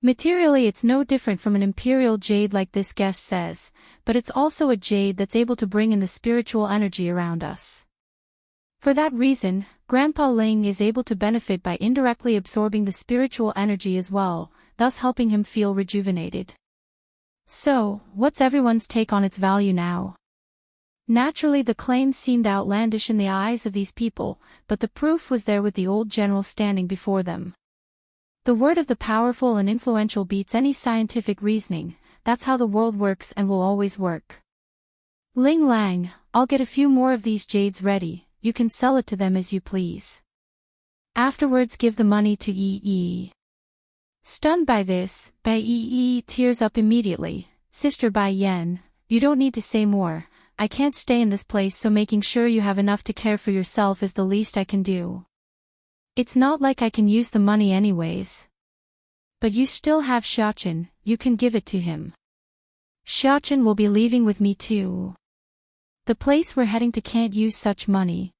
Materially it's no different from an imperial jade like this guest says, but it's also a jade that's able to bring in the spiritual energy around us. For that reason, Grandpa Ling is able to benefit by indirectly absorbing the spiritual energy as well, thus helping him feel rejuvenated. So, what's everyone's take on its value now? Naturally the claim seemed outlandish in the eyes of these people, but the proof was there with the old general standing before them. The word of the powerful and influential beats any scientific reasoning, that's how the world works and will always work. Ling Lang, I'll get a few more of these jades ready. You can sell it to them as you please. Afterwards give the money to Yi. Stunned by this, Bai Yi tears up immediately. Sister Bai Yan, you don't need to say more, I can't stay in this place, so making sure you have enough to care for yourself is the least I can do. It's not like I can use the money anyways. But you still have Xiaochen, you can give it to him. Xiaochen will be leaving with me too. The place we're heading to can't use such money.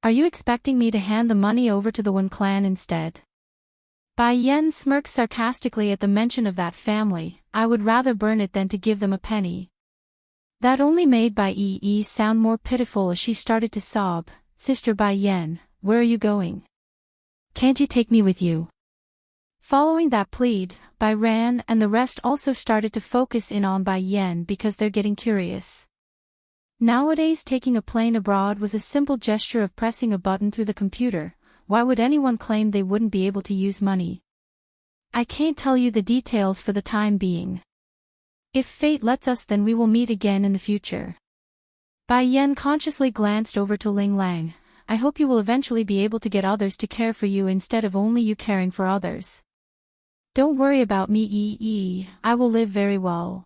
Are you expecting me to hand the money over to the Wen clan instead? Bai Yen smirks sarcastically at the mention of that family. I would rather burn it than to give them a penny. That only made Bai Yi sound more pitiful as she started to sob. Sister Bai Yen, where are you going? Can't you take me with you? Following that plead, Bai Ran and the rest also started to focus in on Bai Yen because they're getting curious. Nowadays taking a plane abroad was a simple gesture of pressing a button through the computer. Why would anyone claim they wouldn't be able to use money? I can't tell you the details for the time being. If fate lets us, then we will meet again in the future. Bai Yen consciously glanced over to Ling Lang. I hope you will eventually be able to get others to care for you instead of only you caring for others. Don't worry about me, I will live very well.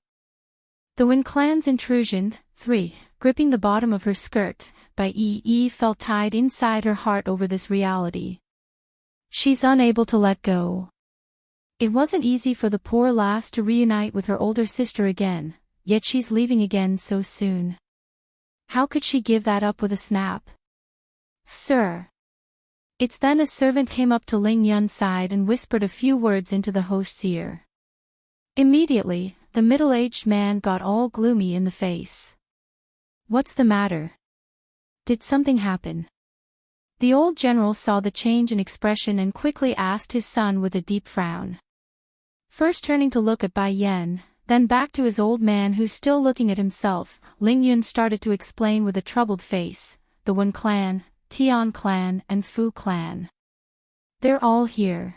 The Wen clan's intrusion. 3. Gripping the bottom of her skirt, Bai Yi felt tied inside her heart over this reality. She's unable to let go. It wasn't easy for the poor lass to reunite with her older sister again, yet she's leaving again so soon. How could she give that up with a snap? Sir. It's then a servant came up to Ling Yun's side and whispered a few words into the host's ear. Immediately, the middle-aged man got all gloomy in the face. What's the matter? Did something happen? The old general saw the change in expression and quickly asked his son with a deep frown. First turning to look at Bai Yen, then back to his old man who's still looking at himself, Ling Yun started to explain with a troubled face, the Wen clan, Tian clan and Fu clan. They're all here.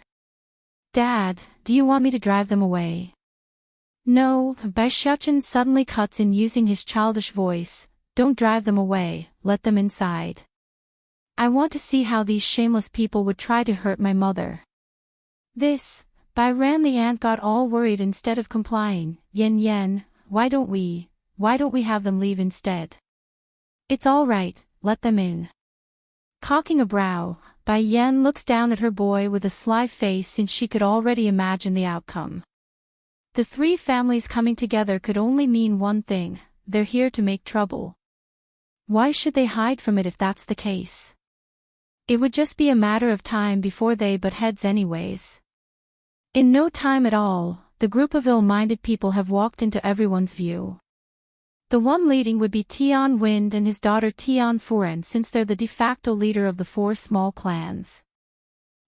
Dad, do you want me to drive them away? No, Bai Xiaochen suddenly cuts in using his childish voice. Don't drive them away, let them inside. I want to see how these shameless people would try to hurt my mother. This, Bai Ran the aunt got all worried instead of complying. Yen, why don't we have them leave instead? It's all right, let them in. Cocking a brow, Bai Yen looks down at her boy with a sly face since she could already imagine the outcome. The three families coming together could only mean one thing, they're here to make trouble. Why should they hide from it if that's the case? It would just be a matter of time before they butt heads anyways. In no time at all, the group of ill-minded people have walked into everyone's view. The one leading would be Tian Wind and his daughter Tian Furen since they're the de facto leader of the four small clans.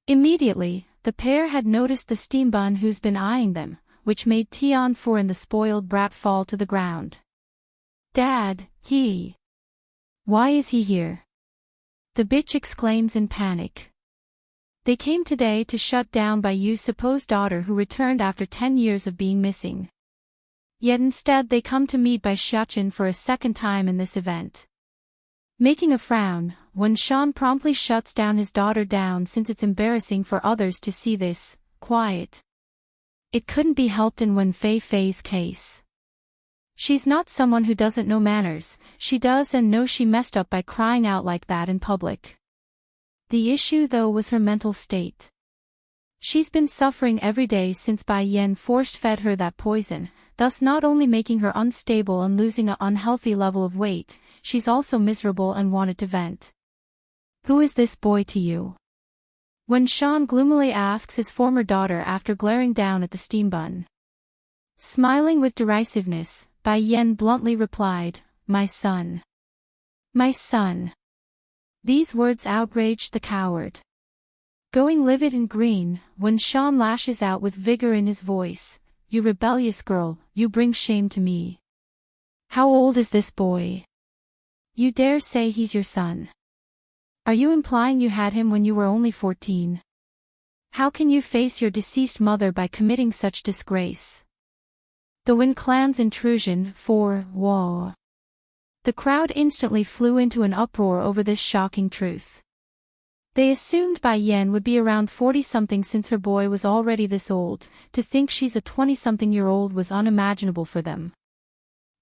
Immediately, the pair had noticed the steam bun who's been eyeing them, which made Tian Furen the spoiled brat fall to the ground. Dad, why is he here? The bitch exclaims in panic. They came today to shut down Bai Yu's supposed daughter who returned after 10 years of being missing. Yet instead they come to meet Bai Xiaochen for a second time in this event. Making a frown, Wen Shan promptly shuts down his daughter down since it's embarrassing for others to see this. Quiet. It couldn't be helped in Wen Fei's case. She's not someone who doesn't know manners, she does and knows she messed up by crying out like that in public. The issue though was her mental state. She's been suffering every day since Bai Yen force-fed her that poison, thus not only making her unstable and losing an unhealthy level of weight, she's also miserable and wanted to vent. Who is this boy to you? Wen Shan gloomily asks his former daughter after glaring down at the steam bun. Smiling with derisiveness, Bai Yen bluntly replied, My son. My son. These words outraged the coward. Going livid and green, Wen Shan lashes out with vigor in his voice, You rebellious girl, you bring shame to me. How old is this boy? You dare say he's your son? Are you implying you had him when you were only 14? How can you face your deceased mother by committing such disgrace? The Wen clan's intrusion. 4. Whoa. The crowd instantly flew into an uproar over this shocking truth. They assumed Bai Yen would be around 40-something since her boy was already this old. To think she's a 20-something-year-old was unimaginable for them.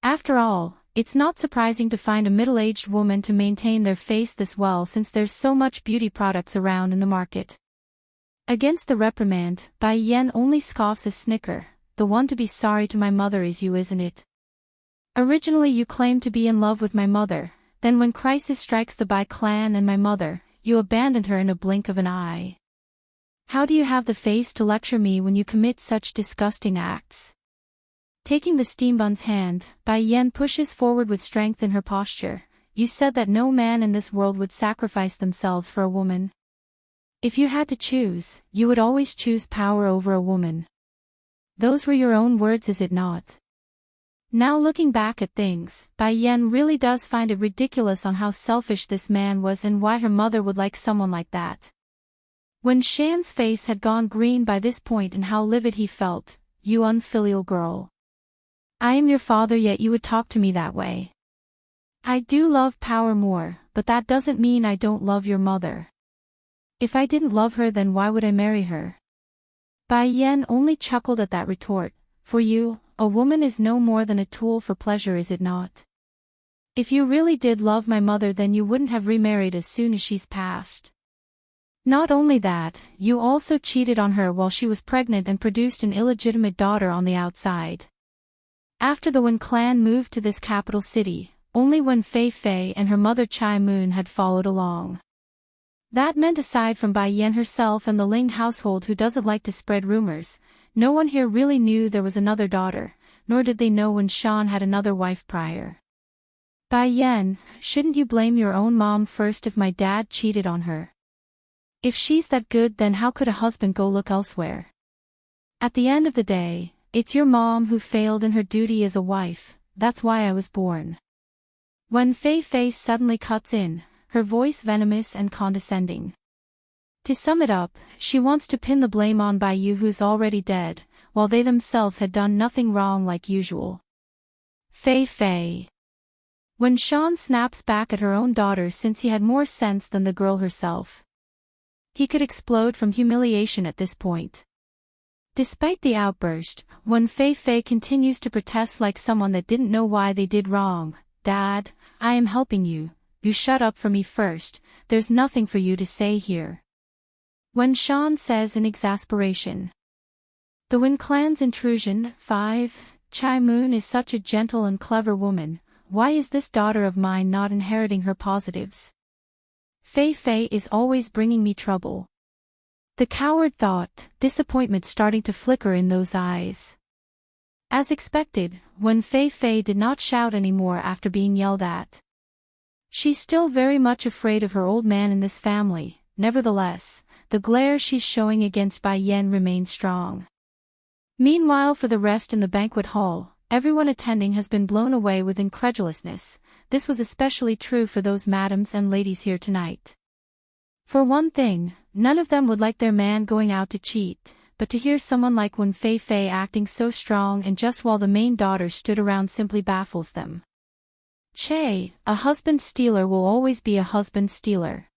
After all, it's not surprising to find a middle-aged woman to maintain their face this well since there's so much beauty products around in the market. Against the reprimand, Bai Yen only scoffs a snicker. The one to be sorry to my mother is you, isn't it? Originally you claimed to be in love with my mother, Then when crisis strikes the Bai clan and my mother, you abandoned her in a blink of an eye. How do you have the face to lecture me when you commit such disgusting acts? Taking the steambun's hand, Bai Yen pushes forward with strength in her posture. You said that no man in this world would sacrifice themselves for a woman. If you had to choose, you would always choose power over a woman. Those were your own words, is it not? Now looking back at things, Bai Yen really does find it ridiculous on how selfish this man was and why her mother would like someone like that. When Shan's face had gone green by this point and how livid he felt, you unfilial girl. I am your father, yet you would talk to me that way. I do love power more, but that doesn't mean I don't love your mother. If I didn't love her, then why would I marry her? Bai Yen only chuckled at that retort. For you, a woman is no more than a tool for pleasure, is it not? If you really did love my mother, then you wouldn't have remarried as soon as she's passed. Not only that, you also cheated on her while she was pregnant and produced an illegitimate daughter on the outside. After the Wen clan moved to this capital city, only Wen Fei Fei and her mother Chai Moon had followed along. That meant aside from Bai Yen herself and the Ling household, who doesn't like to spread rumors, no one here really knew there was another daughter, nor did they know when Shan had another wife prior. Bai Yen, shouldn't you blame your own mom first if my dad cheated on her? If she's that good, then how could a husband go look elsewhere? At the end of the day, it's your mom who failed in her duty as a wife. That's why I was born. When Fei Fei suddenly cuts in, her voice venomous and condescending. To sum it up, she wants to pin the blame on Bai Yu, who's already dead, while they themselves had done nothing wrong like usual. Fei Fei. When Shan snaps back at her own daughter, since he had more sense than the girl herself. He could explode from humiliation at this point. Despite the outburst, when Fei Fei continues to protest like someone that didn't know why they did wrong. Dad, I am helping you. You shut up for me first, there's nothing for you to say here. When Shan says in exasperation. The Wen clan's intrusion. 5. Chai Moon is such a gentle and clever woman, why is this daughter of mine not inheriting her positives? Fei Fei is always bringing me trouble. The coward thought, disappointment starting to flicker in those eyes. As expected, when Fei Fei did not shout anymore after being yelled at. She's still very much afraid of her old man in this family, nevertheless, the glare she's showing against Bai Yen remains strong. Meanwhile, for the rest in the banquet hall, everyone attending has been blown away with incredulousness. This was especially true for those madams and ladies here tonight. For one thing, none of them would like their man going out to cheat, but to hear someone like Wen Fei Fei acting so strong and just while the main daughter stood around simply baffles them. Che, a husband stealer will always be a husband stealer.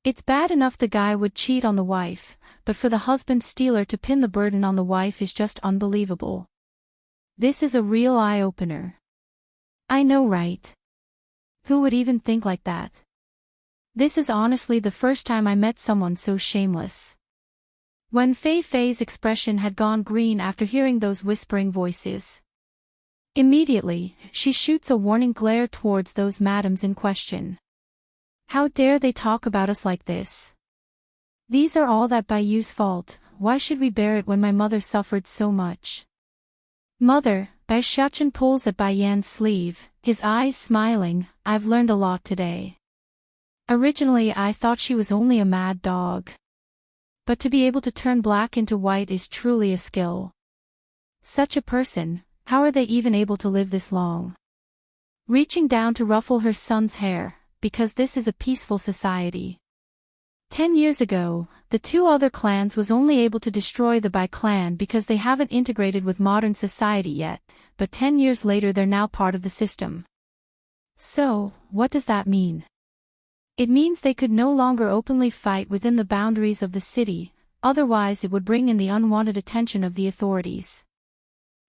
It's bad enough the guy would cheat on the wife, but for the husband stealer to pin the burden on the wife is just unbelievable. This is a real eye-opener. I know, right? Who would even think like that? This is honestly the first time I met someone so shameless. When Fei Fei's expression had gone green after hearing those whispering voices. Immediately, she shoots a warning glare towards those madams in question. How dare they talk about us like this? These are all that Bai Yu's fault. Why should we bear it when my mother suffered so much? Mother, Bai Shachen pulls at Bai Yan's sleeve, his eyes smiling. I've learned a lot today. Originally I thought she was only a mad dog. But to be able to turn black into white is truly a skill. Such a person, how are they even able to live this long? Reaching down to ruffle her son's hair, because this is a peaceful society. 10 years ago, the two other clans was only able to destroy the Bai clan because they haven't integrated with modern society yet, but 10 years later they're now part of the system. So, what does that mean? It means they could no longer openly fight within the boundaries of the city, otherwise it would bring in the unwanted attention of the authorities.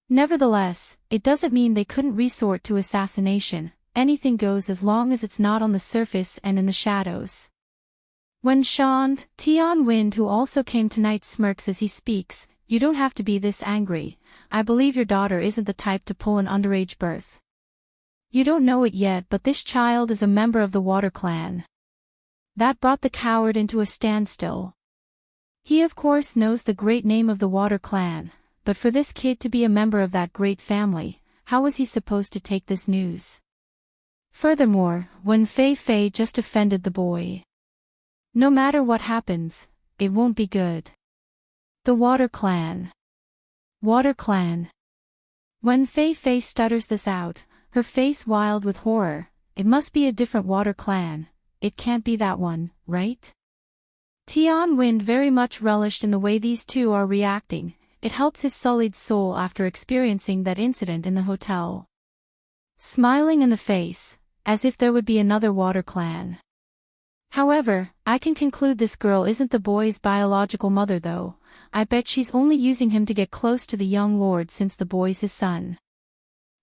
Nevertheless, it doesn't mean they couldn't resort to assassination. Anything goes as long as it's not on the surface and in the shadows. When Shan, Tian Wind, who also came tonight, smirks as he speaks, you don't have to be this angry. I believe your daughter isn't the type to pull an underage birth. You don't know it yet, but this child is a member of the Water Clan. That brought the coward into a standstill. He of course knows the great name of the Water Clan, but for this kid to be a member of that great family, how was he supposed to take this news? Furthermore, when Fei just offended the boy. No matter what happens, it won't be good. The Water Clan. Water Clan. When Fei stutters this out, her face wild with horror, it must be a different Water Clan, it can't be that one, right? Tian Wind very much relished in the way these two are reacting, it helps his sullied soul after experiencing that incident in the hotel. Smiling in the face, as if there would be another Water Clan. However, I can conclude this girl isn't the boy's biological mother though, I bet she's only using him to get close to the young lord since the boy's his son.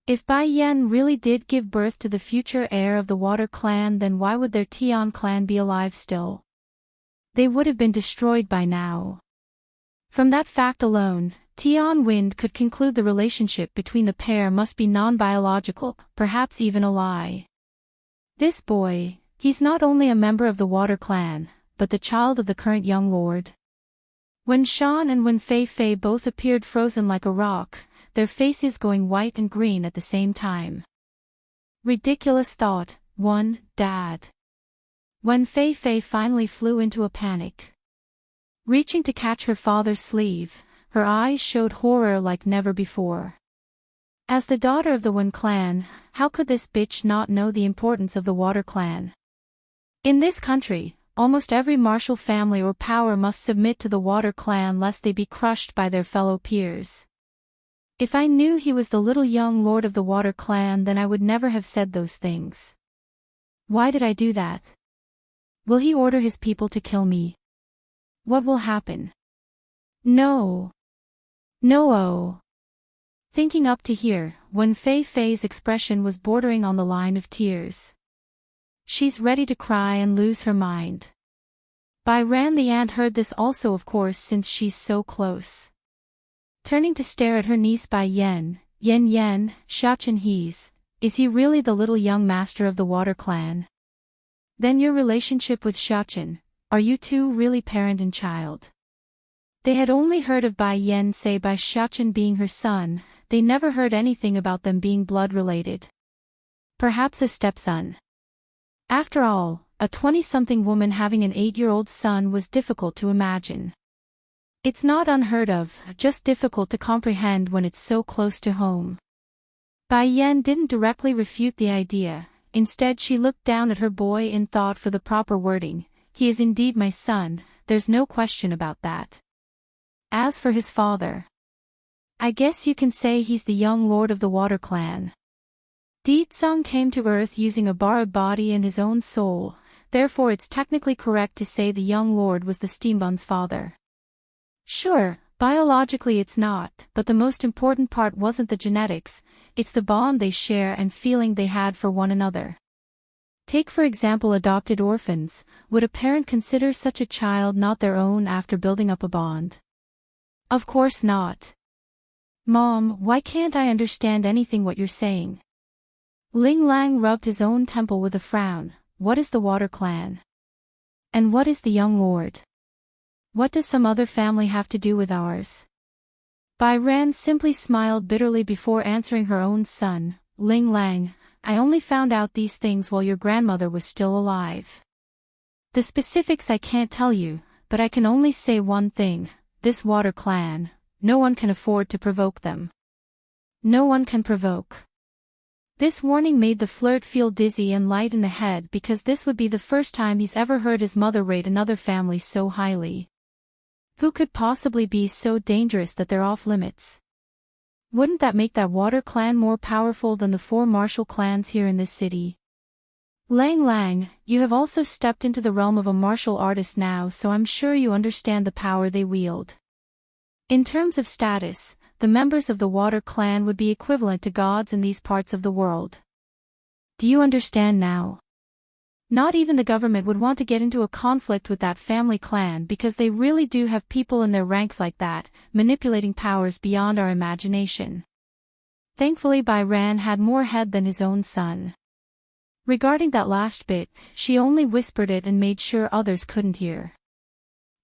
If Bai Yan really did give birth to the future heir of the Water Clan, then why would their Tian clan be alive still? They would have been destroyed by now. From that fact alone, Tian Wind could conclude the relationship between the pair must be non-biological, perhaps even a lie. This boy, he's not only a member of the Water Clan, but the child of the current young lord. When Shan and when Fei both appeared frozen like a rock, their faces going white and green at the same time. Ridiculous thought, Dad. When Fei finally flew into a panic. Reaching to catch her father's sleeve, her eyes showed horror like never before. As the daughter of the Wen clan, how could this bitch not know the importance of the Water Clan? In this country, almost every martial family or power must submit to the Water Clan lest they be crushed by their fellow peers. If I knew he was the little young lord of the Water Clan, then I would never have said those things. Why did I do that? Will he order his people to kill me? What will happen? No. No. Thinking up to here, when Fei's expression was bordering on the line of tears. She's ready to cry and lose her mind. Bai Ran the ant heard this also, of course, since she's so close. Turning to stare at her niece Bai Yen, Xiachen is he really the little young master of the Water Clan? Then your relationship with Xiachen, are you two really parent and child? They had only heard of Bai Yen say by Xiachen being her son, they never heard anything about them being blood-related. Perhaps a stepson. After all, a 20-something woman having an 8-year-old son was difficult to imagine. It's not unheard of, just difficult to comprehend when it's so close to home. Bai Yen didn't directly refute the idea, instead she looked down at her boy in thought for the proper wording. He is indeed my son, there's no question about that. As for his father, I guess you can say he's the young lord of the Water Clan. Di Tsung came to Earth using a borrowed body and his own soul, therefore it's technically correct to say the young lord was the Steambun's father. Sure, biologically it's not, but the most important part wasn't the genetics, it's the bond they share and feeling they had for one another. Take for example adopted orphans, would a parent consider such a child not their own after building up a bond? Of course not. Mom, why can't I understand anything what you're saying? Ling Lang rubbed his own temple with a frown. What is the Water Clan? And what is the young lord? What does some other family have to do with ours? Bai Ran simply smiled bitterly before answering her own son. Ling Lang, I only found out these things while your grandmother was still alive. The specifics I can't tell you, but I can only say one thing, this Water Clan, no one can afford to provoke them. No one can provoke. This warning made the flirt feel dizzy and light in the head because this would be the first time he's ever heard his mother rate another family so highly. Who could possibly be so dangerous that they're off limits? Wouldn't that make that Water Clan more powerful than the 4 martial clans here in this city? Lang, you have also stepped into the realm of a martial artist now, so I'm sure you understand the power they wield. In terms of status, the members of the Water Clan would be equivalent to gods in these parts of the world. Do you understand now? Not even the government would want to get into a conflict with that family clan because they really do have people in their ranks like that, manipulating powers beyond our imagination. Thankfully Ran had more head than his own son. Regarding that last bit, she only whispered it and made sure others couldn't hear.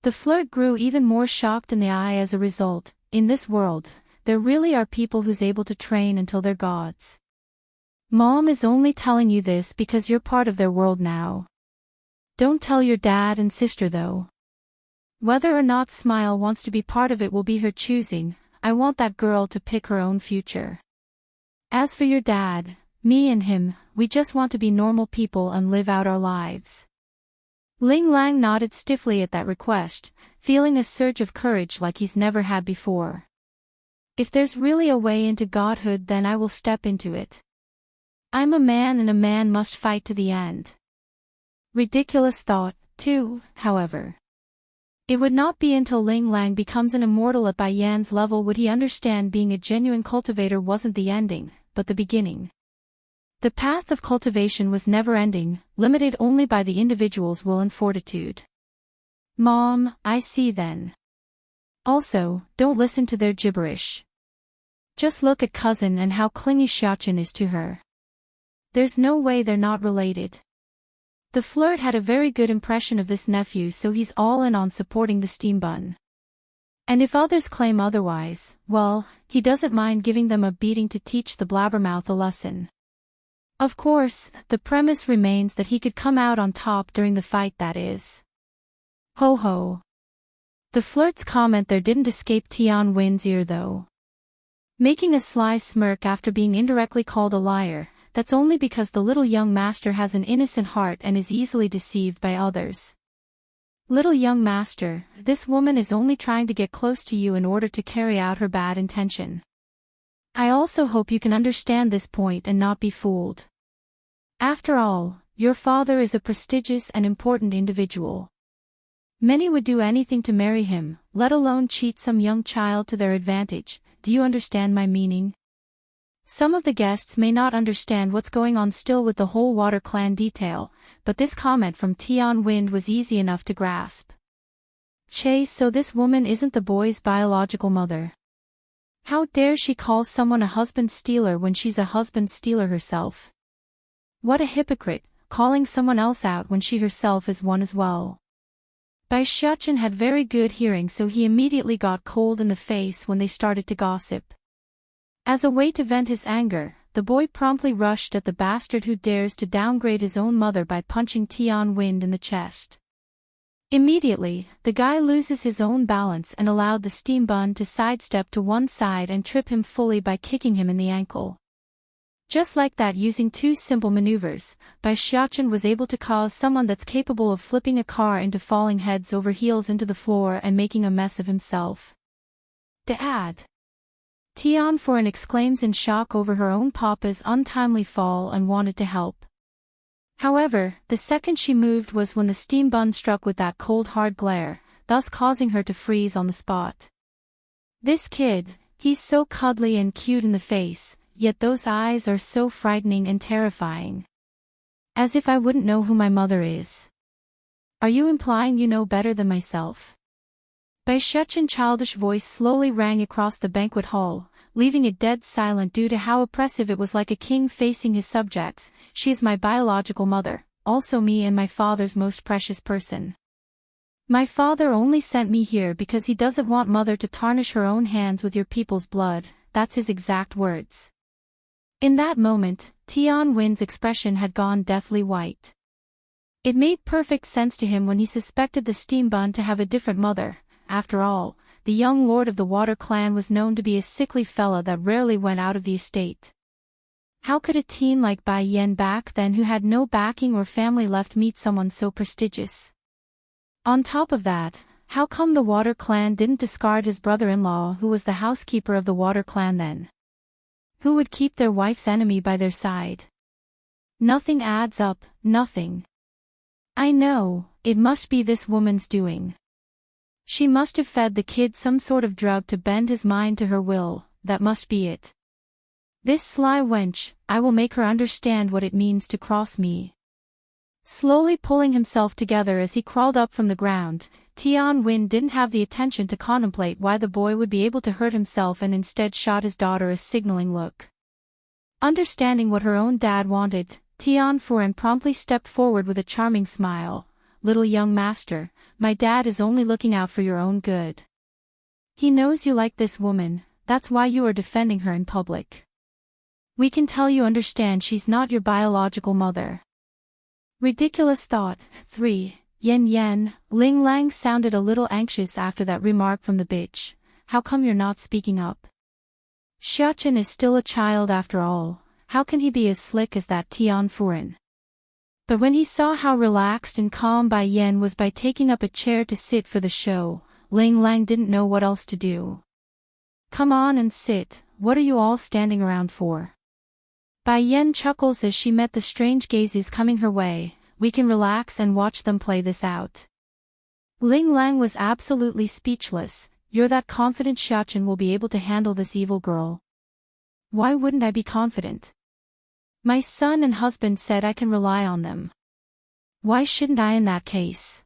The flirt grew even more shocked in the eye as a result. In this world, there really are people who's able to train until they're gods. Mom is only telling you this because you're part of their world now. Don't tell your dad and sister though. Whether or not Smile wants to be part of it will be her choosing. I want that girl to pick her own future. As for your dad, me and him, we just want to be normal people and live out our lives. Ling Lang nodded stiffly at that request, feeling a surge of courage like he's never had before. If there's really a way into godhood, then I will step into it. I'm a man and a man must fight to the end. Ridiculous thought, too, however. It would not be until Ling Lang becomes an immortal at Bai Yan's level would he understand being a genuine cultivator wasn't the ending, but the beginning. The path of cultivation was never-ending, limited only by the individual's will and fortitude. Mom, I see then. Also, don't listen to their gibberish. Just look at cousin and how clingy Xiaochen is to her. There's no way they're not related. The flirt had a very good impression of this nephew, so he's all in on supporting the steam bun. And if others claim otherwise, well, he doesn't mind giving them a beating to teach the blabbermouth a lesson. Of course, the premise remains that he could come out on top during the fight, that is. Ho ho. The flirt's comment there didn't escape Tian Wen's ear though. Making a sly smirk after being indirectly called a liar, that's only because the little young master has an innocent heart and is easily deceived by others. Little young master, this woman is only trying to get close to you in order to carry out her bad intention. I also hope you can understand this point and not be fooled. After all, your father is a prestigious and important individual. Many would do anything to marry him, let alone cheat some young child to their advantage. Do you understand my meaning? Some of the guests may not understand what's going on still with the whole water clan detail, but this comment from Tian Wind was easy enough to grasp. Che, so this woman isn't the boy's biological mother. How dare she call someone a husband stealer when she's a husband stealer herself? What a hypocrite, calling someone else out when she herself is one as well. Bai Xiaochen had very good hearing, so he immediately got cold in the face when they started to gossip. As a way to vent his anger, the boy promptly rushed at the bastard who dares to downgrade his own mother by punching Tian Wind in the chest. Immediately, the guy loses his own balance and allowed the steam bun to sidestep to one side and trip him fully by kicking him in the ankle. Just like that, using two simple maneuvers, Bai Xiaochen was able to cause someone that's capable of flipping a car into falling heads over heels into the floor and making a mess of himself. Dad! Tian Foran exclaims in shock over her own papa's untimely fall and wanted to help. However, the second she moved was when the steam bun struck with that cold hard glare, thus causing her to freeze on the spot. This kid, he's so cuddly and cute in the face, yet those eyes are so frightening and terrifying. As if I wouldn't know who my mother is. Are you implying you know better than myself? Bai Xiaochen's childish voice slowly rang across the banquet hall, leaving it dead silent due to how oppressive it was, like a king facing his subjects. She is my biological mother, also me and my father's most precious person. My father only sent me here because he doesn't want mother to tarnish her own hands with your people's blood, that's his exact words. In that moment, Tian Win's expression had gone deathly white. It made perfect sense to him when he suspected the steam bun to have a different mother. After all, the young lord of the water clan was known to be a sickly fella that rarely went out of the estate. How could a teen like Bai Yan back then, who had no backing or family left, meet someone so prestigious? On top of that, how come the water clan didn't discard his brother-in-law, who was the housekeeper of the water clan then? Who would keep their wife's enemy by their side? Nothing adds up, nothing. I know, it must be this woman's doing. She must have fed the kid some sort of drug to bend his mind to her will, that must be it. This sly wench, I will make her understand what it means to cross me. Slowly pulling himself together as he crawled up from the ground, Tian Wen didn't have the attention to contemplate why the boy would be able to hurt himself and instead shot his daughter a signaling look. Understanding what her own dad wanted, Tianfuren promptly stepped forward with a charming smile. Little young master, my dad is only looking out for your own good. He knows you like this woman, that's why you are defending her in public. We can tell you understand she's not your biological mother. Ridiculous thought. 3. Yen. Ling Lang sounded a little anxious after that remark from the bitch. How come you're not speaking up? Xiachen is still a child after all, how can he be as slick as that Tianfuren? But when he saw how relaxed and calm Bai Yan was by taking up a chair to sit for the show, Ling Lang didn't know what else to do. Come on and sit, what are you all standing around for? Bai Yan chuckles as she met the strange gazes coming her way. We can relax and watch them play this out. Ling Lang was absolutely speechless. You're that confident Xiachen will be able to handle this evil girl? Why wouldn't I be confident? My son and husband said I can rely on them. Why shouldn't I in that case?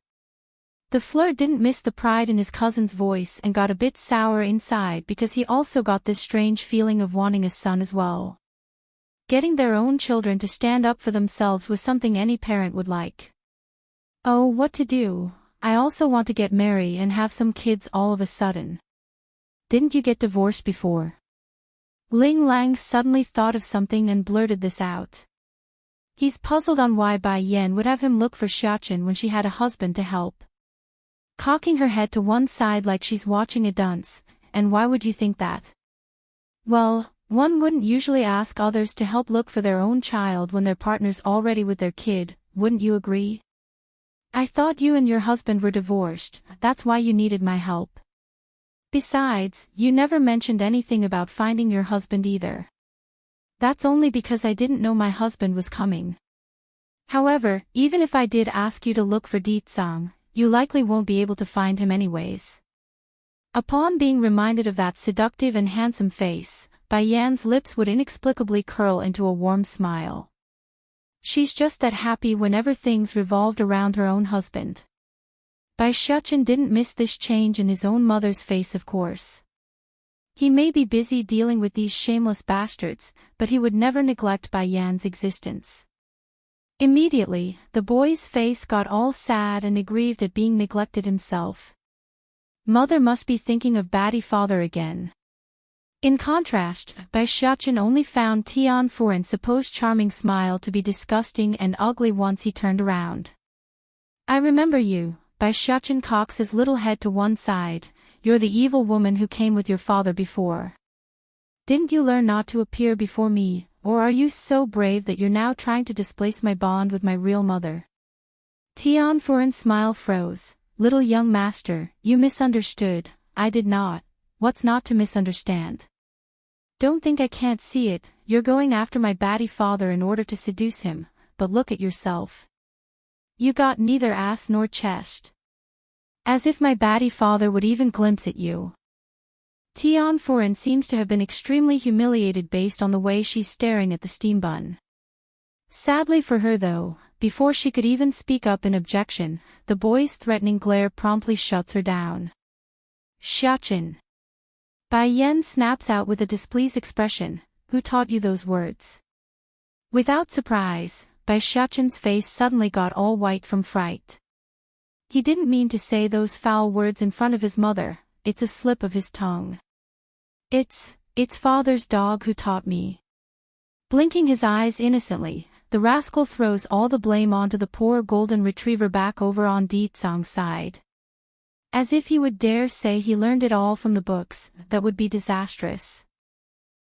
The flirt didn't miss the pride in his cousin's voice and got a bit sour inside because he also got this strange feeling of wanting a son as well. Getting their own children to stand up for themselves was something any parent would like. Oh, what to do? I also want to get married and have some kids all of a sudden. Didn't you get divorced before? Ling Lang suddenly thought of something and blurted this out. He's puzzled on why Bai Yan would have him look for Xiachen when she had a husband to help. Cocking her head to one side like she's watching a dance, and why would you think that? Well, one wouldn't usually ask others to help look for their own child when their partner's already with their kid, wouldn't you agree? I thought you and your husband were divorced, that's why you needed my help. Besides, you never mentioned anything about finding your husband either. That's only because I didn't know my husband was coming. However, even if I did ask you to look for Ditsang, you likely won't be able to find him anyways. Upon being reminded of that seductive and handsome face, Bai Yan's lips would inexplicably curl into a warm smile. She's just that happy whenever things revolved around her own husband. Bai Xiachen didn't miss this change in his own mother's face, of course. He may be busy dealing with these shameless bastards, but he would never neglect Bai Yan's existence. Immediately, the boy's face got all sad and aggrieved at being neglected himself. Mother must be thinking of batty father again. In contrast, Bai Xiachen only found Tianfuren's supposed charming smile to be disgusting and ugly once he turned around. I remember you. Bai Xiachen cocks his little head to one side. You're the evil woman who came with your father before. Didn't you learn not to appear before me, or are you so brave that you're now trying to displace my bond with my real mother? Tianfuren's smile froze. Little young master, you misunderstood. I did not. What's not to misunderstand? Don't think I can't see it. You're going after my batty father in order to seduce him, but look at yourself. You got neither ass nor chest. As if my batty father would even glimpse at you. Tianfuren seems to have been extremely humiliated based on the way she's staring at the steam bun. Sadly for her though, before she could even speak up in objection, the boy's threatening glare promptly shuts her down. Xiachen. Bai Yan snaps out with a displeased expression. Who taught you those words? Without surprise, Bai Xiachen's face suddenly got all white from fright. He didn't mean to say those foul words in front of his mother, it's a slip of his tongue. It's father's dog who taught me. Blinking his eyes innocently, the rascal throws all the blame onto the poor golden retriever back over on Ditsang's side. As if he would dare say he learned it all from the books, that would be disastrous.